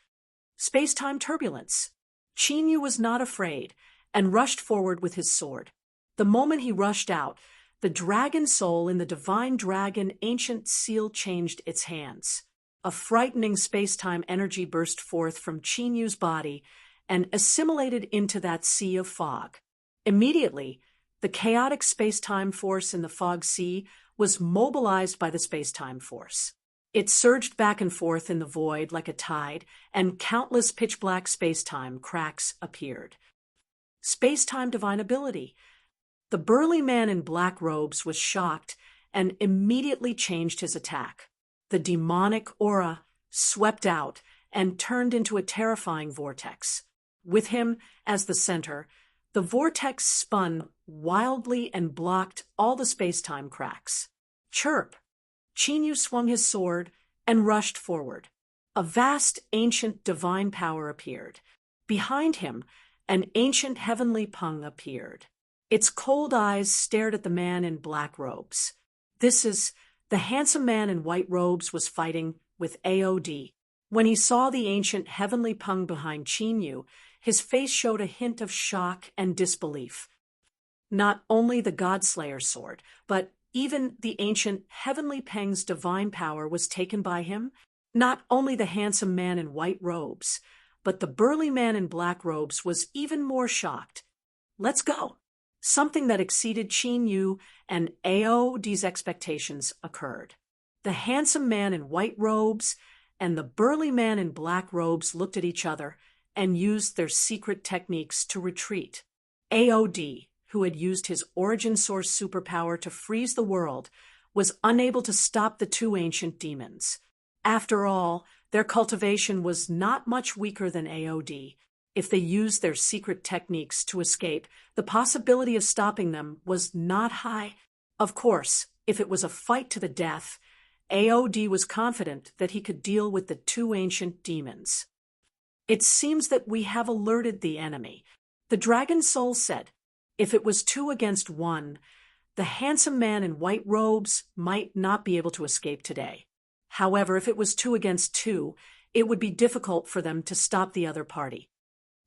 Space-time turbulence. Chinyu was not afraid and rushed forward with his sword. The moment he rushed out, the dragon soul in the divine dragon ancient seal changed its hands. A frightening space-time energy burst forth from Chinyu's body and assimilated into that sea of fog. Immediately, the chaotic space-time force in the fog sea was mobilized by the space-time force. It surged back and forth in the void like a tide, and countless pitch-black space-time cracks appeared. Space-time divine ability. The burly man in black robes was shocked and immediately changed his attack. The demonic aura swept out and turned into a terrifying vortex. With him as the center, the vortex spun wildly and blocked all the space-time cracks. Chirp! Chinyu swung his sword and rushed forward. A vast, ancient divine power appeared. Behind him, an ancient heavenly Pung appeared. Its cold eyes stared at the man in black robes. The handsome man in white robes was fighting with AOD. When he saw the ancient heavenly Pung behind Chinyu, his face showed a hint of shock and disbelief. Not only the Godslayer sword, but even the ancient heavenly Peng's divine power was taken by him. Not only the handsome man in white robes, but the burly man in black robes was even more shocked. "Let's go." Something that exceeded Chinyu and AOD's expectations occurred. The handsome man in white robes and the burly man in black robes looked at each other and used their secret techniques to retreat. AOD, who had used his origin source superpower to freeze the world, was unable to stop the 2 ancient demons. After all, their cultivation was not much weaker than AOD. if they used their secret techniques to escape, the possibility of stopping them was not high. Of course, if it was a fight to the death, AOD was confident that he could deal with the two ancient demons. "It seems that we have alerted the enemy," the dragon soul said. "If it was 2 against 1, the handsome man in white robes might not be able to escape today. However, if it was 2 against 2, it would be difficult for them to stop the other party.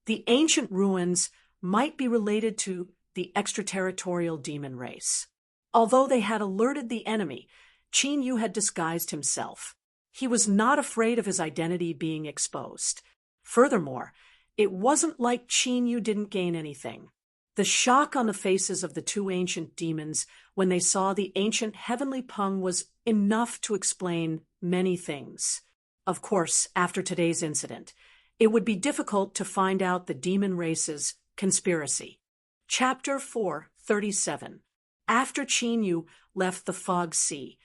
The ancient ruins might be related to the extraterritorial demon race." Although they had alerted the enemy, Qin Yu had disguised himself. He was not afraid of his identity being exposed. Furthermore, it wasn't like Qin Yu didn't gain anything. The shock on the faces of the two ancient demons when they saw the ancient heavenly Peng was enough to explain many things. Of course, after today's incident, it would be difficult to find out the demon race's conspiracy. Chapter 4:37. After Qin Yu left the Fog Sea,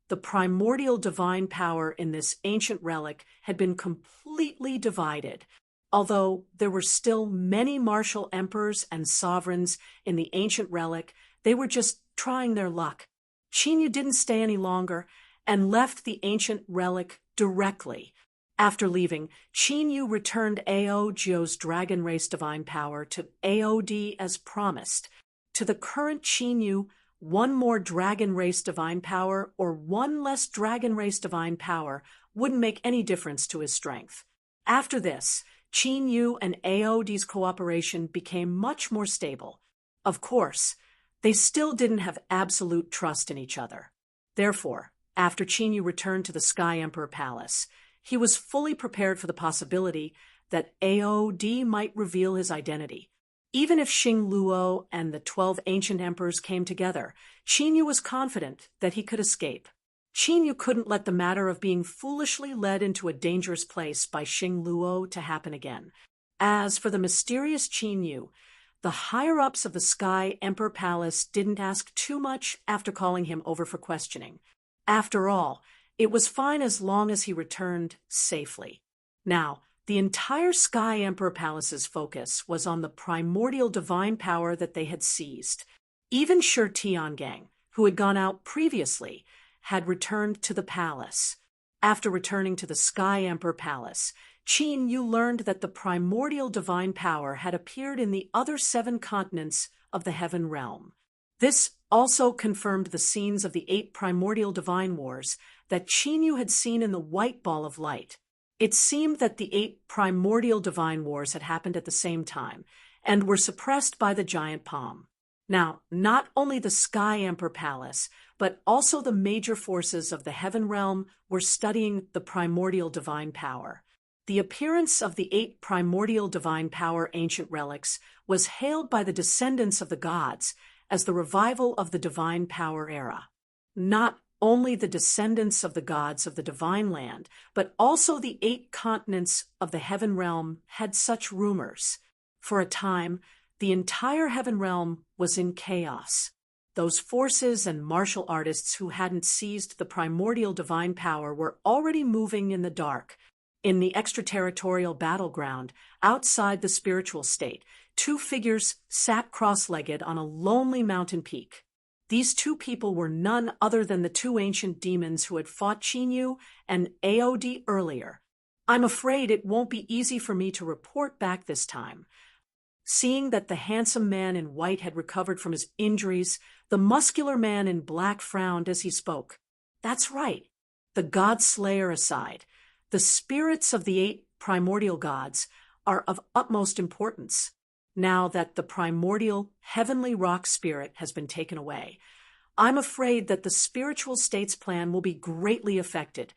the primordial divine power in this ancient relic had been completely divided. Although there were still many martial emperors and sovereigns in the ancient relic, they were just trying their luck. Qin Yu didn't stay any longer and left the ancient relic directly. After leaving, Qin Yu returned Ao's dragon race divine power to AOD as promised. To the current Qin Yu, one more dragon race divine power or one less dragon race divine power wouldn't make any difference to his strength. After this, Qin Yu and AOD's cooperation became much more stable. Of course, they still didn't have absolute trust in each other. Therefore, after Qin Yu returned to the Sky Emperor Palace, he was fully prepared for the possibility that AOD might reveal his identity. Even if Xing Luo and the 12 ancient emperors came together, Qin Yu was confident that he could escape. Qin Yu couldn't let the matter of being foolishly led into a dangerous place by Xing Luo to happen again. As for the mysterious Qin Yu, the higher-ups of the Sky Emperor Palace didn't ask too much after calling him over for questioning. After all, it was fine as long as he returned safely. Now, the entire Sky Emperor Palace's focus was on the primordial divine power that they had seized. Even Shi Tiangang, who had gone out previously, had returned to the palace. After returning to the Sky Emperor Palace, Qin Yu learned that the primordial divine power had appeared in the other 7 continents of the Heaven Realm. This also confirmed the scenes of the 8 primordial divine wars that Qin Yu had seen in the White Ball of Light. It seemed that the 8 primordial divine wars had happened at the same time and were suppressed by the giant palm. Now, not only the Sky Emperor Palace, but also the major forces of the Heaven Realm were studying the primordial divine power. The appearance of the 8 primordial divine power ancient relics was hailed by the descendants of the gods as the revival of the divine power era. Not only the descendants of the gods of the divine land, but also the 8 continents of the Heaven Realm had such rumors. For a time, the entire Heaven Realm was in chaos. Those forces and martial artists who hadn't seized the primordial divine power were already moving in the dark. In the extraterritorial battleground, outside the spiritual state, 2 figures sat cross-legged on a lonely mountain peak. These 2 people were none other than the 2 ancient demons who had fought Qin Yu and AOD earlier. "I'm afraid it won't be easy for me to report back this time." Seeing that the handsome man in white had recovered from his injuries, the muscular man in black frowned as he spoke. "That's right. The God Slayer aside, the spirits of the 8 primordial gods are of utmost importance. Now that the primordial heavenly rock spirit has been taken away, I'm afraid that the spiritual state's plan will be greatly affected."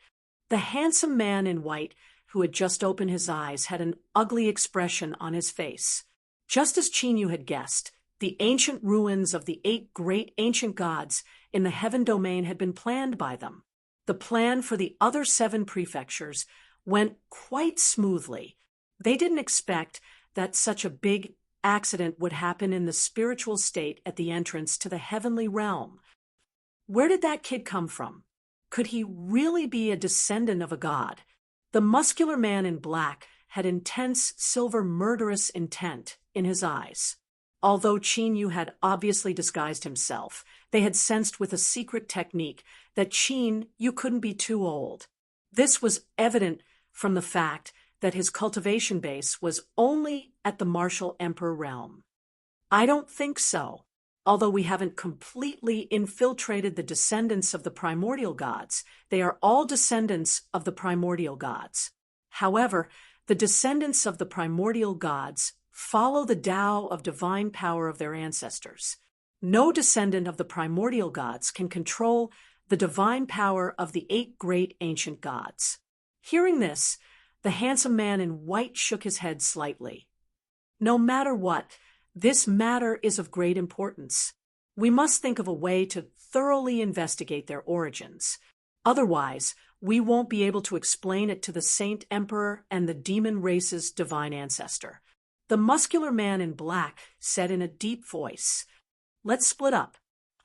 The handsome man in white, who had just opened his eyes, had an ugly expression on his face. Just as Qin Yu had guessed, the ancient ruins of the 8 great ancient gods in the heaven domain had been planned by them. The plan for the other 7 prefectures went quite smoothly. They didn't expect that such a big accident would happen in the spiritual state at the entrance to the heavenly realm. Where did that kid come from? Could he really be a descendant of a god? The muscular man in black had intense silver murderous intent in his eyes. Although Qin Yu had obviously disguised himself, they had sensed with a secret technique that Qin Yu couldn't be too old. This was evident from the fact that his cultivation base was only at the Martial Emperor realm. I don't think so. Although we haven't completely infiltrated the descendants of the primordial gods, they are all descendants of the primordial gods. However, the descendants of the primordial gods follow the Tao of divine power of their ancestors. No descendant of the primordial gods can control the divine power of the 8 great ancient gods. Hearing this, the handsome man in white shook his head slightly. No matter what, this matter is of great importance. We must think of a way to thoroughly investigate their origins. Otherwise, we won't be able to explain it to the Saint Emperor and the demon race's divine ancestor. The muscular man in black said in a deep voice, "Let's split up.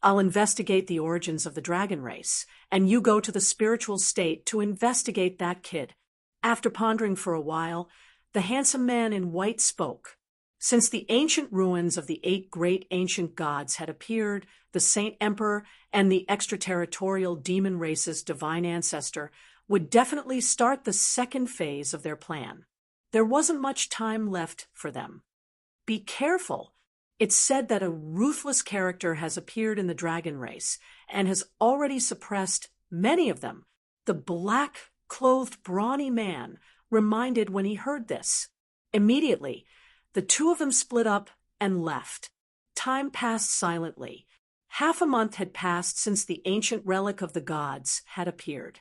I'll investigate the origins of the dragon race, and you go to the spiritual state to investigate that kid." After pondering for a while, the handsome man in white spoke. Since the ancient ruins of the 8 great ancient gods had appeared, the Saint Emperor and the extraterritorial demon race's divine ancestor would definitely start the second phase of their plan. There wasn't much time left for them. Be careful. It's said that a ruthless character has appeared in the dragon race and has already suppressed many of them. The black-clothed brawny man reminded when he heard this. Immediately, the 2 of them split up and left. Time passed silently. Half a month had passed since the ancient relic of the gods had appeared.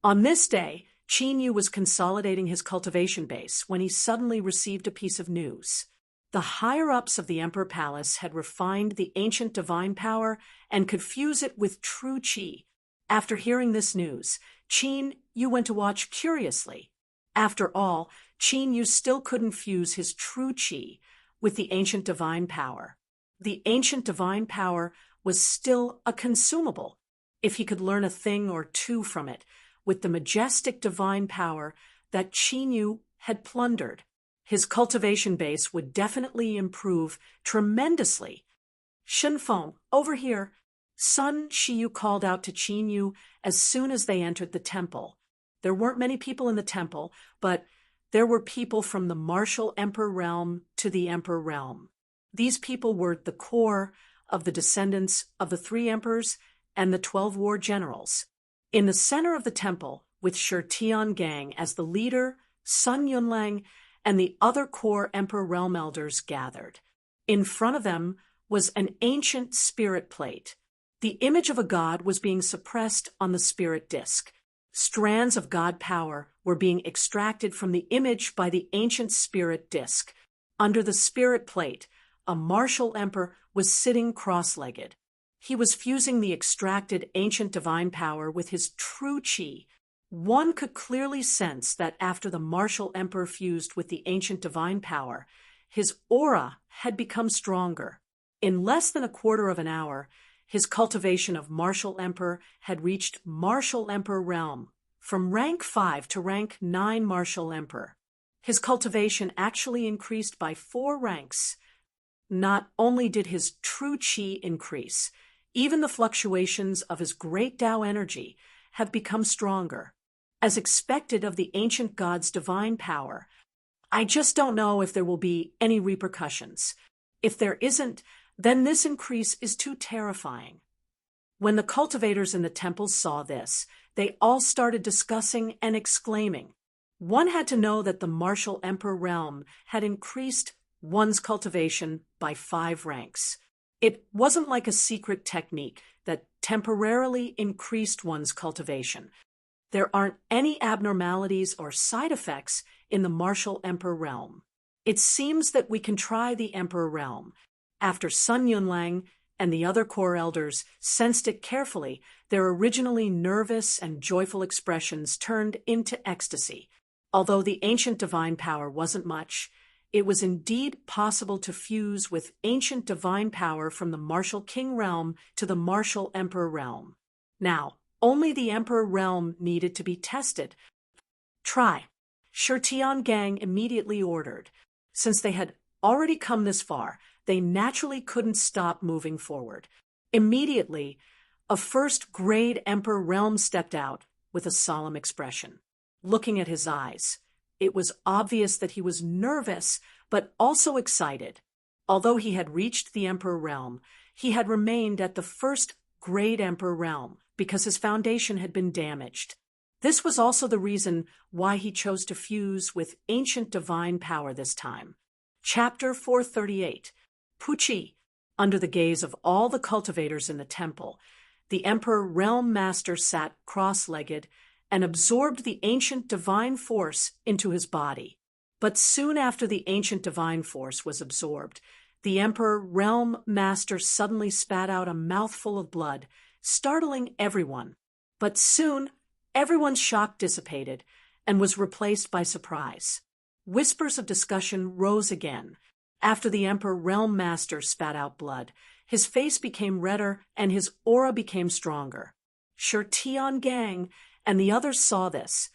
On this day, Qin Yu was consolidating his cultivation base when he suddenly received a piece of news. The higher-ups of the Emperor Palace had refined the ancient divine power and could fuse it with true qi. After hearing this news, Qin Yu went to watch curiously. After all, Qin Yu still couldn't fuse his true qi with the ancient divine power. The ancient divine power was still a consumable. If he could learn a thing or two from it, with the majestic divine power that Qin Yu had plundered, his cultivation base would definitely improve tremendously. "Shenfeng, over here," Sun Shiyu called out to Qin Yu as soon as they entered the temple. There weren't many people in the temple, but there were people from the Martial Emperor realm to the Emperor realm. These people were the core of the descendants of the 3 emperors and the 12 war generals. In the center of the temple, with Shi Tiangang as the leader, Sun Yunlang and the other core Emperor realm elders gathered. In front of them was an ancient spirit plate. The image of a god was being suppressed on the spirit disk. Strands of god power were being extracted from the image by the ancient spirit disk. Under the spirit plate, a martial emperor was sitting cross-legged. He was fusing the extracted ancient divine power with his true qi. One could clearly sense that after the martial emperor fused with the ancient divine power, his aura had become stronger. In less than a quarter of an hour, his cultivation of martial emperor had reached martial emperor realm, from rank 5 to rank 9 martial emperor. His cultivation actually increased by 4 ranks. Not only did his true qi increase, even the fluctuations of his great Tao energy have become stronger. As expected of the ancient god's divine power, I just don't know if there will be any repercussions. If there isn't, then this increase is too terrifying. When the cultivators in the temples saw this, they all started discussing and exclaiming. One had to know that the martial emperor realm had increased one's cultivation by 5 ranks. It wasn't like a secret technique that temporarily increased one's cultivation. There aren't any abnormalities or side effects in the martial emperor realm. It seems that we can try the emperor realm. After Sun Yunlang and the other core elders sensed it carefully, their originally nervous and joyful expressions turned into ecstasy. Although the ancient divine power wasn't much, it was indeed possible to fuse with ancient divine power from the martial king realm to the martial emperor realm. Now, only the emperor realm needed to be tested. "Try." Shi Tiangang immediately ordered. Since they had already come this far, they naturally couldn't stop moving forward. Immediately, a first-grade Emperor Realm stepped out with a solemn expression. Looking at his eyes, it was obvious that he was nervous, but also excited. Although he had reached the Emperor Realm, he had remained at the first-grade Emperor Realm because his foundation had been damaged. This was also the reason why he chose to fuse with ancient divine power this time. Chapter 438. Puchi. Under the gaze of all the cultivators in the temple, the Emperor Realm Master sat cross-legged and absorbed the ancient divine force into his body. But soon after the ancient divine force was absorbed, the Emperor Realm Master suddenly spat out a mouthful of blood, startling everyone. But soon, everyone's shock dissipated and was replaced by surprise. Whispers of discussion rose again. After the Emperor Realm Master spat out blood, his face became redder and his aura became stronger. Shi Tiangang and the others saw this,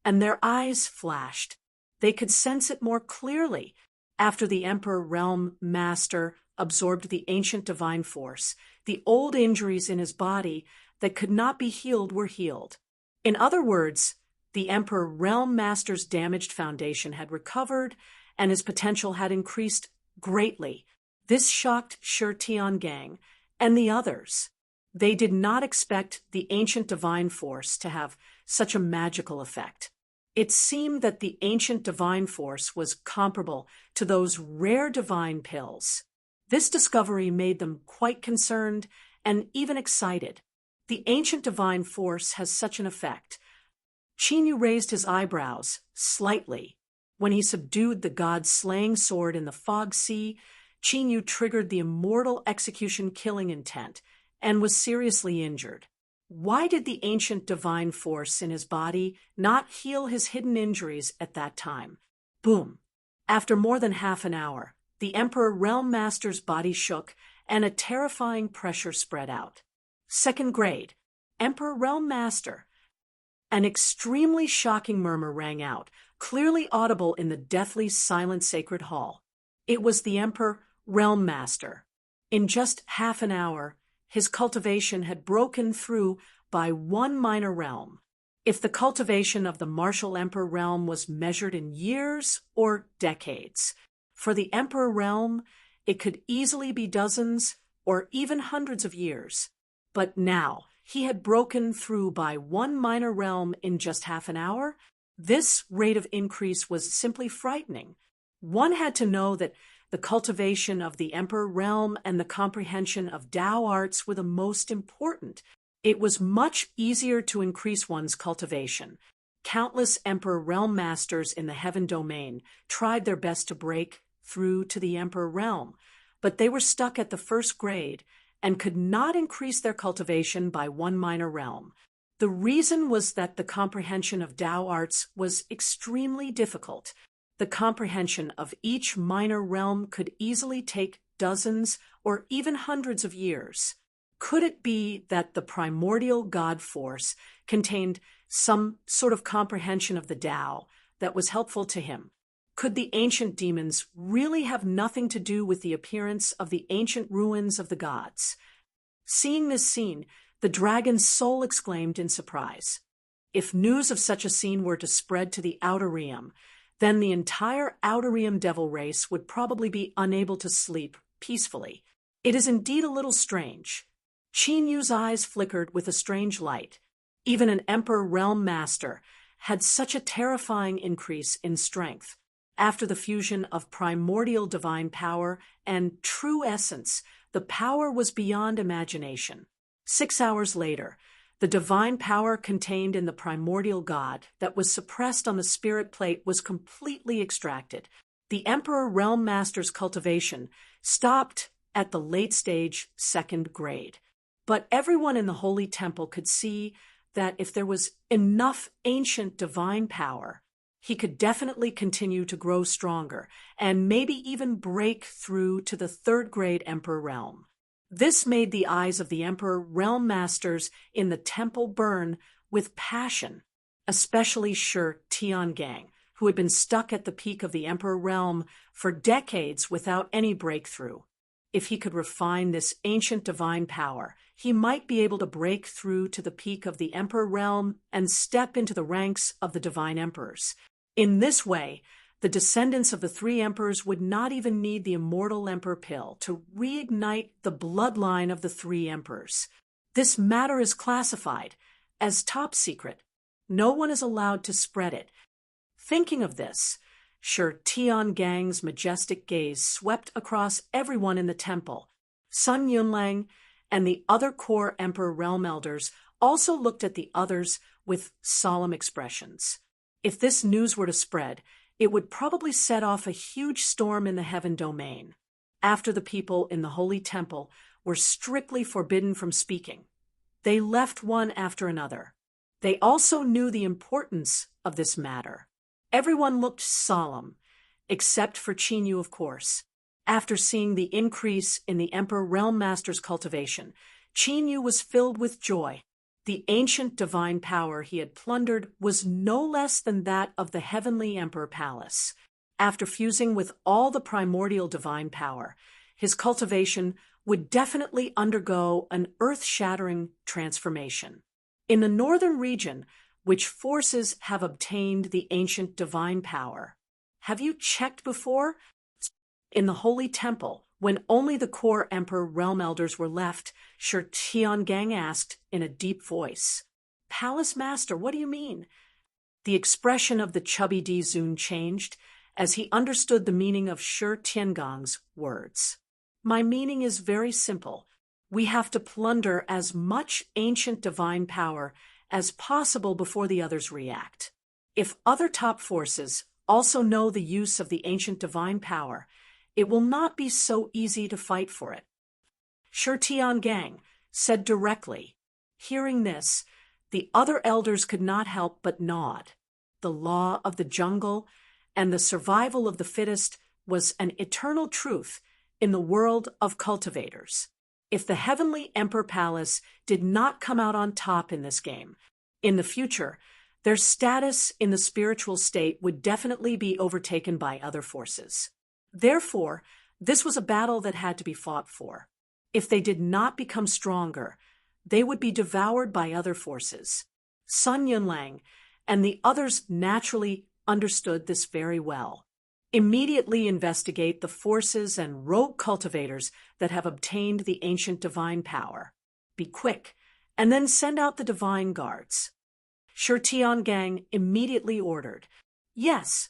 and their eyes flashed. They could sense it more clearly. After the Emperor Realm Master absorbed the ancient divine force, the old injuries in his body that could not be healed were healed. In other words, the Emperor Realm Master's damaged foundation had recovered, and his potential had increased greatly. This shocked Shi Tiangang and the others. They did not expect the ancient divine force to have such a magical effect. It seemed that the ancient divine force was comparable to those rare divine pills. This discovery made them quite concerned and even excited. The ancient divine force has such an effect. Qinyu raised his eyebrows slightly. When he subdued the god-slaying sword in the fog sea, Qinyu triggered the immortal execution killing intent and was seriously injured. Why did the ancient divine force in his body not heal his hidden injuries at that time? Boom! After more than half an hour, the Emperor Realm Master's body shook and a terrifying pressure spread out. Second grade, Emperor Realm Master. An extremely shocking murmur rang out, clearly audible in the deathly silent sacred hall. It was the Emperor Realm Master. In just half an hour, his cultivation had broken through by one minor realm. If the cultivation of the martial Emperor Realm was measured in years or decades, for the Emperor Realm, it could easily be dozens or even hundreds of years. But now, he had broken through by one minor realm in just half an hour. This rate of increase was simply frightening. One had to know that the cultivation of the Emperor Realm and the comprehension of Tao arts were the most important. It was much easier to increase one's cultivation. Countless Emperor Realm Masters in the Heaven Domain tried their best to break through to the Emperor Realm, but they were stuck at the first grade and could not increase their cultivation by one minor realm. The reason was that the comprehension of Tao arts was extremely difficult. The comprehension of each minor realm could easily take dozens or even hundreds of years. Could it be that the primordial God force contained some sort of comprehension of the Tao that was helpful to him? Could the ancient demons really have nothing to do with the appearance of the ancient ruins of the gods? Seeing this scene, the dragon's soul exclaimed in surprise. If news of such a scene were to spread to the Outer Realm, then the entire Outer Realm devil race would probably be unable to sleep peacefully. It is indeed a little strange. Qinyu's eyes flickered with a strange light. Even an Emperor Realm Master had such a terrifying increase in strength. After the fusion of primordial divine power and true essence, the power was beyond imagination. 6 hours later, the divine power contained in the primordial God that was suppressed on the spirit plate was completely extracted. The Emperor Realm Master's cultivation stopped at the late-stage second grade. But everyone in the Holy Temple could see that if there was enough ancient divine power, he could definitely continue to grow stronger and maybe even break through to the third grade Emperor Realm. This made the eyes of the Emperor Realm Masters in the temple burn with passion, especially Shi Tiangang, who had been stuck at the peak of the Emperor realm for decades without any breakthrough. If he could refine this ancient divine power, he might be able to break through to the peak of the Emperor realm and step into the ranks of the divine emperors. In this way, the descendants of the three emperors would not even need the immortal emperor pill to reignite the bloodline of the three emperors. This matter is classified as top secret. No one is allowed to spread it. Thinking of this, Shi Tiangang's majestic gaze swept across everyone in the temple. Sun Yunlang and the other core emperor realm elders also looked at the others with solemn expressions. If this news were to spread, it would probably set off a huge storm in the heaven domain. After the people in the holy temple were strictly forbidden from speaking, they left one after another. They also knew the importance of this matter. Everyone looked solemn, except for Qinyu, of course. After seeing the increase in the Emperor Realm Master's cultivation, Qinyu was filled with joy. The ancient divine power he had plundered was no less than that of the Heavenly Emperor Palace. After fusing with all the primordial divine power, his cultivation would definitely undergo an earth-shattering transformation. In the northern region, which forces have obtained the ancient divine power? Have you checked before? In the holy temple, when only the core emperor realm elders were left, Shi Tiangang asked in a deep voice. Palace Master, what do you mean? The expression of the chubby Dizun changed as he understood the meaning of Shi Tiangang's words. My meaning is very simple. We have to plunder as much ancient divine power as possible before the others react. If other top forces also know the use of the ancient divine power, it will not be so easy to fight for it. Shi Tiangang said directly. Hearing this, the other elders could not help but nod. The law of the jungle and the survival of the fittest was an eternal truth in the world of cultivators. If the Heavenly Emperor Palace did not come out on top in this game, in the future, their status in the spiritual state would definitely be overtaken by other forces. Therefore, this was a battle that had to be fought for. If they did not become stronger, they would be devoured by other forces. Sun Yunlang and the others naturally understood this very well. Immediately investigate the forces and rogue cultivators that have obtained the ancient divine power. Be quick, and then send out the divine guards. Shi Tiangang immediately ordered. Yes,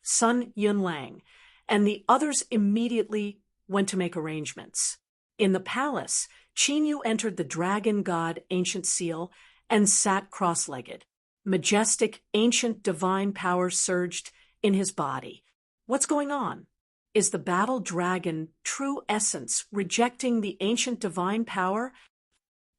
Sun Yunlang and the others immediately went to make arrangements. In the palace, Qinyu entered the dragon god ancient seal and sat cross-legged. Majestic ancient divine power surged in his body. What's going on? Is the battle dragon true essence rejecting the ancient divine power?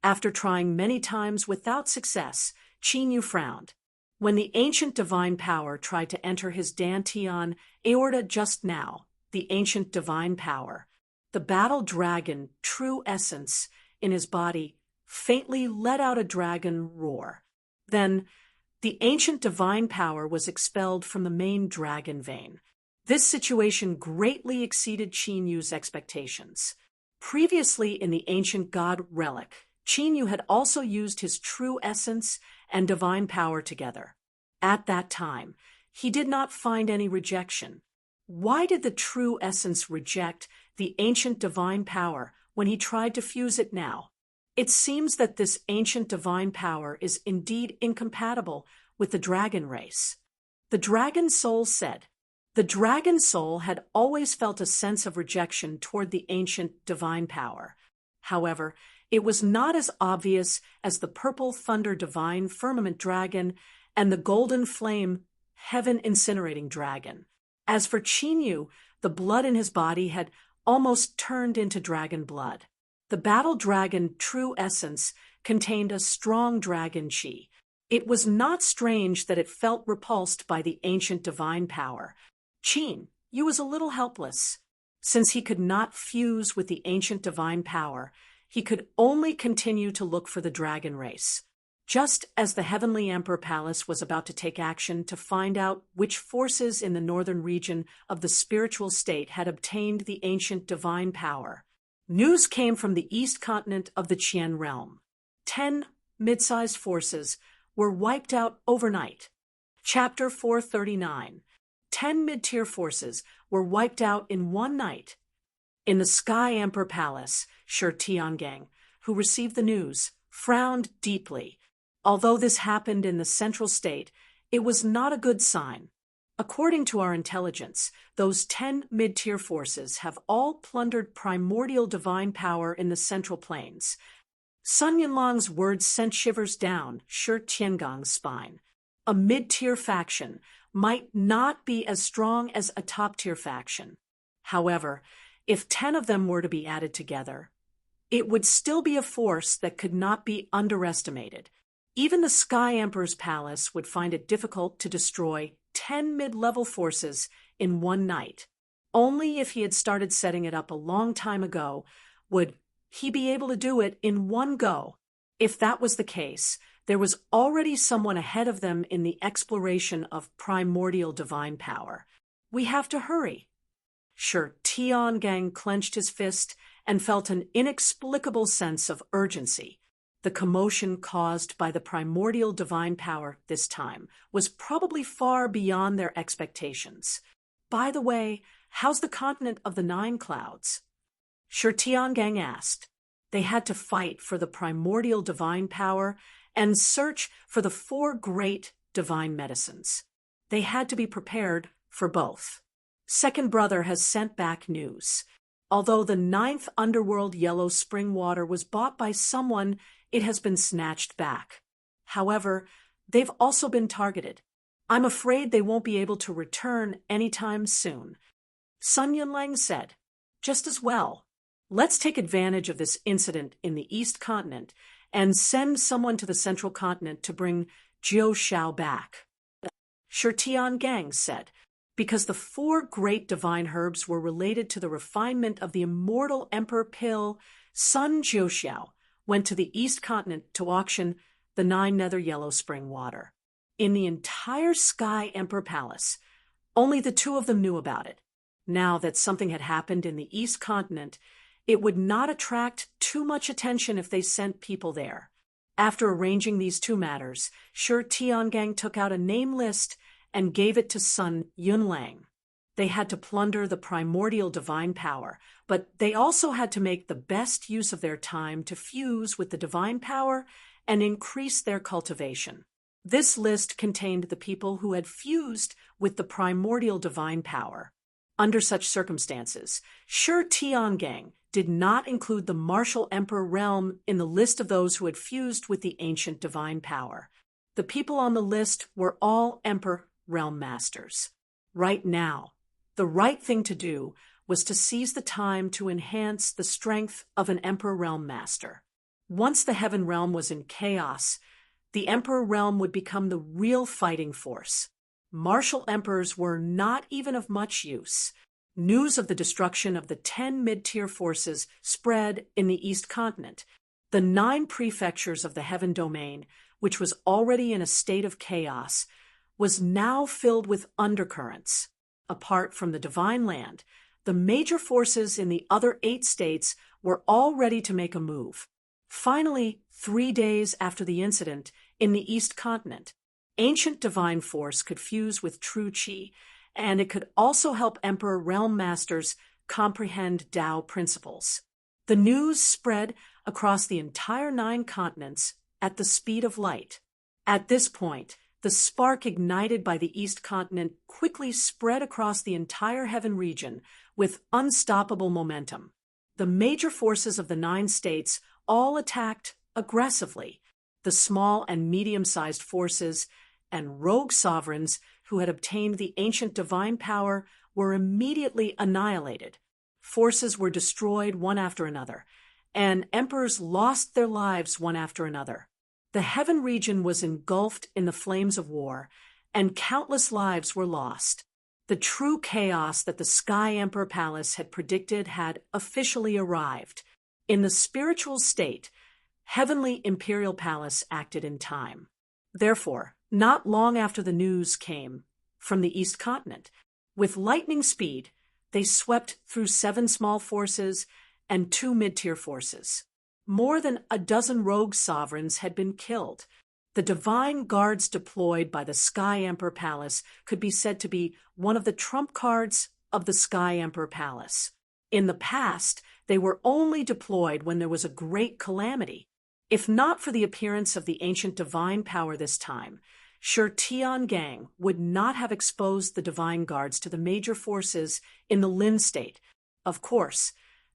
After trying many times without success, Qinyu frowned. When the ancient divine power tried to enter his dantian aorta just now, the ancient divine power, the battle dragon true essence in his body faintly let out a dragon roar. Then, the ancient divine power was expelled from the main dragon vein. This situation greatly exceeded Qinyu's expectations. Previously in the ancient god relic, Qinyu had also used his true essence and divine power together. At that time, he did not find any rejection. Why did the true essence reject the ancient divine power when he tried to fuse it now? It seems that this ancient divine power is indeed incompatible with the dragon race. The dragon soul said. The dragon soul had always felt a sense of rejection toward the ancient divine power. However, it was not as obvious as the purple thunder divine firmament dragon and the golden flame heaven incinerating dragon. As for Qinyu, the blood in his body had almost turned into dragon blood. The battle dragon true essence contained a strong dragon chi. It was not strange that it felt repulsed by the ancient divine power. Qin, you was a little helpless. Since he could not fuse with the ancient divine power, he could only continue to look for the dragon race. Just as the Heavenly Emperor Palace was about to take action to find out which forces in the northern region of the spiritual state had obtained the ancient divine power, news came from the east continent of the Qian realm. 10 mid-sized forces were wiped out overnight. Chapter 439. 10 mid-tier forces were wiped out in one night. In the Sky Emperor Palace, Shi Tiangang, who received the news, frowned deeply. Although this happened in the central state, it was not a good sign. According to our intelligence, those 10 mid-tier forces have all plundered primordial divine power in the central plains. Sun Yunlong's words sent shivers down Shi Tiangang's spine. A mid-tier faction might not be as strong as a top-tier faction. However, if 10 of them were to be added together, it would still be a force that could not be underestimated. Even the Sky Emperor's palace would find it difficult to destroy 10 mid-level forces in one night. Only if he had started setting it up a long time ago would he be able to do it in one go. If that was the case, there was already someone ahead of them in the exploration of primordial divine power. We have to hurry. Shi Tiangang clenched his fist and felt an inexplicable sense of urgency. The commotion caused by the primordial divine power this time was probably far beyond their expectations. By the way, how's the continent of the 9 clouds? Shi Tiangang asked. They had to fight for the primordial divine power and search for the 4 great divine medicines. They had to be prepared for both. Second Brother has sent back news. Although the 9th underworld yellow spring water was bought by someone, it has been snatched back. However, they've also been targeted. I'm afraid they won't be able to return anytime soon. Sun Yunlang said, just as well. Let's take advantage of this incident in the East Continent and send someone to the Central Continent to bring Jiu Shao back. Shi Tiangang said, because the 4 great divine herbs were related to the refinement of the immortal Emperor Pill, Sun Jiuxiao went to the East Continent to auction the 9 nether yellow spring water. In the entire Sky Emperor Palace, only the 2 of them knew about it. Now that something had happened in the East Continent, it would not attract too much attention if they sent people there. After arranging these 2 matters, Shi Tiangang took out a name list and gave it to Sun Yunlang. They had to plunder the primordial divine power, but they also had to make the best use of their time to fuse with the divine power and increase their cultivation. This list contained the people who had fused with the primordial divine power. Under such circumstances, Shi Tiangang did not include the martial emperor realm in the list of those who had fused with the ancient divine power. The people on the list were all emperor realm masters. Right now, the right thing to do was to seize the time to enhance the strength of an Emperor Realm Master. Once the Heaven Realm was in chaos, the Emperor Realm would become the real fighting force. Martial emperors were not even of much use. News of the destruction of the 10 mid-tier forces spread in the East Continent. The 9 prefectures of the Heaven Domain, which was already in a state of chaos, was now filled with undercurrents. Apart from the Divine Land, the major forces in the other 8 states were all ready to make a move. Finally, 3 days after the incident in the East Continent, ancient divine force could fuse with true Qi, and it could also help Emperor Realm Masters comprehend Tao principles. The news spread across the entire 9 continents at the speed of light. At this point, the spark ignited by the East Continent quickly spread across the entire Heaven region with unstoppable momentum. The major forces of the 9 states all attacked aggressively. The small and medium-sized forces and rogue sovereigns who had obtained the ancient divine power were immediately annihilated. Forces were destroyed one after another, and emperors lost their lives one after another. The Heaven region was engulfed in the flames of war, and countless lives were lost. The true chaos that the Sky Emperor Palace had predicted had officially arrived. In the spiritual state, heavenly imperial palace acted in time. Therefore, not long after the news came from the East Continent, with lightning speed, they swept through 7 small forces and 2 mid-tier forces. More than a dozen rogue sovereigns had been killed. The divine guards deployed by the Sky Emperor Palace could be said to be one of the trump cards of the Sky Emperor Palace. In the past, they were only deployed when there was a great calamity. If not for the appearance of the ancient divine power this time, sure Tian Gang would not have exposed the divine guards to the major forces in the Lin state. Of course,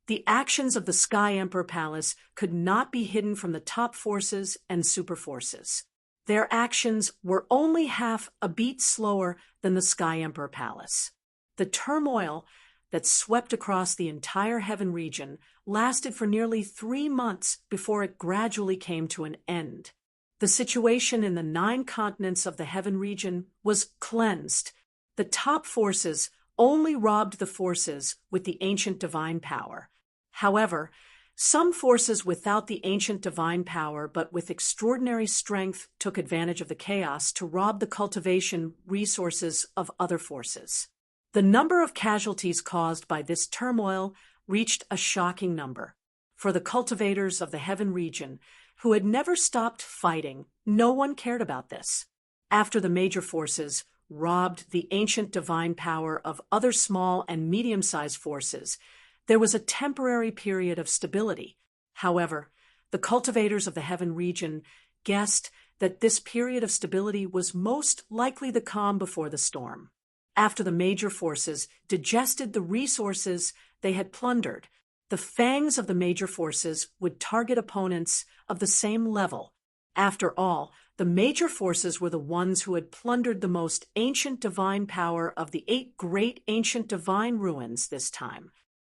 the actions of the Sky Emperor Palace could not be hidden from the top forces and super forces. Their actions were only half a beat slower than the Sky Emperor Palace. The turmoil that swept across the entire heaven region lasted for nearly 3 months before it gradually came to an end. The situation in the 9 continents of the heaven region was cleansed. The top forces only robbed the forces with the ancient divine power. However, some forces without the ancient divine power but with extraordinary strength took advantage of the chaos to rob the cultivation resources of other forces. The number of casualties caused by this turmoil reached a shocking number. For the cultivators of the heaven region, who had never stopped fighting, no one cared about this. After the major forces robbed the ancient divine power of other small and medium-sized forces, there was a temporary period of stability. However, the cultivators of the heaven region guessed that this period of stability was most likely the calm before the storm. After the major forces digested the resources they had plundered, the fangs of the major forces would target opponents of the same level. After all, the major forces were the ones who had plundered the most ancient divine power of the 8 great ancient divine ruins this time.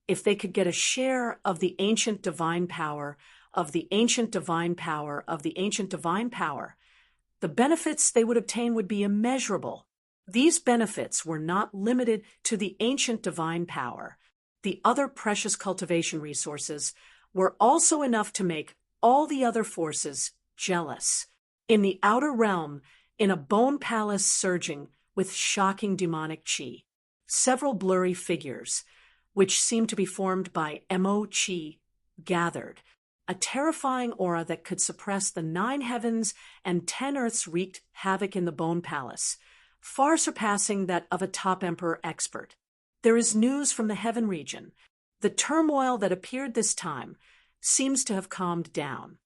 If they could get a share of the ancient divine power, of the ancient divine power, of the ancient divine power, the benefits they would obtain would be immeasurable. These benefits were not limited to the ancient divine power. The other precious cultivation resources were also enough to make all the other forces jealous. In the outer realm, in a bone palace surging with shocking demonic chi, several blurry figures, which seemed to be formed by Mo Chi, gathered. A terrifying aura that could suppress the 9 heavens and 10 earths wreaked havoc in the bone palace, far surpassing that of a top emperor expert. There is news from the heaven region. The turmoil that appeared this time seems to have calmed down.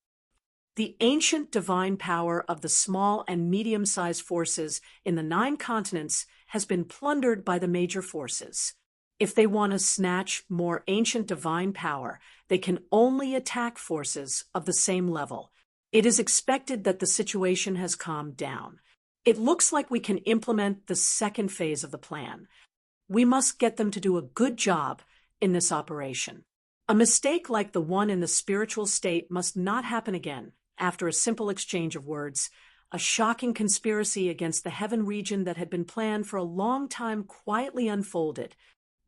The ancient divine power of the small and medium-sized forces in the 9 continents has been plundered by the major forces. If they want to snatch more ancient divine power, they can only attack forces of the same level. It is expected that the situation has calmed down. It looks like we can implement the second phase of the plan. We must get them to do a good job in this operation. A mistake like the one in the spiritual state must not happen again. After a simple exchange of words, a shocking conspiracy against the heaven region that had been planned for a long time quietly unfolded.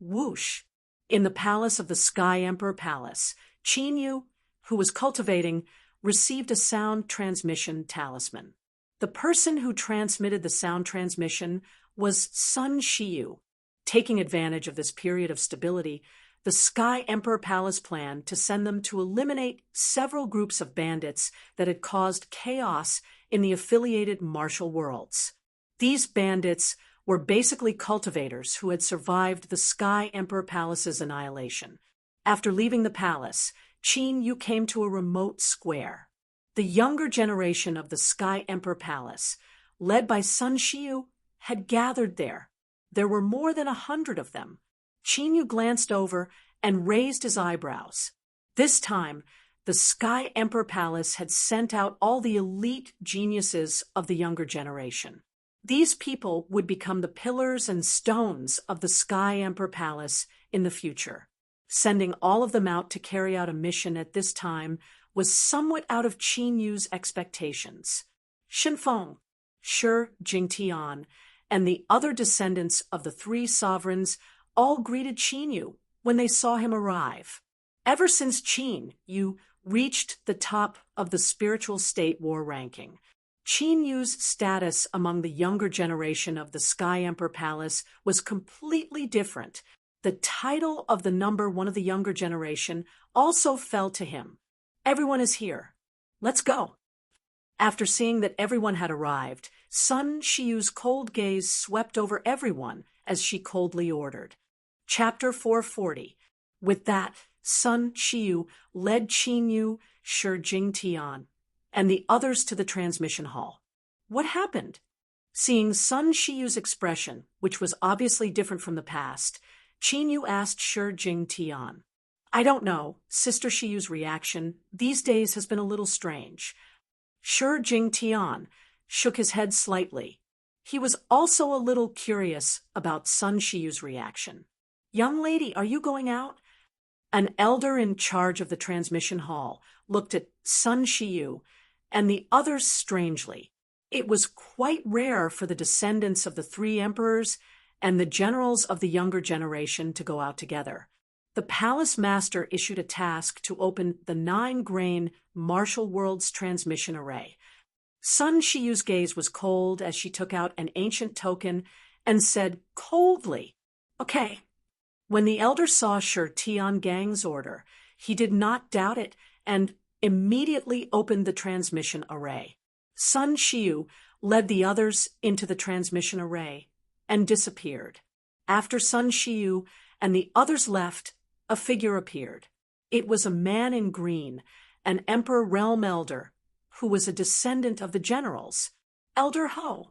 Whoosh! In the palace of the Sky Emperor Palace, Qin Yu, who was cultivating, received a sound transmission talisman. The person who transmitted the sound transmission was Sun Shiyu. Taking advantage of this period of stability, the Sky Emperor Palace planned to send them to eliminate several groups of bandits that had caused chaos in the affiliated martial worlds. These bandits were basically cultivators who had survived the Sky Emperor Palace's annihilation. After leaving the palace, Qin Yu came to a remote square. The younger generation of the Sky Emperor Palace, led by Sun Shiyu, had gathered there. There were more than 100 of them. Qin Yu glanced over and raised his eyebrows. This time, the Sky Emperor Palace had sent out all the elite geniuses of the younger generation. These people would become the pillars and stones of the Sky Emperor Palace in the future. Sending all of them out to carry out a mission at this time was somewhat out of Qin Yu's expectations. Shenfeng, Shi Jingtian, and the other descendants of the 3 sovereigns all greeted Qin Yu when they saw him arrive. Ever since Qin Yu reached the top of the spiritual state war ranking. Qin Yu's status among the younger generation of the Sky Emperor Palace was completely different. The title of the number one of the younger generation also fell to him. Everyone is here. Let's go. After seeing that everyone had arrived, Sun Shiyu's cold gaze swept over everyone as she coldly ordered. Chapter 440. With that, Sun Shiyu led Qin Yu, Shi Jingtian, and the others to the transmission hall. What happened? Seeing Sun Shiyu's expression, which was obviously different from the past, Qin Yu asked Shi Jingtian. I don't know. Sister Shiyu's reaction these days has been a little strange. Shi Jingtian shook his head slightly. He was also a little curious about Sun Shiyu's reaction. Young lady, are you going out? An elder in charge of the transmission hall looked at Sun Shiyu and the others strangely. It was quite rare for the descendants of the three emperors and the generals of the younger generation to go out together. The palace master issued a task to open the 9-grain Martial Worlds transmission array. Sun Shiyu's gaze was cold as she took out an ancient token and said coldly, Okay. When the elder saw Shi Tiangang's order, he did not doubt it and immediately opened the transmission array. Sun Shiyu led the others into the transmission array and disappeared. After Sun Shiyu and the others left, a figure appeared. It was a man in green, an Emperor Realm Elder, who was a descendant of the generals, Elder Ho.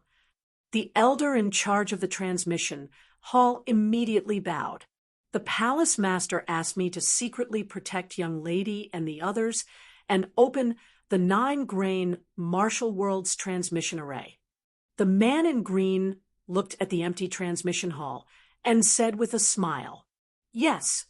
The elder in charge of the transmission hall immediately bowed. The palace master asked me to secretly protect young lady and the others and open the 9-grain Martial Worlds transmission array. The man in green looked at the empty transmission hall and said with a smile, Yes.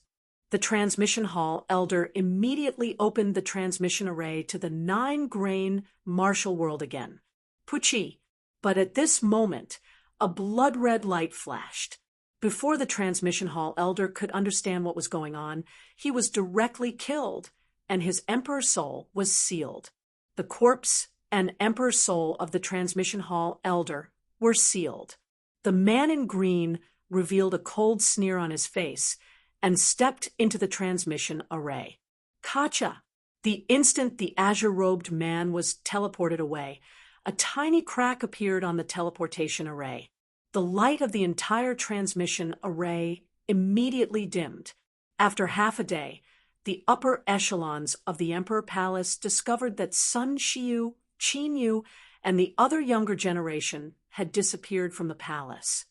The transmission hall elder immediately opened the transmission array to the 9-grain Martial World again. Puchi. But at this moment, a blood-red light flashed. Before the transmission hall elder could understand what was going on, he was directly killed, and his emperor soul was sealed. The corpse and emperor soul of the transmission hall elder were sealed. The man in green revealed a cold sneer on his face and stepped into the transmission array. Kacha! The instant the azure-robed man was teleported away, a tiny crack appeared on the teleportation array. The light of the entire transmission array immediately dimmed. After half a day, the upper echelons of the Emperor Palace discovered that Sun Shiyu, Qin Yu, and the other younger generation had disappeared from the palace.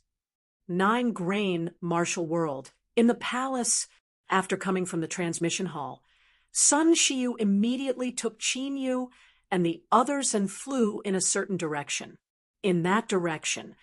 9-grain Martial World. In the palace, after coming from the transmission hall, Sun Shiyu immediately took Qin Yu and the others and flew in a certain direction. In that direction,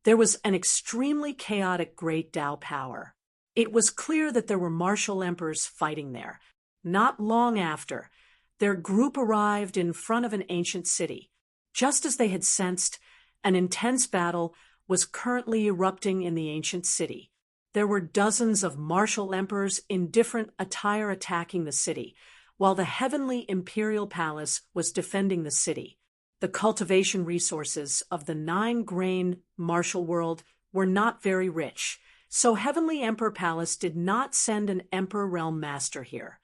there was an extremely chaotic great Tao power. It was clear that there were martial emperors fighting there. Not long after, their group arrived in front of an ancient city. Just as they had sensed, an intense battle was currently erupting in the ancient city. There were dozens of martial emperors in different attire attacking the city, while the heavenly imperial palace was defending the city. The cultivation resources of the 9-grain Martial World were not very rich, so Heavenly Emperor Palace did not send an Emperor Realm Master here.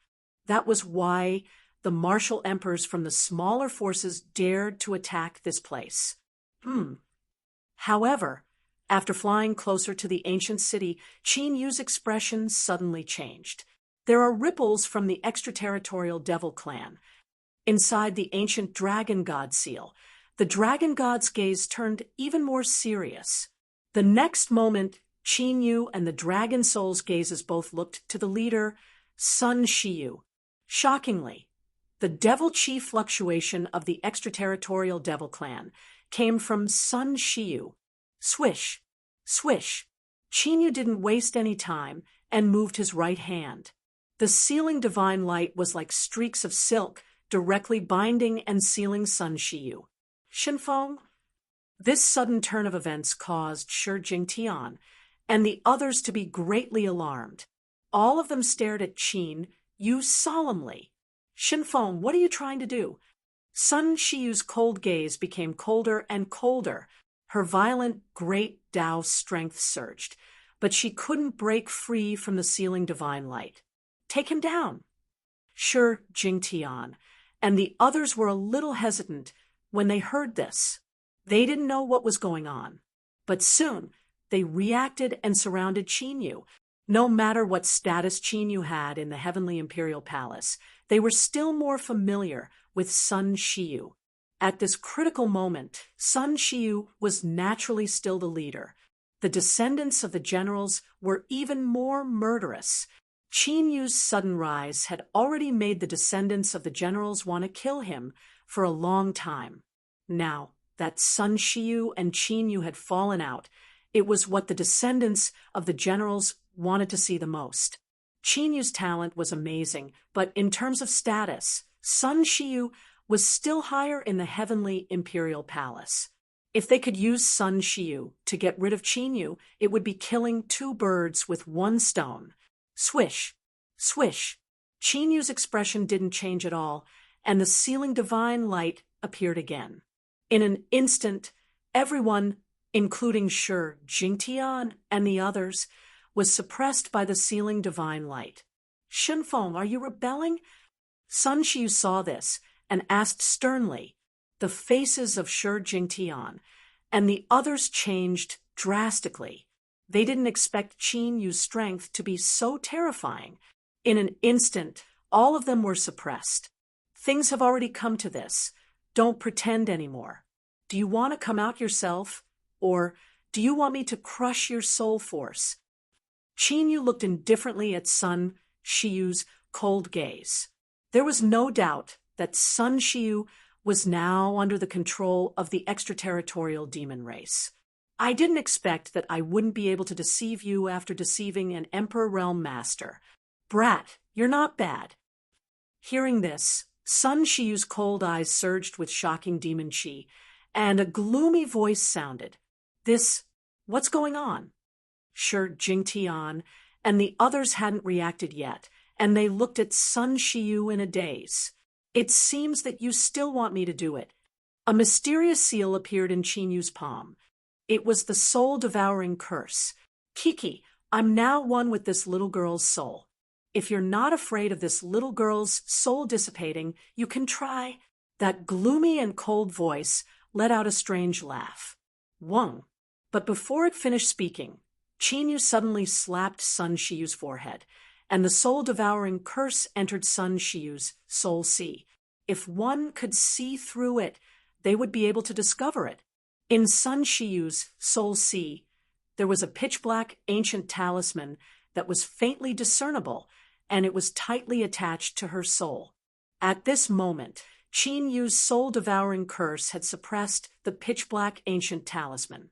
That was why the martial emperors from the smaller forces dared to attack this place. However, after flying closer to the ancient city, Qin Yu's expression suddenly changed. There are ripples from the extraterritorial devil clan. Inside the ancient dragon god seal, the dragon god's gaze turned even more serious. The next moment, Qin Yu and the dragon soul's gazes both looked to the leader, Sun Shiyu. Shockingly, the devil chi fluctuation of the extraterritorial devil clan came from Sun Shiyu. Swish, swish. Qin Yu didn't waste any time and moved his right hand. The sealing divine light was like streaks of silk, directly binding and sealing Sun Shiyu. Shinfeng? This sudden turn of events caused Shi Jingtian and the others to be greatly alarmed. All of them stared at Qin Yu solemnly. Shinfeng, what are you trying to do? Sun Shiyu's cold gaze became colder and colder. Her violent, great Tao strength surged, but she couldn't break free from the sealing divine light. Take him down. Sure, Jingtian, and the others were a little hesitant when they heard this. They didn't know what was going on. But soon, they reacted and surrounded Qinyu. No matter what status Qinyu had in the Heavenly Imperial Palace, they were still more familiar with Sun Shiyu. At this critical moment, Sun Shiyu was naturally still the leader. The descendants of the generals were even more murderous. Qinyu's sudden rise had already made the descendants of the generals want to kill him for a long time. Now that Sun Shiyu and Qinyu had fallen out, it was what the descendants of the generals wanted to see the most. Qinyu's talent was amazing, but in terms of status, Sun Shiyu was still higher in the Heavenly Imperial Palace. If they could use Sun Shiyu to get rid of Qinyu, it would be killing two birds with one stone. Swish, swish. Qinyu's expression didn't change at all, and the sealing divine light appeared again. In an instant, everyone, including Shi Jingtian and the others, was suppressed by the sealing divine light. Shinfeng, are you rebelling? Sun Shiyu saw this and asked sternly. The faces of Shi Jingtian and the others changed drastically. They didn't expect Qin Yu's strength to be so terrifying. In an instant, all of them were suppressed. Things have already come to this. Don't pretend anymore. Do you want to come out yourself? Or do you want me to crush your soul force? Qin Yu looked indifferently at Sun Shiyu's cold gaze. There was no doubt that Sun Shiyu was now under the control of the extraterritorial demon race. I didn't expect that I wouldn't be able to deceive you after deceiving an Emperor Realm Master. Brat, you're not bad. Hearing this, Sun Shiyu's cold eyes surged with shocking demon chi, and a gloomy voice sounded. What's going on? Shi Jingtian and the others hadn't reacted yet, and they looked at Sun Shiyu in a daze. It seems that you still want me to do it. A mysterious seal appeared in Qinyu's palm. It was the soul-devouring curse. Kiki, I'm now one with this little girl's soul. If you're not afraid of this little girl's soul dissipating, you can try. That gloomy and cold voice let out a strange laugh. Wong. But before it finished speaking, Qinyu suddenly slapped Sun Shiyu's forehead, and the soul-devouring curse entered Sun Shiyu's soul sea. If one could see through it, they would be able to discover it. In Sun Shiyu's soul sea, there was a pitch-black ancient talisman that was faintly discernible, and it was tightly attached to her soul. At this moment, Qin Yu's soul-devouring curse had suppressed the pitch-black ancient talisman.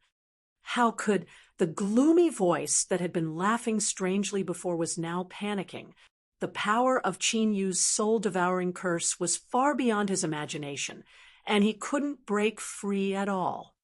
How could the gloomy voice that had been laughing strangely before was now panicking? The power of Qin Yu's soul-devouring curse was far beyond his imagination, and he couldn't break free at all.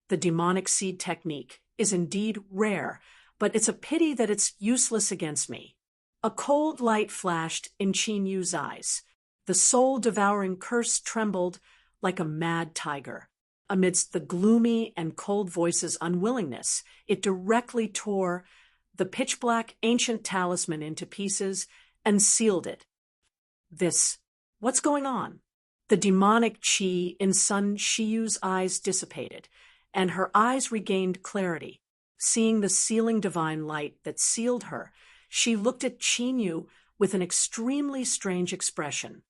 The demonic seed technique is indeed rare, but it's a pity that it's useless against me. A cold light flashed in Qin Yu's eyes. The soul-devouring curse trembled like a mad tiger. Amidst the gloomy and cold voice's unwillingness, it directly tore the pitch-black ancient talisman into pieces and sealed it. What's going on? The demonic chi in Sun Shiyu's eyes dissipated, and her eyes regained clarity. Seeing the sealing divine light that sealed her, she looked at Qin Yu with an extremely strange expression.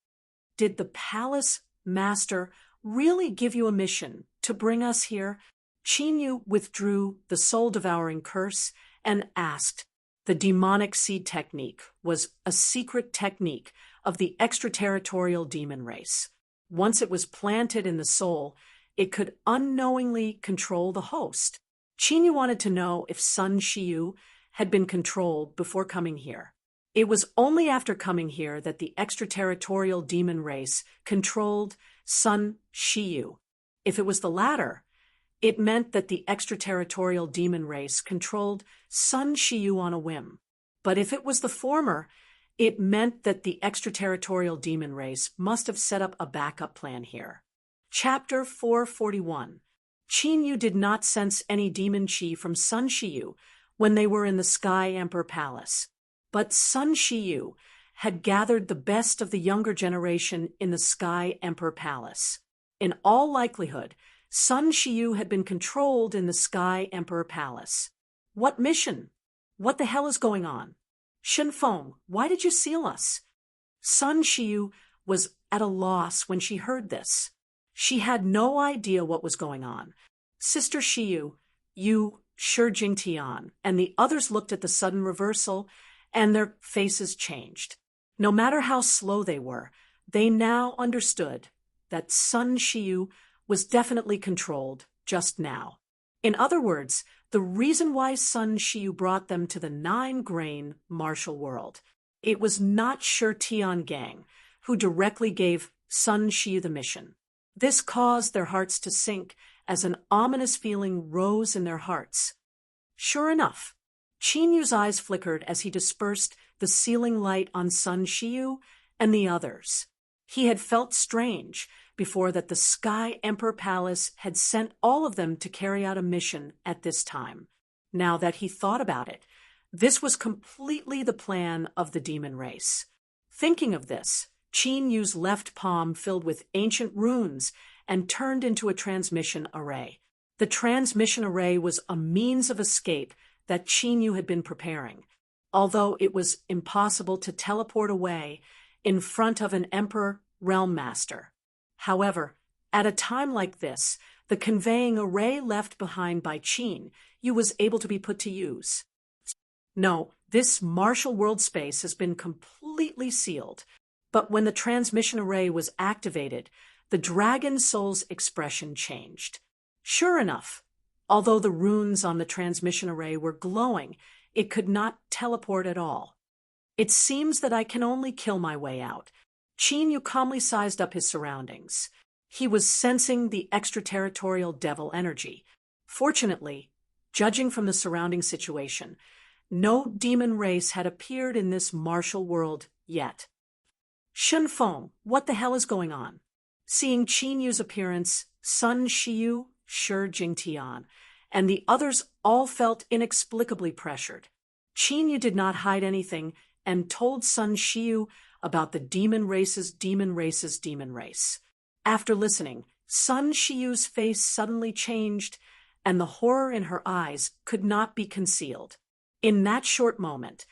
Did the palace master really give you a mission to bring us here? Qin Yu withdrew the soul-devouring curse and asked. The demonic seed technique was a secret technique of the extraterritorial demon race. Once it was planted in the soul, it could unknowingly control the host. Qin Yu wanted to know if Sun Shiyu had been controlled before coming here. It was only after coming here that the extraterritorial demon race controlled Sun Shiyu. If it was the latter, it meant that the extraterritorial demon race controlled Sun Shiyu on a whim. But if it was the former, It meant that the extraterritorial demon race must have set up a backup plan here. Chapter 441. Qin Yu did not sense any demon chi from Sun Shiyu when they were in the Sky Emperor Palace. But Sun Shiyu had gathered the best of the younger generation in the Sky Emperor Palace. In all likelihood, Sun Shiyu had been controlled in the Sky Emperor Palace. What mission? What the hell is going on? Shenfeng, why did you seal us? Sun Shiyu was at a loss when she heard this. She had no idea what was going on. Sister Shiyu, you, Shi Jingtian, and the others looked at the sudden reversal, and their faces changed. No matter how slow they were, they now understood that Sun Shiyu was definitely controlled just now. In other words, the reason why Sun Shiyu brought them to the 9-grain martial world. It was not Shi Tiangang who directly gave Sun Shiyu the mission. This caused their hearts to sink as an ominous feeling rose in their hearts. Sure enough, Qin Yu's eyes flickered as he dispersed the sealing light on Sun Shiyu and the others. He had felt strange before that the Sky Emperor Palace had sent all of them to carry out a mission at this time. Now that he thought about it, this was completely the plan of the demon race. Thinking of this, Qin Yu's left palm filled with ancient runes and turned into a transmission array. The transmission array was a means of escape that Qin Yu had been preparing, although it was impossible to teleport away in front of an Emperor Realm Master. However, at a time like this, the conveying array left behind by Qin Yu was able to be put to use. No, this martial world space has been completely sealed, but when the transmission array was activated, the dragon soul's expression changed. Sure enough, although the runes on the transmission array were glowing, it could not teleport at all. It seems that I can only kill my way out. Qin Yu calmly sized up his surroundings. He was sensing the extraterritorial devil energy. Fortunately, judging from the surrounding situation, no demon race had appeared in this martial world yet. Shenfeng, what the hell is going on? Seeing Qin Yu's appearance, Sun Shiyu, Shi Jingtian, and the others all felt inexplicably pressured. Qin Yu did not hide anything and told Sun Shiyu about the demon race's demon race. After listening, Sun Shiyu's face suddenly changed, and the horror in her eyes could not be concealed. In that short moment,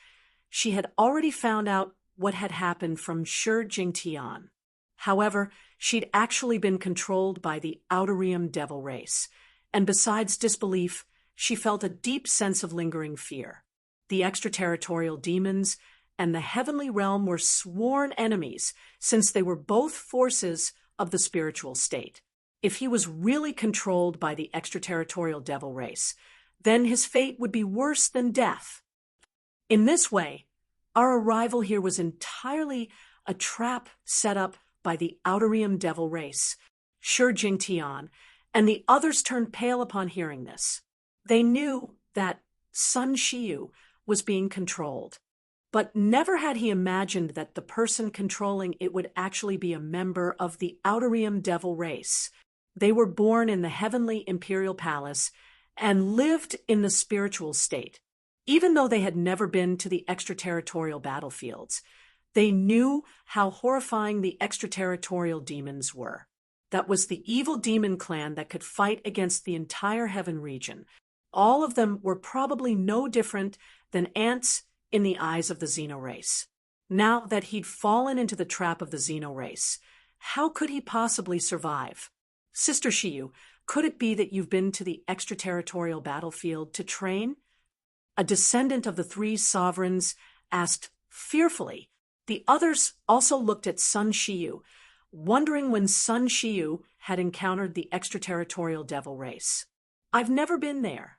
she had already found out what had happened from Shi Jingtian. However, she'd actually been controlled by the Audiobook devil race, and besides disbelief, she felt a deep sense of lingering fear. The extraterritorial demons and the heavenly realm were sworn enemies, since they were both forces of the spiritual state. If he was really controlled by the extraterritorial devil race, then his fate would be worse than death. In this way, our arrival here was entirely a trap set up by the Audiobook devil race. Shi Jingtian and the others turned pale upon hearing this. They knew that Sun Shiyu was being controlled, but never had he imagined that the person controlling it would actually be a member of the Audiobook devil race. They were born in the heavenly imperial palace and lived in the spiritual state. Even though they had never been to the extraterritorial battlefields, they knew how horrifying the extraterritorial demons were. That was the evil demon clan that could fight against the entire heaven region. All of them were probably no different than ants in the eyes of the Xeno race. Now that he'd fallen into the trap of the Xeno race, how could he possibly survive? Sister Shiyu, could it be that you've been to the extraterritorial battlefield to train? A descendant of the 3 sovereigns asked fearfully. The others also looked at Sun Shiyu, wondering when Sun Shiyu had encountered the extraterritorial devil race. I've never been there.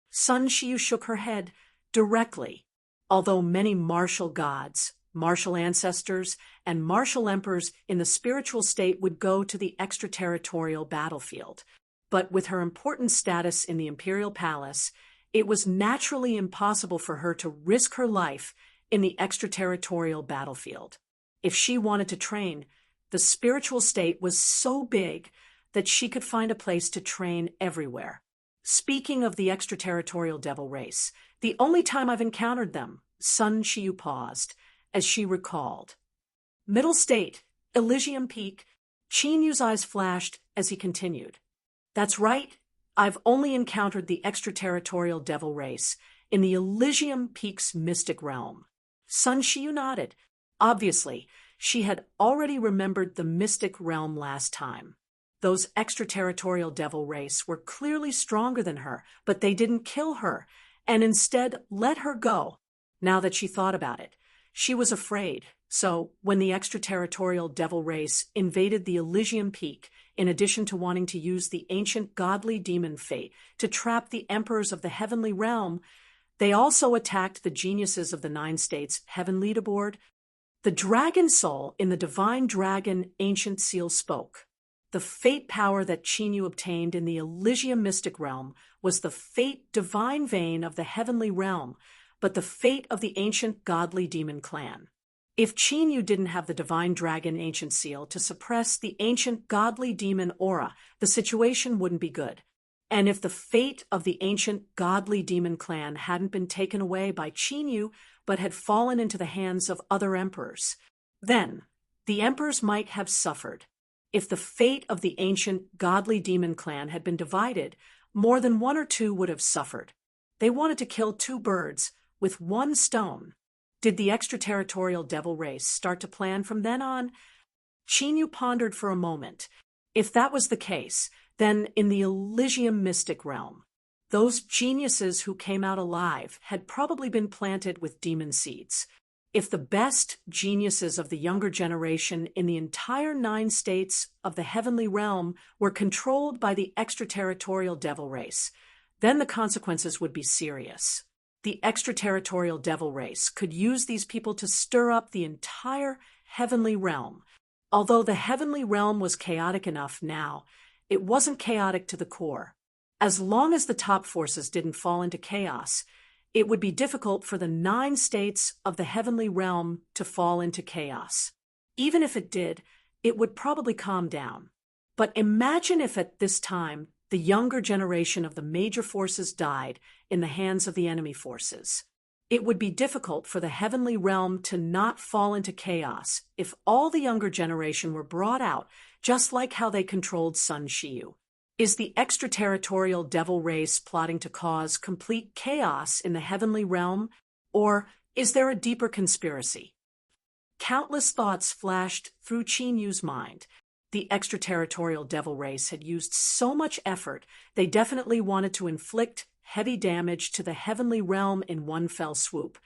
Sun Shiyu shook her head directly. Although many martial gods, martial ancestors, and martial emperors in the spiritual state would go to the extraterritorial battlefield, but with her important status in the imperial palace, it was naturally impossible for her to risk her life in the extraterritorial battlefield. If she wanted to train, the spiritual state was so big that she could find a place to train everywhere. Speaking of the extraterritorial devil race, the only time I've encountered them, Sun Shiyu paused, as she recalled. Middle state, Elysium Peak, Qin Yu's eyes flashed as he continued. That's right, I've only encountered the extraterritorial devil race in the Elysium Peak's mystic realm. Sun Shiyu nodded. Obviously, she had already remembered the mystic realm last time. Those extraterritorial devil race were clearly stronger than her, but they didn't kill her, and instead let her go. Now that she thought about it, she was afraid. So, when the extraterritorial devil race invaded the Elysium Peak, in addition to wanting to use the ancient godly demon fate to trap the emperors of the heavenly realm, they also attacked the geniuses of the 9 states' heavenly leaderboard. The dragon soul in the divine dragon ancient seal spoke. The fate power that Qin Yu obtained in the Elysium mystic realm was the fate divine vein of the heavenly realm, but the fate of the ancient godly demon clan. If Qin Yu didn't have the divine dragon ancient seal to suppress the ancient godly demon aura, the situation wouldn't be good. And if the fate of the ancient godly demon clan hadn't been taken away by Qin Yu, but had fallen into the hands of other emperors, then the emperors might have suffered. If the fate of the ancient godly demon clan had been divided, more than 1 or 2 would have suffered. They wanted to kill 2 birds with 1 stone. Did the extraterritorial devil race start to plan from then on? Qin Yu pondered for a moment. If that was the case, then in the Elysium mystic realm, those geniuses who came out alive had probably been planted with demon seeds. If the best geniuses of the younger generation in the entire 9 states of the heavenly realm were controlled by the extraterritorial devil race, then the consequences would be serious. The extraterritorial devil race could use these people to stir up the entire heavenly realm. Although the heavenly realm was chaotic enough now, it wasn't chaotic to the core. As long as the top forces didn't fall into chaos, it would be difficult for the 9 states of the heavenly realm to fall into chaos. Even if it did, it would probably calm down. But imagine if at this time the younger generation of the major forces died in the hands of the enemy forces. It would be difficult for the heavenly realm to not fall into chaos if all the younger generation were brought out, just like how they controlled Sun Shiyu. Is the extraterritorial devil race plotting to cause complete chaos in the heavenly realm, or is there a deeper conspiracy? Countless thoughts flashed through Qin Yu's mind. The extraterritorial devil race had used so much effort, they definitely wanted to inflict heavy damage to the heavenly realm in one fell swoop,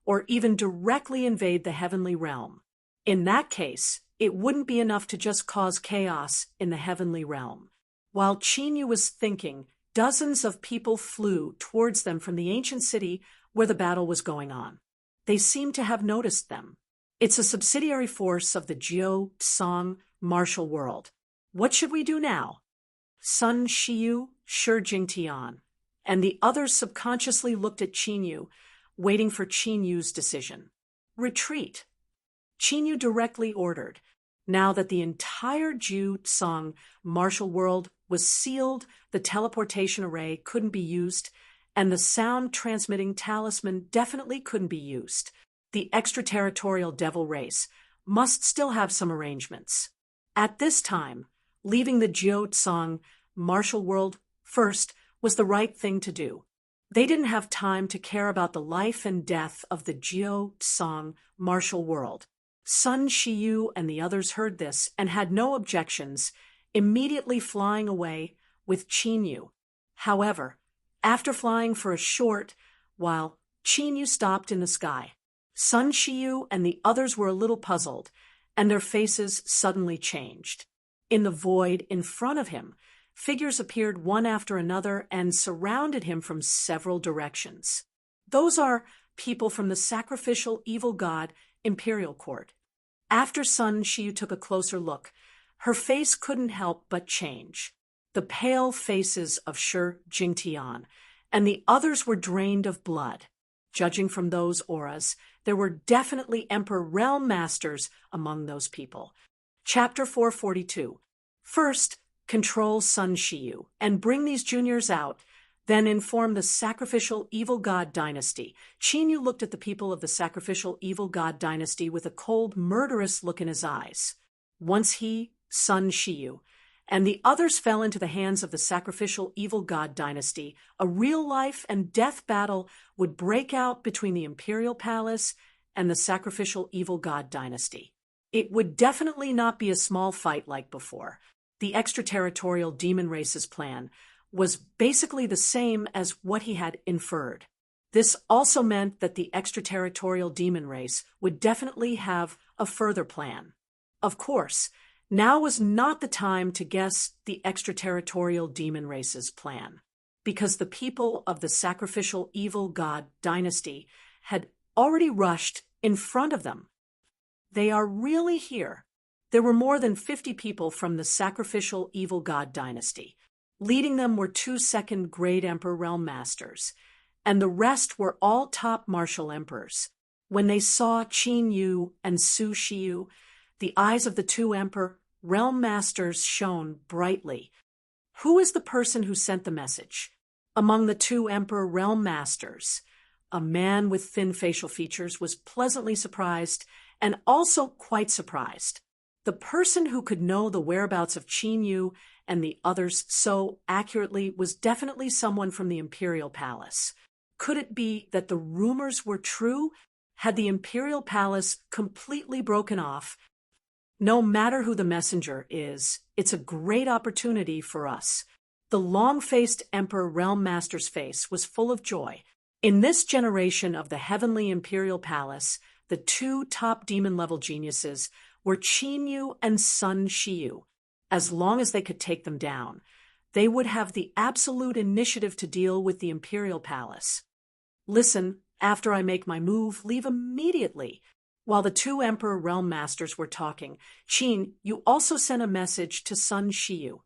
or even directly invade the heavenly realm. In that case, it wouldn't be enough to just cause chaos in the heavenly realm. While Qin Yu was thinking, dozens of people flew towards them from the ancient city where the battle was going on. They seemed to have noticed them. It's a subsidiary force of the Jiao Song martial world. What should we do now? Sun Shiyu, Shi Jingtian, and the others subconsciously looked at Qin Yu, waiting for Qin Yu's decision. Retreat. Qin Yu directly ordered. Now that the entire Jiao Song martial world was sealed, the teleportation array couldn't be used, and the sound-transmitting talisman definitely couldn't be used. The extraterritorial devil race must still have some arrangements. At this time, leaving the Jiao Song martial world first was the right thing to do. They didn't have time to care about the life and death of the Jiao Song martial world. Sun Shiyu and the others heard this and had no objections, immediately flying away with Qin Yu. However, after flying for a short while, Qin Yu stopped in the sky. Sun Shiyu and the others were a little puzzled, and their faces suddenly changed. In the void in front of him, figures appeared one after another and surrounded him from several directions. Those are people from the sacrificial evil god Imperial Court. After Sun Shiyu took a closer look, her face couldn't help but change. The pale faces of Shi Jingtian and the others were drained of blood. Judging from those auras, there were definitely Emperor Realm Masters among those people. Chapter 442. First, control Sun Shiyu and bring these juniors out, then inform the sacrificial evil god dynasty. Qin looked at the people of the sacrificial evil god dynasty with a cold, murderous look in his eyes. Once he, Sun Shiyu, and the others fell into the hands of the sacrificial evil god dynasty, a real life and death battle would break out between the imperial palace and the sacrificial evil god dynasty. It would definitely not be a small fight like before. The extraterritorial demon race's plan was basically the same as what he had inferred. This also meant that the extraterritorial demon race would definitely have a further plan. Of course, now was not the time to guess the extraterritorial demon race's plan, because the people of the sacrificial evil god dynasty had already rushed in front of them. They are really here. There were more than 50 people from the sacrificial evil god dynasty. Leading them were 2 second-grade Emperor Realm Masters, and the rest were all top martial emperors. When they saw Qin Yu and Su Shiyu, the eyes of the 2 Emperor Realm Masters shone brightly. Who is the person who sent the message? Among the 2 Emperor Realm Masters, a man with thin facial features was pleasantly surprised and also quite surprised. The person who could know the whereabouts of Qin Yu and the others so accurately was definitely someone from the Imperial Palace. Could it be that the rumors were true? Had the Imperial Palace completely broken off? No matter who the messenger is, it's a great opportunity for us. The long-faced Emperor Realm Master's face was full of joy. In this generation of the Heavenly Imperial Palace, the 2 top demon-level geniuses were Qin Yu and Sun Shiyu. As long as they could take them down, they would have the absolute initiative to deal with the Imperial Palace. Listen, after I make my move, leave immediately. While the 2 Emperor Realm Masters were talking, Qin, you also sent a message to Sun Shiyu.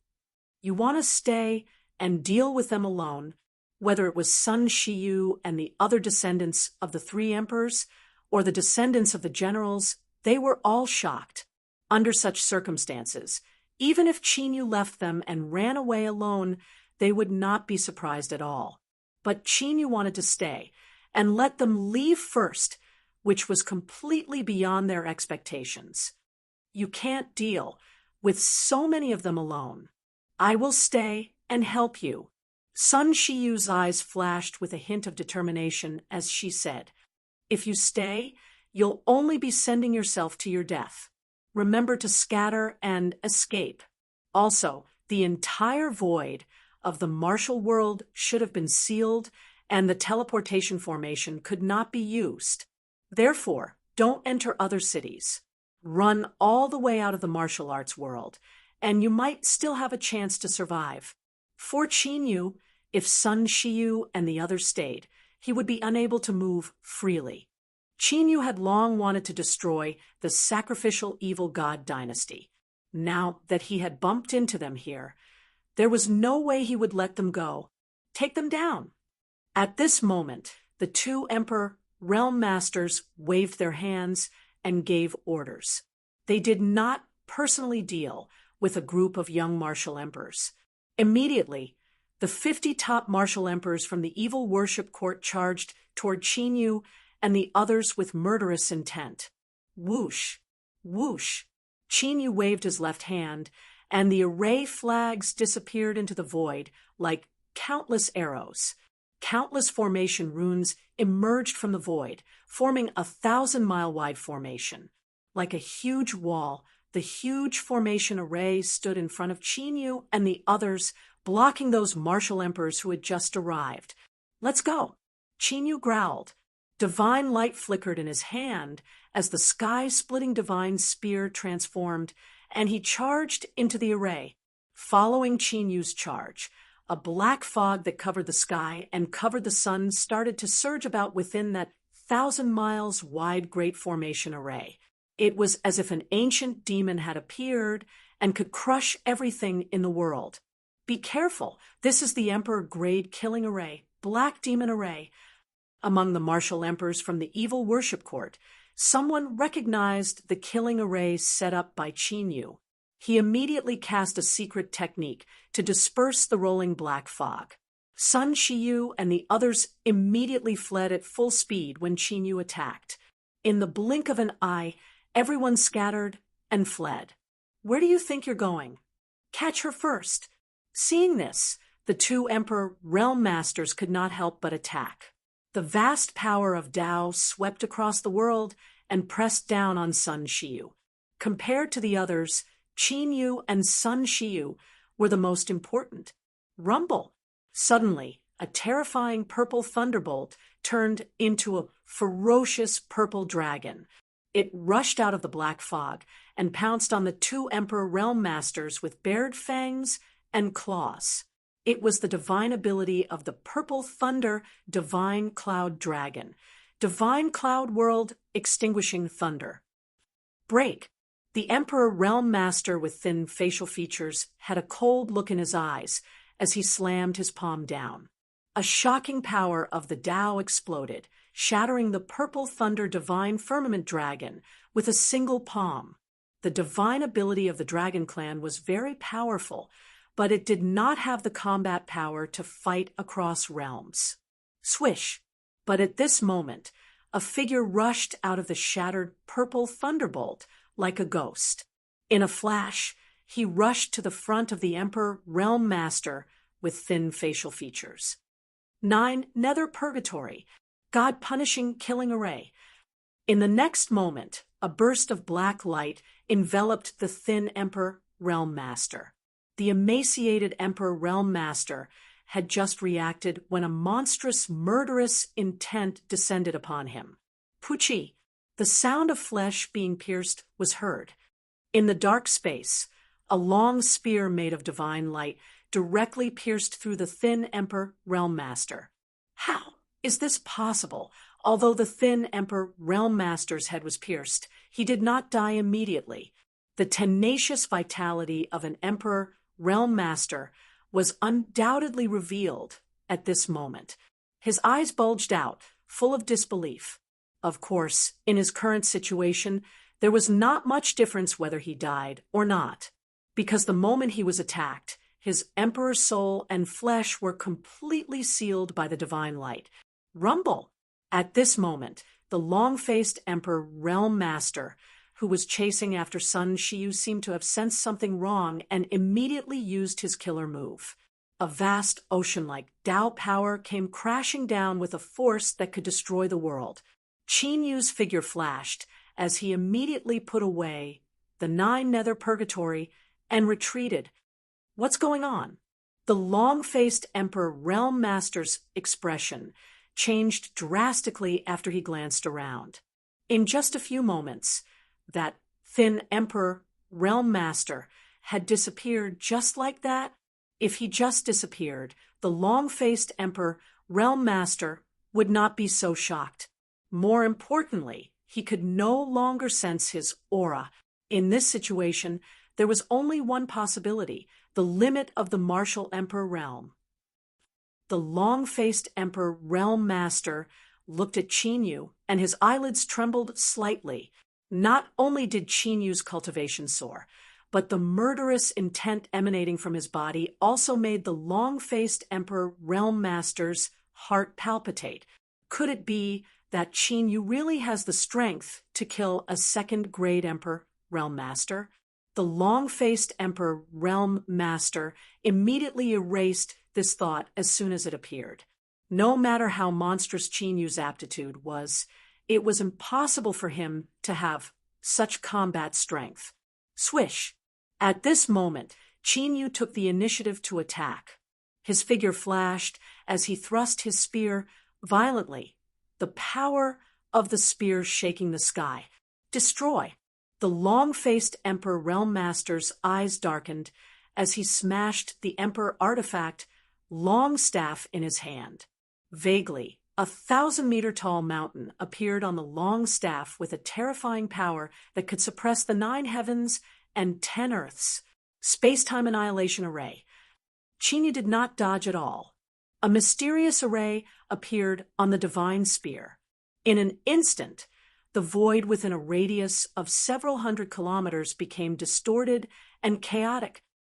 You want to stay and deal with them alone, whether it was Sun Shiyu and the other descendants of the 3 emperors, or the descendants of the generals. They were all shocked. Under such circumstances, even if Qin Yu left them and ran away alone, they would not be surprised at all. But Qin Yu wanted to stay and let them leave first, which was completely beyond their expectations. You can't deal with so many of them alone. I will stay and help you. Sun Shiyu's eyes flashed with a hint of determination as she said, If you stay, you'll only be sending yourself to your death. Remember to scatter and escape. Also, the entire void of the martial world should have been sealed, and the teleportation formation could not be used. Therefore, don't enter other cities. Run all the way out of the martial arts world, and you might still have a chance to survive. For Qin Yu, if Sun Shiyu and the others stayed, he would be unable to move freely. Qin Yu had long wanted to destroy the sacrificial evil god dynasty. Now that he had bumped into them here, there was no way he would let them go. Take them down. At this moment, the 2 Emperor Realm Masters waved their hands and gave orders. They did not personally deal with a group of young martial emperors. Immediately, the 50 top martial emperors from the evil worship court charged toward Qin Yu and the others with murderous intent. Whoosh, whoosh. Qin Yu waved his left hand, and the array flags disappeared into the void like countless arrows. Countless formation runes emerged from the void, forming a 1,000-mile-wide formation. Like a huge wall, the huge formation array stood in front of Qin Yu and the others, blocking those martial emperors who had just arrived. Let's go. Qin Yu growled. Divine light flickered in his hand as the sky-splitting divine spear transformed, and he charged into the array. Following Qin Yu's charge, a black fog that covered the sky and covered the sun started to surge about within that 1,000 miles wide great formation array. It was as if an ancient demon had appeared and could crush everything in the world. Be careful. This is the Emperor Grade Killing Array, Black Demon Array. Among the martial emperors from the evil worship court, someone recognized the killing array set up by Qin Yu. He immediately cast a secret technique to disperse the rolling black fog. Sun Shiyu and the others immediately fled at full speed when Qin Yu attacked. In the blink of an eye, everyone scattered and fled. Where do you think you're going? Catch her first. Seeing this, the two Emperor Realm Masters could not help but attack. The vast power of Tao swept across the world and pressed down on Sun Shiyu. Compared to the others, Qin Yu and Sun Shiyu were the most important. Rumble! Suddenly, a terrifying purple thunderbolt turned into a ferocious purple dragon. It rushed out of the black fog and pounced on the two Emperor Realm Masters with bared fangs and claws. It was the divine ability of the Purple Thunder Divine Cloud Dragon. Divine Cloud World Extinguishing Thunder. Break! The Emperor Realm Master with thin facial features had a cold look in his eyes as he slammed his palm down. A shocking power of the Tao exploded, shattering the Purple Thunder Divine Firmament Dragon with a single palm. The divine ability of the Dragon Clan was very powerful, but it did not have the combat power to fight across realms. Swish! But at this moment, a figure rushed out of the shattered purple thunderbolt like a ghost. In a flash, he rushed to the front of the Emperor Realm Master with thin facial features. 9. Nether Purgatory, God-punishing killing array. In the next moment, a burst of black light enveloped the thin Emperor Realm Master. The emaciated Emperor Realm Master had just reacted when a monstrous, murderous intent descended upon him. Puchi! The sound of flesh being pierced was heard. In the dark space, a long spear made of divine light directly pierced through the thin Emperor Realm Master. How is this possible? Although the thin Emperor Realm Master's head was pierced, he did not die immediately. The tenacious vitality of an Emperor Realm Master was undoubtedly revealed at this moment. His eyes bulged out, full of disbelief. Of course, in his current situation, there was not much difference whether he died or not, because the moment he was attacked, his Emperor's soul and flesh were completely sealed by the divine light. Rumble! At this moment, the long-faced Emperor Realm Master, who was chasing after Sun Shiyu, seemed to have sensed something wrong and immediately used his killer move. A vast ocean-like Tao power came crashing down with a force that could destroy the world. Qin Yu's figure flashed as he immediately put away the 9 Nether Purgatory and retreated. What's going on? The long-faced Emperor Realm Master's expression changed drastically after he glanced around. In just a few moments, that thin Emperor Realm Master had disappeared just like that. If he just disappeared, the long-faced Emperor Realm Master would not be so shocked. More importantly, he could no longer sense his aura. In this situation, there was only one possibility, the limit of the martial Emperor realm. The long-faced Emperor Realm Master looked at Qin Yu, and his eyelids trembled slightly. Not only did Qin Yu's cultivation soar, but the murderous intent emanating from his body also made the long-faced Emperor Realm Master's heart palpitate. Could it be that Qin Yu really has the strength to kill a second-grade Emperor Realm Master? The long-faced Emperor Realm Master immediately erased this thought as soon as it appeared. No matter how monstrous Qin Yu's aptitude was, it was impossible for him to have such combat strength. Swish! At this moment, Qin Yu took the initiative to attack. His figure flashed as he thrust his spear violently, the power of the spear shaking the sky. Destroy! The long-faced Emperor Realm Master's eyes darkened as he smashed the Emperor artifact long staff in his hand. Vaguely, a 1,000-meter-tall mountain appeared on the long staff with a terrifying power that could suppress the 9 heavens and 10 earths. Space-time annihilation array. Qin Yu did not dodge at all. a mysterious array appeared on the divine sphere. In an instant, the void within a radius of several hundred kilometers became distorted and chaotic,